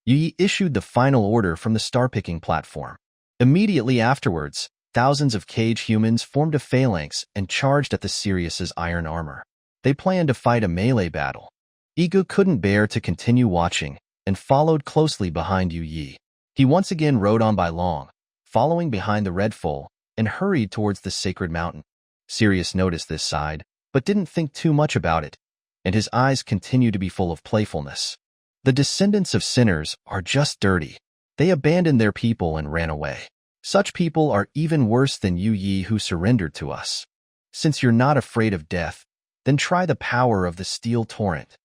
Yige issued the final order from the star-picking platform. Immediately afterwards, thousands of cage humans formed a phalanx and charged at the Sirius's iron armor. They planned to fight a melee battle. Yige couldn't bear to continue watching and followed closely behind Yige. He once again rode on by long, following behind the red foal, and hurried towards the sacred mountain. Sirius noticed this side, but didn't think too much about it, and his eyes continued to be full of playfulness. The descendants of sinners are just dirty. They abandoned their people and ran away. Such people are even worse than Yige, who surrendered to us. Since you're not afraid of death, then try the power of the steel torrent.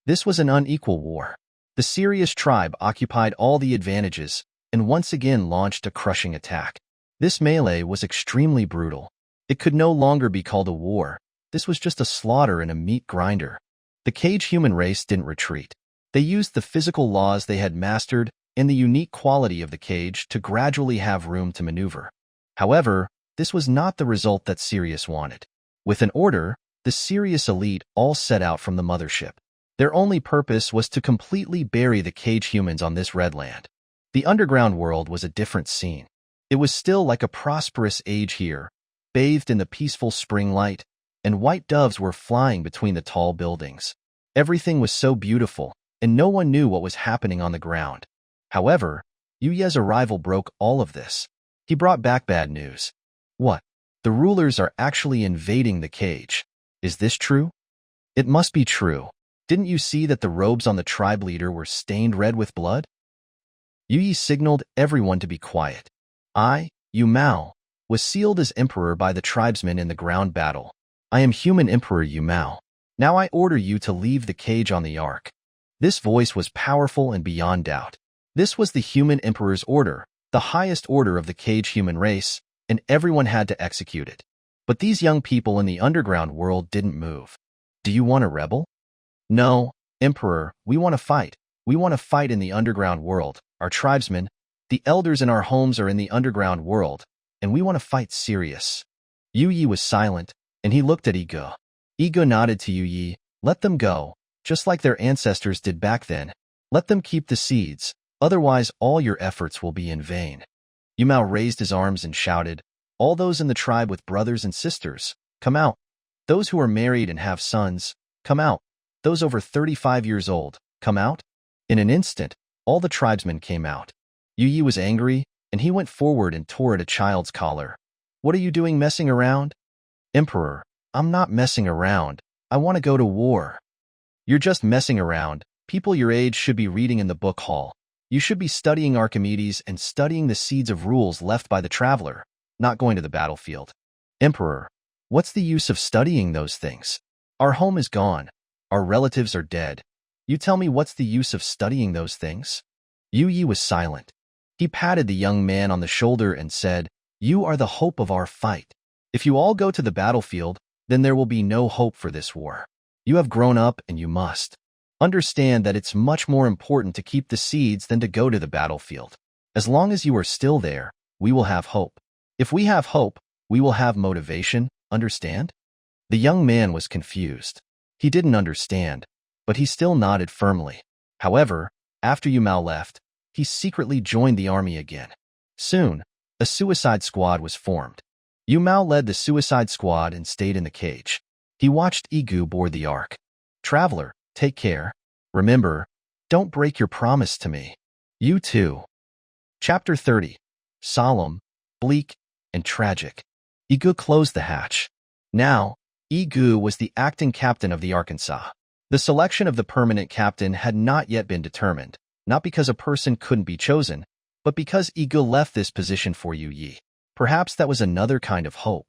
This was an unequal war. The Sirius tribe occupied all the advantages and once again launched a crushing attack. This melee was extremely brutal. It could no longer be called a war. This was just a slaughter and a meat grinder. The cage human race didn't retreat. They used the physical laws they had mastered and the unique quality of the cage to gradually have room to maneuver. However, this was not the result that Sirius wanted. With an order, the Sirius elite all set out from the mothership. Their only purpose was to completely bury the cage humans on this red land. The underground world was a different scene. It was still like a prosperous age here, bathed in the peaceful spring light, and white doves were flying between the tall buildings. Everything was so beautiful, and no one knew what was happening on the ground. However, Yige's arrival broke all of this. He brought back bad news. What? The rulers are actually invading the cage. Is this true? It must be true. Didn't you see that the robes on the tribe leader were stained red with blood? Yige signaled everyone to be quiet. I, Yu Mao, was sealed as emperor by the tribesmen in the ground battle. I am human emperor Yu Mao. Now I order you to leave the cage on the ark. This voice was powerful and beyond doubt. This was the human emperor's order, the highest order of the cage human race, and everyone had to execute it. But these young people in the underground world didn't move. Do you want to rebel? No, Emperor, we want to fight. We want to fight in the underground world. Our tribesmen, the elders in our homes are in the underground world, and we want to fight Sirius. Yige was silent, and he looked at Yige. Yige nodded to Yige. Let them go, just like their ancestors did back then. Let them keep the seeds, otherwise all your efforts will be in vain. Yu Mao raised his arms and shouted, all those in the tribe with brothers and sisters, come out. Those who are married and have sons, come out. Those over 35 years old, come out. In an instant, all the tribesmen came out. Yige was angry, and he went forward and tore at a child's collar. What are you doing messing around? Emperor, I'm not messing around. I want to go to war. You're just messing around. People your age should be reading in the book hall. You should be studying Archimedes and studying the seeds of rules left by the traveler, not going to the battlefield. Emperor, what's the use of studying those things? Our home is gone. Our relatives are dead. You tell me what's the use of studying those things? Yige was silent. He patted the young man on the shoulder and said, you are the hope of our fight. If you all go to the battlefield, then there will be no hope for this war. You have grown up and you must understand that it's much more important to keep the seeds than to go to the battlefield. As long as you are still there, we will have hope. If we have hope, we will have motivation, understand? The young man was confused. He didn't understand, but he still nodded firmly. However, after Yu Mao left, he secretly joined the army again. Soon, a suicide squad was formed. Yu Mao led the suicide squad and stayed in the cage. He watched Yige board the ark. Traveler, take care. Remember, don't break your promise to me. You too. Chapter 30. Solemn, bleak, and tragic. Yige closed the hatch. Now, Yige was the acting captain of the Arkansas. The selection of the permanent captain had not yet been determined, not because a person couldn't be chosen, but because Yige left this position for Yige. Perhaps that was another kind of hope.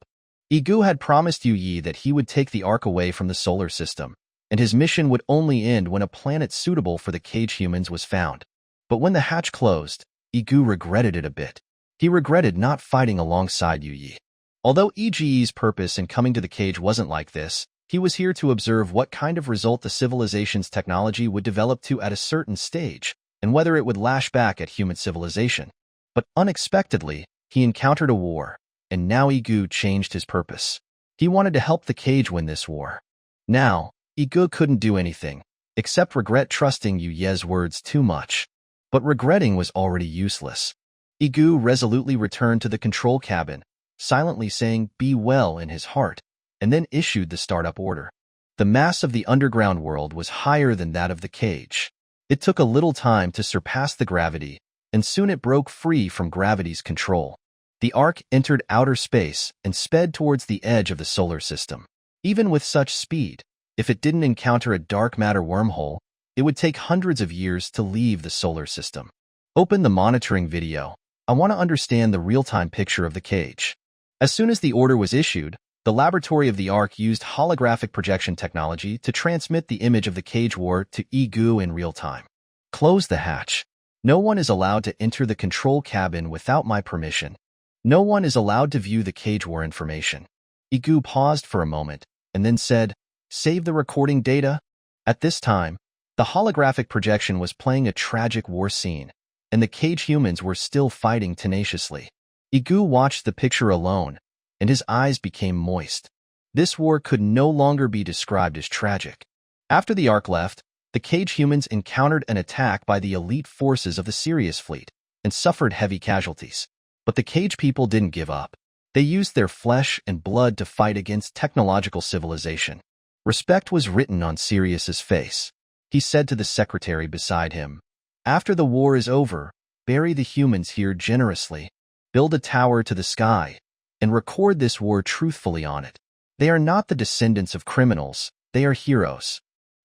Yige had promised Yige that he would take the ark away from the solar system, and his mission would only end when a planet suitable for the cage humans was found. But when the hatch closed, Yige regretted it a bit. He regretted not fighting alongside Yige. Although Yige's purpose in coming to the cage wasn't like this, He was here to observe what kind of result the civilization's technology would develop to at a certain stage, and whether it would lash back at human civilization. But unexpectedly, he encountered a war, and now Yige changed his purpose. He wanted to help the cage win this war. Now, Yige couldn't do anything, except regret trusting Yige's words too much. But regretting was already useless. Yige resolutely returned to the control cabin, silently saying "be well" in his heart, and then issued the startup order. The mass of the underground world was higher than that of the cage. It took a little time to surpass the gravity, and soon it broke free from gravity's control. The Ark entered outer space and sped towards the edge of the solar system. Even with such speed, if it didn't encounter a dark matter wormhole, it would take hundreds of years to leave the solar system. Open the monitoring video. I want to understand the real-time picture of the cage. As soon as the order was issued, the laboratory of the Ark used holographic projection technology to transmit the image of the cage war to Yige in real time. Close the hatch. No one is allowed to enter the control cabin without my permission. No one is allowed to view the cage war information. Yige paused for a moment and then said, "Save the recording data." At this time, the holographic projection was playing a tragic war scene, and the cage humans were still fighting tenaciously. Yige watched the picture alone, and his eyes became moist. This war could no longer be described as tragic. After the Ark left, the cage humans encountered an attack by the elite forces of the Sirius fleet and suffered heavy casualties. But the cage people didn't give up. They used their flesh and blood to fight against technological civilization. Respect was written on Sirius's face. He said to the secretary beside him, "After the war is over, bury the humans here generously, build a tower to the sky, and record this war truthfully on it. They are not the descendants of criminals, they are heroes."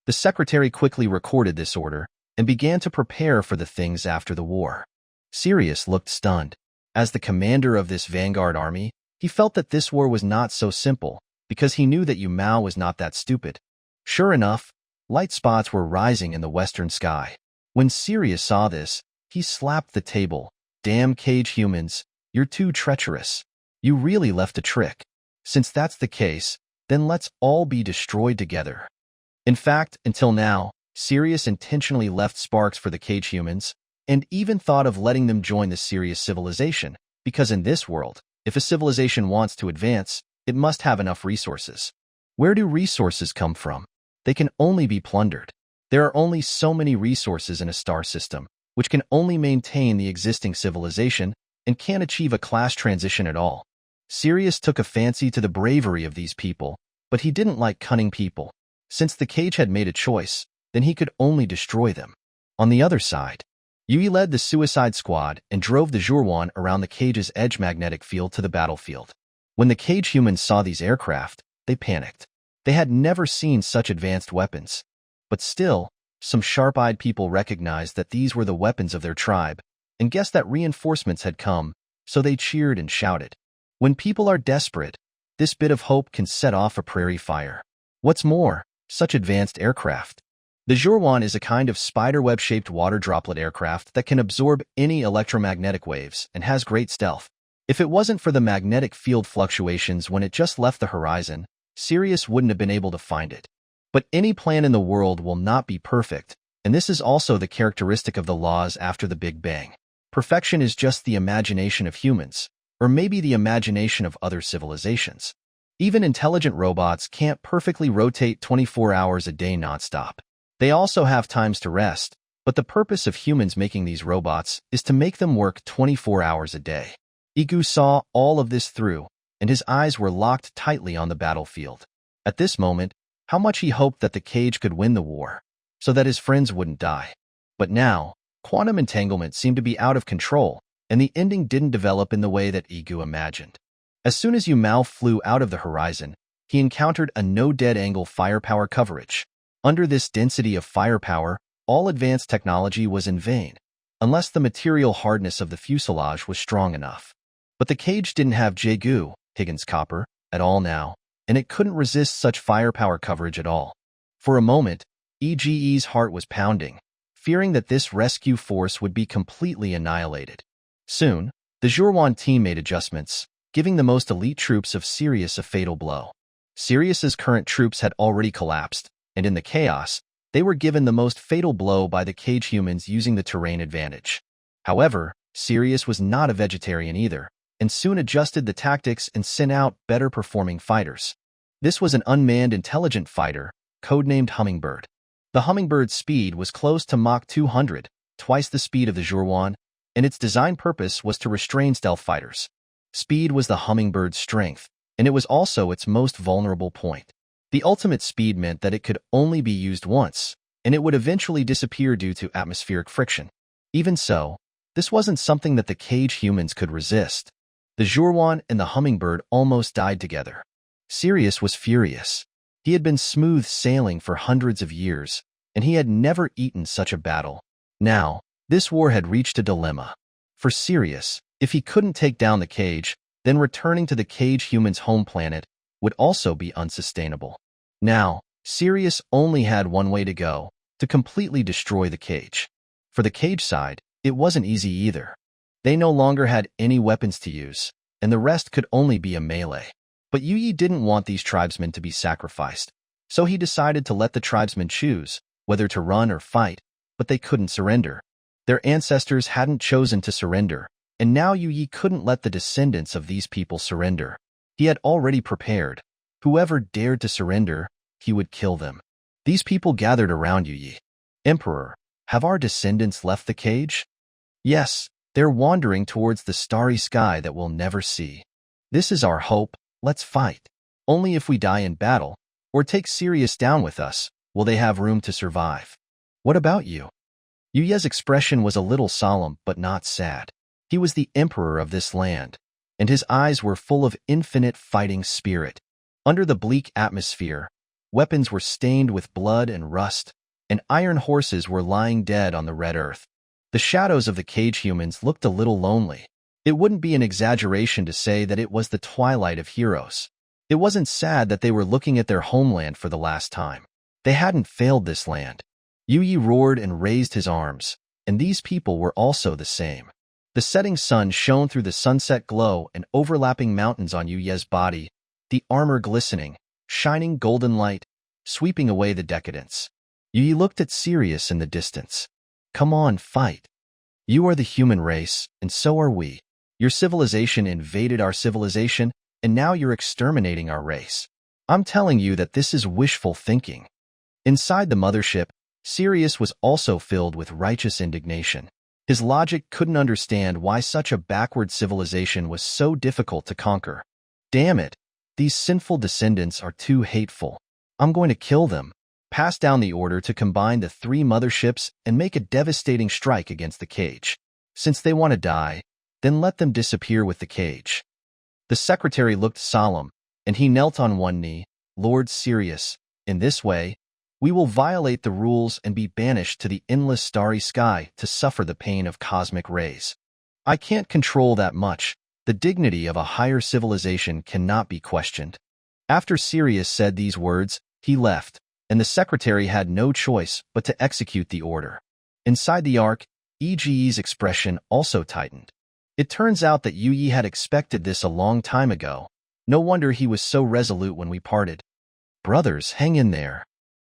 The secretary quickly recorded this order and began to prepare for the things after the war. Sirius looked stunned. As the commander of this vanguard army, he felt that this war was not so simple, because he knew that Yumao was not that stupid. Sure enough, light spots were rising in the western sky. When Sirius saw this, he slapped the table. "Damn cage humans, you're too treacherous. You really left a trick. Since that's the case, then let's all be destroyed together." In fact, until now, Sirius intentionally left sparks for the cage humans, and even thought of letting them join the Sirius civilization, because in this world, if a civilization wants to advance, it must have enough resources. Where do resources come from? They can only be plundered. There are only so many resources in a star system, which can only maintain the existing civilization and can't achieve a class transition at all. Sirius took a fancy to the bravery of these people, but he didn't like cunning people. Since the cage had made a choice, then he could only destroy them. On the other side, Yige led the suicide squad and drove the Zhurwan around the cage's edge magnetic field to the battlefield. When the cage humans saw these aircraft, they panicked. They had never seen such advanced weapons. But still, some sharp-eyed people recognized that these were the weapons of their tribe and guessed that reinforcements had come, so they cheered and shouted. When people are desperate, this bit of hope can set off a prairie fire. What's more, such advanced aircraft. The Zhurwan is a kind of spiderweb-shaped water droplet aircraft that can absorb any electromagnetic waves and has great stealth. If it wasn't for the magnetic field fluctuations when it just left the horizon, Sirius wouldn't have been able to find it. But any plan in the world will not be perfect, and this is also the characteristic of the laws after the Big Bang. Perfection is just the imagination of humans, or maybe the imagination of other civilizations. Even intelligent robots can't perfectly rotate 24 hours a day nonstop. They also have times to rest, but the purpose of humans making these robots is to make them work 24 hours a day. Yige saw all of this through, and his eyes were locked tightly on the battlefield. At this moment, how much he hoped that the cage could win the war, so that his friends wouldn't die. But now, quantum entanglement seemed to be out of control, and the ending didn't develop in the way that Yige imagined. As soon as Yumao flew out of the horizon, he encountered a no-dead-angle firepower coverage. Under this density of firepower, all advanced technology was in vain, unless the material hardness of the fuselage was strong enough. But the cage didn't have Yige, Higgins copper, at all now, and it couldn't resist such firepower coverage at all. For a moment, Yige's heart was pounding, fearing that this rescue force would be completely annihilated. Soon, the Zhurwan team made adjustments, giving the most elite troops of Sirius a fatal blow. Sirius's current troops had already collapsed, and in the chaos, they were given the most fatal blow by the cage humans using the terrain advantage. However, Sirius was not a vegetarian either, and soon adjusted the tactics and sent out better-performing fighters. This was an unmanned intelligent fighter, codenamed Hummingbird. The Hummingbird's speed was close to Mach 200, twice the speed of the Zhuoruan, and its design purpose was to restrain stealth fighters. Speed was the Hummingbird's strength, and it was also its most vulnerable point. The ultimate speed meant that it could only be used once, and it would eventually disappear due to atmospheric friction. Even so, this wasn't something that the cage humans could resist. The Zhuoruan and the Hummingbird almost died together. Sirius was furious. He had been smooth sailing for hundreds of years, and he had never eaten such a battle. Now, this war had reached a dilemma. For Sirius, if he couldn't take down the cage, then returning to the cage humans' home planet would also be unsustainable. Now, Sirius only had one way to go, to completely destroy the cage. For the cage side, it wasn't easy either. They no longer had any weapons to use, and the rest could only be a melee. But Yige didn't want these tribesmen to be sacrificed, so he decided to let the tribesmen choose whether to run or fight, but they couldn't surrender. Their ancestors hadn't chosen to surrender, and now Yige couldn't let the descendants of these people surrender. He had already prepared. Whoever dared to surrender, he would kill them. These people gathered around Yige. Emperor, have our descendants left the cage? Yes, they're wandering towards the starry sky that we'll never see. This is our hope. Let's fight. Only if we die in battle, or take Sirius down with us, will they have room to survive. What about you? Yuye's expression was a little solemn but not sad. He was the emperor of this land, and his eyes were full of infinite fighting spirit. Under the bleak atmosphere, weapons were stained with blood and rust, and iron horses were lying dead on the red earth. The shadows of the cage humans looked a little lonely. It wouldn't be an exaggeration to say that it was the twilight of heroes. It wasn't sad that they were looking at their homeland for the last time. They hadn't failed this land. Yige roared and raised his arms, and these people were also the same. The setting sun shone through the sunset glow and overlapping mountains on Yuye's body, the armor glistening, shining golden light, sweeping away the decadence. Yuye looked at Sirius in the distance. Come on, fight. You are the human race, and so are we. Your civilization invaded our civilization, and now you're exterminating our race. I'm telling you that this is wishful thinking. Inside the mothership, Sirius was also filled with righteous indignation. His logic couldn't understand why such a backward civilization was so difficult to conquer. Damn it, these sinful descendants are too hateful. I'm going to kill them. Pass down the order to combine the 3 motherships and make a devastating strike against the cage. Since they want to die, then let them disappear with the cage. The secretary looked solemn, and he knelt on one knee. Lord Sirius, in this way, we will violate the rules and be banished to the endless starry sky to suffer the pain of cosmic rays. I can't control that much. The dignity of a higher civilization cannot be questioned. After Sirius said these words, he left, and the secretary had no choice but to execute the order. Inside the Ark, Yige's expression also tightened. It turns out that Yige had expected this a long time ago. No wonder he was so resolute when we parted. Brothers, hang in there.